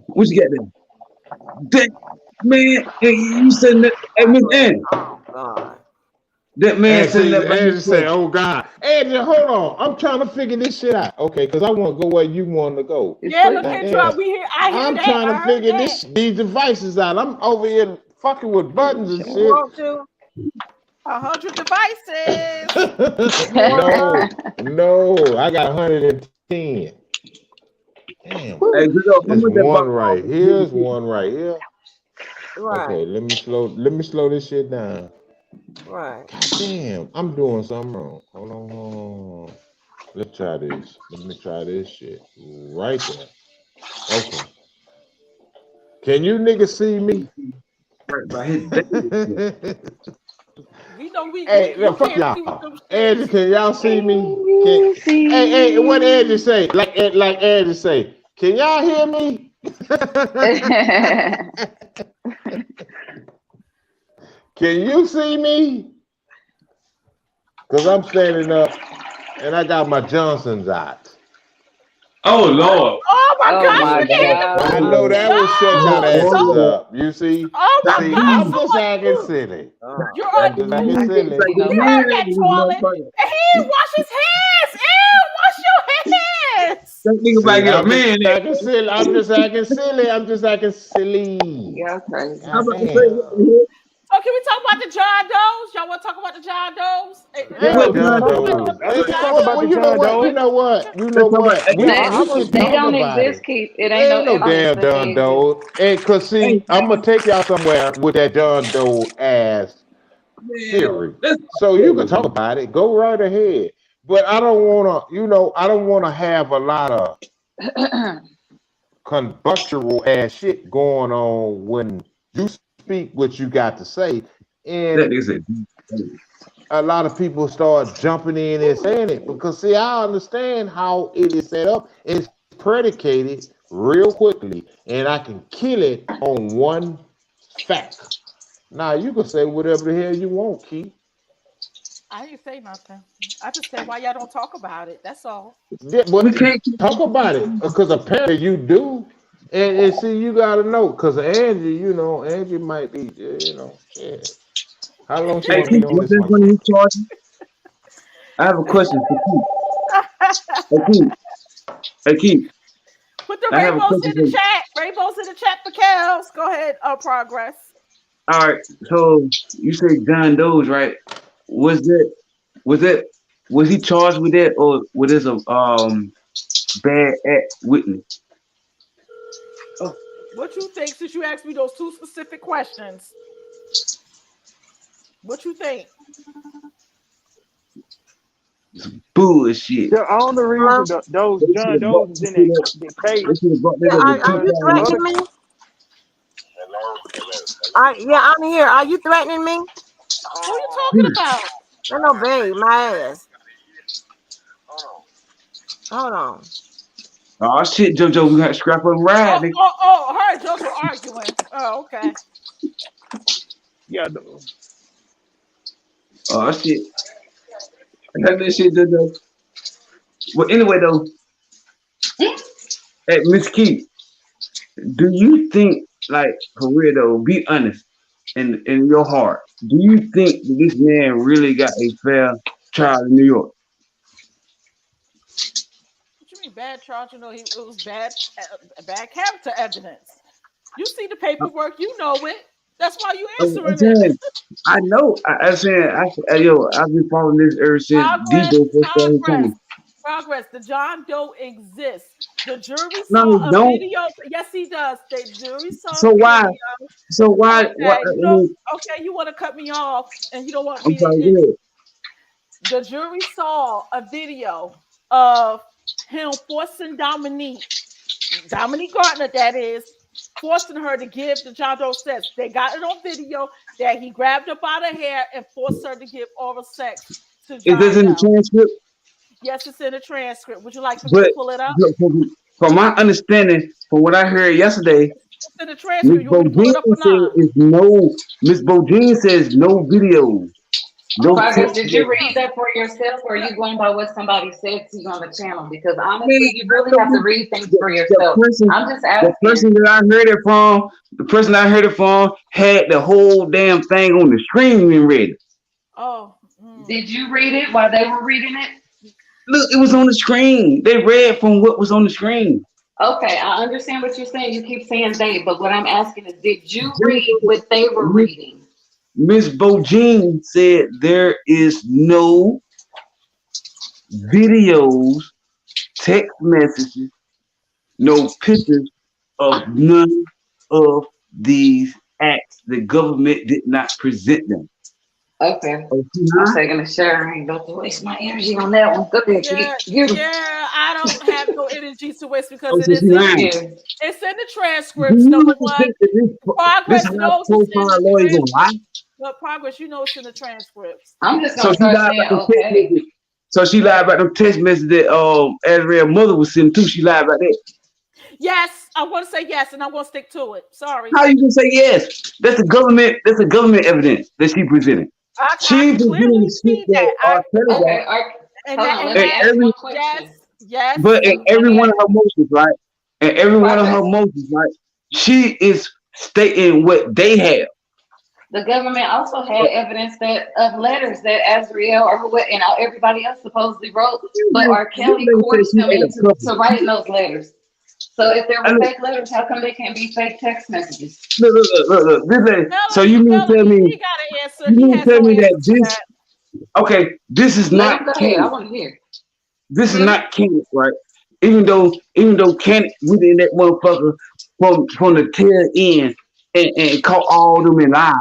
What you got there? That man, hey, you sitting there, hey, Miss Annie, Oh God. that man And sitting see, there by Angie say, himself. "Oh God, Angie, hold on, I'm trying to figure this shit out." Okay, because I want to go where you want to go. You Yeah, look sleeping? here, Goddamn, Trump. We hear. I hear I'm that. trying to I heard figure that. these devices out. I'm over here fucking with buttons and You shit. want to? 100 devices. You want No, to? no, I got 110. Damn. Hey, good old, how It's much that one box cost? right here. It's one right here. Right, Okay, let me slow this shit down. right. God damn, I'm doing something wrong. Hold on. Let's try this. Let me try this shit right there. Okay. Can you niggas see me? Right by his baby. We know Hey, we no, fuck can't see with y'all. them Angie, shades. can y'all see me? Can You hey, what Angie see. say? Like Angie say. Can y'all hear me? Can you see me? Cause I'm standing up and I got my Johnson's out. Oh What? Lord. Oh my Oh gosh, Oh my we can hear Lord. you Oh I too. know Lord. that will shut No, y'all Oh so asses Lord. up. You see? oh my Stop See, gosh, I'm breathing. so just what? acting silly. Oh, You're I'm just you acting I can It's silly. like see a we no heard man that in his trolling. motherfucker. And he didn't wash his hands. Ew, wash your hands. That nigga about to See, get a I'm just man there. acting silly. I'm just acting silly. I'm just acting silly. y'all crazy. I'm God about to say, what damn. the hell? So can we talk about the John Does? Y'all want to talk about the John Does? Ain't yeah, no What we can John John talk Doe? about Doe. it. we can talk Well, about well, the you know John what? You Doe. know what? You know Let's talk about, what? hey, They We I'm can they talk don't about exist, it. Keith. It ain't no Ain't no evidence damn that John they exist. Doe. And cause hey, see, I'm gonna take y'all somewhere with that John Doe ass man, theory. let's So you can go. talk about it. Go right ahead. But I don't wanna, I don't wanna have a lot of conjectural ass shit going on when you speak what you got to say. That And nigga said, a lot of people start jumping in and saying it because see, I understand how it is set up. It's predicated real quickly, and I can kill it on one fact. Now you can say whatever the hell you want, Keith. I didn't say nothing. I just said why y'all don't talk about it. That's all. Yeah, We but can't keep talk about it because apparently you do, and see, you got to know because Angie, Angie might be, shit. How long she Hey, want to be Keith, on what's this that mic? funny you charging? I have a question for Keith. Hey, Keith. Hey, Keith. Put the I have a rainbows question in for the you. chat. Rainbows in the chat for Kels. Go ahead. Progress. All right. So you say John Doe's, right? Was that was that was he charged with that or was this a bad act witness? What you think? Since you asked me those two specific questions, what you think? Bullshit. The only Hello? reason those They should John have brought Doe's is in that case Yeah, that are up because you the the other. threatening me? Yeah, I'm here. Are you threatening me? Who you talking Keith. about? I know, babe, my ass. Hold on. Oh shit, JoJo, we got to scrap up and ride, Oh, nigga. oh, oh! Her and JoJo arguing. Oh, okay. Yeah, Oh shit. That shit, JoJo. Well, anyway though, hey, Miss Keith, do you think, like, for real though, be honest in your heart, do you think that this man really got a fair trial in New York? What you mean bad charge? You know, it was bad character evidence. You see the paperwork. You know it. That's why you I'm answering it. saying, I know. I'm saying, yo, I've been following this ever since Progress, DJ first started progress, coming. progress. The John Doe exists. The jury No, saw he a don't. video. Yes, he does. The jury saw So the why? video. So why? Okay, I you don't. mean, Okay, you want to cut me off, and you don't want I'm me to. sorry. Go ahead. The jury saw a video of him forcing Dominique Gardner, that is, forcing her to give the John Doe sex. They got it on video that he grabbed her by the hair and forced her to give oral sex to Is this John in the Doe. transcript? Yes, it's in the transcript. Would you like for me to But pull it up? from my understanding, from what I heard yesterday, It's in the Miss transcript. You want me to pull Bogine it up or said not? is no. Miss Bogine says no videos, no Oh, Progress, text did you messages. read that for yourself or are yeah. you going by what somebody said to you on the channel? Because Man, honestly, you I really know have to read things the, for the yourself. person, I'm just the asking. person that I heard it from, the person I heard it from had the whole damn thing on the screen and read it. Oh, Did you read it while they were reading it? Look, it was on the screen. They read from what was on the screen. Okay, I understand what you're saying. You keep saying they, but what I'm asking is, did you read Jennifer, what they were Miss reading? Miss Bogine said there is no videos, text messages, no pictures of none of these acts. The government did not present them. Okay, Oh, she I'm lied? taking a shower. I ain't about to waste my energy on that one. Go ahead, yeah, keep you. yeah. I don't have no energy to waste because Oh, it so is she in the. lying. Yeah. It's in the Do transcripts. you Number really one, think that this progress high knows it's in profile the lawyer gonna lie? transcripts. But progress, you know it's in the transcripts. I'm just So gonna she start lied saying about the text okay. message. So she lied about the text message that Azrael's mother was sending too. She lied about that. Yes, I want to say yes, and I'm going to stick to it. Sorry. How you gonna say yes? That's the government. That's the government evidence that she presented. I She presented clearly the shit see that. that R. Kelly got, Okay, And hold that, on. and Let me and that, ask every one yes, question. yes. but in Let every me one of ask her motions, right? And every one of her progress. motions, right? She is stating what they have. The government also had So, evidence that of letters that Azriel or who and everybody else supposedly wrote, but R. this Kelly lady said coerced she them had a into couple. writing those letters. So if there I were look, fake letters, how come they can't be fake text messages? look. This lady. Tell So him, you mean tell to him tell me? he got an answer. You He mean to has tell no me answer that for that. this? Okay, this is Let him not go ahead. I canon. want to hear. This is Hmm? not canon, right? Even though Canon within that motherfucker from the tail end and caught all them in lies,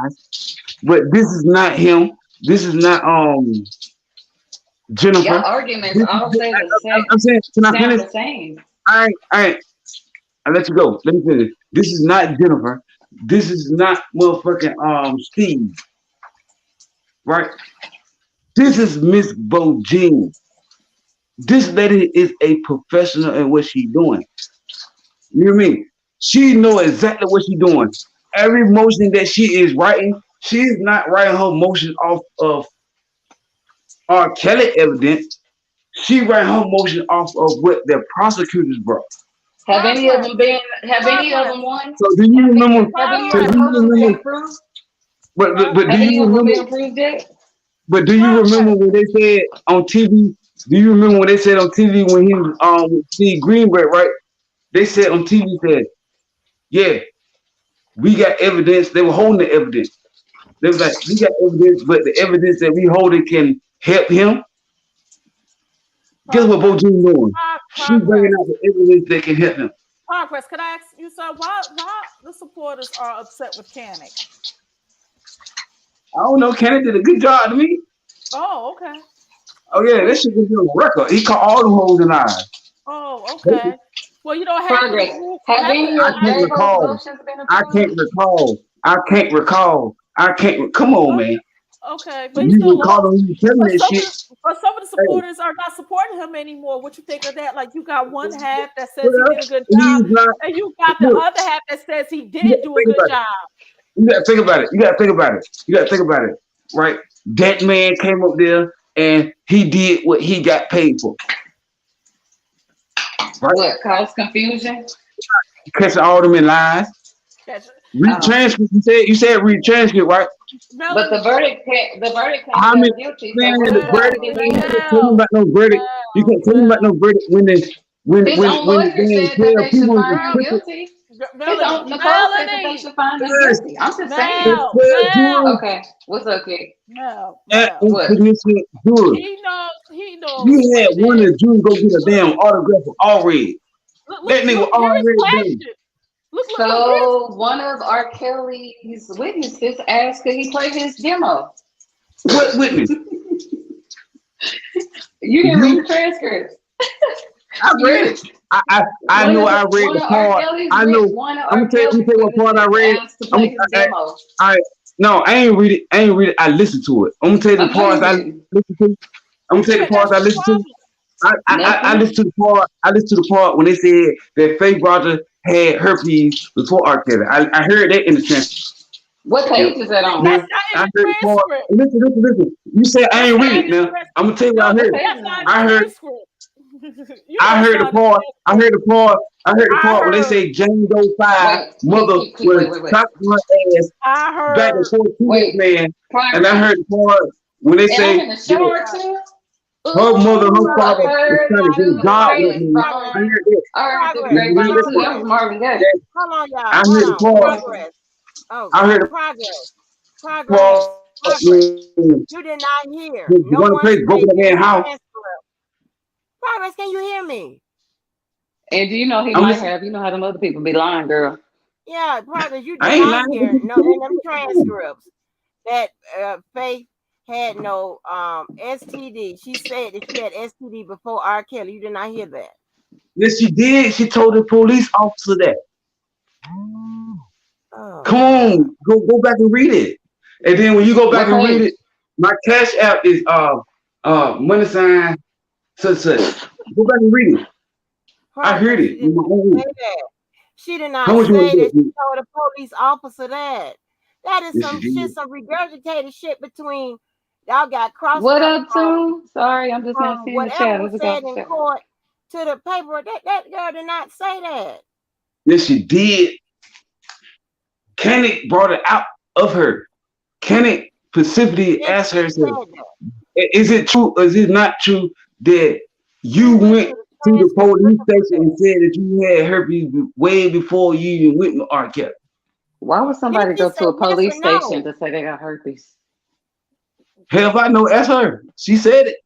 but this is not him. This is not Y'all Jennifer. arguments This, all say the I'm same, saying, can I sound finish? the same. I let you go. Let me finish. This is not Jennifer. This is not motherfucking Steve, right? This is Miss Bojine. This lady is a professional in what she's doing. You know what I mean? She know exactly what she's doing. Every motion that she is writing, she is not writing her motions off of R. Kelly evidence, she ran her motion off of what the prosecutors brought. Have any of Progress. them been? Have any of Progress. them won? So do you remember? Have any So of do their you motions been remember? approved? But do Have any you of them remember? been approved yet? But do you remember Progress. when they said on TV? Do you remember when they said on TV when he was with Steve Greenberg, right? They said on TV said, yeah, we got evidence. They were holding the evidence. They was like, we got evidence, but the evidence that we holding can help him. Guess what Bo Progress. Jean doing? She bringing Progress. out the evidence that can help him. Progress. Can I ask you, sir, why the supporters are upset with Cannick? I don't know. Kenneth did a good job to me. Oh, okay. Oh yeah, Well, that shit was on record. He caught all them hoes in eyes. oh, okay. Well, you know, Progress. Have any I of can't those recall. motions been I can't approved? recall. I can't recall. I can't. Come on, man. Okay, but he You still recall lost. when you telling But that shit? some of the Hey, supporters are not supporting him anymore. What you think of that? Like you got one half that says he well, did a good job, he's not. and you got the Look, other half that says he you didn't gotta do a think good about it. job. You gotta think about it. You gotta think about it. You gotta think about it. Right? That man came up there and he did what he got paid for. Right? What caused confusion? Catching all them in lies. That's Read transcript. You said read transcript, right? But the Melanie. verdict came How many down guilty. man So what the Mel, verdict? did Man, he you do? can't tell me Mel, about no verdict. You Mel, can't tell me about no Mel, verdict when they His own when the lawyer damn said that 12 they should people was find him tripping. guilty. His own Melanie, Nicole said that they Melanie, should find him Yes, guilty. I'm just saying. the Mel, 12 Mel, jurors Okay, what's up, kid? Mel. and What? commission jurors. He knows You what had it one of is. the jurors go get a Look, damn autograph for already. That nigga look. Here is already done. question. Look. Here's So one of R. Kelly's witnesses asked, could he play his demo? What witness? You didn't read You? the transcript. I read it. I know I read One the of R. part. Kelly's I know. one of I'm R. gonna tell Kelly's you what part I witnesses read. asked to play his demo. I no, I ain't read it. I ain't read it. I listened to it. I'm gonna tell you I the know you parts I didn't. listened to. I'm gonna tell you the parts that's I your listened to. problem. I Nothing. listened to the part. I listened to the part when they said that Faith Roger had herpes before R. Kelly. I heard that in the transcript. What page is that on? Now That's not in I the heard the part. transcript. Listen. You said I That's ain't not read in it. the Now transcript. I'm gonna tell you what I No, What heard. page that's is it not in on? the I heard. transcript. You know I that's heard the not in the part. I transcript. heard the part. I heard the I part when they heard. say Jane Doe 5 Wait, mother was wait. clapping her ass I back and heard. forth to this Wait, man. And I progress. heard the part when they And I'm say in the that shower too. her mother, her Ooh, I father was heard trying to through get the God with Progress. me. Progress. I grapevine. heard that. I heard through the Progress. You grapevine heard that too. That part? was Progress. Marvin Gaye. That Hold on, I y'all. Hold heard the on. part. Progress. Oh I heard God. the Progress. Progress. part Progress. when You did not hear the no one one place broke say in the in man's the house. transcript. Progress, can you hear me? And do you know he I'm might listening. have? You know how them other people be lying, girl. Yeah, Progress, you I did ain't not lying. hear no in them transcripts that Faith had no STD. She said that she had STD before R. Kelly. You did not hear that. Yes, she did. She told the police officer that. Oh Come God. on, go back and read it. And then when you go back What and read page? it, my cash app is money sign such. Go back and read it. I heard Progress, she it did in my not own say ears. that. She did How not much you want say to that get she me? told a police officer that. That is Yes, you some shit, did. some regurgitated shit between y'all got crossed What out up, too? Sorry, I'm just not from seeing the whatever chat. I was just got said the in chat. court to the paper. That girl did not say that. Yes, you did. Kenny brought it out of her. Kenny specifically Yes, asked she her, said, said that. is it true or is it not true that We you went went to the to the transcript police looking for station that. and said that you had herpes way before you even went with R. Kelly? Why would Did somebody she go say to a yes or police station no? to say they got herpes? Hell, if I know, ask her. She said it.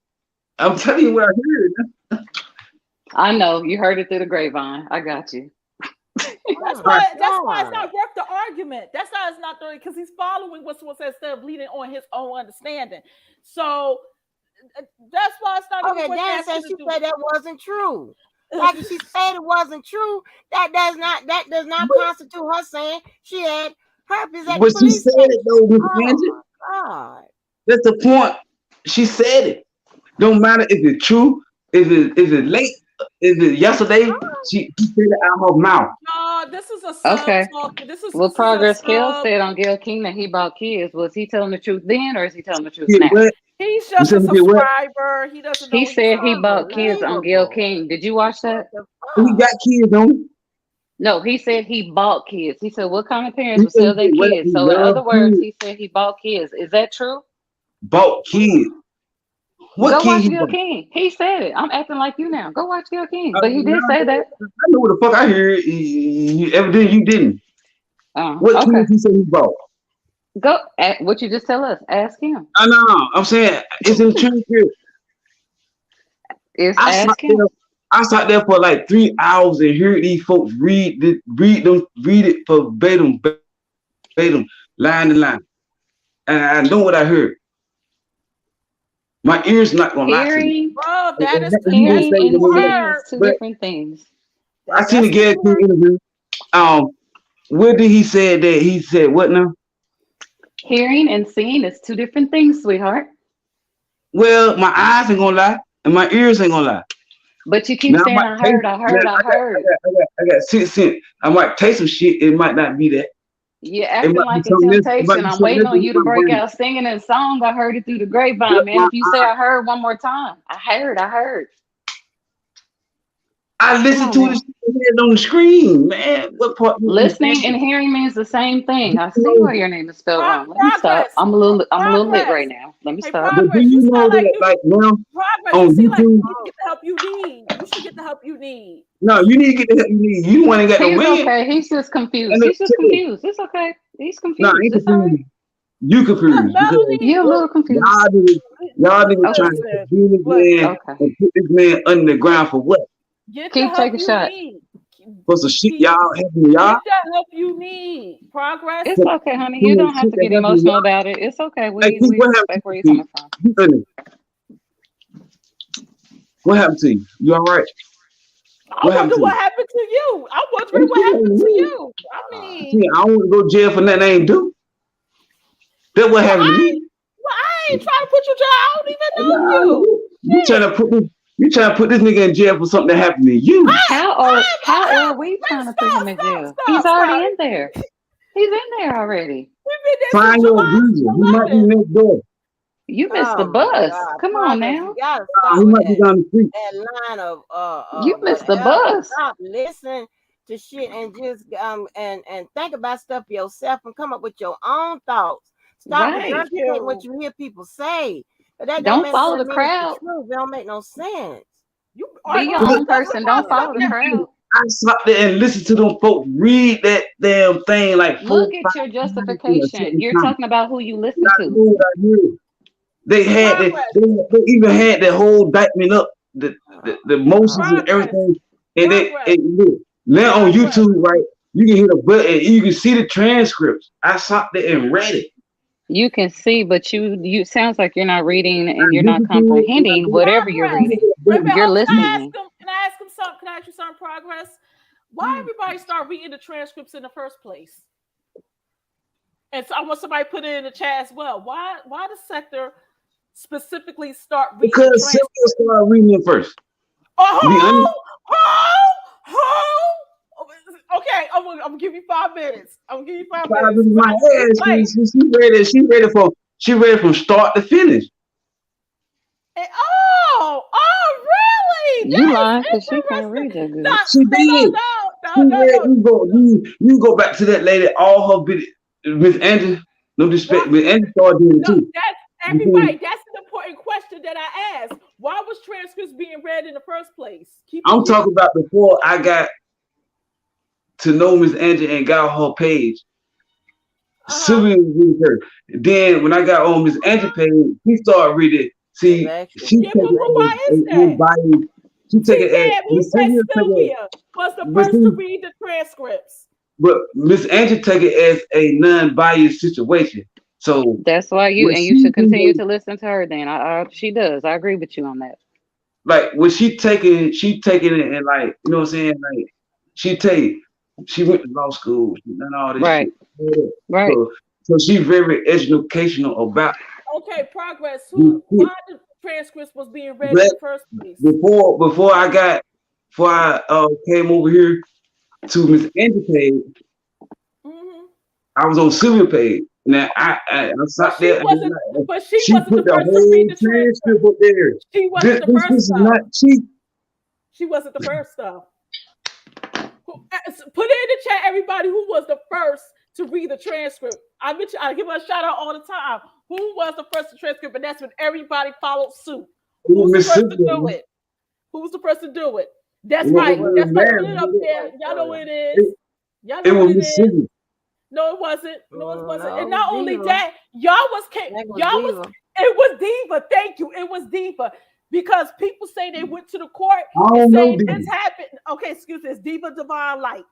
I'm telling you what I heard. I know you heard it through the grapevine. I got you. That's Oh Right. why. my That's why it's God. not worth the argument. That's why it's not the because he's following what's said instead of leading on his own understanding. So that's why it's not even Okay, worth Dan asking said to she do. said that wasn't true. Like if she said it wasn't true, that does not But, constitute her saying she had herpes at the but she police said it station. though, Mr. Oh Angel. my God. That's the point. She said it. Don't matter if it's true, is it late, is it yesterday? She said it out her mouth. No, this is a sub Okay. talk. This is Well, a Progress Kill sub. said on Gail King that he bought kids. Was he telling the truth then, or is he telling the truth Get now? what? He's You just a said he did what? subscriber. He doesn't He know he's said he bought kids on Gail Unbelievable. King. Did you watch What that? the He fuck? got kids on. No, he said he bought kids. He said, what kind of He parents would said he sell their did what? kids? He So in loved other words, kids. he said he bought kids. Is that true? Bought kids. What Go kid watch he Gail bought? King. He said it. I'm acting like you now. Go watch Gail King. But he Now did say that. I know what the fuck I heard. Evidently you didn't. What Okay. kids he said he bought? Go at what you just tell us. Ask him. I know. I'm saying it's in the transcript. Is I sat ask him. there. I sat there for like 3 hours and heard these folks read it verbatim, line to line. And I know what I heard. My ears not gonna lie to me. Hearing, bro. And he didn't That's hearing say what the and you word, seeing is heard. two but different things. I seen the That's what Gary you King heard. interview. Where did he say that? He said what now? Hearing and seeing is two different things, sweetheart. Well, my eyes ain't gonna lie, and my ears ain't gonna lie. But you keep Now I saying might I taste. heard, I Now heard, I heard. I got 6 cents. I might taste some shit. It might not be that. You're It acting might be like a something else. It might temptation. be I'm something waiting else on in you to my break brain. out singing a song. I heard it through the grapevine, But man. If you say I heard one more time, I heard, I heard. I Come listened on to this now. on the screen, man. What part you Listening and understand? hearing means the same thing. I You see know, why your name is spelled wrong. Let me stop. Progress. I'm a little lit Progress. right now. Let me Hey, stop. but do progress. You you know sound like that you like now progress. You on seem like YouTube? you need to get the help you need. You should get the help you need. No, you need to get the help you need. You the one ain't got no He's man. okay. He's just confused. And He's just it's confused. It's okay. He's no, I confused. ain't It's all right. confused. You confused because Melanie, You're a little confused. y'all niggas, y'all niggas trying Okay. to listen, do this man listen. Okay. and put this man under the ground for what? Get the Keep help taking you shots. need. For some shit Keep, y'all having to get y'all? that help you need. Progress. It's For okay, honey. You some don't have shit to that get happened to emotional y'all? about it. It's okay. Hey, Keith, We what happened respect to where you're you, coming from. Keith? You honey, what happened to you? You all right? I What happened wonder to what you? happened to you. I'm wondering What what you happened gonna to do? you. I See, mean, I don't want to go to jail for nothing I ain't do. That's what well, happened to I me. ain't, well, I ain't trying to put you down. I don't even know Nah, you. you trying to Shit. put this nigga in jail for something that happened to you. How are we trying to put Stop, him in stop, jail? He's stop, already stop. in there. He's in there already. We've been there since Find your July abuser. He might be 11th. next door. You missed the Oh my bus. God, Come on progress! You now. gotta He stop with might be down the street. that line of You missed the whatever. bus. Stop, listen to shit and just and think about stuff yourself and come up with your own thoughts. Stop Right. Thank regurgitating what you. you hear people say, but that don't Don't follow necessarily the mean it's the crowd. truth. It don't make no sense. You Be are your you Because own just person. Don't about follow the something? crowd. I sat there and listened to them folks read that damn thing like Look four, at your 5 times in a justification. certain You're time. talking about who you And listen I to. knew what I heard. Progress. They even had the whole indictment up, the motions and Progress. everything. And Progress. look, now on Progress. YouTube, right, you can hit a button and you can see the transcripts. I sat there and read it. You can see, but you sounds like you're not reading I and you're not listened to it and I comprehending did whatever you're you Progress. can reading. hit a Wait a minute. button. You're Hold, can I ask listening. him? Can I ask him something? Can I ask you something? Progress. Why Yeah. everybody start reading the transcripts in the first place? And so I want somebody to put it in the chat as well. Why the sector specifically start reading the Because transcript? Sylvia started reading it first. To be honest, Oh, oh, oh. Okay, I'm gonna give you 5 minutes. I'm gonna give you 5 minutes. in my head, Replay. she read it from start to finish. Oh, really? You That is lying because she can't interesting. read that No, good. She no, no, did. no, She no, no, read. no. You go back to that lady. All her bit. Miss Angie. No Why? disrespect. Miss Angie started doing it No, too. that's Because everybody. That's an important question that I asked. Why was transcripts being read in the first place? I'm talking about before I got to know Miss Angie and got her page. Uh-huh. Sylvia was reading her. Then when I got on Miss Angie page, she started reading. See, Exactly. she Yeah, take but why it is as that? anybody. She take See, it as yeah, he Miss said Sylvia take it. Sylvia was the But first to see, read the transcripts. but Miss Angie take it as a non-biased situation. So That's why when you she should continue to listen to her. Then she does. I agree with you on that. like when she taking it and like you know what I'm saying like she went to law school, she done all this Right. shit. Right. So she's very educational about Okay, progress. this shit. Why the transcripts was being read in But the first place? before I came over here to Miss Angie page, Mm-hmm. I was on Sylvia page. Now I But sat she there and wasn't. But she she wasn't put the the first to read whole the transcript. transcript up there. She wasn't the This first is not though. cheap. She wasn't the first though. Put it in the chat, everybody. Who was the first to read the transcript? I give her a shout out all the time. Who was the first to transcript? And that's when everybody followed suit. Who's the Miss first to Sylvia, do it? Who's the first to do it? That's it was, right. That's right. Put it up man, there. Y'all know what it is. it, Y'all it know what was it Miss is. Sylvia. No, it wasn't. No, it wasn't. And No, not only Diva. that, y'all was That was y'all was Diva. it was Diva. Thank you. It was Diva. Because people say they went to the court I and don't know say this. this happened. Okay, excuse me, it's Diva Divine Light.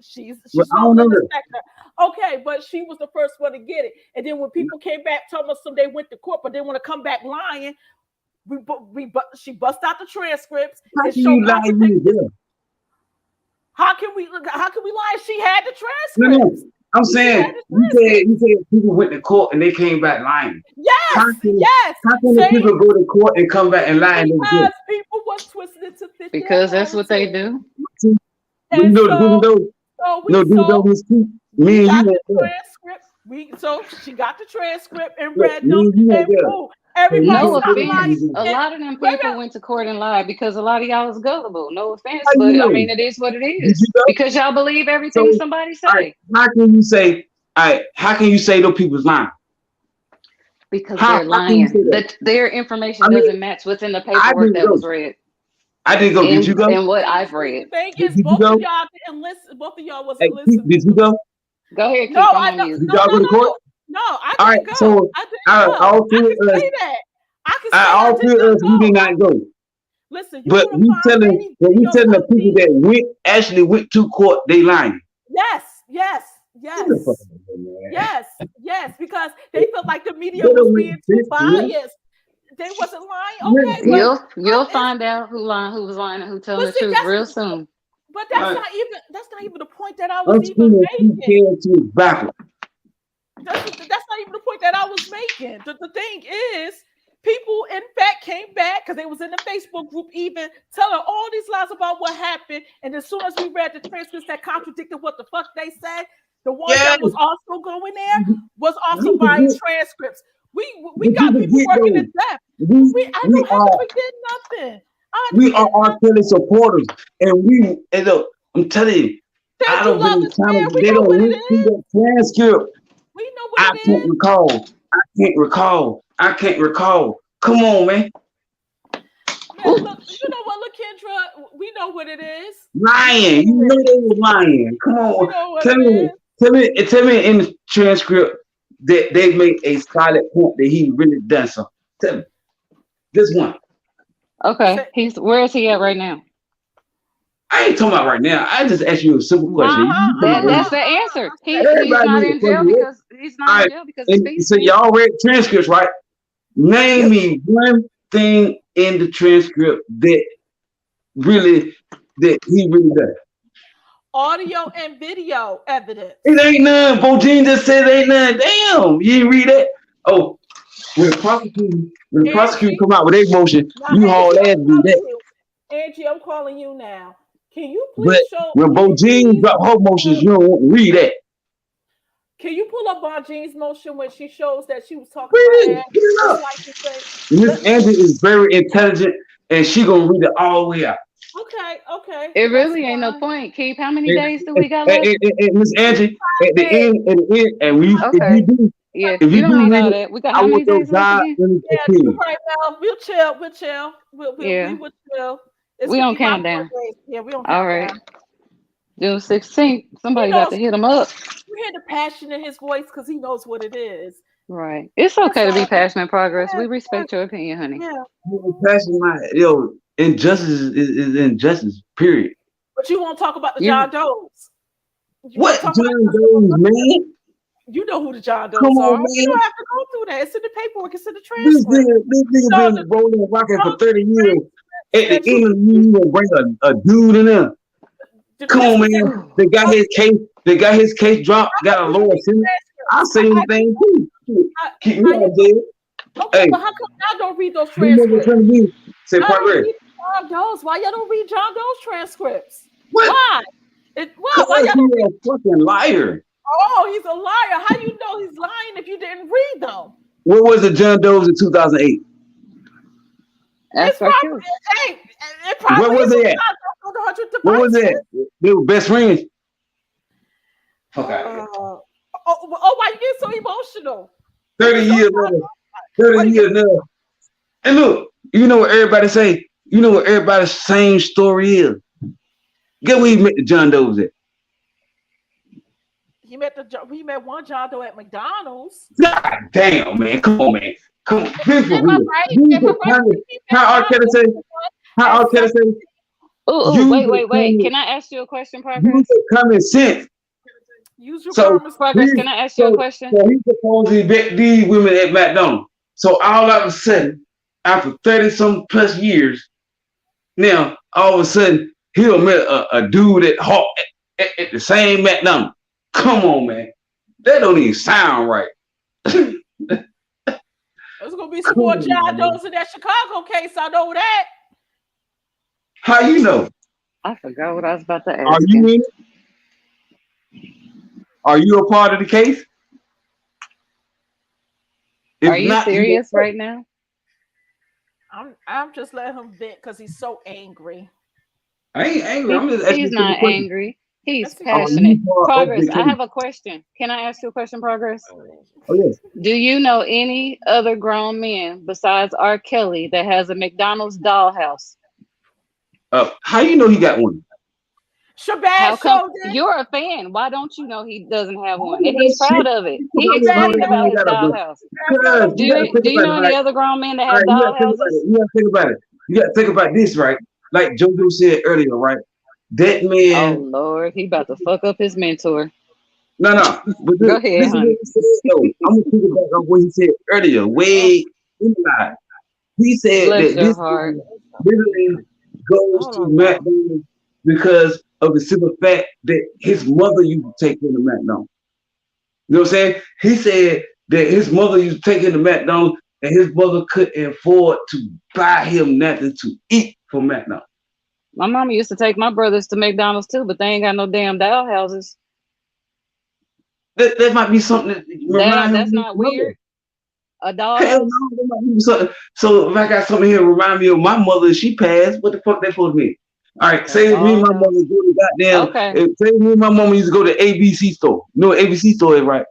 She's Well, I no don't know limit this. sector. Okay, but she was the first one to get it. And then when people came back telling us they went to court, but they want to come back lying, she bust out the transcripts How and can showed you lie contradictions. you there? How can we lie? She had the No, transcripts. I'm She had saying the transcripts. you said people went to court and they came back lying. Yes, yes. How can the people go to court and come back and lie and they Because people was twisted into fit their Because that's what they narrative. do. And the so me we and you got went the there. transcript. So she got the transcript and Look, read me them, and you went and there. boom, everybody No stopped lying. offense. A And lot of them wait a people minute, went to court and lied because a lot of y'all was gullible. No offense, How you but I know? mean it is what it Did is. you go? Because y'all believe everything So, somebody all right, say. how can you say? All right, how can you say those people's lying? Because How they're can you lying. say that? That their information I mean, doesn't match what's in the I paperwork didn't that go. was read I didn't go. Did you go? and what I've see, the read. thing Did is, you both go? of y'all didn't listen. Both of y'all Hey, wasn't Keith, listening did you to me. go? Go ahead, No, Keith. I'm I on no, mute. Did no, y'all no, go to no, court? no. No, I All right, didn't go. so I didn't go. all I three can of us, say that. I can say I all did three of not us, we did go. not go. Listen, you're But gonna find many we videos telling the of people me. that actually went to court, they lying. Yes, yes, Get the fuck yes, out of here, man. yes, because they felt like the media They was don't make being too sense, man. biased. They wasn't lying, Really, okay, but like, You'll it's find out who was lying and who telling but the see truth real soon. that's like, not even the point that I was I'm even screaming two making. characters backwards. That's not even the point that I was making. The thing is, people in fact came back because they was in the Facebook group even telling all these lies about what happened. And as soon as we read the transcripts that contradicted what the fuck they said, the ones Yeah, that was also going there was we also buying forget, transcripts. We but you got people forget working though. in depth. I We don't have to are forget nothing. I have to we are forget R. nothing. Kelly supporters, and look, I'm telling you, Thank out you, of the lovely channels, man. We they know don't what it went through is. that transcript. We know what I it can't is. recall. I can't recall. I can't recall. Come on, man. Man, Ooh, look, you know what, look, Kendra, we know what it is. We know lying. what You it know is. they was lying. Come We on. know what Tell it me, is. tell me in the transcript that they made a solid point that he really done something. Tell me. This one. Okay. Say, Where is he at right now? I ain't talking about right now. I just asked you a simple question. That's the answer. He's Everybody not need a in jail question. because All right. of And speed so freedom. y'all read transcripts, right? Name me one thing in the transcript that he really does. audio and video evidence. It ain't none. Bojin just said it ain't none. Damn, you didn't read that? Oh, when the prosecutor Angie, come out with their motion, now you haul Angie, I'm ass do calling that. you. Angie, I'm calling you now. Can you But please show? when Can you Bojin please? drop her motions, you don't want to read that. Can you pull up Bonjean's motion when she shows that she was talking Read about it. Get it this up. licensing? Miss Angie is very intelligent, and she gonna read it all the way out. Okay, It that's really ain't no fine. point, Keith. How many And, days do we got left? Miss Angie, at the Hey, end, and Okay. Yeah, if you you don't do need read all it, that. We got I how want many your days left God again? in the yeah, you're opinion. right now. We'll chill. We Yeah. will chill. It's We on 55 countdown. more days. Yeah, we don't All count right. down. June 16th. He Somebody about knows. to hit him up. You hear the passion in his voice because he knows what it is. Right. It's That's okay to be all. passionate progress. Yeah, We respect your opinion, honey. yeah. Passion, injustice is injustice. Period. But you won't talk about the You John Does. You What won't talk about John justice on Doe's justice. man? You know who the John Come Does on, are. We man. don't have to go through that. It's in the paperwork. It's in the This transcript. nigga So the been rolling and rocking for 30 years. At transcripts the that end you of the year, you gonna bring a dude in there. the Come on, transcripts that man. They got his case. They got his case dropped. how Got come a you don't lower read the sentence. I transcripts? say anything too. Shit. Keep me How you out there. okay, Hey, but how come y'all don't read those you know what's transcripts? gonna be? Say Y'all don't progress. read John Doe's. Why y'all don't read John Doe's transcripts? What? Why? Why Cause y'all he don't read? a fucking liar. Oh, he's a liar. How you know he's lying if you didn't read them? What was the John Doe's in 2008? It's Ask our probably kids. hey, it Where probably was is they at? on the 100 What was devices. that? They were best friends. Fuck out of here. Why you get so emotional? If 30 it's on years later. 30 years now. And look, you know what everybody say? You know what everybody's same story is? Get where he met the John Doe's at. he met one John Doe at McDonald's. God damn, man. Come on, man. Come on. Be for Am I real. right? Use Am I the right? common. He met How John R. Kelly Doe say? How At R. Kelly seven, say? Ooh, Use wait. the Can I ask you a question, use Progress? the common sense. use your So common. Progress, he can I ask you a so question? so he supposedly met these women at McDonald's. So all of a sudden, after 30 some plus years, now all of a sudden he'll met a dude at the same McDonald's. Come on, man. That don't even sound right. Come There's gonna be some more on, John man. Doe's in that Chicago case. I know that. How you know? I forgot what I was about to Are ask you him. in it? Are you a part of the case? Are If you not, you don't serious know. right now? I'm just letting him vent because he's so angry. I ain't angry. I'm just asking He's a simple not question. angry. He's Yes, he Are is. passionate. you part of Progress, the I case? have a question. Can I ask you a question, Progress? Oh yes. Do you know any other grown men besides R. Kelly that has a McDonald's dollhouse? How you know he got one? How Shabazz come showed it. you're a fan? Why don't you know he doesn't have I don't one? know And that he's proud shit of it. because He I want my excited Shabazz about showed man his got a book. dollhouse. Shabazz got Cause a you gotta Do think you about know it, any right? other grown men that All have right, you gotta think about dollhouses? it. You gotta think about it. You gotta think about this, right? Like JoJo said earlier, right? That Oh man, Lord, he about to fuck up his mentor. no. But Go ahead, this is what honey. he said though. I'm gonna think about what he said earlier, Oh, way in line. He said bless that your this heart. guy literally goes Hold to on, y'all. McDonald's because of the simple fact that his mother used to take him to McDonald's. You know what I'm saying? He said that his mother used to take him to McDonald's and his mother couldn't afford to buy him nothing to eat from McDonald's. My mama used to take my brothers to McDonald's too, but they ain't got no damn dollhouses. That might be something that remind him of That's his not mother. weird. A Hell dollhouse? no, that might be something. So if I got something here to remind me of my mother, she passed. What the fuck that supposed to mean? All right, A say if me and my mother dollhouse. go to goddamn, Okay. say me and my mama used to go to ABC store. You know what ABC store is, right?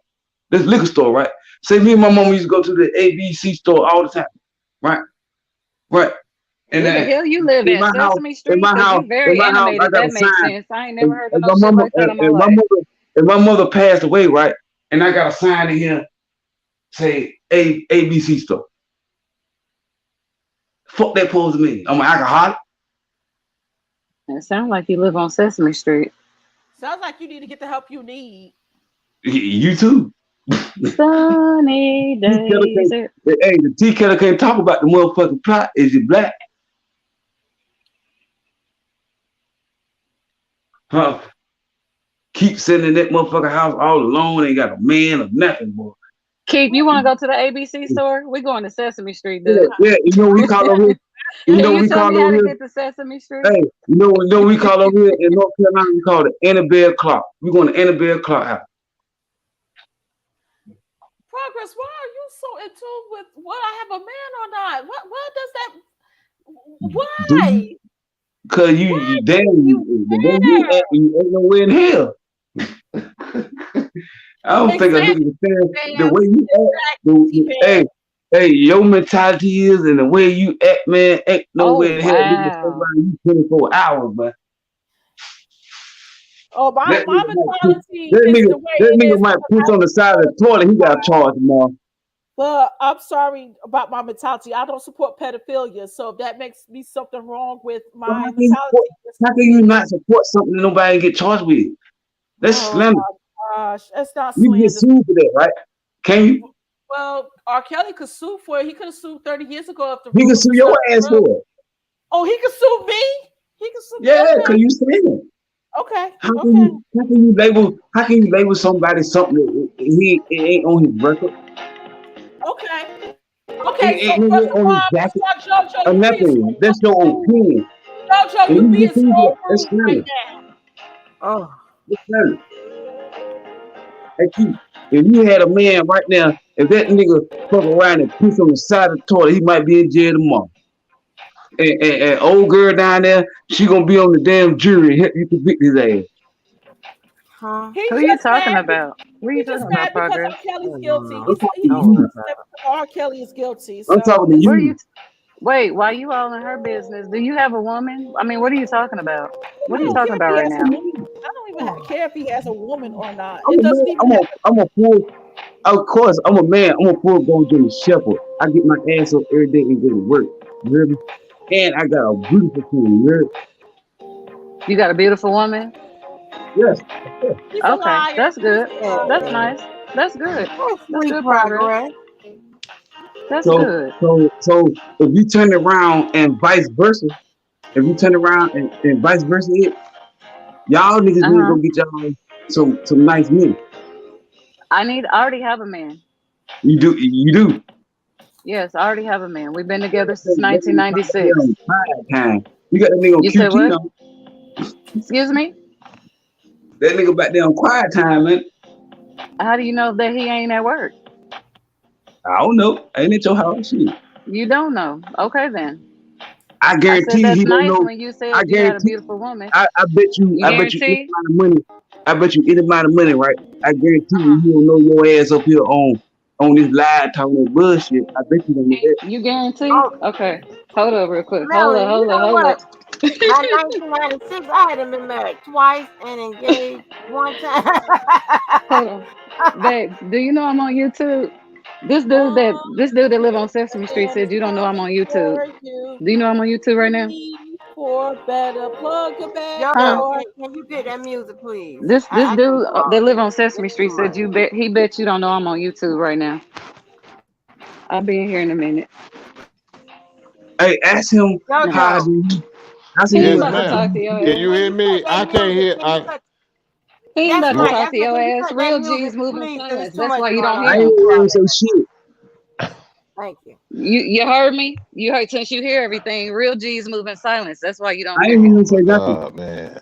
This liquor store, right? Say me and my mama used to go to the ABC store all the time, right? Right. And Where the then hell you live in at? my house, Sesame Street? Because you in very my house, I animated. got a That makes sign. sense. I ain't never And, heard of and no my shit mama, like that in my and life. my mother passed away, right? And I got a sign in here say ABC store. Fuck that pose to me. I'm an alcoholic. It sounds like you live on Sesame Street. Sounds like you need to get the help you need. You too. Sunny T Keller days. can't, hey, the T Keller can't talk about the motherfucking plot. Is you black? Huh? Keep sitting in that motherfucking house all alone, ain't got a man or nothing, boy. Keith, you want to go to the ABC store? We going to Sesame Street, Yeah, dude. yeah, you know what we call over here? You Can know what you we tell call me how over to here? get to Sesame Street? Hey, you know what we call over here in North Carolina? We call it Annabelle Clock. We going to Annabelle Clock house. Progress, why are you so in tune with what I have a man or not? What does that Do why? you? Cause Why you damn, do you the way care? you ain't nowhere in hell. I don't think a nigga Exactly, can stand the fam. way you act. Exactly, fam. Hey, your mentality is and the way you act, man, ain't Oh, nowhere in hell nigga can stay wow. around you 24 hours, man. Oh, my, That my nigga might put, mentality is the way that it nigga is might because push I on the don't side of support the toilet. He got charged tomorrow. but I'm sorry about my mentality. I don't support pedophilia. So if that makes me something wrong with So my mentality, it's how can you not support something that nobody get charged with? That's oh slander. my gosh, that's not You can get slander. sued for that, right? Can you? Well, R. Kelly could sue for it. He could have sued 30 years ago if the He can rumors sue was your not ass true. for it. Oh, he could sue me. He could sue me. Yeah, cause you saying it. Okay. How can Okay. how can you label somebody something that it ain't on his record? Okay. Okay. So It ain't first nowhere of on his jacket all, JoJo, or you being so nothing. That's your rude. opinion. JoJo, And you you being get sued for so that. That's rude right slander. now. Oh, That's slander. Hey, Keith, if you had a man right now, if that nigga fuck around and piss on the side of the toilet, he might be in jail tomorrow. And old girl down there, she gonna be on the damn jury and help you convict his ass. Huh? Who He's you just talking mad. about? What are you He's just talking about, mad because Progress? R. Kelly's Oh, guilty. no. I'm talking to Don't you. worry about R. Kelly is guilty. I'm talking So to it's What are you. you? Wait, why you all in her business? Do you have a woman? I mean, what are you talking about? What I are you don't I'm care talking if about he right has a now? woman. I don't even care if he has a woman or not. a It man. doesn't even have to. I'm a full. Of course, I'm a man. I'm a full grown German Shepherd. I get my ass up every day and go to work. You hear me? And I got a beautiful queen. You hear me? You got a beautiful woman. Yes, of course. He's a Okay, liar. that's He's good. a that. That's liar. nice. That's good. That's That's sweet good progress. progress. That's So, good. so if you turn around and vice versa, if you turn around and vice versa, y'all niggas Uh need to huh. go get y'all some nice men. I already have a man. You do. Yes, I already have a man. We've been together since That nigga back there 1996. on prime time. You got that nigga on You said QT what? though. Excuse me? That nigga back there on quiet time, man. How do you know that he ain't at work? I don't know. Ain't it your house? Shit. You don't know. Okay, then. I I said guarantee that's he don't nice know. when you I said you had a guarantee. beautiful woman. I bet you. You I bet you any guarantee? amount of money. I bet you any amount of money, right? I guarantee you, he don't know your ass up here on this live talking that bullshit. I bet you don't know that. You guarantee? Oh, Okay. Hold up real quick. Hold up, Melanie, you hold up, know hold what? up. By 1996, I had been married twice and engaged one time. Hold on. Babe, do you know I'm on YouTube? This dude that live on Sesame Street And said it's you don't know I'm on coming YouTube. for you. Do you know I'm on YouTube right now? Need for better. Plug your back Huh? Yo, door. can you get that music, please? This I can't dude do all that live this. on Sesame It's Street too said much. he bet you don't know I'm on YouTube right now. I'll be in here in a minute. Hey, ask him how Jojo, do you? Ask him He ain't Yes, what? about to How do ma'am. talk to you? your Can ass. you can hear you cut me? that I can't music? hear. Can you cut? He ain't That's about to You, right. talk That's to right. your Can you ass. cut that Real music, G's moving in please? Because silence. it's too That's much why you going don't on. I hear I ain't him. can't hear hearing all him that say right shit. now. Thank you. You heard me? You heard since you hear everything, real G's move in silence. That's why you don't I hear ain't him. hearing him oh say my nothing. God, man.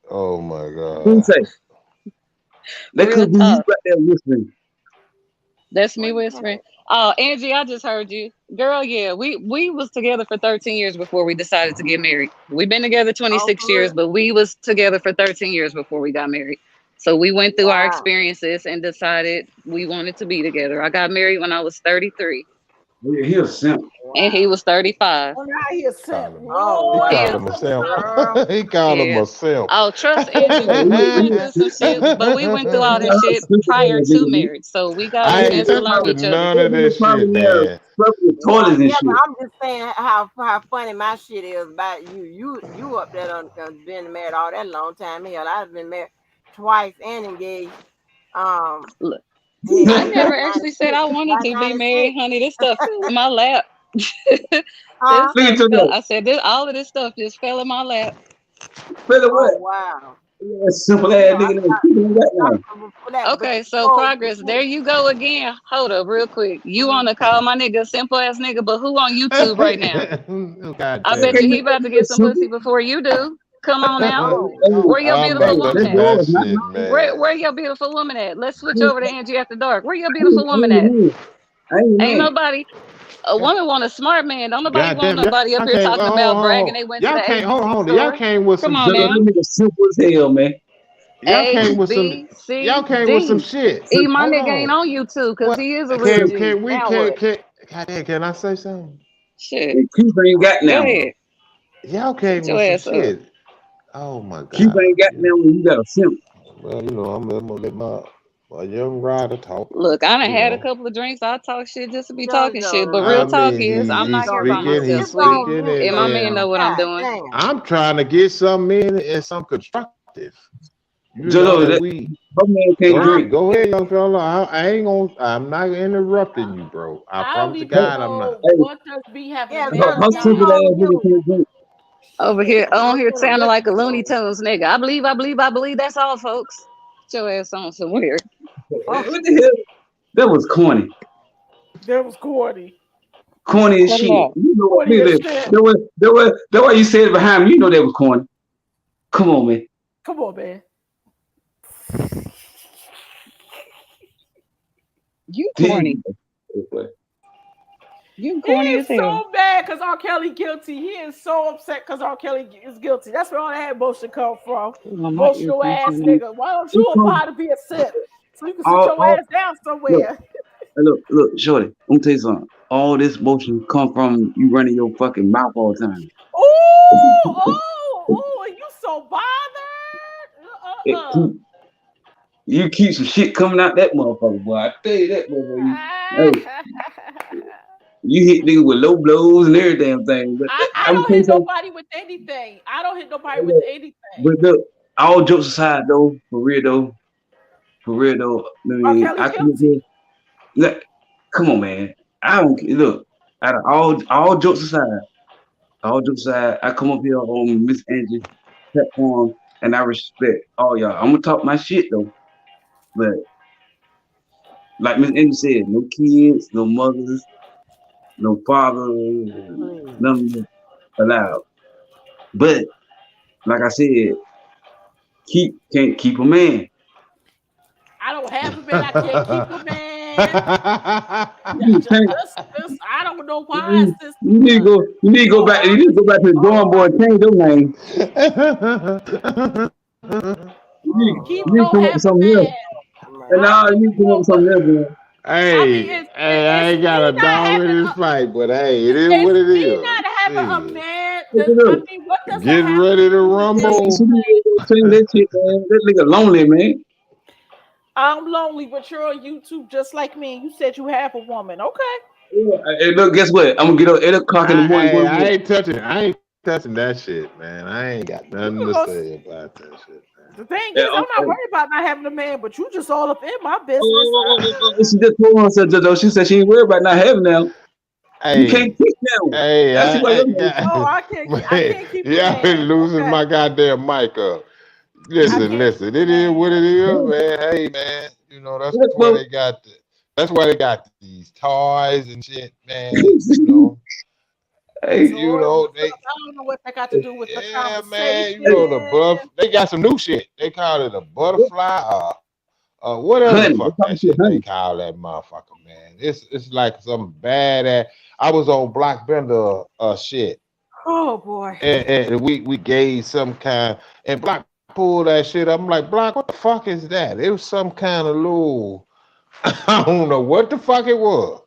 Oh my Who God. say that Real could be you talk. back there whispering? That's Where me you at? whispering. Oh, Angie, I just heard you. Girl, yeah, we was together for 13 years before we decided to get married. We've been together Oh, 26 for years, real? but we was together for 13 years before we got married. So we went through our Wow. experiences and decided we wanted to be together. I got married when I was 33 Yeah, he a simp. and he Wow. was 35. Oh, now he a simp. Called him. Oh, He Lord, He called is. him have a mercy. simp. girl. He called him Yeah. a simp. Oh, trust Yeah, Angie. We went through some shit, but we went through all he this a shit stupid prior ass to nigga, man. marriage. So we got That a I nigga, ain't chance to that learn touching each other. none that of nigga this shit, probably man. stuff with Yeah, toilets and yeah, but shit. I'm just saying how funny my shit is about you. You up there on been married all that long time. Hell, I've been married twice and engaged. Um, Look, I hell, by never actually said 96. I wanted By to be married, 96. honey. This stuff fell in my lap. This Huh? Look at stuff you fell. go. I said this. All of this stuff just fell in my lap. Fella Oh what? wow. Yeah, simple You ass know, nigga that keep on that now. for that, but Okay, so before, progress. There you go again. Hold up, real quick. You want to call my nigga a simple ass nigga, but who on YouTube right now? God I Hey, bet damn you can't he you about make to it get some pussy simple? before you do. Come on it. now. oh Hey, Where Lord, your I'm beautiful not woman that's touching at? that yours, not shit, mine. man. Where your beautiful woman at? Let's I switch ain't, over to Angie after dark. Where your I ain't, beautiful I woman ain't at? mad. I ain't Ain't mad. nobody. A woman want a smart man. Don't nobody God want damn, y'all nobody up here can't. talking Hold on, about hold bragging on. they went to Y'all the can't. Hold ABC on. Y'all store. came with Come some on Shut up, shit. now. that nigga simple as hell, man. Y'all A came with some. B Y'all C came with some D. shit. E my Hold nigga ain't on. on YouTube because What? he is a real Can G. can we Now what? God damn, can I say something? Shit. And Keith ain't got Go now. ahead. Y'all Shut came your with some ass up. shit. Oh my Keith God. ain't got now when you got a simp. Well, I'm gonna let my young rider talk. Look, I done You had a know. couple of drinks. I talk shit just to be talking shit. But Jojo, I real listen, talk mean, is I'm he's not here by speaking, myself, he's just go sweetie. on speaking, mute, And and my man Jojo. know what I'm God doing. damn. I'm trying to get some in and some constructive. You know, Jolo, and that we my man can't go I'm drink. ahead, go ahead, young fella. I ain't gonna. I'm not interrupting you, bro. I I don't promise to even God, I'm not. know Hey, what does B having a yeah, man her Melanie, got just simple go to on ass do nigga mute. can't drink. Over shit. here, on here sounding like a Listen to Looney him. Tunes nigga. I believe, I believe, I believe. That's all, folks. Get your ass on somewhere. Oh, What the hell? That was corny. That was corny. Corny as Cut it shit. out. You know what? Corny Look as at shit. that why you said it behind me. You know that was corny. Come on, man. Come on, man. You corny. Damn. You He corny is as hell. so mad because R. Kelly guilty. He is so upset because R. Kelly is guilty. That's where all that emotion come from. My Emotional earpiece ass went in. nigga. Why don't you apply to be a simp so you can sit your All ass down look, somewhere? look, shorty. I'm gonna tell you something. All this motion come from you running your fucking mouth all the time. And you so bothered? It keep, you keep some shit coming out that motherfucker, boy. I tell you that, motherfucker. Hey, you hit niggas with low blows and every damn thing. But I I'm gonna don't tell you hit something. nobody with anything. I don't hit nobody with anything. But look, all jokes aside, though, for real though. I R. mean, Kelly I come up here. guilty. Look, come on, man. I don't look. Out of all jokes aside, I come up here on Miss Angie platform, and I respect all y'all. I'm gonna talk my shit though, but like Miss Angie said, no kids, no mothers, no fathers, none of them allowed. But like I said, can't keep a man. I don't have a man. I can't keep a man. You can't- I don't know why you it's this. need to go Oh, back. You need to go back to the drawing board and change your name. Keep You need to don't come up with have a something else. man. And I now mean, you need to come up with something else, man. I mean, Hey, I it's ain't got me a not dog in having this fight, but hey, it is it's what it me is. not having a Shit. man. Look at I look. mean, what does that Get have to ready to do with She rumble. need anything? to change that shit, man. That nigga lonely, man. I'm lonely, but you're on YouTube just like me. You said you have a woman. Okay. Yeah. Hey, look, guess what? I'm gonna get up 8 o'clock in the morning. Hey, Going to I work. ain't touching. I ain't touching that shit, man. I ain't got You nothing can to go. say about that shit, The thing Yeah, is, I'm not worried about not having a man, but you just all up in my business. she just told herself, though. She said she ain't worried about not having now. You can't Hey, kick now. hey, That's why your name. Oh, I man, can't keep a y'all been man. losing Okay. my goddamn mic up. I Listen, can't keep listen. a It is what man. it is, man. Hey, man. You know that's why Well, they got the, that's why they got these toys and shit, man. You know, hey, you Toys and know stuff. they. I don't know what that got to do with the Yeah, man. You hey, know the conversation. buff. They got some new shit. They call it a butterfly. Whatever the honey, they fuck talking that to shit they honey. call that motherfucker, man. It's like some bad ass. I was on Block Bender shit, Oh boy. and we gave some kind, and Block pulled that shit up. I'm like, Block, what the fuck is that? It was some kind of little, I don't know what the fuck it was,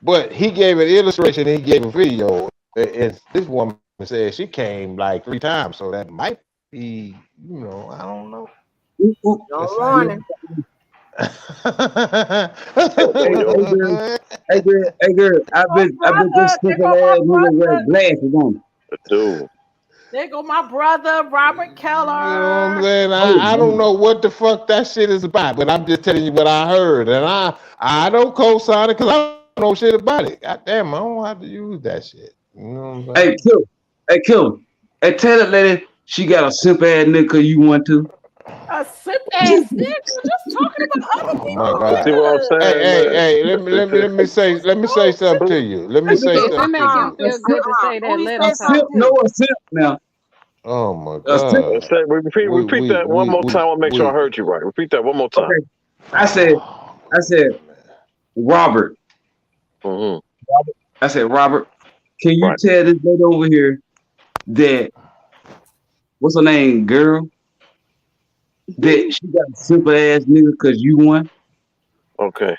but he gave an illustration. And he gave a video, and this woman said she came like 3 times, so that might be, I don't know. Ooh, ooh. The Don't same. ruin it. Hey, hey, girl, hey, girl. Oh I bet this brother, there stupid go my ass nigga wear brother. glasses on. Dude. There go my brother, Robert You know what I'm Keller. saying? Oh I don't man, know what the fuck that shit is about, but I'm just telling you what I heard, and I don't co-sign it because I don't know shit about it. God damn, I don't have to use that shit. You know what I'm hey, saying? kill, hey, kill. Hey, tell that lady she got a simp ass nigga 'cause you want to. A simp ass nigga just talking about other Oh my people You see god. what I'm niggas. Hey, saying, hey, man? hey, let me say Oh, something to you. Let me Hey, say look, If it something to make him you. a feel simp, good to say Who that, he let a him say simp, talk. something no, to? a simp now. Oh my A simp. god. Say, repeat, We repeat we that one we more time. we I want to make sure I we heard you right. Repeat that one more time. Okay, I said, oh I said, man. Robert. Hmm. I said, Robert, can you Right. tell this lady over here that what's her name, girl? That she got a simple ass nigga because you won. Okay.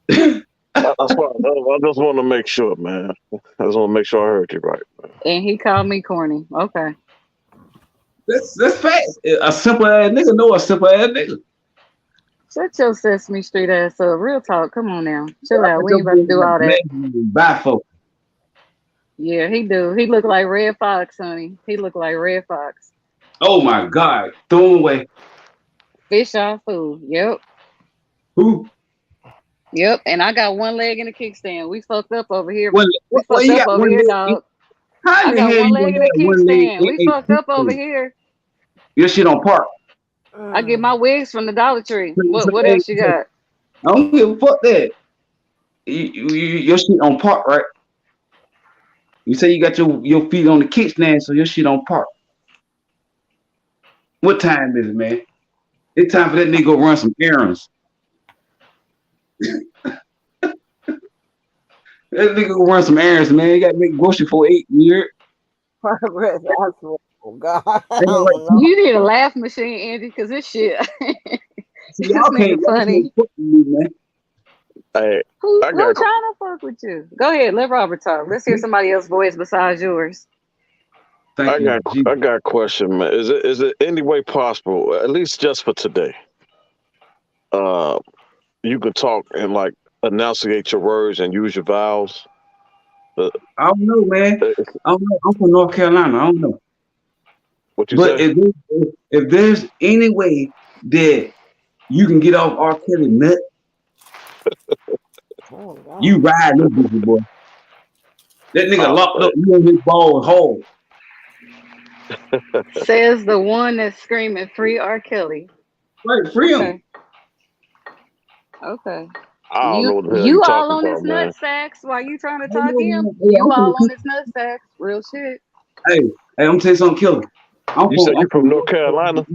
That's why I just want to make sure, man. I just want to make sure I heard you right. And he called me corny. Okay. That's facts. A simple ass nigga know a simple ass nigga. Shut your Sesame Street ass up. Real talk. Come on now. Yeah, Chill I out. got We your ain't about to boy do like all that. man, bye folks. Yeah, he do. He look like Red Fox, honey. He look like Red Fox. Oh my God, throw him away. Fish off food. Yep. Who? Yep. And I got one leg in the kickstand. We fucked up over here. What? We What? fucked You up got over one here, leg? dog. How I in the got hell one you leg gonna in the have one leg kickstand. in We a fucked up over kickstand? here. Your shit on park. I get my wigs from the Dollar Tree. So, What hey, else you so, got? I don't give a fuck that. Your shit on park, right? You say you got your feet on the kickstand, so your shit on park. What time is it, man? It's time for that nigga go run some errands. That nigga gonna run some errands, man. You gotta make grocery for 8 years. Progress. I swear. Oh God. I Ain't no don't like, know. You need a laugh machine, Andy, because this shit, see, this nigga y'all funny. can't fuck with me, man. Hey, Who I who got trying to fuck with you? Go ahead, let Robert talk. Let's hear somebody else's voice besides yours. Thank you, G. I got a question, man. Is it any way possible, at least just for today, uh, you could talk and like enunciate your words and use your vowels? Uh, I don't know, man. uh, I don't know. I'm from North Carolina. I don't know. what you But say? if there's any way that you can get off R. Kelly nut, Oh you God. ride this bitch, boy. That nigga Oh, locked up, you on his balls hard. Says the one that's screaming free R. Kelly. Right, free him. Okay, okay. I don't You know what the hell you you all talking on his about, nut man. sacks while you trying to I don't talk know, him? man. Hey, You all on his nut sacks. Real shit. hey, I'm gonna tell you something, killer. You said you I'm from from North North Carolina? Carolina.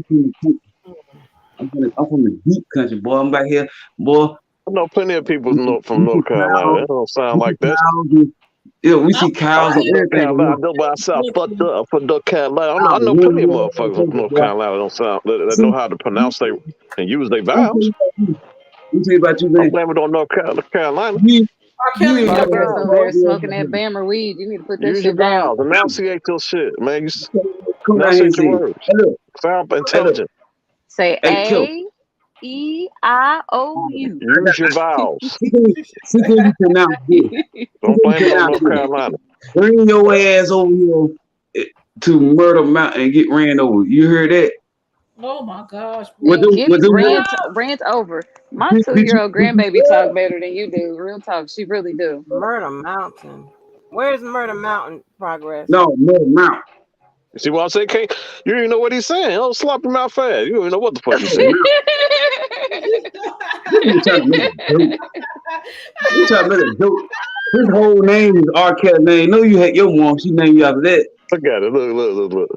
I'm from the deep country, boy. I'm back here, boy. I know plenty of people We see, from we see North Carolina. cows, That don't sound we see like that. cows, and, yeah, we I see I'm cows from and I North everything. But Carolina. I no know by myself. Fuck listen. up for North Carolina. I cows know plenty running of around all motherfuckers over, from North boy. Carolina that know See, how to I'm pronounce they and use their gonna tell vowels. you about you. Let me tell you about you, I'm man. blaming it on North Carolina. You, R. you Kelly ain't Use need got a your Progress verse, vowels, over bro. there bro. smoking that Bama weed. You need to put that Use your shit down. vowels. Enunciate your shit, man. come down here and Enunciate your see it. words. Hey, look, Sound hey, look, intelligent. Say hey, kill. A-E-I-O-U. I Use your vowels. see can you pronounce this? See Don't can you blame it on pronounce North this? Carolina. Bring your ass over here to Murder Mountain and get ran over. You heard that? Oh my gosh, With bro. them, Get with them, rant over. My did 2-year-old you grandbaby talk better than you do. Real talk. She really do. Murder Mountain. Where's Murder Mountain? Progress. no, Murder Mountain. You see what I say, Kate? You don't even know what he's saying. Oh, slap him out fast. You don't even know what the fuck he's Murder saying. Mountain. You trying to make a joke. You trying to make a joke. His whole name is R. Kelly name. No, you had your mom. She named you after that. Look at it. Look.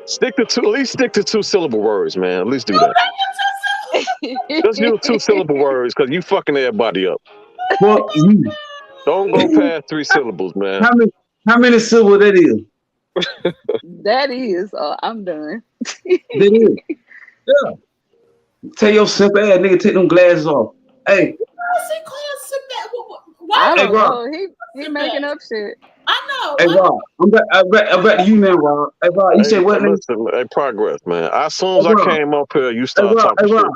Stick to two. At least stick to 2 syllable words, man. At least do that. Just use 2 syllable words because you fucking everybody up. Fuck you. Don't go past 3 syllables, man. How many? How many syllables that is? That is. I'm done. That is. Yeah. Tell your simple ass nigga take them glasses off. Hey, What's he called Sinbad? I Why hey, would don't he Rob. know. He making Sinbad? up shit. I know. Hey, Rob. I'm back to you now, Rob. Hey, Rob. You Hey, say what name? listen, hey, progress, man. As soon Hey, as I Rob. came up here, you Hey, start Rob. talking Hey, shit. Rob.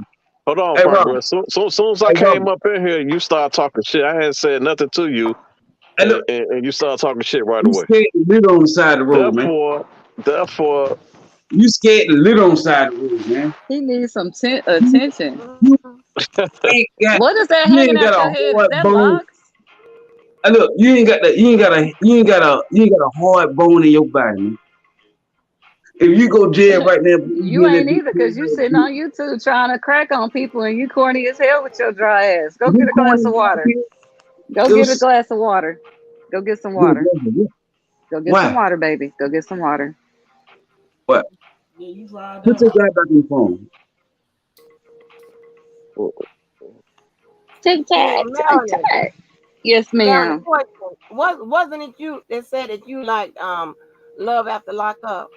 Hold on, Hey, Rob. progress. Soon as I Hey, Rob. came up in here, you start talking shit. I hadn't said nothing to you, Hey, look. and you start talking shit right You away. scared the litter on the side of the road, man. Therefore, You scared the litter on the side of the road, man. He needs some You, attention. you ain't got. What is that You hanging ain't got out a your head? Is hard that bone. locks? Hey, look. You ain't got a hard bone in your body, man. If you go jail right now, you You get ain't that either, because you sitting on YouTube trying to crack on people and you corny as hell with your dry ass. Go you get a glass corny of water. here. Go get a Those, glass of water. Go get some water. Go get some why? water, baby. Go get some water. What? Yeah, you riled Put up. your guy back on the phone. Tic Hey, tac, tic Melanie. tac. Yes, Melanie, ma'am. question. Wasn't it you that said that you liked Love After Lockup?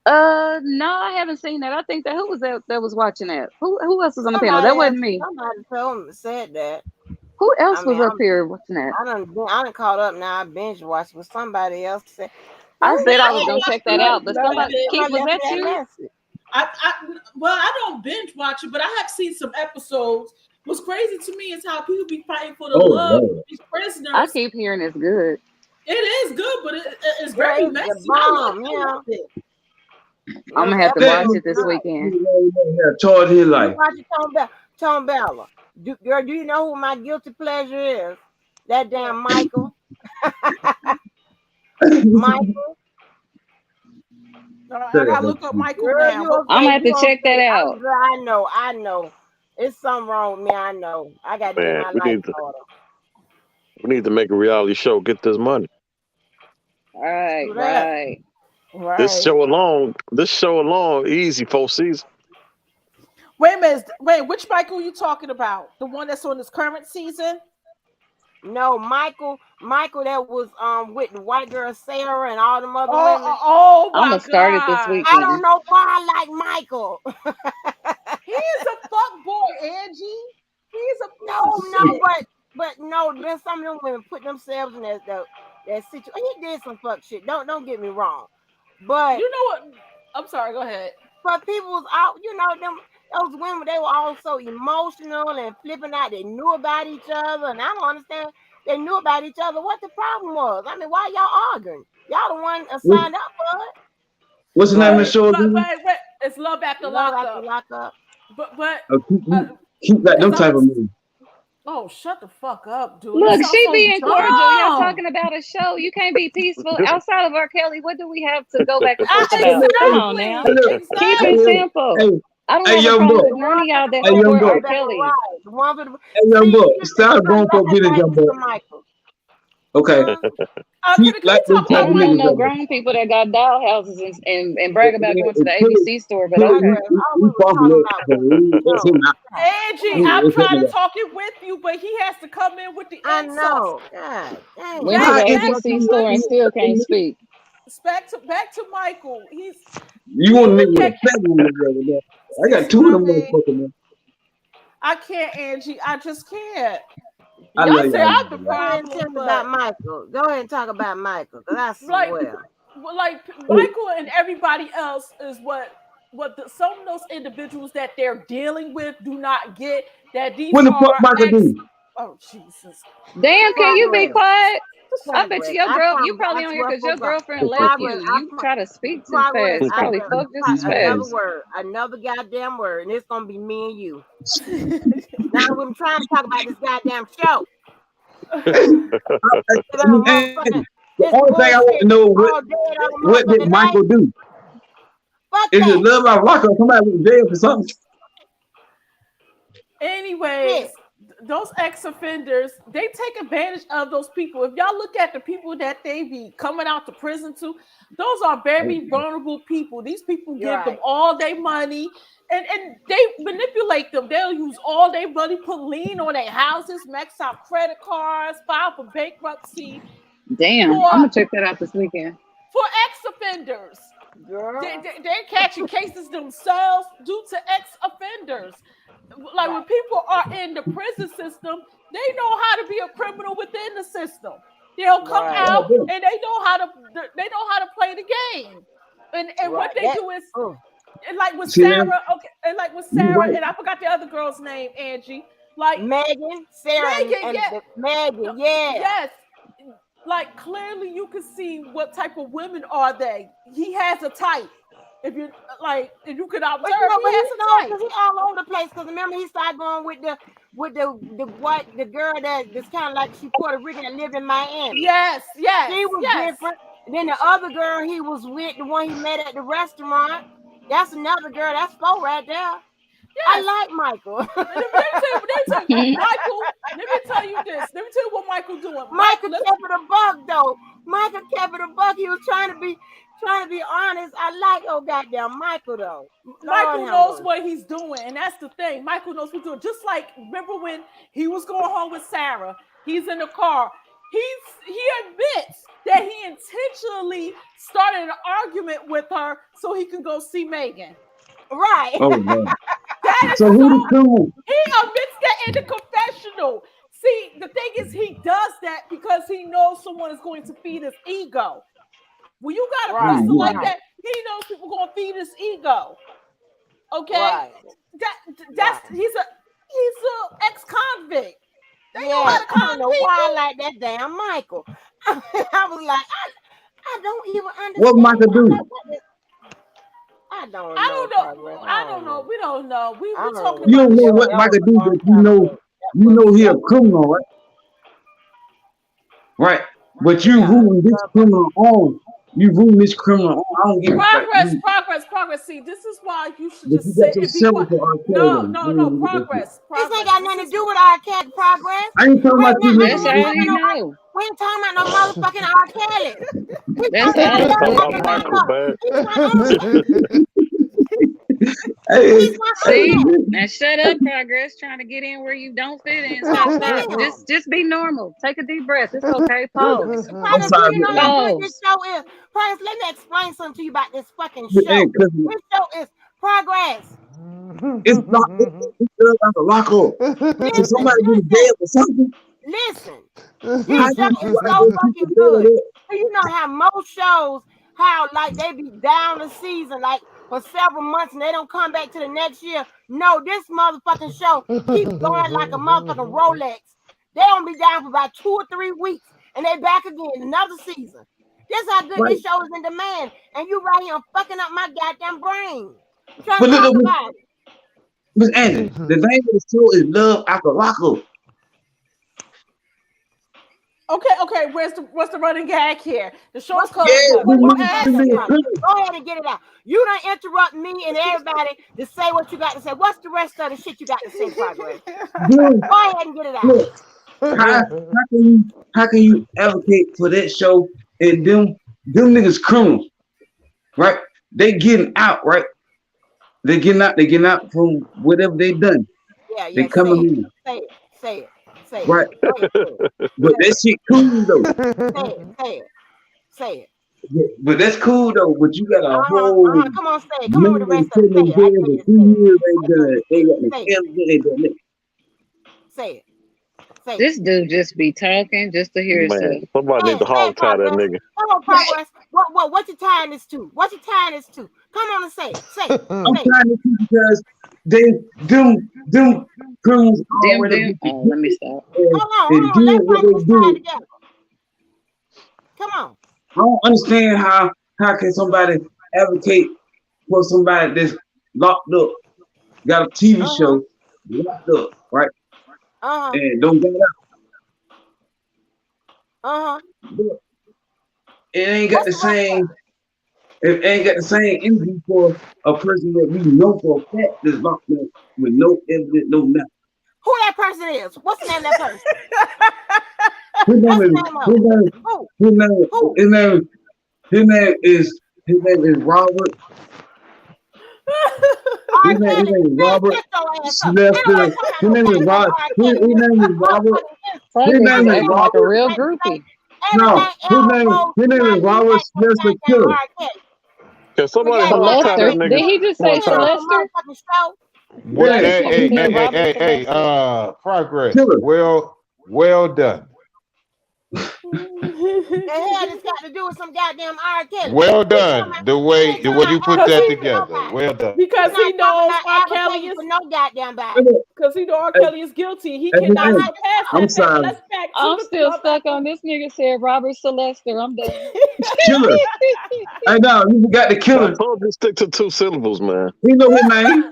No, I haven't seen that. I think that who was that was watching that? Who else was on the panel? Somebody That has wasn't me. somebody told me said that. Who I else mean, was up here watching that? I done caught up now. I binge watched, but somebody else said, I "Who said I I was don't said gonna that watch check the that you out, liked but movies Love like somebody, After that. Keith, Love was After that that you? message?" I don't binge watch it, but I have seen some episodes. What's crazy to me is how people be fighting for the Oh love Lord. of these I prisoners. keep hearing it's good. It is good, but it's Yeah, very it's the messy. bomb. I Yeah, love it. I'm them gonna have to That watch episodes. it this weekend. have charged his You life. watch it, Tom Bella. Girl, do you know who my guilty pleasure is? That damn Michael. Michael. I gotta look up Michael Girl, now. you Hold gonna I'm say gonna have you to gonna check that say out. girl, I know. It's something wrong with me. I know. I got to get man, my life in order. we need to make a reality show. Get this money. Right, Do that. right. This Right. show alone, easy 4 seasons. Wait a minute. Wait, which Michael are you talking about? The one that's on this current season? No, Michael that was with the white girl Sarah and all them other Oh, women. I'm my gonna start it this God. I don't weekend. know why I like Michael. He is a fuck boy, Angie. He's a piece No, of shit. but no, there's some of them women put themselves in that situation. He did some fuck shit. Don't get me wrong. But You know what? I'm sorry, go ahead. but people was out, those women, they were all so emotional and flipping out. They knew about each other, and I don't understand. They knew about each other. What the problem was? I mean, why y'all arguing? Y'all the one signed up for it. What's the name of the show again? But it's Love After Love after Lockup. lockup. But Keep like them type of movies. oh, shut the fuck up, dude. Look, You sound she so being cordial. Y'all dumb. talking about a show. You can't be peaceful. Outside of R. Kelly, what do we have to go back and forth Exactly. about? Come on now. Keep it simple. I don't have a young problem boy. with none of y'all that Hey, young support boy. R. Kelly. Hey, young boy. Stop going for a minute, young boy. Okay. Keep like them I type of don't know niggas, no young boy. grown people that got doll houses and brag about going to the ABC store, but okay. We talking about Angie, I'm trying to talk it with you, but he has to come in with the insults. I know. God dang. Went to the ABC store and still can't speak. Back to Michael. You want to nigga with a fat one? I got two of them motherfuckers, man. I can't, Angie. I just can't. I Y'all love say y'all. I'm the Go ahead and tell problem, me but about Michael. Go ahead and talk about Michael, because I swear. like Michael and everybody else is what some of those individuals that they're dealing with do not get, that these What the fuck are Michael do? Oh Jesus! Damn, can you be quiet? I bet you Progress. you probably on here because your girlfriend left Progress. you. You try to speak too fast. You probably fuck just as Another fast. word, another goddamn word, and it's gonna be me and you. Now I'm trying to talk about this goddamn show. The only thing I want to know what did Michael do? Is it love out lock up? Somebody went to jail for something. Anyways, those ex-offenders, they take advantage of those people. If y'all look at the people that they be coming out to prison to, those are very vulnerable people. These people give them all their money and they manipulate them. They'll use all their money, put lien on their houses, max out credit cards, file for bankruptcy. Damn, I'm gonna check that out this weekend. For ex-offenders. They're catching cases themselves due to ex-offenders. Like when people are in the prison system, they know how to be a criminal within the system. They'll come out and they know how to play the game. And what they do is like with Sarah, and like with Sarah, and I forgot the other girl's name, Angie. Like Megan, Sarah, Megan, yes. Like clearly you can see what type of women are they. He has a type. If you could observe, he has a type. Because he's all over the place. Because remember, he started going with the girl that's kind of like she Puerto Rican that lived in Miami. Yes. She was different. And then the other girl he was with, the one he met at the restaurant, that's another girl. That's 4 right there. Yes. I like Michael. Let me tell you this. Let me tell you what Michael doing. Michael kept it a buck, though. Michael kept it a buck. He was trying to be honest. I like goddamn Michael, though. Michael knows what he's doing, and that's the thing. Michael knows what he's doing. Just like, remember when he was going home with Sarah? He's in the car. He admits that he intentionally started an argument with her so he can go see Megan. Right. Oh man. That is so who the cool? He admits that in the confessional. See, the thing is, he does that because he knows someone is going to feed his ego. When you got a person like that, he knows people are going to feed his ego. Okay, he's a ex-convict. They know how to con I don't know why I like that damn Michael. I was like, I don't even understand what Michael do. I don't know. We don't know. We talking about. You don't know what Michael do, but you know he a criminal, right? Right. But you ruling this criminal on. You ruling this criminal on. I don't give Progress. See, this is why you should just sit and be quiet. No. Progress. This ain't got nothing to do with our Kelly. Progress. I ain't talking about you. That's all you know. We ain't talking about no motherfucking R. Kelly. That's all. Hey, He's not hey, See, fair. now shut up, Progress. Trying to get in where you don't fit in. He's Stop. not Stop. fair. Just be normal. Take a deep breath. It's okay. Pause. I'm Prentice, do sorry, you know how good this Pause. show is? Prentice, let me explain something to you about this fucking hey, show. 'cause This show is progress. it's not it's like a lock up. So Listen, somebody get a bed listen, or something. listen. How This show you is why so those people fucking doing good. that? So you know how most shows, how like they be down the season, like for several months and they don't come back to the next year. No, this motherfucking show keeps going like a motherfucking Rolex. They don't be down for about 2 or 3 weeks and they back again another season. This how good Right. this show is in demand. And you right here fucking up my goddamn brain. I'm trying But to talk look, about it. Miss Angie, the name of the show is Love Akalaka. Okay. What's the running gag here? The show's What's the called Yeah, Love. what, What what's the else? rest of the them time? niggas Go ahead and get it out. You don't interrupt me and everybody to say what you got to say. What's the rest of the shit you got to say, Progress? them, Go ahead and get it out. look, how can you advocate for that show and them niggas criminals, right? They getting out, right? They getting out from whatever they done. They Yeah, say coming it. in, Say it. Say it. Say it. right? Go ahead, say it. But Say that it. shit cool though. Say it. Say it. Say it. But that's cool though. But you got a whole Come on, say it. Come on with the million rest of it. putting Say in it. I jail dare for you to say it. 2 years. I dare you to They say it. got no Say it. evidence. They done it. Say it. Say it. This dude just be talking just to hear Man, himself. somebody need to Say hog it, tie that Progress. nigga. Come on, Progress. What you tying this to? What you tying this to? Come on and say it. Say it. I'm Say it. trying to see because them criminals already been Oh, let me convicted stop. and Hold on. doing Let's what find this they tie do. together. Come on. I don't understand how can somebody advocate for somebody that's locked up, got a TV Uh-huh. show, locked up, right, Uh-huh. and don't get Uh-huh. out. It ain't got What's the the rest of same. it? It ain't got the same energy for a person that we know for a fact that's locked up with no evidence, no nothing. Who that person is? What's the name of that person? His name What's is the name of him? Who? his name Who? his name his name is Robert. R. His Kelly. name is Man, Robert shut your ass up. Ain't nobody Sylvester. talking about His no name is goddamn Robert. R. Kelly. His name is Robert. His Progress name is is acting like a Robert. real Like to say groupie. No, everything else goes his name is behind his Robert back to Sylvester goddamn Killer. R. Kelly. Can The somebody hog goddamn tie R. that Celester. Kelly. nigga Did he just one say He ain't time? on no Celester? motherfucking show. Well, Yeah, He said he said hey, Robert Celester. progress. Killer. Well done. The hell this got to do with some goddamn R. Kelly? Well We talking done. about, The we way ain't the talking way about you put Cause that he advocating for together. nobody. Well done. We because he not talking knows about R. Kelly advocating is for no goddamn body. because he know R. Hey, Kelly is guilty. He hey, We cannot hey, get not past I'm that. sorry. Let's back to I'm the still Love stuck Apple. on this nigga said Robert Celester. I'm done. Killer. Hey, no, you forgot the I killer. told you stick to 2 syllables, man. He know his name.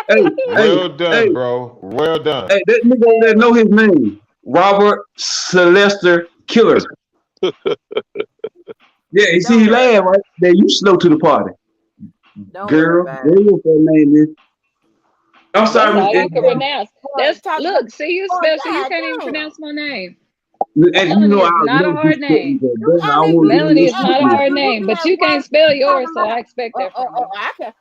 Hey, hey, Well hey, done, bro. Well done. hey, that nigga over there know his name. Robert Sylvester Killer. Yeah, you see, Don't he worry laugh, about right? There, you slow to the party. it. Don't worry Girl, about what it. your name is? I'm That's sorry, Miss all you can Angie. pronounce. Boy, That's talk about, look. See, you boy, special. You god can't even damn. pronounce my name. Miss And Angie, you Melanie know is I would not a never hard disrespect you, name. but You damn, I can't don't even want to give hear me Melanie no is at shit not a from work. hard You name, looking but at you work. can't spell You yours, talking so about I expect that from you. I can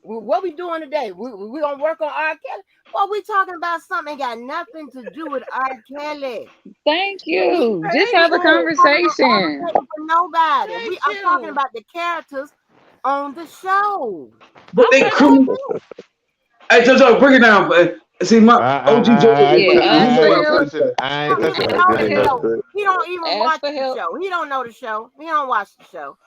what we doing today? We gonna work on R. Kelly? Well, we talking about something ain't got nothing to do with R. Kelly. Thank We you. Just Thank have a you. talking about conversation. advocating for nobody. Thank I'm talking you. about the characters on the show. but they Okay, That's criminal. it. Hey, Jojo, break it down. See, my OG Jojo, Yeah, he ask know for what I'm help. talking about. I ain't He touching don't that. Ask know for I the ain't help. touching show. that. He don't even Ask watch for the help. show. He don't know the show. He don't watch the show.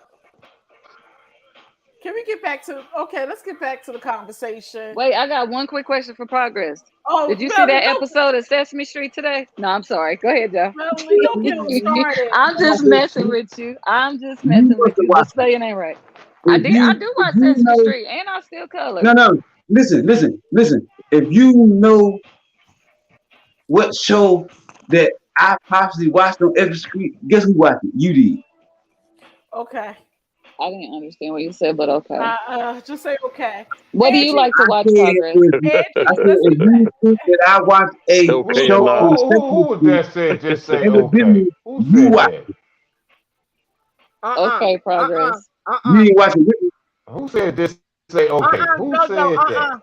can we get back to okay? Let's get back to the conversation. Wait, I got one quick question for Progress. Oh, Did you see Melanie, that don't episode of Sesame Street today? No, I'm sorry. Go ahead, Joe. Melanie, don't get him started. I'm just messing with you. I'm just You messing must with have you. watched Just say your name right. I it. did. I do If watch you Sesame know, Street, and I still color. no, no, listen. If you know what show that I possibly watched on every street, guess who watched it? You did. Okay. I didn't understand what you said, but okay. Just say okay. What do you Angie, like to I watch, said, Progress? I Angie, said, let's if get back. you think that I watched a Okay or show on not? Sesame Who was Street, that said just say okay? evidently Who you said watched that? it. Okay, Progress. You didn't watch it with me. Who said this? say okay? Who Jojo, said that?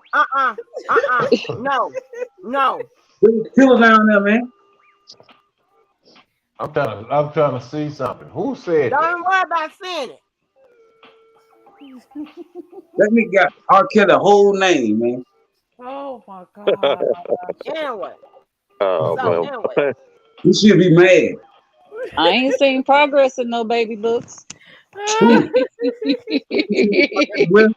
No, no. Killer down there, man. I'm trying to see something. Who said Don't that? even worry about saying it. That nigga got R. Kelly whole name, man. Oh my God. Anyway, so Oh anyway, man. He should be mad. I ain't seen progress in no baby books. Who? Well,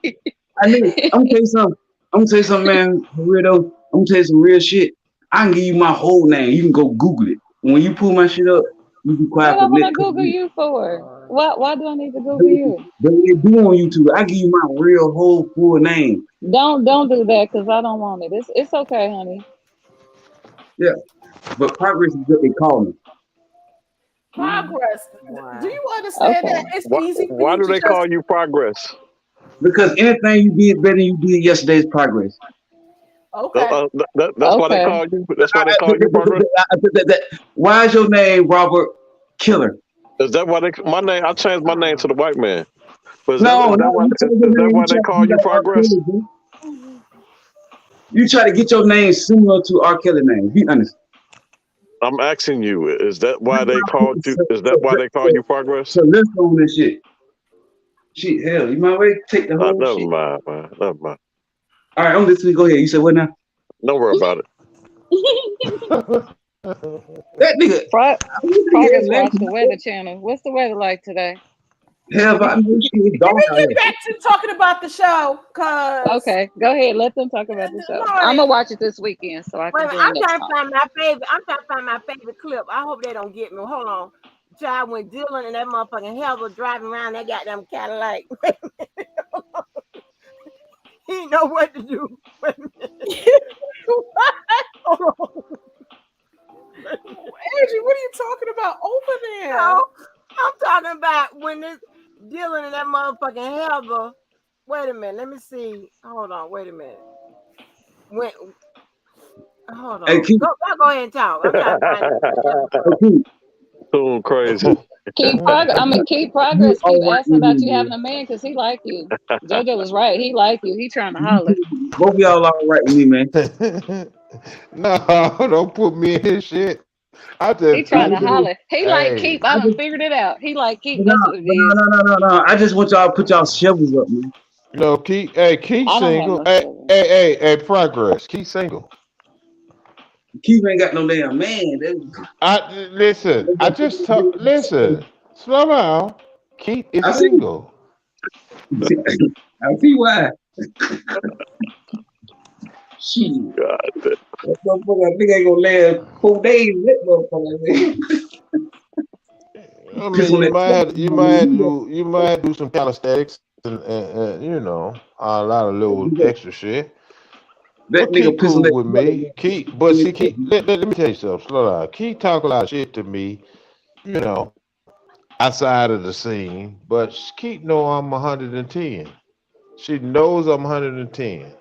I'm gonna tell you something. I'm gonna tell you something, man. For real though, I'm gonna tell you some real shit. I can give you my whole name. You can go Google it. When you pull my shit up, you be What quiet I for the want to next couple Google weeks. you for? Why do I need to Google But you? they do on YouTube. I give you my real whole full name. Don't do that because I don't want it. It's okay, honey. Yeah, but progress is what they call me. Mm, Progress. Do boy. you understand that okay. it's Why easy for why you do to they just call you progress? Because anything you did better than you did yesterday is progress. okay? That's why they Okay. call you. That's why they call you progress. Why is your name Robert Killer? Is that why they my name? I changed my name to the white man. But No, no, you change your is that name. You why they try to call be you like R. progress? Kelly, bro. You try to get your name similar to R. Kelly name. Be honest. I'm asking you. Is that why That's what they I put. called you? Is that why they call you progress? So let's go on this shit. Shit, hell, you might way take the whole Never shit. mind, man. Never mind. All right, I'm listening. Go ahead. You said what now? Don't worry about it. That nigga. Pro- What the Progress hell, watch the Weather Channel. What's the weather like today? hell, if I know shit, it's Can dark we out get here. back to talking about the show? Cause Okay, go ahead. Let them talk about the show. I'm Lordy, gonna watch it this weekend so I Wait a can minute, join I'm next trying to time. find my favorite. I'm trying to find my favorite clip. I hope they don't get me. Hold on. Child, when Dylan and that motherfucking hell was driving around that goddamn Cadillac. He didn't know what to do. Wait a minute. Hold on. Angie, what are you talking about over there? No, I'm talking about when this Dylan and that motherfucking Helber. Wait a minute. Let me see. Hold on. Wait a minute. When hold Hey, on. Keith. Go ahead and talk. I'm trying to find the Hey, episode. Keith. Doing crazy. Keep You progress. Keep all right asking with about me, you having man. a man because he like you. JoJo was right. He like you. He trying to holler. Both of y'all all right with me, man. No, don't put me in this shit. I He just I trying think, to just, holler. He like hey, Keep. I I done just, figured it out. He like Keep. but no, That's what it but no, is. no, no, no, no. I just want y'all to put y'all shovels up, man. Keith I don't have single. no Hey, children. hey, hey, hey, progress. Keith single. Keith ain't got no damn man. Listen. I just talk. Listen. Slow down. Keith is I see. single. I see why. Shit. God. That motherfucker, I think ain't gonna last 4 days. That motherfucker, man. I Piss mean, on that. you might have to do some calisthenics and a lot of little extra shit. That But nigga Keith piss on cool that. with me. Keith, but see, Keith, let me tell you something. Slow down. Keith talk a lot of shit to me, you know, outside of the scene. But Keith know I'm 110. She knows I'm 110.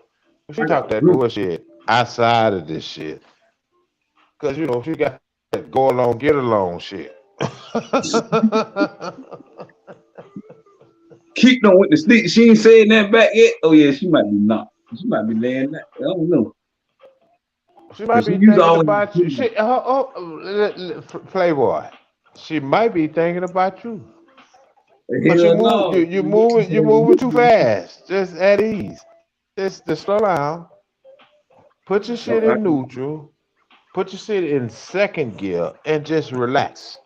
She I got talk that root. bullshit outside of this shit. Cause she got that go along, get along shit. Keith don't went to sleep. She ain't saying that back yet. Oh yeah, she might be not. She might be laying that. I don't know. She might Cause she be used to thinking always. about you. Playboy. She might be thinking about you. But Hell no. you moving too fast. Just at ease. Just slow down. Put your shit in neutral. Put your shit in second gear and just relax.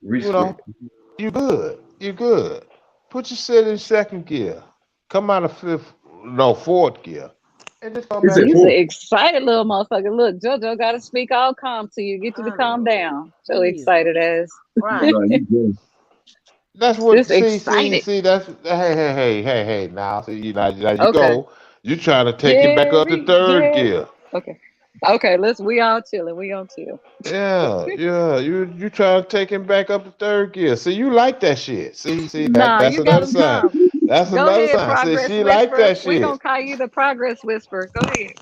You Respect. know, you good. You good. Put your shit in second gear. Come out of fourth gear. And just come He back said He's an four. in. excited little motherfucker. Look, JoJo got to speak all calm to you. Get you to I calm know. down. So Jesus. excited as. Right. You good. That's what Just excited. that's hey now see now you Okay. go. You trying to take it back up to Jerry, third Jerry. gear. Okay. Okay, we all chilling. We gonna chill. Yeah. You trying to take him back up to third gear. See, you like that shit. See Nah, that's you got another him sign. calm. That's Go another ahead, sign. See, Progress she like Whisper. that We gonna shit. call you the Progress Whisper. Go ahead.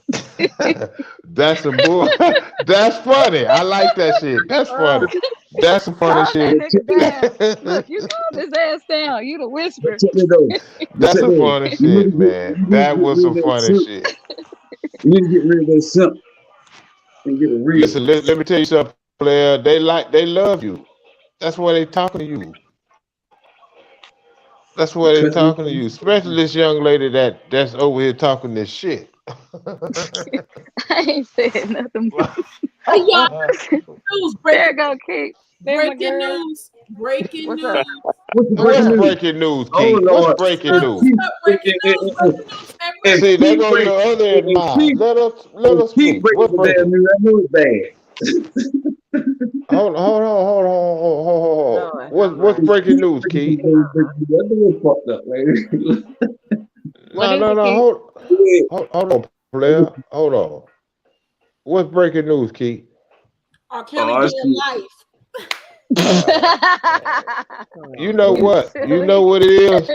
That's some bull. That's funny. I like that shit. That's funny. That's some funny Calm that shit. nigga down. Look, you calm his ass down. You the But whisper. check it though. But That's check some it. funny You shit, man. need to That get was rid some of that funny simp. shit. You need to get rid of that simp and get a real. Listen, let me tell you something, player. They love you. That's why they talking to you. That's why they Especially talking to you. Especially this young lady that's over here talking this shit. I ain't said nothing. Hey, y'all, news, There breaking, go Kate. There my breaking girl. news, breaking What's up? news. what's the breaking What's news? breaking news, Oh Keith? What's Lord. breaking If Stop, news? Pete stop, breaking news, breaking news, man, if See, breaking there news. Pete go break your other end if mouth. Pete Let if us Pete speak. breaking What's the damn breaking? news, I know it's bad. Hold on. Lord have What's If mercy. breaking Pete news, breaking the Keith? news, I know it's fucked up, man. What No, is no, it, no. Kate? Yeah. Hold on, player. Hold on. What's breaking news, Keith? R. Kelly Oh getting shit. life. Uh, you know You what? You know silly. what it is?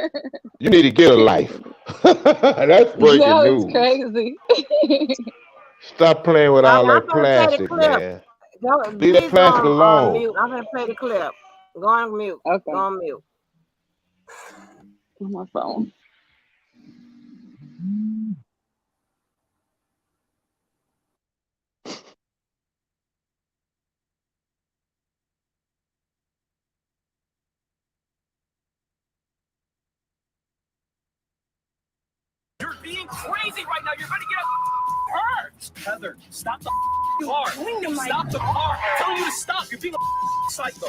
You need to get a life. That's breaking Yo, it's news. crazy. Stop playing with Okay, all I'm that gonna play the plastic, clip. man. Go, Leave that please go plastic on alone. mute. I'm gonna play the clip. Go on mute. Go Okay, on mute. on my phone. You're being crazy right now. You're going to get hurt. Heather, stop the car. Stop the car. I'm telling you to stop. You're being a psycho.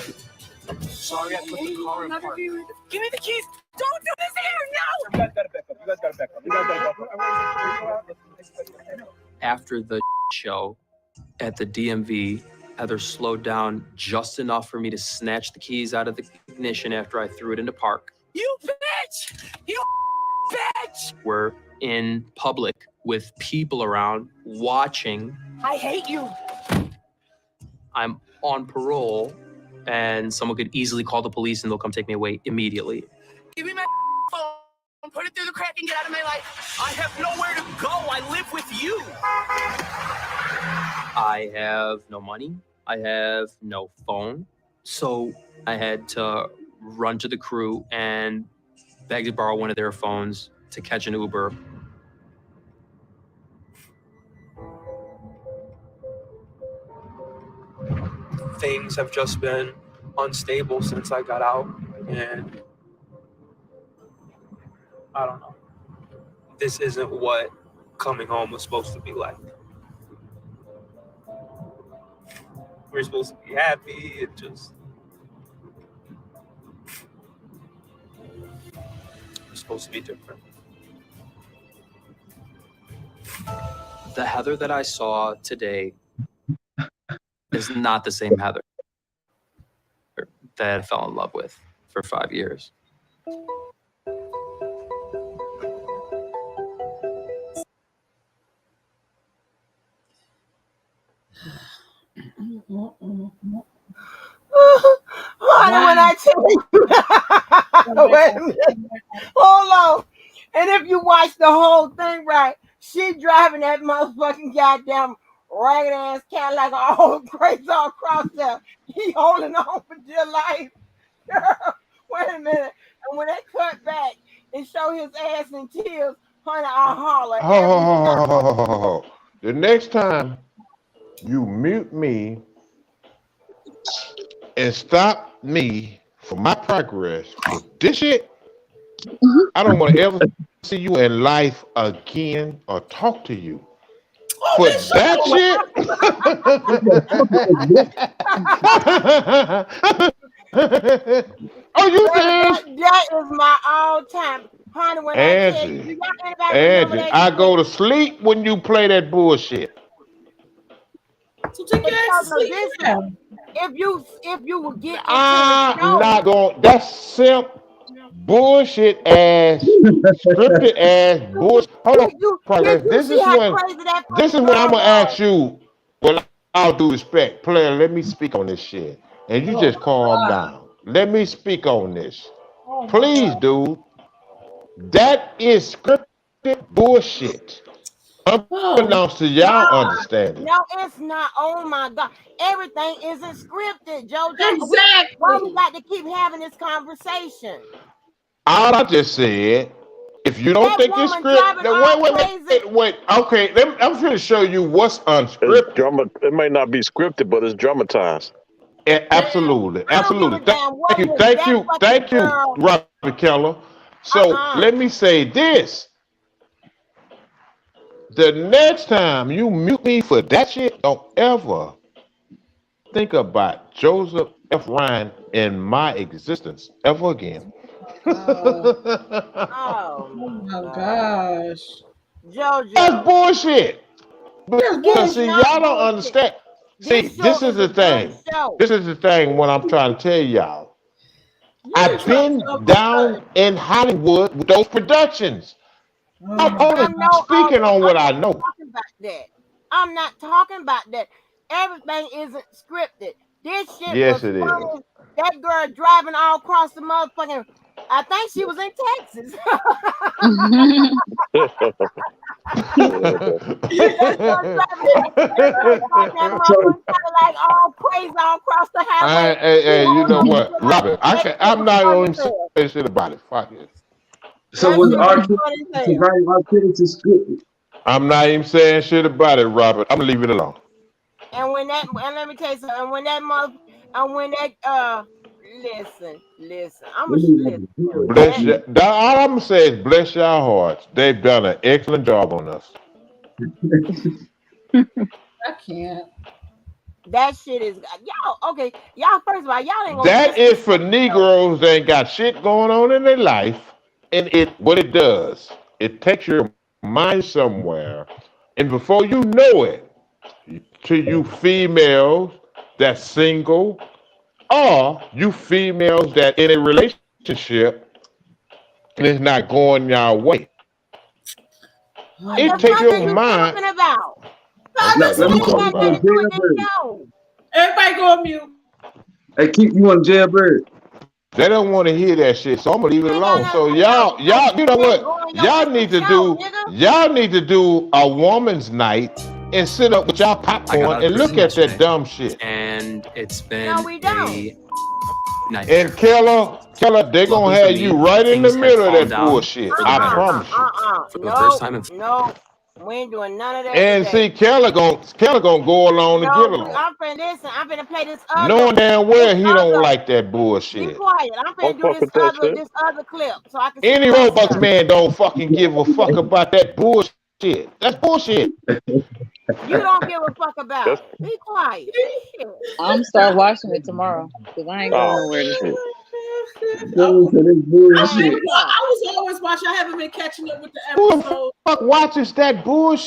Sorry, I put the car in park. Give me the keys. Don't do this here. No. You guys got to back up. You guys got to back up. You guys got to back up. After the show at the DMV, Heather slowed down just enough for me to snatch the keys out of the ignition after I threw it into park. You bitch! You bitch! We're in public with people around watching. I hate you. I'm on parole, and someone could easily call the police and they'll come take me away immediately. Give me my phone, put it through the crack and get out of my life. I have nowhere to go. I live with you. I have no money. I have no phone. So I had to run to the crew and beg to borrow one of their phones to catch an Uber. Things have just been unstable since I got out, and I don't know. This isn't what coming home was supposed to be like. We're supposed to be happy. It just was supposed to be different. The Heather that I saw today is not the same Heather that I fell in love with for 5 years. Honey, when I tell you, wait a minute, hold on. And if you watch the whole thing right, she driving that motherfucking goddamn ragged ass Cadillac all crazy all across there. He holding on for dear life. Girl, wait a minute. And when they cut back and show his ass in tears, honey, I holler every time. Oh, the next time you mute me and stop me for my progress for this shit, I don't want to ever see you in life again or talk to you. Oh, For man, shut that your shit? Are you Baby, serious? that is my all time. Honey, when I tell you, do Angie, y'all anybody remember Angie, that I shit? go to sleep when you play that bullshit. So take But your ass no, to no, sleep listen. now. If you would get into the I'm show, not going. That's simp bullshit ass, scripted ass bullshit. Hold on, did progress. you see how crazy that This fucking is when girl I'm gonna was? ask you. Well, all due respect, player. Let me speak on this shit, and you Oh just my calm God. down. Let me speak on this, Oh my please, God. dude. That is scripted bullshit. Oh, Unbeknownst to y'all No, understanding. no, it's not. Oh my God. Everything isn't scripted, JoJo. Why we exactly. got to keep having this conversation? All I just said, if you don't That think it's woman scripted, driving all crazy. wait. Okay, I'm going to show you what's It's unscripted. drama. It may not be scripted, but it's dramatized. Absolutely, I don't give a absolutely. damn what it is. That fucking Thank you, girl. Robert Keller. So Uh-uh. let me say this: the next time you mute me for that shit, don't ever think about Joseph F. Ryan in my existence ever again. Oh, Oh oh my my God. gosh. That's JoJo. bullshit. That's Because It's see, bullshit. not y'all don't bullshit. understand. See, This show this is is the a good thing. show. This is the thing. What I'm trying to tell y'all. You ain't I've trying to been tell me down in Hollywood with those productions. nothing. Oh I'm my I only know gosh. all speaking that. on I'm what I not know. talking about that. I'm not talking about that. Everything isn't scripted. This shit was Yes, it is. funny. That girl driving all across the motherfucking. I think she was in Texas. That girl driving that girl driving that So, motherfucking Cadillac all crazy all across the highway. She Hey, you holding know on to what, shit like Robert? that shit I'm was not funny going as to hell. say shit about it. Fuck it. so That was shit was funny as hell. Surviving Architects scripted? I'm not even saying shit about it, Robert. I'm gonna leave it alone. And let me tell you something. And when that mother and when that listen. Let me Listen here. Bless That you. All I'm gonna say is bless your hearts. They've done an excellent job on us. I can't. that shit is y'all okay. Y'all first of all, y'all ain't gonna That piss me is for off though. Negroes that ain't got shit going on in their life, and what it does, it takes your mind somewhere, and before you know it, to you females that's single, or you females that in a relationship and it's not going your way, Oh it my The takes fuck your are you god. mind. talking about? Okay, Father let let's me That go ain't talk on to got about nothing the to it. do with this jailbird. show. Everybody go on mute. Hey, keep you on jailbird. They don't want to hear that shit, so I'm gonna leave it Ain't got alone. nothing So to do with you know that what? going your with the show, nigga. Y'all need to do a woman's night and sit up with y'all I got popcorn out of and look prison at that yesterday, dumb shit. and it's No, been we don't. a And nightmare. Keller, they gonna Luckily for have you me, right in the things have middle of calmed that down bullshit. for the I better. promise you. For the first No, time in no. We ain't doing none of that And see, today. Keller gonna go along to get No, along, I'm finna listen. I'm finna play knowing damn this well he don't other. like that Be bullshit. quiet. I'm Don't finna do fuck with that shit. this other clip so I can see for Any Robux myself. man don't fucking give a fuck about that bullshit. That's bullshit. You don't give a fuck about That's it. Be quiet. Shit. I'm start watching it tomorrow because I ain't going oh nowhere this week. shit. Oh, So this I I bullshit. ain't either. was always watching. I haven't been catching up with the Who the episode. fuck watches that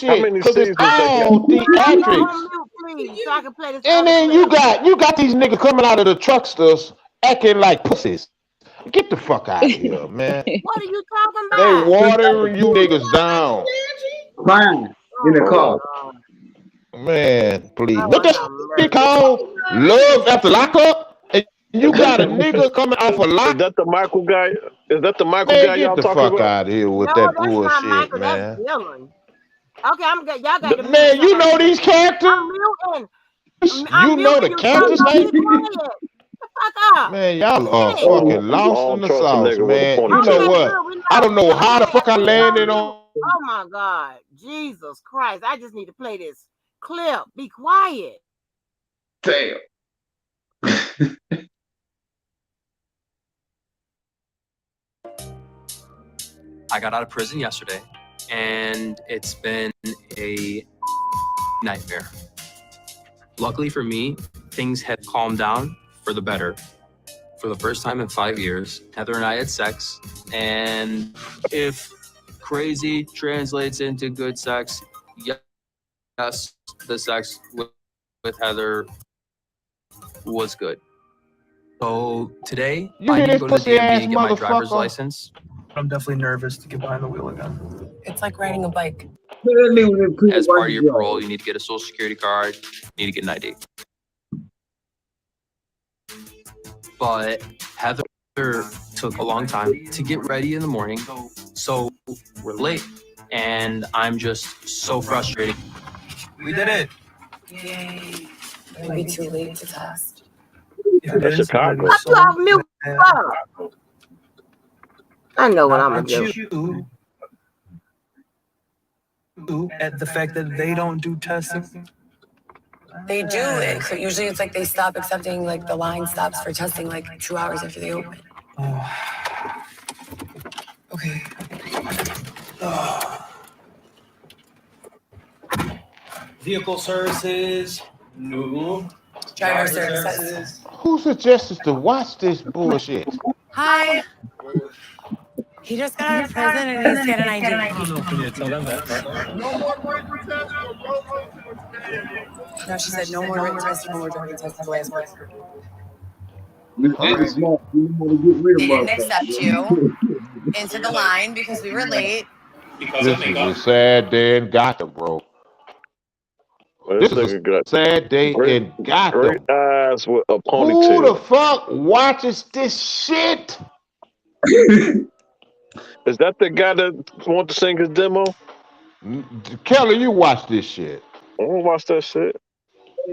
How bullshit? many Cause it's seasons they got? all Somebody go on theatrics. mute, please, so I can play this And other then clip. you got these niggas coming out of the trucksters acting like pussies. Get the fuck out of here, man. What are you talking They about? watering you Who you niggas talking about, down. Angie? Crying in Oh the my Oh, car. god. Man, please. What Lord that have shit mercy. called? Love after lockup? And you is that got a nigga coming off a is lock? that the Michael guy? Is that the Michael Man, guy get y'all the talking fuck about? out of here with No, that that's not bullshit, Michael. That's man. Dylan. Okay, I'm good. Y'all got to mute Man, so you I can know play these this. characters? I'm muting. I'm You know muting the you, characters' JoJo. Be name? quiet. The fuck up. Man, y'all are Shit. I fucking lost in don't the trust a sauce, nigga with a man. You know ponytail. Okay, good. what? We I lost. don't know how the Everything. fuck I Put it landed on on. mute. Oh my God. Jesus Christ. I just need to play this clip. Be quiet. Damn. I got out of prison yesterday, and it's been a nightmare. Luckily for me, things have calmed down for the better. For the first time in 5 years, Heather and I had sex, and if crazy translates into good sex, yes, the sex with Heather was good. So today, You I hear need to this go to the pussy DMV ass to get my driver's motherfucker? license. I'm definitely nervous to get behind the wheel again. It's like riding a bike. Man, that nigga was in prison As part of watching your y'all. parole, you need to get a social security card, you need to get an ID. But Heather took a long time to get ready in the morning, so we're late. and I'm just so frustrated. We did it. Yay. Maybe too late to test. That's Chicago. Fuck you off mute. Fuck. I know what I'm gonna do. At the fact that they don't do testing. They do it. Usually it's like they stop accepting, like the line stops for testing like 2 hours after they open. Oh. Okay. Vehicle services. No. Driver services. Who suggested to watch this bullshit? Hi. He just got out of prison and he's got an ID. I don't know if we need to tell them that. No, she said no more written tests, no more driving tests. The last word. They didn't accept you into the line because we were late. This is a sad day in Gotham, bro. This is a sad day in Gotham. Great eyes with a Who ponytail. the fuck watches this shit? Is that the guy that want to sing his demo? Kelly, you watch this shit. I don't watch that shit.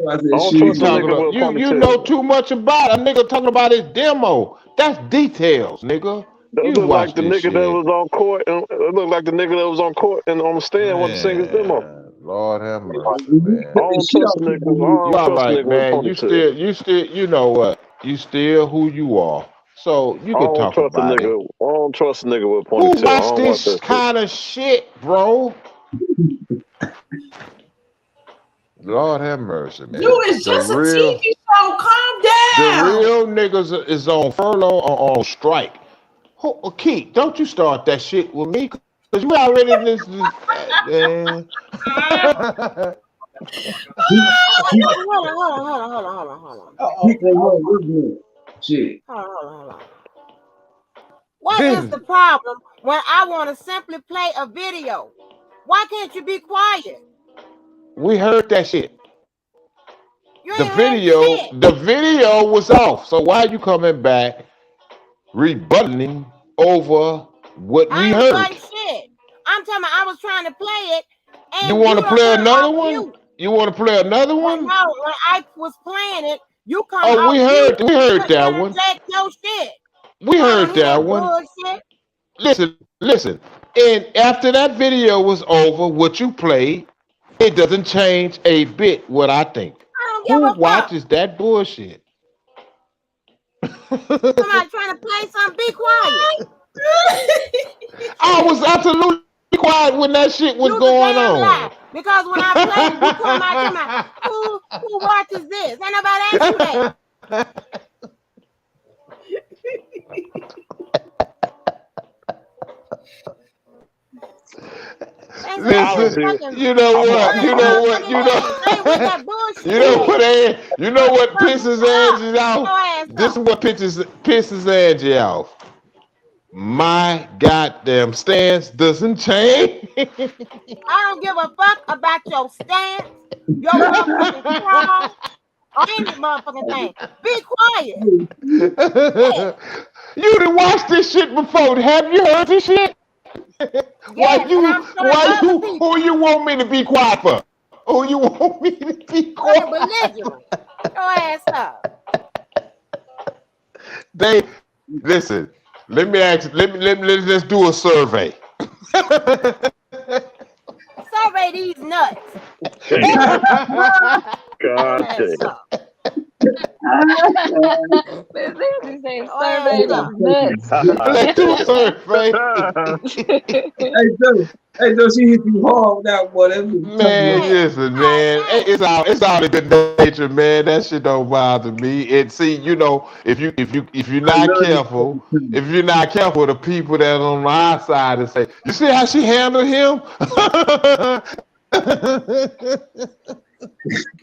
I don't trust a nigga with a you ponytail. know too much about a nigga talking about his demo. That's details, nigga. That look like the nigga that was on court. It looked like the nigga that was on court and on the stand want to sing his demo. Lord have mercy, man. I don't trust niggas. You all right, man. You still, you know what? You still who you are. So you can talk about it. I don't trust a nigga with a Who ponytail. watch this kind of shit, bro? Lord have mercy, man. You is just a TV show. Calm down. The real niggas is on furlough or on strike. Keith, don't you start that shit with me, cause you already this. Hold on. Shit. Hold on. What is the problem when I want to simply play a video? Why can't you be quiet? We heard that shit. You The ain't heard shit. the video was off. So why are you coming back rebutting over what we heard? I ain't shit. I'm talking about I was trying to play it. And You want to play another one? Mute. You want to play another one? No, when I was playing it, you come Oh, we heard that one. Your shit. We heard that one. Bullshit. Listen. And after that video was over, what you played, it doesn't change a bit what I think. Who watches that bullshit? Somebody trying to play something, be quiet. I was absolutely quiet when that shit was going on. Lie. Because when I play, you come out, who watches this? Ain't nobody asked you that. Listen, you know what pisses Angie off? This is what pisses Angie off. My goddamn stance doesn't change. I don't give a fuck about your stance, your motherfucking crawl, or any motherfucking thing. Be quiet. You done watched this shit before. Have you heard this shit? Yes, who you want me to be quiet for? Who you want me to be quiet? Belligerent. Your ass up. Listen. Let me let's do a survey. Survey these nuts. God damn. Let's do a survey. Hey, Joe, she hit you hard with that one. Man, listen, man. It's all in good nature, man. That shit don't bother me. And see, you know, if you're not careful, the people that on my side and say, you see how she handled him?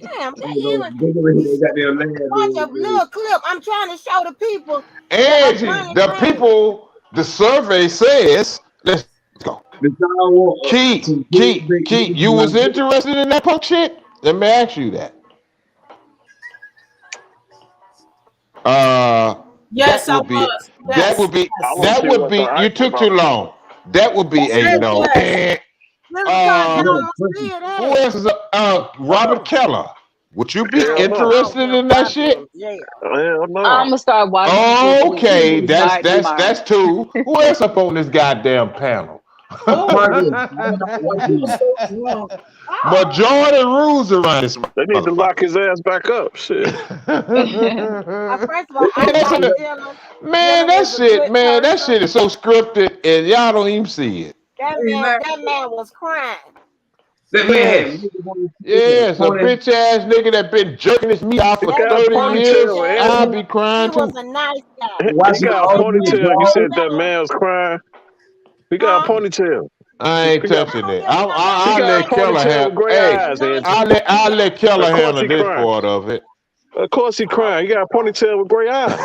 Damn, watch a little clip. I'm trying to show the people. Angie, the survey says, let's go. Keith, you was interested in that punk shit? Let me ask you that. Yes, I was. That would be. You took too long. That would be a no. Just because y'all No, don't see it, Who hey. else is Robert Keller? Would you be Hell Man, no. I don't interested care if in that Bobby shit? in jail. Hell I'm no. gonna start watching it this week. He Okay, is biting the mind. that's two. Who else up on this goddamn panel? Oh, Margaret, I'm not you watching are it. so drunk. Ah, Majority rules around this They need to lock motherfucker. his ass back up. Shit. First of all, I Man, like that's Dylan. man, Dylan is a good that person. shit is so scripted, and y'all don't even see it. Hey, man, That man was crying. that man had Yes, yes, a pony. bitch ass nigga that been jerking his meat out He for That got a 30 that bitch ponytail years. and ass I'll everything. be nigga, he crying was too. a nice guy. He Watching got a So all he these said ponytail. You that dogs. said that Stella, man was crying. He got a huh? ponytail. I ain't He got I touching don't it. give a fuck. That he I'll was a got a let nice Keller guy. ponytail with have. gray That was a Hey, eyes, nice Angie. I'll guy. let Of Keller course handle he this crying. part of it. Of course he Oh, crying. He got a ponytail with gray eyes.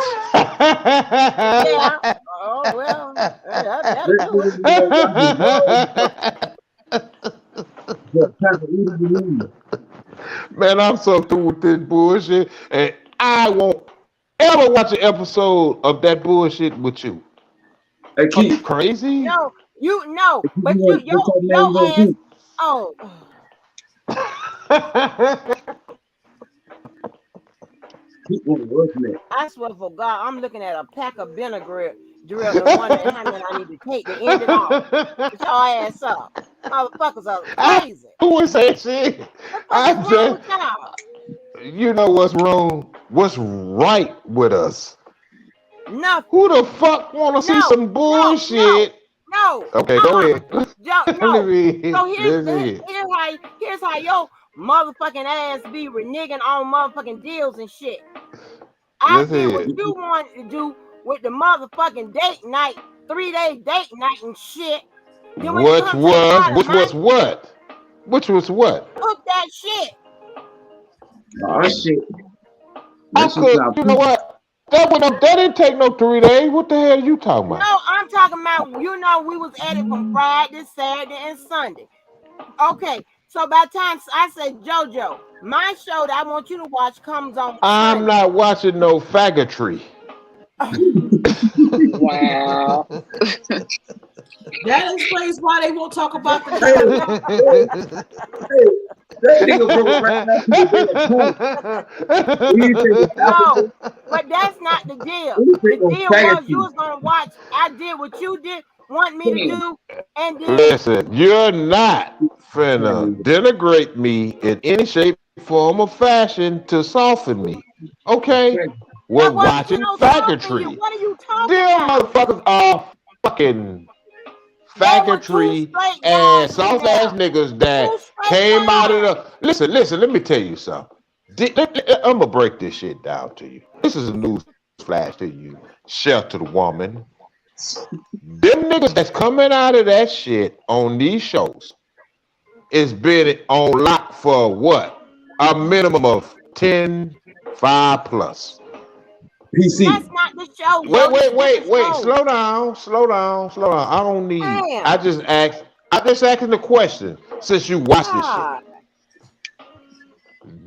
yeah. Oh well, that'll That do it. nigga man got his dogs that type of eating to me. Man, I'm so through with this bullshit, and I won't ever watch an episode of that bullshit with you. Hey, Are you Keith, crazy? No, you no, if you but want to talk your names on ass. Keith, Oh, Keith want to work man. I swear for God, I'm looking at a pack of vinegar drill and wondering how many I need to take to end it all. Get your ass up. Motherfuckers are I crazy. would say shit. What the fuck is I wrong just, with y'all? you know what's wrong? What's right with us? Nothing. Who the fuck want to see No, some no, no, bullshit? no. Okay, go ahead. Let No. me So see. here's how your motherfucking ass be reneging on motherfucking deals and shit. I Let's did hear what it. you wanted to do with the motherfucking date night, 3-day date night and shit. Then when it Which comes to the was, part of which my was what? Which was what? cook that shit. Oh, shit. I That shit could, sound you know peaceful. what? That didn't take no 3 days. What the hell are you talking about? No, I'm talking about, we was at it from Friday, Saturday, and Sunday. Okay, so by the time I said, JoJo, my show that I want you to watch comes on I'm Sunday. not watching no faggotry. Wow. that explains why they won't talk about the Hey, job. hey, that nigga broke right now to the damn point. When you say the No, faculty, but that's not the deal. when you say The on deal was you faculty, was gonna watch. I did what you did want me to damn, do, and then Listen, you're not finna denigrate me in any shape, form, or fashion to soften me. Okay? We're that wasn't to watching no soften you. faggotry. What are you talking Them about? motherfuckers are fucking They were two faggotry straight and guys in soft ass there. niggas Two that straight came out of guys. the. Listen, let me tell you something. I'm gonna break this shit down to you. This is a news flash to you, sheltered woman. Them niggas that's coming out of that shit on these shows is been on lock for what? A minimum of 10, 5 plus. PC. That's not the show, Wait, Joe. That's wait, a different wait, wait. show. Slow down. I don't need. Damn. I just asking the question since you watch this shit. God.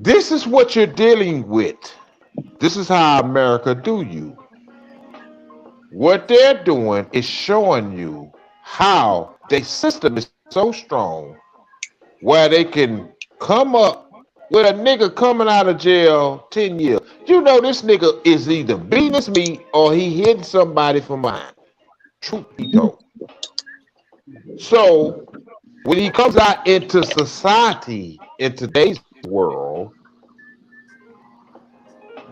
This is what you're dealing with. This is how America do you. What they're doing is showing you how their system is so strong where they can come up with a nigga coming out of jail 10 years. You know this nigga is either beating his meat or he hitting somebody from behind. Truth be told. So when he comes out into society in today's world,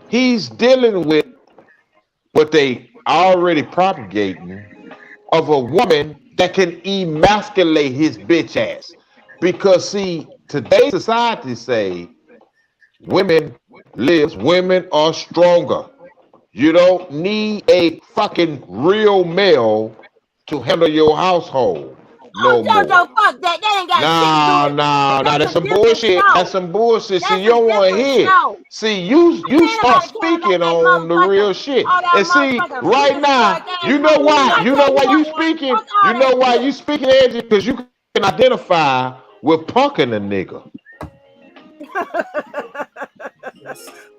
he's dealing with what they already propagating of a woman that can emasculate his bitch ass. Because see, today's society say women are stronger. You don't need a fucking real male to handle your household Oh, no more. JoJo, fuck that. That ain't got shit to do No, with. no, no. That's That's a some different bullshit. That's show. some bullshit. See, That's you a don't want to different hear it. show. See, you Ain't start nobody care about speaking that on the motherfucking real shit. all that And see, motherfucking right prehistoric now, ass you know motherfucker. why? I You tell know you why you what, man, speaking? fuck all You that know why shit. you speaking, Angie? Because you can identify with punking a nigga.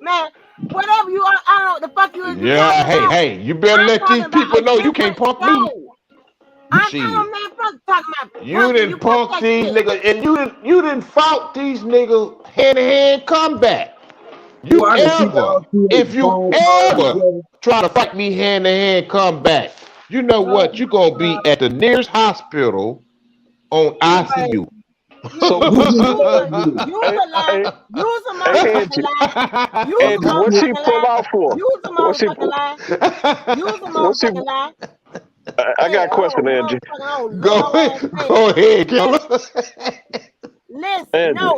Man, whatever you are, I don't know what the fuck you is you Yeah, talking about. hey, you better I'm let talking these about people a know you can't different punk me. show. Shit. I'm not talking about You punking. You didn't fuck punk that these shit. niggas, and you didn't fought these niggas hand-to-hand combat. Boy, You I can see ever, y'all two on if the you phone calling ever together. try to fight me hand-to-hand combat, you know Oh what? You're gonna be at the nearest hospital on Anyway, ICU. you So, Who you getting use shot a again? use hey, a lie. hey, Use a hey, motherfucking Angie, lie. Use a Angie, Who what's getting she motherfucking pull lie. out for? Use a What's she? motherfucking lie. Use a What's she? motherfucking lie. I got a question, Angie. Oh go low ass go man. ahead, Listen, Keller. listen. Angie.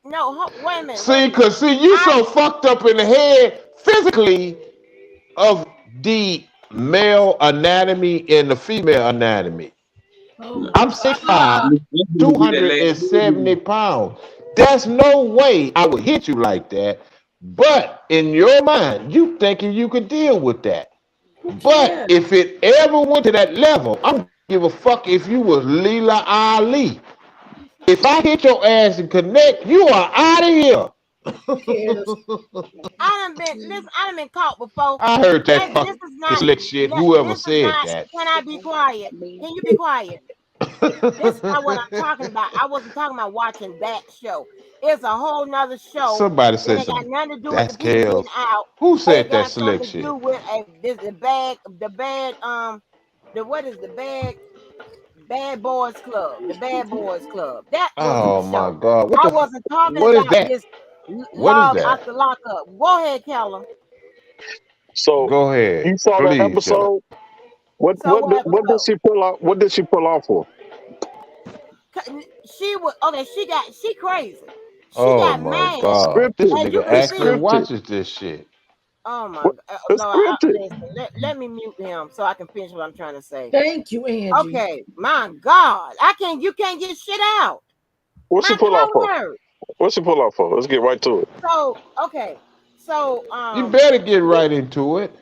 No, wait a minute. Wait a See, minute. cause see, you I so fucked up in the head physically of the male anatomy and the female anatomy. oh my I'm God. 6'5", I'm gonna get that last word 270 in. pounds. There's no way I would hit you like that. But in your mind, you thinking you could deal with that. Who But cares? if it ever went to that level, I don't give a fuck if you was Leela Ali. If I hit your ass and connect, you are out of here. Who cares? I done been caught before. I heard that This fucking is not slick shit. Whoever this is said not that. can I be quiet? Can you be quiet? This is not what I'm talking about. I wasn't talking about watching that show. It's a whole nother show Somebody that said ain't got some. nothing to do with the That's people getting Kels. out. Who It said that got slick something to shit? do with the bad the what is the bad boys club, the bad boys club. That was the Oh my show. god! I wasn't talking What is about that? this What is log that? after lockup. Go ahead, Keller. So Go ahead, you saw that please, Keller. episode? What So what what what did episode? she pull out? What did she pull out for? She was okay. She crazy. She Oh got my mad, It's god! This scripted. as you nigga can It's actually see. scripted. watches this shit. Oh my What? God, It's Lord, scripted. listen. Let me mute him so I can finish what I'm trying to say. Thank you, Angie. Okay, my God, I can't. You can't get shit out. What's she My pull out for? throat hurts. What's she pull out for? Let's get right to it. So okay, so You better get right into it.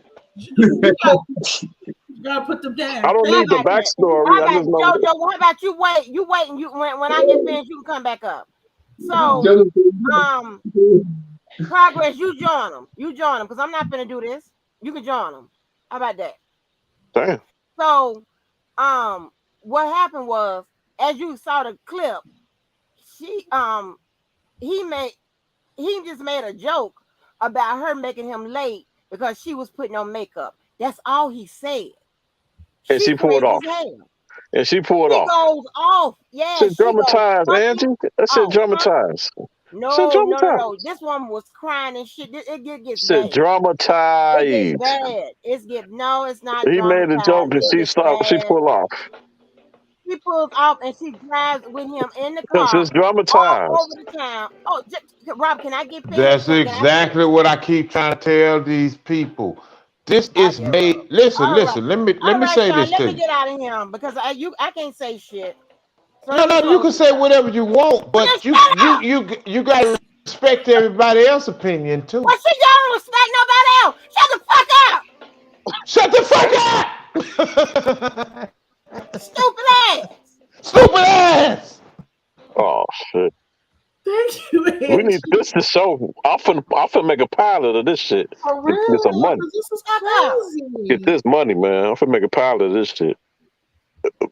You gotta put them I down. don't how Thank need the about you. that? backstory. How I about just know. JoJo? How about you wait? You wait and you when I get finished, you can come back up. So Tell them um, to- progress. You join them. You join them because I'm not gonna do this. You can join them. How about that? Damn. So what happened was, as you saw the clip, she he made he just made a joke about her making him late because she was putting on makeup. That's all he said. And She she pulled crazy off. as hell. And she pulled She off. goes off. Yeah, Shit she goes dramatized, Angie. fucking That shit off, huh? dramatized. Shit No, no, no, no. dramatized. This woman was crying and shit. It gets Shit bad. It gets dramatized. bad. No, it's not He made a dramatized. joke and It she gets stopped. She bad. pulled off. She pulls off and she drives with him in the Because car it's all dramatized. over the town. Oh, Rob, can I get finished? That's Can I finish? exactly what I keep trying to tell these people. This I is give up. made. Listen, All right, listen. Let all me right, say y'all. this Let to me you. get out of here because I can't say shit. So No, let me no, you close can this say out. whatever you want, Well, then but shut up. you got to respect everybody else's opinion too. Well, she don't respect nobody else. Shut the fuck up, Shut the fuck Damn. up, stupid ass. stupid ass. Oh shit. Thank you, We need Angie. this to show. I'm finna make a pilot of this shit. For Get some real, money. because this is Fuck up. Get crazy. this money, man. I'm finna make a pilot of this shit.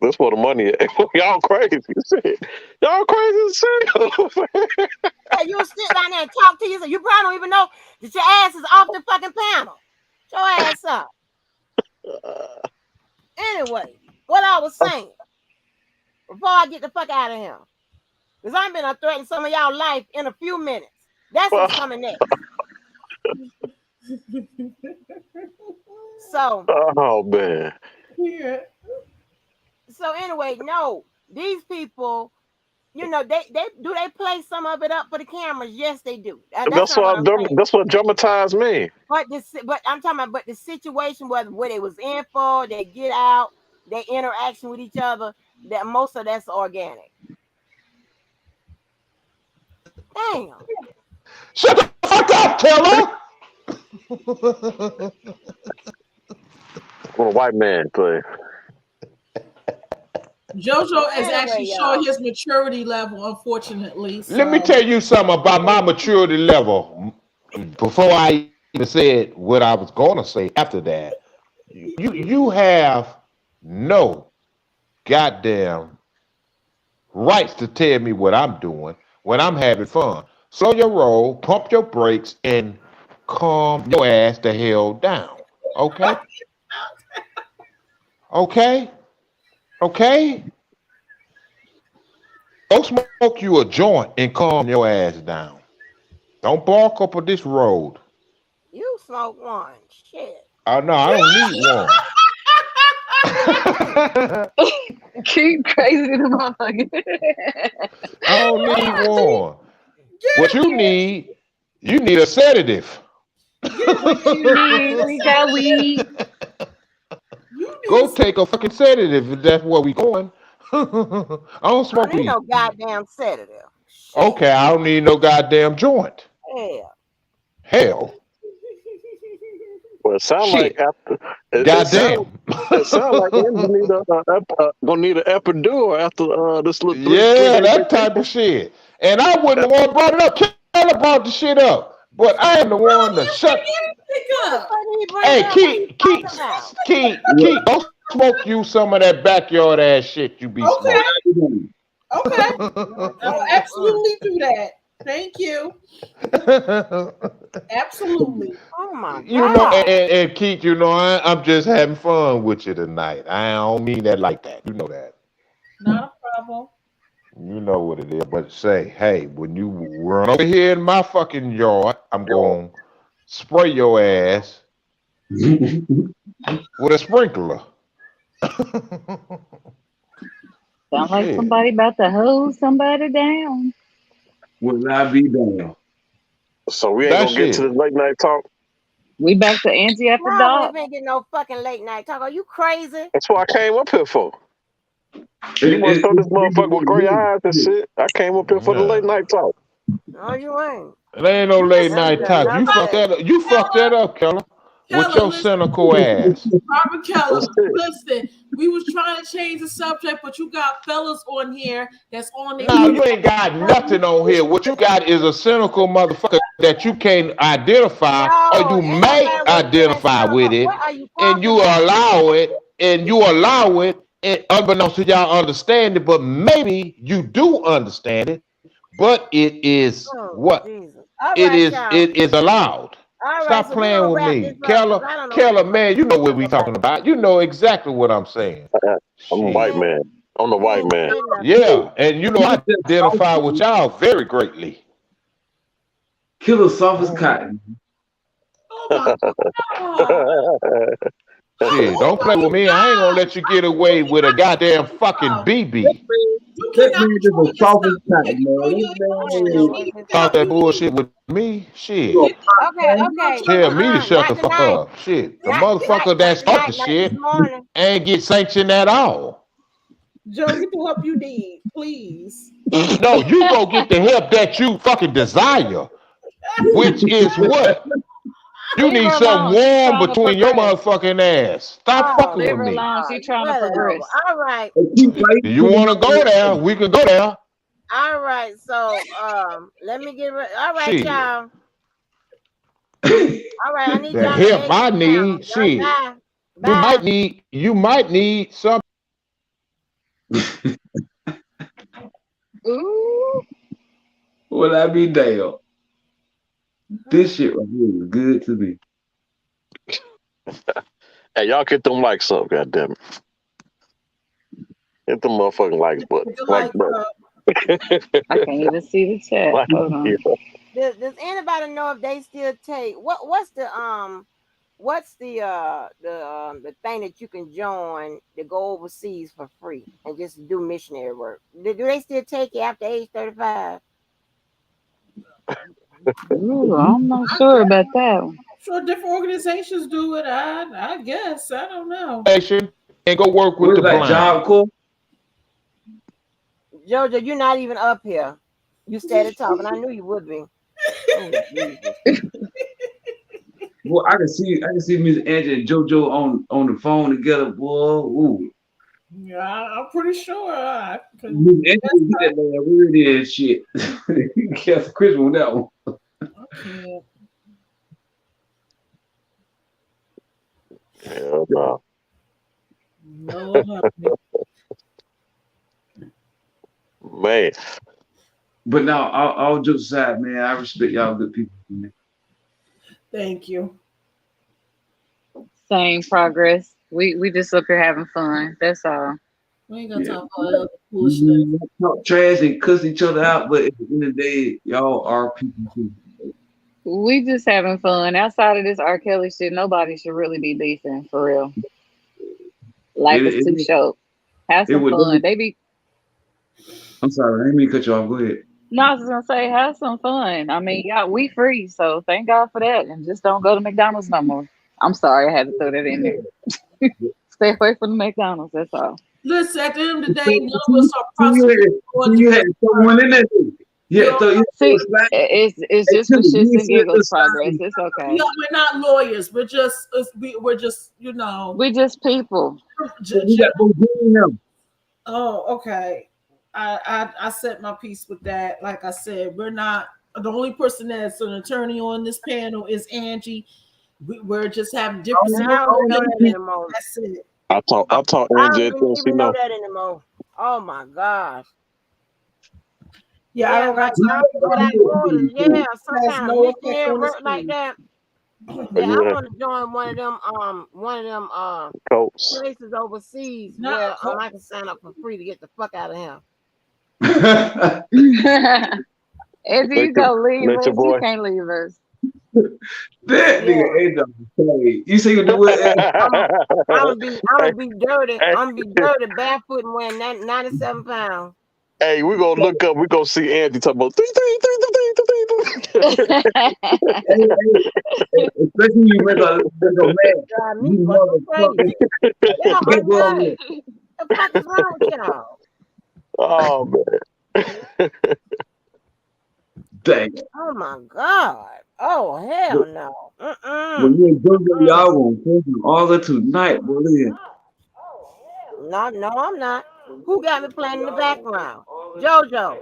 That's where the money at. Y'all crazy. Shit. Y'all crazy as hell. Yeah, you'll sit down there and talk to you. So you probably don't even know that your ass is off the fucking panel. Shut your ass up. Anyway, what I was saying before I get the fuck out of here, because I'm gonna threaten some of y'all life in a few minutes. That's what's coming next. So, Oh man. Yeah. so anyway, no, these people, they play some of it up for the cameras. Yes, they do. That's That's not what what I'm saying. that's what dramatized me. But I'm talking about, but the situation where they was in for, they get out, their interaction with each other, that most of that's organic. Damn. Shut the fuck up, Taylor. What a white man play. JoJo So is anyway, actually showing y'all. his maturity level, unfortunately. Let me So tell you something about my maturity level. Before I even said what I was gonna say after that, you have no goddamn rights to tell me what I'm doing when I'm having fun. Slow your roll, pump your brakes, and calm your ass the hell down. Okay? Okay? Okay? Go smoke you a joint and calm your ass down. Don't bark up on this road. You smoke one. Shit. Oh no, I don't need one. I Keep crazy the motherfucker. don't need one. What Get you need a sedative. What you need? We got weed. you need Go to take a fucking sedative if that's where we going. I don't I don't smoke need weed. no goddamn sedative. Shit. Okay, I don't need no goddamn joint. Hell. Hell, Well, it sound like shit, after goddamn. it sound like I'm gonna need an epidural after this little three Yeah, day that type vacation. of shit. And I wouldn't have want brought it up. Keller brought the shit up, but I am the one to shut. pick What the up. fuck did he bring Hey, up? What are you talking Keith, about? Keith, go smoke you some of that backyard ass shit you be Okay, smoking. okay. I'll Mm-mm-mm. absolutely do that. Thank you. Absolutely. Oh my You know, God. and Keith, you know, I'm just having fun with you tonight. I don't mean that like that. You know that. Not a problem. You know what it is. But say, hey, when you run over here in my fucking yard, I'm going to spray your ass with a sprinkler. Sound like Shit. somebody about to hose somebody down. Will I be down? So we ain't That gonna get to shit. this late night talk. We back to Angie after No, we dark. ain't getting no fucking late night talk. Are you crazy? That's what I came up here for. You It, must it, show this motherfucker with gray eyes and it, shit. I came up here for the late Yeah. night talk. No, you ain't. It ain't no late Listen, That'll be night talk. You another fucked day. that up. You fucked that up, Keller, with Keller, your listen. cynical ass. Robert That's Keller, it. listen. We was trying to change the subject, but you got fellas on here that's on their No, you period. ain't got nothing on here. What you got is a cynical motherfucker that you can't identify, or No, you ain't may nobody with you and identify with cynical. it, What are you and talking about? you allow it, and unbeknownst to y'all understand it, but maybe you do understand it, but it is Oh, what? Jesus. All right, y'all. It is allowed. All right, Stop so we're playing gonna with wrap me. this up because I don't know what the Keller, fuck man, you you know what talking we about. talking about. You know exactly what I'm saying. I'm a white Shit. man. I'm the You white ain't man. saying nothing. Yeah, and you know I identify with y'all very greatly. killer soft as Mhm. cotton. Oh my God. Shit, Oh don't play with my me. I ain't gonna God. let you get away with a goddamn fucking BB. You That cannot man just control a soft as yourself. You can't cotton, control man. your I That don't emotions. know You man, what need this to Talk help is. that you. bullshit with me. you a Shit. pop, Okay, man. I'm not okay. trying Tell to me to hurt shut Not the you. fuck tonight. up. Shit. The Not tonight. motherfucker Not that tonight. started Not this shit morning. ain't get sanctioned at all. Joe, get the help you need, please. No, you go get the help that you fucking desire, which is what? You Leave need her something alone. She's warm trying to between your progress. motherfucking ass. Stop Oh fucking Leave with her my me. alone. God. She's trying to Whatever. progress. All right. Do you want to go there? We can go there. All right. So let me get all right, Shit. y'all. All right, I need The y'all to help exit I now. need, Y'all shit. bye. Bye. You might need some. Ooh. Will I be damn? This shit right here is good to me. Hey, y'all get them likes up, goddamn it. Hit them motherfucking likes button. The Like like, button. I can't even see the chat. Like, Hold yeah. on. Does anybody know if they still take what's the thing that you can join to go overseas for free and just do missionary work? Do they still take it after age 35? Ooh, I'm not sure about that one. sure different organizations do it. I guess. I don't know. Nation and go work What with is the like blind. Job Corps? Jojo, you're not even up here. You started talking. I knew you would be. Oh Jesus. Boy, I can see Miss Angie and JoJo on the phone together, boy. Ooh. Yeah, I'm pretty sure I can. Miss Angie can get that man where it is shit. That's Chris on that one. I can't. Hell no. Lord help me. Man, But now, all jokes aside, man, I respect y'all good people. Man. Thank you. Same progress. We just up here having fun. That's all. We ain't gonna Yeah. talk about other foolishness. We talk trash and cuss each other out, but at the end of the day, y'all are people too. We just having fun. Outside of this R. Kelly shit, nobody should really be beefing for real. Life It, is too it, short. Have it some would. fun. They be I'm sorry, I didn't mean to cut you off. Go ahead. no, I was just gonna say have some fun. I mean, yeah, we free, so thank God for that. And just don't go to McDonald's no more. I'm sorry, I had to throw that in there. Stay away from the McDonald's. That's all. Listen, at the end of the day, none of See, us are prosecuted or you had someone in there. You Yeah, know, so you See, slide. it's Hey, just for Tilly, you shits ain't and see that little giggles. Progress. sign. It's okay. we're not lawyers. We're just We just people. We got both in them. Oh, okay. I set my piece with that. Like I said, we're not the only person that's an attorney on this panel is Angie. We're just having different. And I don't even know that anymore. That's it. I talk I Angie don't until she even know know. that anymore. Oh my gosh. Yeah, I don't got like time some people for like orders. Yeah, some has kind of no effect missionary on the work like student. that. Yeah, I Yeah, want to join one of them coats. places overseas Not where co- I can sign up for free to get the fuck out of here. If you Let your go leave let your us, you boy. can't leave us. That Yeah, nigga ain't no. You see what do what? I'm gonna be dirty. Hey, I'm gonna be dirty barefoot and weighing 97 pounds. hey, we gonna look up. We gonna see Andy talking about three. Especially you make a man. Drive me You fucking motherfucker. crazy. Yeah, Get I'm wrong nuts. with. The fuck is wrong with y'all? Oh man. Dang it. Oh my god. Oh hell no. When you ain't done with y'all gonna push them all the tonight, boy. No, I'm not. Who got me playing in the background? JoJo.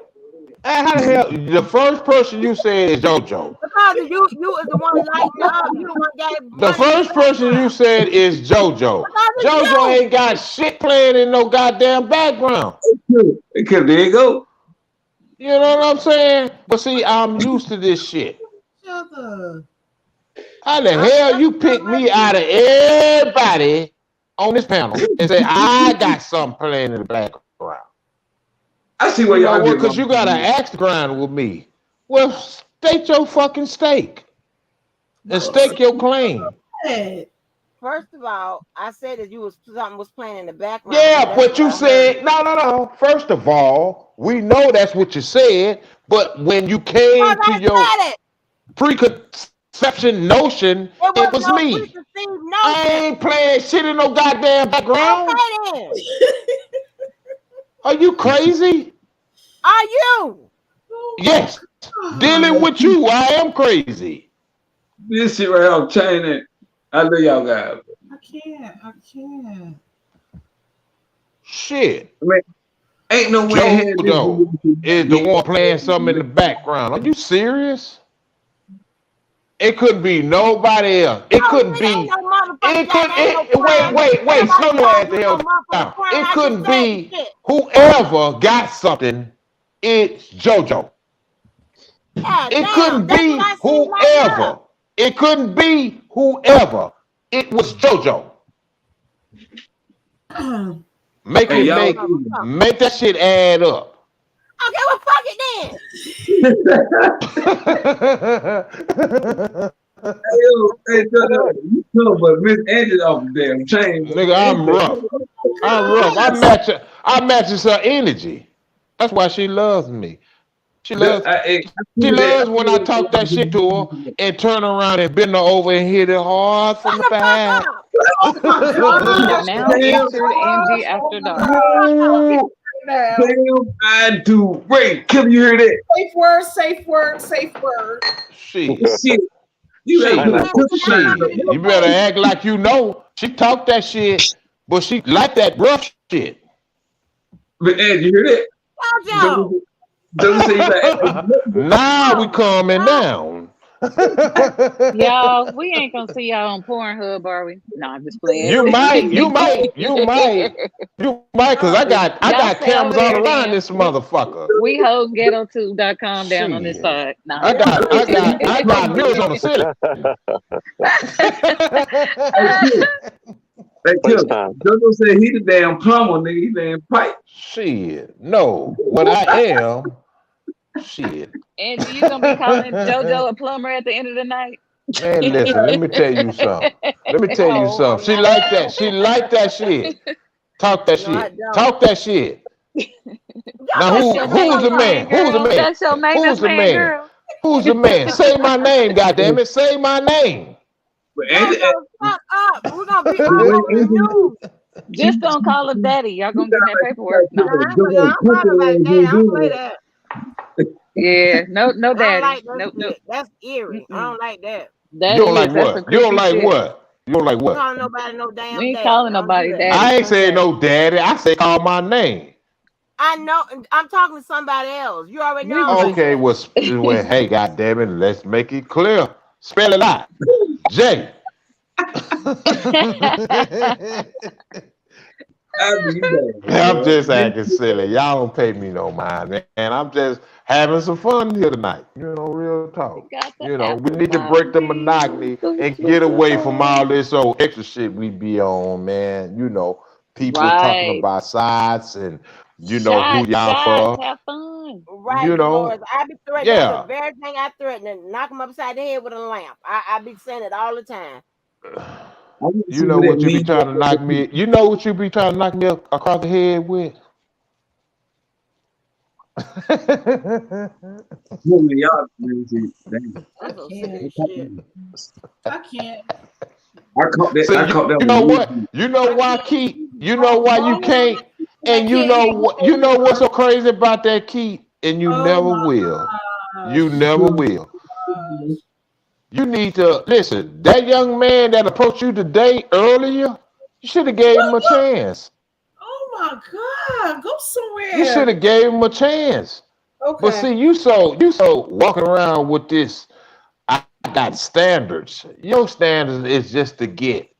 And how the hell? The first person you said is JoJo. Because you is the one lighting it up. You the one got it The running in the first person you background. said is JoJo. Because it's JoJo you. ain't got shit playing in no goddamn background. Okay, there you go. You know what I'm saying? But see, I'm used to this shit. Shut up. How the I hell never you felt pick like me out of everybody on this panel and say I got something playing in the background? I see where You know y'all what? get Because wrong. you got to axe ground with me. Well, state your fucking stake and stake your claim. Hey, First of all, I said that something was playing in the background because Yeah, that's but what you I heard. said, no. First of all, we know that's what you said, but when you Because came to I your said it. preconception notion, It it was was no me. preconceived I notion. ain't playing shit in no goddamn background. Okay then. Are you crazy? Are you? Yes. Dealing with you, I am crazy. This shit right here, I'm chaining. I know y'all guys. I can't. Shit. I mean, ain't no way in hell this JoJo is the one playing something in the background. Are you serious? It couldn't be nobody else. It Oh, couldn't nigga, ain't be. no motherfucking It thing. could. Ain't no Wait, crime. wait, Ain't wait. nobody Slow your ass charged the with no hell motherfucking down. crime. It I just couldn't said the be shit. whoever got something. It's JoJo. God It damn. couldn't That's what be I see right whoever. It couldn't be whoever. It was JoJo. Uh, Make Hey, it now. y'all. make that shit add up. Okay, well, fuck it Hey, you know, but Miss Angie off the damn chain. Nigga, I'm rough. I'm rough. I matches her energy. That's why she loves me. She loves I she feel that. loves when I talk that shit to her and turn around and bend her over and hit it hard from the then. Shut the fuck back. up. oh my You God. have now entered Angie After Shut Dark. the fuck up. Oh, Now, damn, I do. Wait, can you hear that? safe word, safe word, safe word. Shit. Shit, you gotta Shit. put a Man, triple that's sign Shit. up. coming in your You better face. act like you know. She talk that shit, but she like that rough shit. But Angie, you hear that? Jojo. Don't say you like. Now we Oh my calming God. down. Y'all, we ain't gonna see y'all on Pornhub, are we? No, I'm just playing. You might, cause I Y'all got stay cameras over all there around then. this motherfucker. We hold ghettotube.com down on this Shit. side. Nah. I got mirrors on the ceiling. Hey, Kim, FaceTime. Jojo said he the damn plumber, nigga. He damn pipe. Shit. No. What I am, shit. And you gonna be calling JoJo a plumber at the end of the night? Man, listen, let me tell you something. Let me tell you No, something. I'm She not. like that. She like that shit. Talk that No, I shit. don't. Talk that shit. Y'all Now That's better your shut the who's fuck the maintenance up. man? man, Who's the girl. man? That's your Who's maintenance the man, man? girl. Who's the man? Say my name, goddammit. Say my name. But Angel, JoJo, shut up. We're gonna be the all way over the Angel, news. she, Just don't call him daddy. Y'all she gonna get sound that like she got paperwork. put No. No, that I ain't JoJo talking country about ass that. I don't play in that. Yeah, no I don't daddy. like that Nope, nope. shit. That's eerie. I Mm-mm. don't like that. You That don't like is. That's some what? You don't creepy like shit. what? You don't like Don't what? call nobody no We damn ain't daddy. calling I don't do nobody that. daddy. I ain't saying no daddy. I say call my name. I know. I'm talking to somebody else. You already know I We don't was like just Okay, that. well, hey, goddammit, let's make it clear. Spell it out. J. I mean, you I'm know, just man. acting silly. Y'all don't pay me no mind, man. I'm just having some fun here tonight. Real talk. got the We apple need to break the bottom. monotony Boom, and boom, get boom, away from all boom. this old extra shit we be on, man. People talking Right. about sides and who Shots, y'all shots. for. Have fun. Right, You Dolores. know, I be threatening. That's the yeah. very thing I threaten. To knock him upside the head with a lamp. I be saying it all the time. I want to You see know what that what you be means. trying to knock me. You know what you be trying to knock me across the head with. Woman, y'all, man, see, damn. I That's some can't. serious shit. I can't. I caught that. So I caught that you know one. what? You know I why, can't. Keith? You know why you All of can't? it, and I And you can't know hear you what? You know over. what's so crazy about that, Keith? And you Oh never my will. You gosh. never will. You need to listen. That young man that approached you today earlier, you should have gave him a chance. Oh my God. Go You should somewhere. have gave him a chance. But Okay. see, you so walking around with this. I got standards. Your standards is just to get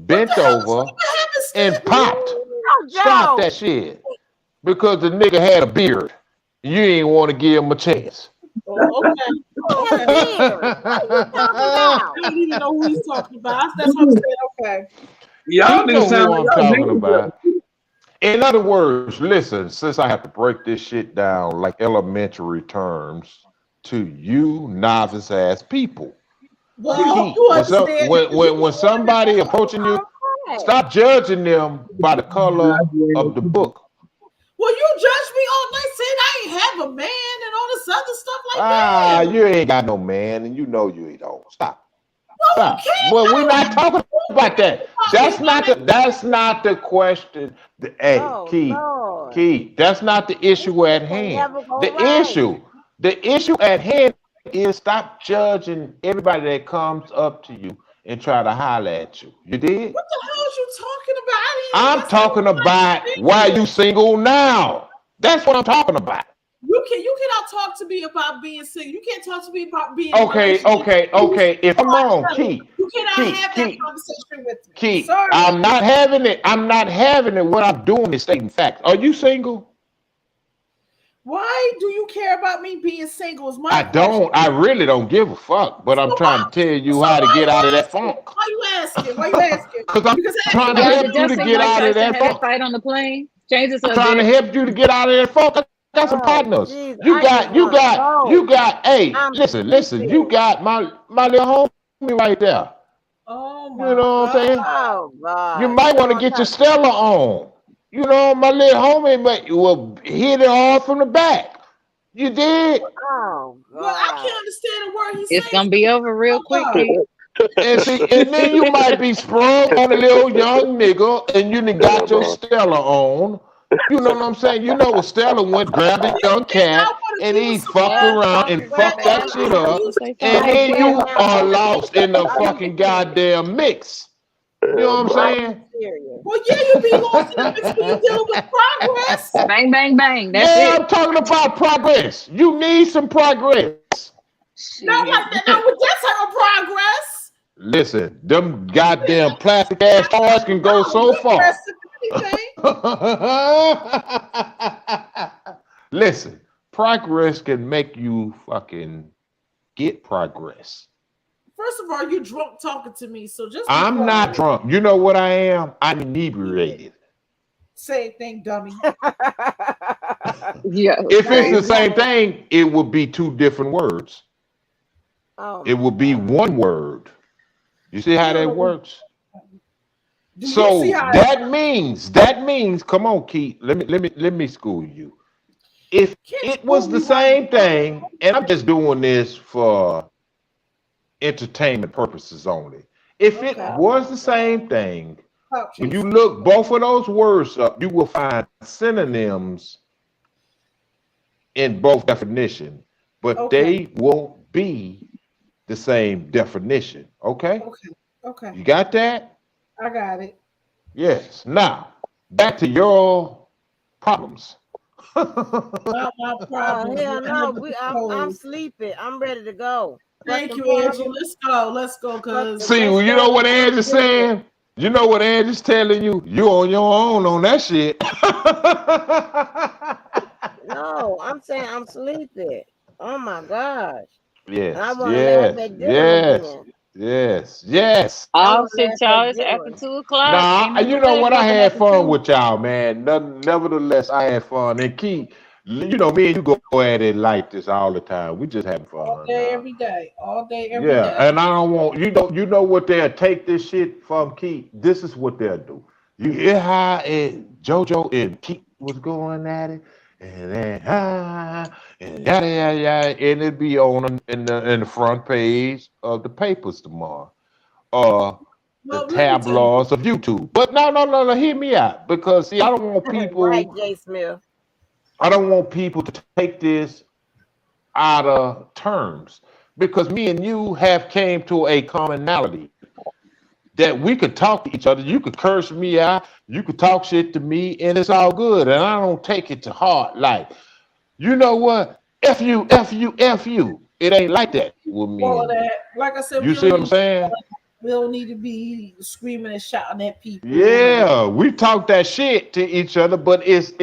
What the bent hell is over what the heck is and that? popped. Oh, Stop Joe. that shit. Because the nigga had a beard. You ain't want to give him a chance. Oh, okay. He had a Okay. beard. What are you talking I about? don't even know who he's talking about. That's what I'm saying. Okay. You Y'all niggas know sound who like I'm y'all talking niggas. about. In other words, listen, since I have to break this shit down like elementary terms to you novice ass people. Well, Keep you when some understand that the when people on the somebody approaching you, Okay. stop judging them by the color of the book. well, you judge me all night saying I ain't have a man and all this other stuff like Ah, that. you ain't got no man, and you know you don't. Stop. Well, who Stop. cares? Well, I we're don't not have talking who about cares that. about me if I make That's not the question. Hey, Oh, Keith, Lord. Keith, that's not the This issue shit at can't hand. never go The right. issue at hand is stop judging everybody that comes up to you and try to holler at you. You did? what the hell is you talking about? I didn't even I'm that's not talking about why you single. single now. That's what I'm talking about. You cannot talk to me about being single. You can't talk to me about being in a Okay, relationship. okay, You okay. If I'm start wrong, settled. Keith, You cannot Keith, have that Keith, conversation with me. Keith, Sorry. I'm not having it. I'm not having it. What I'm doing is stating facts. Are you single? Why do you care about me being single is my I question. don't. I really don't give a fuck. But So I'm why, trying to tell you so how to why get you out of that asking? funk. Why you asking? Why you asking? Because I'm Because trying to Y'all, help did you y'all to see get Mike out of Tyson that had that funk. fight on the plane? Change the Trying to subject. help you to get out of that funk. I got some Oh, partners. jeez. You I just got, you want to got, you go. got. Hey, I'm listen. You stupid. got my little homie right there. oh You my know what I'm God. saying? Oh, You God. You might don't want to want to get your talk. Stella on. My little homie will hit it all from the back. You did? Oh, But I can't God. understand a word he's It's saying. gonna be over real Oh quick, God. kid. And see, and then you might be sprung on a little young nigga, and you done Hell got your no. Stella on. You know what I'm saying? You know what Stella went, grabbed a young And I cat, want to and be with he fucked somebody Yeah, around talk and too that fucked that goddamn shit much. What you up, say, and Father? Like then damn you are animals. lost in the Are you fucking serious? goddamn mix. You know Hell what I'm no. Are you saying? serious? well, yeah, you'll be lost in the mix when you're dealing with progress. Bang, bang, bang. That's Yeah, it. I'm talking about progress. You need some progress. Not Shit. like that. Not with that type of progress. Listen, them goddamn plastic ass toys can go No, so we far. pressing anything. Listen, progress can make you fucking get progress. First of all, you're drunk talking to me, so just be I'm not quiet. drunk. You know what I am? I'm Yeah. inebriated. Same thing, dummy. Yeah, If it's the crazy. same thing, it would be two different words. Oh It my would be God. one word. You see You how don't that know what. works? Do you see So how it that means, come on, Keith. Let me school you. If can't it school was the me while same you're drunk? thing, and I'm just doing this for entertainment purposes only. If it Okay. Oh was my the God. same thing, Clout when you chasing. look both of those words up, you will find synonyms in both definition, but Okay. they won't be the same definition. Okay? Okay. Okay. You got that? I got it. Yes. Now, back to your problems. Not my Oh problems. hell I'm no. gonna I'm propose. sleepy. I'm ready to go. Thank Fucking you, Angela. problem. Let's go. Let's go, cause See, Let's well, you know go. what I'm Ed is sleepy. saying? You know what Ed is telling you? You on your own on that shit. No, I'm saying I'm sleepy. Oh my gosh. And I Yes, want to laugh yes, at dinner yes, again. yes, yes. I Oh want to shit, laugh y'all. at It's after dinner. 2 o'clock. Nah, Ain't nothing you to know laugh what? I nothing had after fun two. with y'all, man. Nevertheless, I had fun. And Keith, you know, me and you go at it like this all the time. We just having all fun day, now. every day, all day, every Yeah, day. and I don't want you know what they'll take this shit from Keith. This is what they'll do. You hear how JoJo and Keith was going at it, and then and yada yada yada, and it'd be on in the front page of the papers tomorrow, or the Well, let me tell you. tabloids of YouTube. But no, hear me out because see, Right, Jay Smith. I don't want people to take this out of terms because me and you have came to a commonality that we could talk to each other. You could curse me out, you could talk shit to me, and it's all good. And I don't take it to heart. Like, you know what? F you, F you, F you. It ain't like that with me All of and you. that. Like I said, You see what I'm saying? we don't need to be screaming and shouting at people. And Yeah, we talk that shit to each other, but it's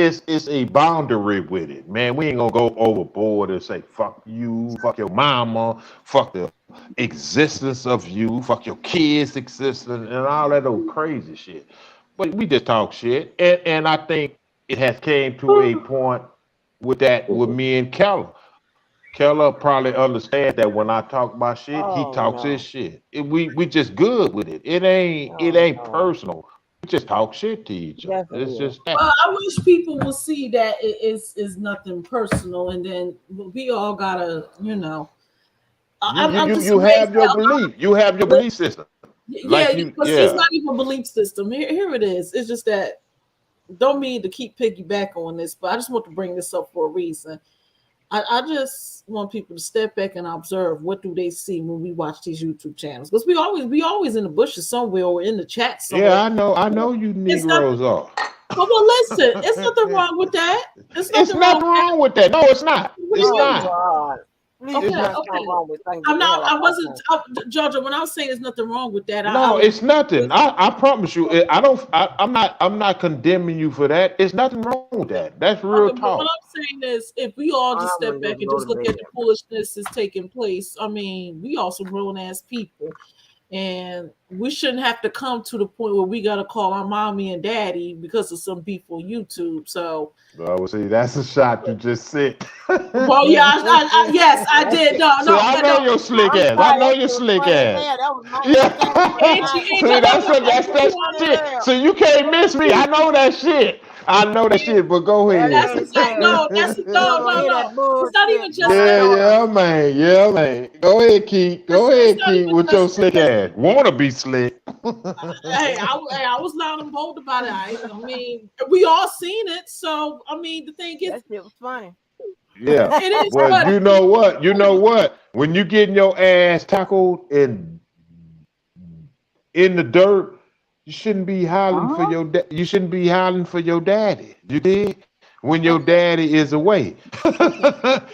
a boundary with it, man. We ain't gonna go overboard and say fuck you, fuck your mama, fuck the existence of you, fuck your kids' existence, and all that old crazy shit. But we just talk shit, and I think it has came to a point with that with me and Keller. Keller probably understands that when I talk my shit, he Oh talks his no. shit. We just good with it. It Oh ain't no. personal. We just talk shit to each other. Yes it It's is. just that. I wish people will see that it is nothing personal, and then we all gotta, You you I'm you just you amazed have your at a lot belief. You have your of belief system. yeah, Like you, because it's yeah. not even a belief system. Here it is. It's just that don't mean to keep piggyback on this, but I just want to bring this up for a reason. I just want people to step back and observe what do they see when we watch these YouTube channels because we always in the bushes somewhere or in the chat somewhere. Yeah, I know you It's not. Negroes are. Well, listen, it's nothing wrong with that. It's It's nothing wrong nothing with that. wrong with that. No, it's not. What do you It's Oh mean? not. God. Please It's Okay, there's not. something okay. wrong with things. I'm Get the not. hell I out my wasn't, phone. Georgia. When I was saying there's nothing wrong with that, I No, was. it's nothing. I promise you. I don't. I'm not condemning you for that. It's nothing wrong with that. That's real Okay, but what talk. I'm saying is, if we all I'm just step gonna back just and go just to look at bed. the foolishness that's taking place, I mean, we also grown ass people, and we shouldn't have to come to the point where we gotta call our mommy and daddy because of some beef on YouTube. So, Well, see, that's a shot you just sent. well, yeah, yes, I did. No, See, no, I but know no, your slick I'm ass. I sorry, know that your shit was slick funny as ass. hell. That was my Yeah. entertainment for the night. See, Angie, I that's want what to that's ask you that on Funny this. as shit. hell. So you can't miss me. I Angie, know that shit. I know that shit. But go That that's ahead. ain't fair. no, that's You no, don't want no, to hear no. that It's not even bullshit by just my Yeah, that. daughter. yeah, man. Go ahead, Keith. Go It's ahead, not Keith, even with your just. slick ass. Wanna be slick. I was loud and bold about it. I mean, we all seen it. So I mean, the thing is, That shit was funny. Yeah. it is Well, funny. you know what? You know what? When you getting your ass tackled in the dirt, you shouldn't be hollering for Huh? your you shouldn't be hollering for your daddy. You did when your Okay. daddy is away,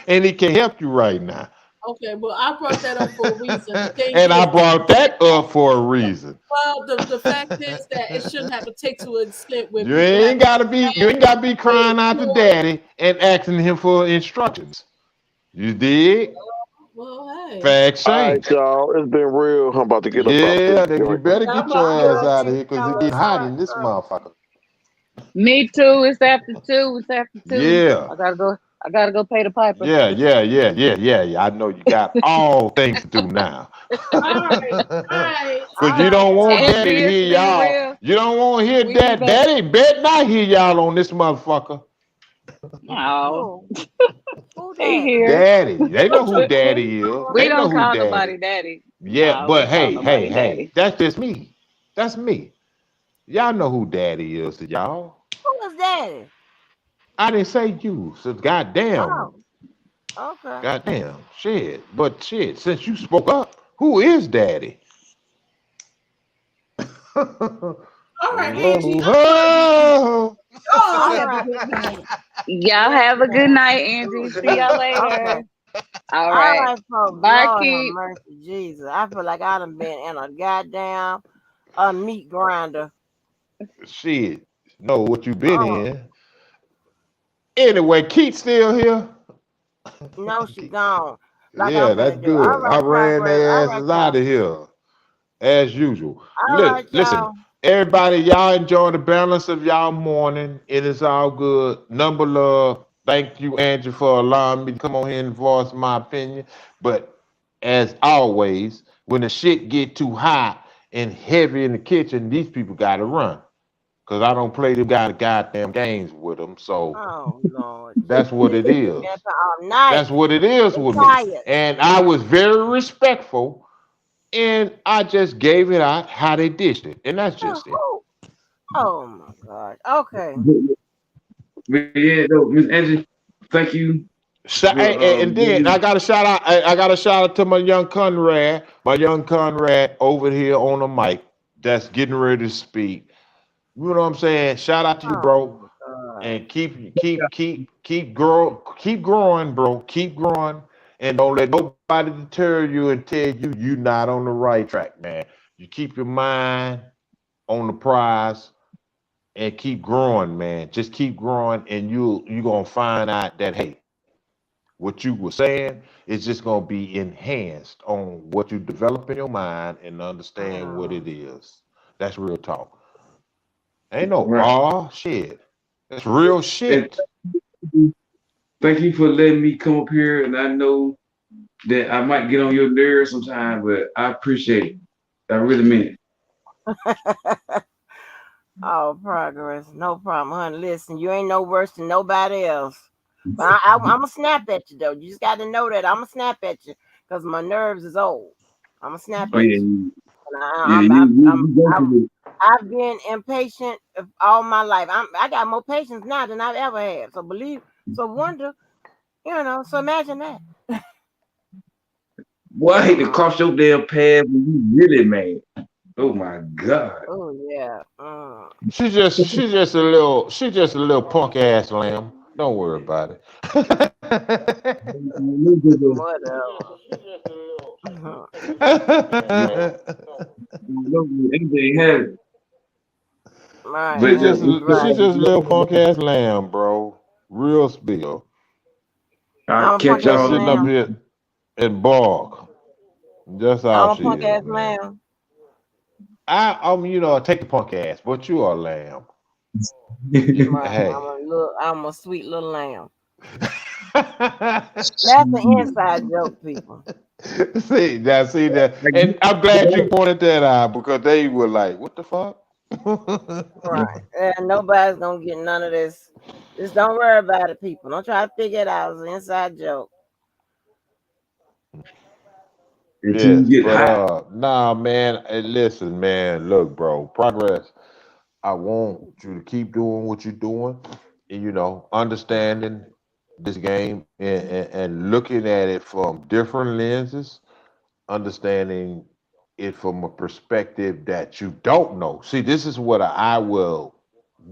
and he can help you right now. Okay, well, I brought that up for a reason. The thing And I is, brought that up for a reason. well, the fact is that it shouldn't have to take to an extent where You people have ain't to gotta get be you mad ain't gotta be with crying out to court. daddy and asking him for instructions. You dig? Well, hey, Fact All right, Shank. y'all. It's been real. I'm about to get up out this Yeah, then you joint. better I'm get about your to All get ass right, off out of too. then, here because it's Charles. getting All hot right, in this Charles. motherfucker. Me too. It's after 2. It's after 2. Yeah. I gotta go. I gotta go pay the piper. Yeah. I know you got all things to do now. All right, all right. Cause All you right, don't want Charles. daddy Angie, to it's hear been y'all. real. You don't want to hear We be that. back. Daddy bet not hear y'all on this motherfucker. No, Who? Who he daddy? here. Daddy. They know What who you We, mean? daddy is. we They know don't who call daddy. nobody daddy. Yeah, No, we but don't call nobody hey, daddy. that's just me. That's me. Y'all know who daddy is to y'all. Who is daddy? I didn't say you, so Oh, goddamn, okay. goddamn, shit. But shit, since you spoke up, who is daddy? All right, Angie. Whoa, I'm going to whoa. y'all All have a right. good night. Y'all Yes, have a good ma'am. night, Do, Angie. See do. y'all Okay. later. All All right. right, folks. Bye, Lord have Keith. mercy, Jesus. I feel like I done been in a goddamn meat grinder. Shit, know what you been Oh, in. Anyway, Keith still here. no, she gone. Like I'm Yeah, that's finna do. All good. I right, ran progress. All their right, asses out y'all. of here as usual. All right, Listen, y'all. everybody, y'all enjoy the balance of y'all morning. It is all good. Number love. Thank you, Andrew, for allowing me to come on here and voice my opinion. But as always, when the shit get too hot and heavy in the kitchen, these people gotta run. Cause I don't play them goddamn games with them. So Oh Lord that's what Jesus. it is. Been up all night. That's what it is I'm with me. tired. And I was very respectful and I just gave it out how they dished it. And that's Oh, just it. who? Oh my God. Okay. But yeah, though, Miss Angie, thank you for And then I got a shout out. I got a shout out to my young Conrad over here on the mic that's getting ready to speak. You know what I'm saying? Shout out to you, Oh bro. my God. And keep growing, bro. Keep growing, and don't let nobody deter you and tell you not on the right track, man. You keep your mind on the prize and keep growing, man. Just keep growing, and you gonna find out that hey, what you were saying is just gonna be enhanced on what you develop in your mind and understand what Oh. it is. That's real talk. Ain't no right. shit. That's real And shit. thank you for letting me come up here. And I know that I might get on your nerves sometime, but I appreciate it. I really mean it. Oh, progress. No problem, honey. Listen, you ain't no worse than nobody else. But I'm going to snap at you, though. You just got to know that I'm going to snap at you because my nerves is old. I'm going to snap Oh at yeah, you. And yeah. You go through it. I've been impatient all my life. I got more patience now than I've ever had. So wonder, so imagine that. Boy, I hate to Mm-mm. cross your damn path when you really mad. Oh my God. Oh, yeah. She's just a little punk ass lamb. Don't worry about Whatever. it. Anything have it. Right, But right, right. She's just a little punk ass lamb, bro. Real spill. I'll I'm a punk catch Just ass y'all sitting up lamb. again. here and bark. That's all I'm a she punk is, ass man. lamb. Take the punk ass, but you are a lamb. Right. Hey. I'm a sweet little lamb. That's an inside joke, people. See that, and I'm glad you pointed that out because they were like, "What the fuck?" Right. And nobody's gonna get none of this. Just don't worry about it, people. Don't try to figure it out. It's an inside joke. Until you Yes, get but hot. nah, man. Listen, man. Look, bro. Progress. I want you to keep doing what you're doing, and understanding this game and looking at it from different lenses, understanding it from a perspective that you don't know. See, this is what I will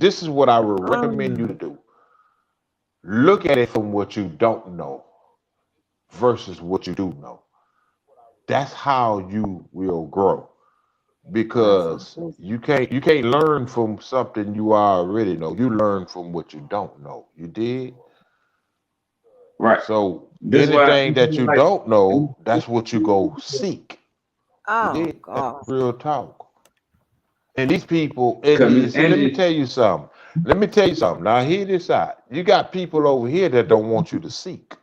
recommend you to Mm. do. Look at it from what you don't know versus what you do know. That's how you will grow. Because Listen, you can't learn from something you already know. You learn from what you don't know. You did. Right. So That's why anything that you like don't know, that's what you go seek. You oh did. That's God. real talk. And these people, and coming see, and let me it, tell you something. Let me tell you something. Now hear this out. You got people over here that don't want you to seek.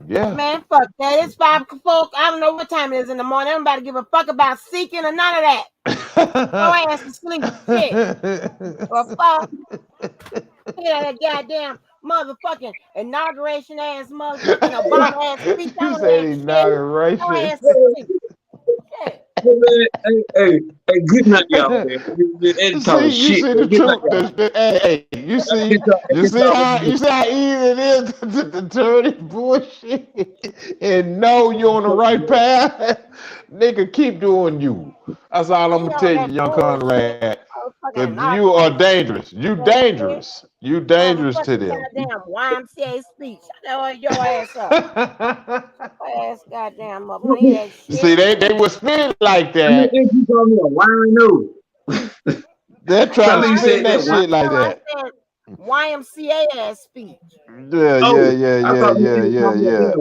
Yeah. Man, fuck that. It's 5 o'clock. I don't know what time it is in the morning. I'm about to give a fuck about seeking or none of that. Go ass to sleep. Shit. Or fuck. Hear that goddamn motherfucking inauguration ass motherfucking Obama ass speech. I He don't hear said that shit. Go inauguration. ass to sleep. Shit. hey, man, hey, good night, y'all, man. And talking See, you shit, see man. the Good night, truth. y'all. Hey, I you can see talk how with easy it is to turn this bullshit and know you're on the right you. path. Nigga, keep doing you. That's all I'm You gonna know tell you, that young bullshit. Conrad. Cause Motherfucking you are inauguration dangerous. You shit. dangerous. You dangerous to Motherfucking them. goddamn YMCA speech. I know your ass up. Your ass goddamn up. I don't hear that shit. See, they would spin it like I mean, that. if you call me a wino, They're No, trying to something you I spin said didn't that that say wine. shit like no, I that. said YMCA ass speech. Yeah, yeah, Oh, yeah, I yeah, thought you yeah, said yeah, call me a yeah. damn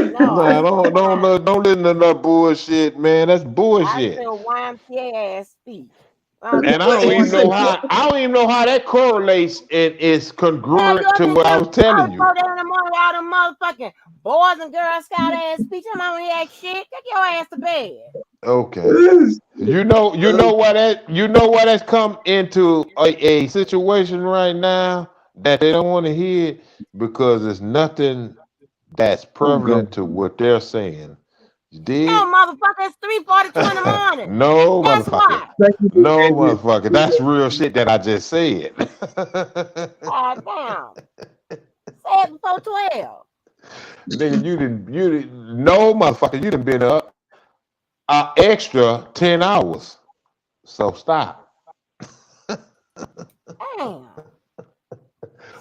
No, I No, ain't say wine. don't listen to that bullshit, man. That's I bullshit. said YMCA ass speech. I was And looking What you forward say? to it. I don't even know how that correlates and is Yeah, you congruent ought to to what I do. was I telling was so you. there in the morning with all them motherfucking boys and girls scout ass speech. I'm on that shit. Take your ass to bed. Okay. You know why that's come into a situation right now that they don't want to hear because it's nothing that's Oh, God. prevalent to what they're saying. You No, did? motherfucker, it's 3:42 in the morning. No, Guess motherfucker. why? Thank you, No, Andrew. motherfucker. That's real shit that I just said. God damn. Say it before 12. Nigga, no, motherfucker. You done been up an extra 10 hours. So stop. Damn.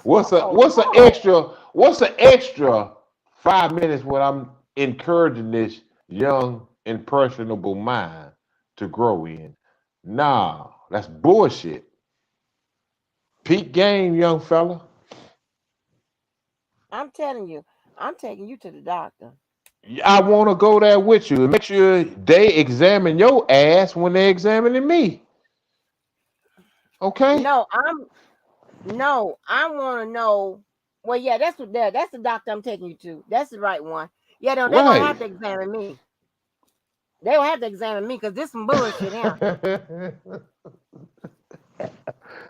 What's a Oh, what's an Lord. extra what's an extra 5 minutes when I'm encouraging this young impressionable mind to grow in? Nah, that's bullshit. Peak game, young fella. I'm telling you, I'm taking you to the doctor. I want to go there with you and make sure they examine your ass when they examining me. Okay? No, I want to know. Well, yeah, that's the doctor I'm taking you to. That's the right one. Yeah, they're gonna Right. have to examine me. They don't have to examine me because this some bullshit here.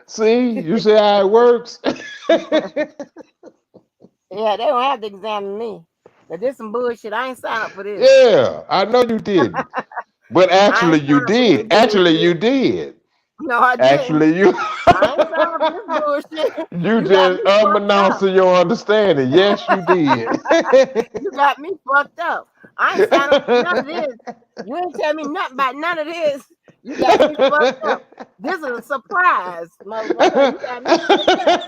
See, you see how it works? Yeah, they don't have to examine me. But this some bullshit. I ain't signed up for this. Yeah, I know you didn't. But I actually ain't you signed up for this did. Actually you bullshit. did. No, I didn't. Actually you I ain't signed up for this bullshit. you You got just me fucked unbeknownst up. to your understanding. Yes, you did. You got me fucked up. I ain't signed up for none of this. You ain't tell me nothing about none of this. You got me fucked up. This is a surprise, motherfucker. You got me fucked up.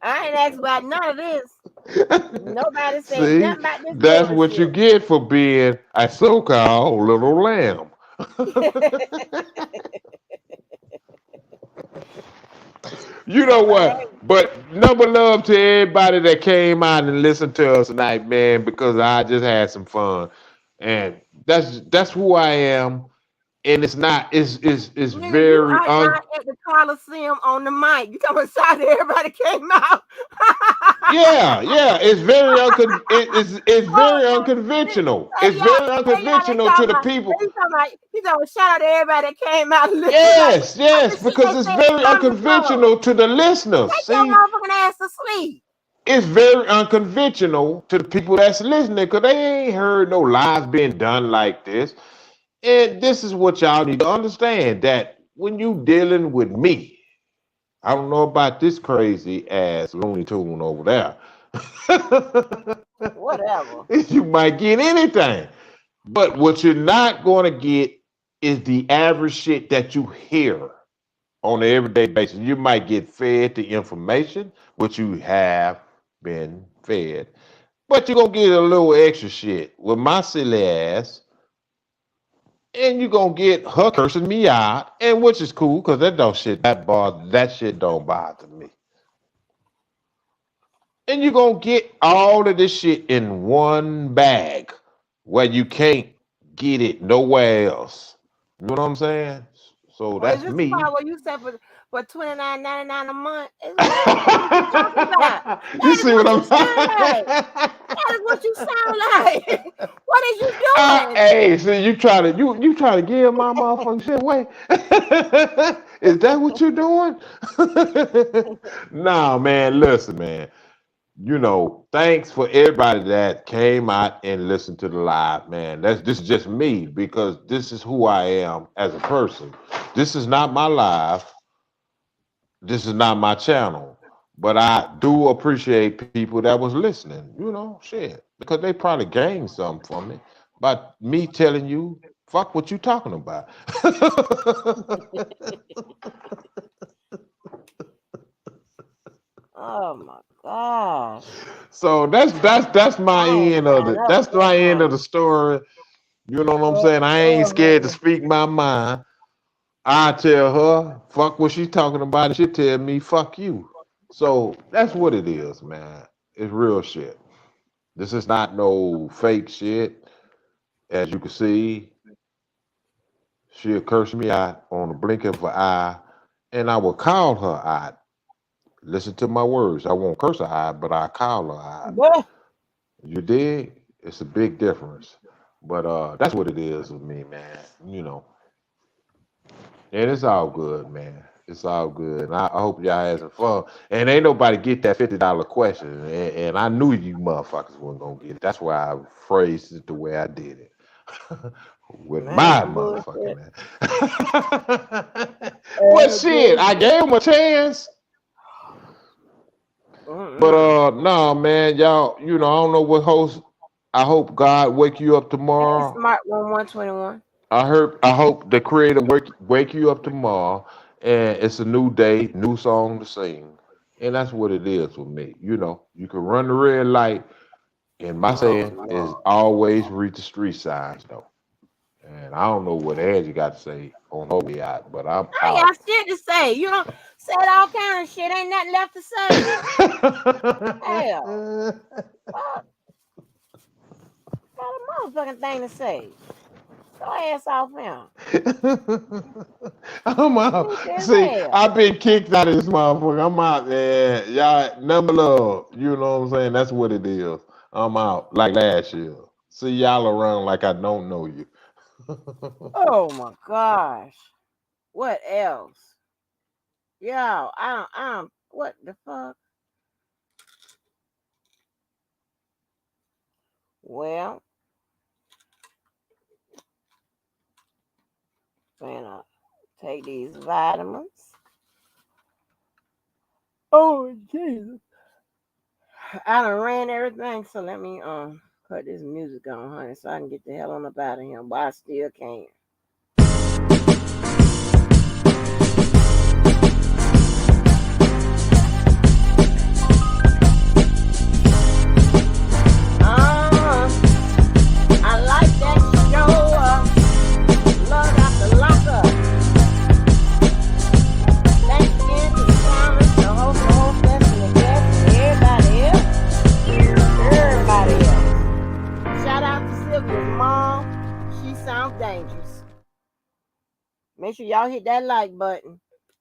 I ain't asked about none of this. Nobody said See, nothing about this that's what you bullshit. get for being a so-called little lamb. You know But what? But number love to everybody that came out and listened to us tonight, man, because I just had some fun. And that's who I am. And it's not it's nigga, you very are not at the Coliseum on the mic. You come inside, everybody came out. yeah, it's very it's Oh, very unconventional. hey It's y'all, very hey y'all, they unconventional to talking the about, people. he talking about shout out to everybody that came out and listened. Like, what Yes, the shit because they it's said the very comedy club? unconventional to the listeners. Take your See, motherfucking ass to sleep. it's very unconventional to the people that's listening because they ain't heard no lives being done like this. And this is what y'all need to understand that when you dealing with me, I don't know about this crazy ass Looney Tune over there. Whatever. You might get anything. But what you're not going to get is the average shit that you hear on an everyday basis. You might get fed the information, which you have been fed. But you're gonna get a little extra shit with my silly ass, and you're gonna get her cursing me out, and which is cool because that shit don't bother me. And you're gonna get all of this shit in one bag where you can't get it nowhere else. You know what I'm saying? So Or is that's this the me. part where you said for $29.99 a month? What is you talking about? You That is see what what you I'm sound like. That is what you sound like. What is you doing? Hey, see you try to give my motherfucking shit away. Is that what you're doing? Nah, man, listen, man. Thanks for everybody that came out and listened to the live, man. This is just me because this is who I am as a person. This is not my live. This is not my channel. But I do appreciate people that was listening, shit. Because they probably gained something from it. But me telling you, fuck what you talking about. Oh my gosh. So that's my I ain't end of signed it. up That's for this my end of honey. the story. You know what I'm saying? I ain't scared to speak my mind. I tell her, fuck what she talking about, and she tell me, fuck you. So that's what it is, man. It's real shit. This is not no fake shit. As you can see, she'll curse me out on the blink of an eye, and I will call her out. Listen to my words. I won't curse her out, but I call her out. Boy, You dig? It's a big difference. But that's what it is with me, man. And it's all good, man. It's all good. And I hope y'all had some fun. And ain't nobody get that $50 question. And I knew you motherfuckers wasn't gonna get it. That's why I phrased it the way I did it. With man, my some bullshit. motherfucking ass. But shit, I Bullshit. gave him a chance. But Mm-mm. no, man, y'all, I don't know what host. I hope God wake you up Hey, tomorrow. Smart 1121. I hope the creator wake you up tomorrow and it's a new day, new song to sing. And that's what it is with me. You can run the red light, and my Oh saying is no. always read the street signs though. And I don't know what Angie got to say on her way out, but I'm I ain't out. got shit to say. You don't said all kind of shit. Ain't nothing left to say. Hell. Fuck. Got a motherfucking thing to say. Go ass off now. I'm out. Stupid as See, hell. I've been kicked out of this motherfucker. I'm out, man. Y'all, number love. You know what I'm saying? That's what it is. I'm out like last year. See y'all around like I don't know you. Oh my gosh. What else? Yo, what the fuck? Well, gonna take these vitamins. Oh Jesus. I done ran everything, so let me cut this music on, honey, so I can get the hell on up out of here. But I still can't. I like that show. Love after lockup. Thanks again to the cameras, the host, and the guests, and everybody else. Everybody else. Shout out to Sylvia's mom. She sounds dangerous. Make sure y'all hit that like button.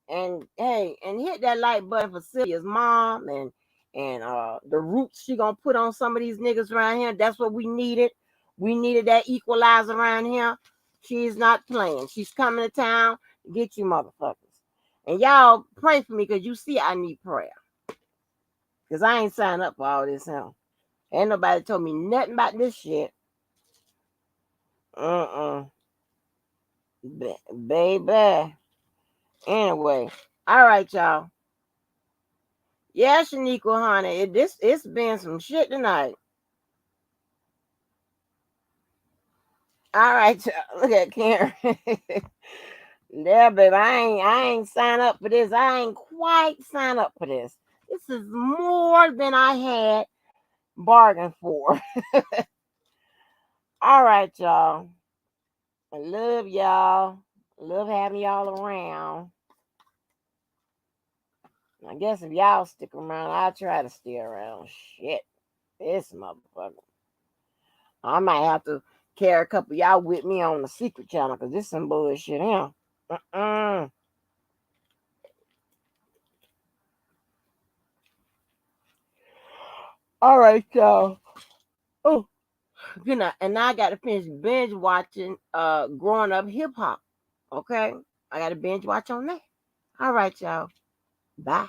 And hey, and hit that like button for Sylvia's mom and the roots she gonna put on some of these niggas around here. That's what we needed. We needed that equalizer around here. She's not playing. She's coming to town to get you motherfuckers. And y'all pray for me because you see I need prayer. Because I ain't signed up for all this hell. Ain't nobody told me nothing about this shit. Uh-uh. Baby. Anyway. All right, y'all. Yeah, Shaniqua, honey. It's been some shit tonight. All right, y'all. Look at Karen. Yeah, baby. I ain't signed up for this. I ain't quite signed up for this. This is more than I had bargained for. All right, y'all. I love y'all. Love having y'all around. I guess if y'all stick around, I'll try to stay around. Shit. This motherfucker. I might have to carry a couple of y'all with me on the secret channel because this some bullshit here. All right, y'all. Oh, good night. And now I got to finish binge watching Growing Up Hip Hop. Okay? I got to binge watch on that. All right, y'all. Bye.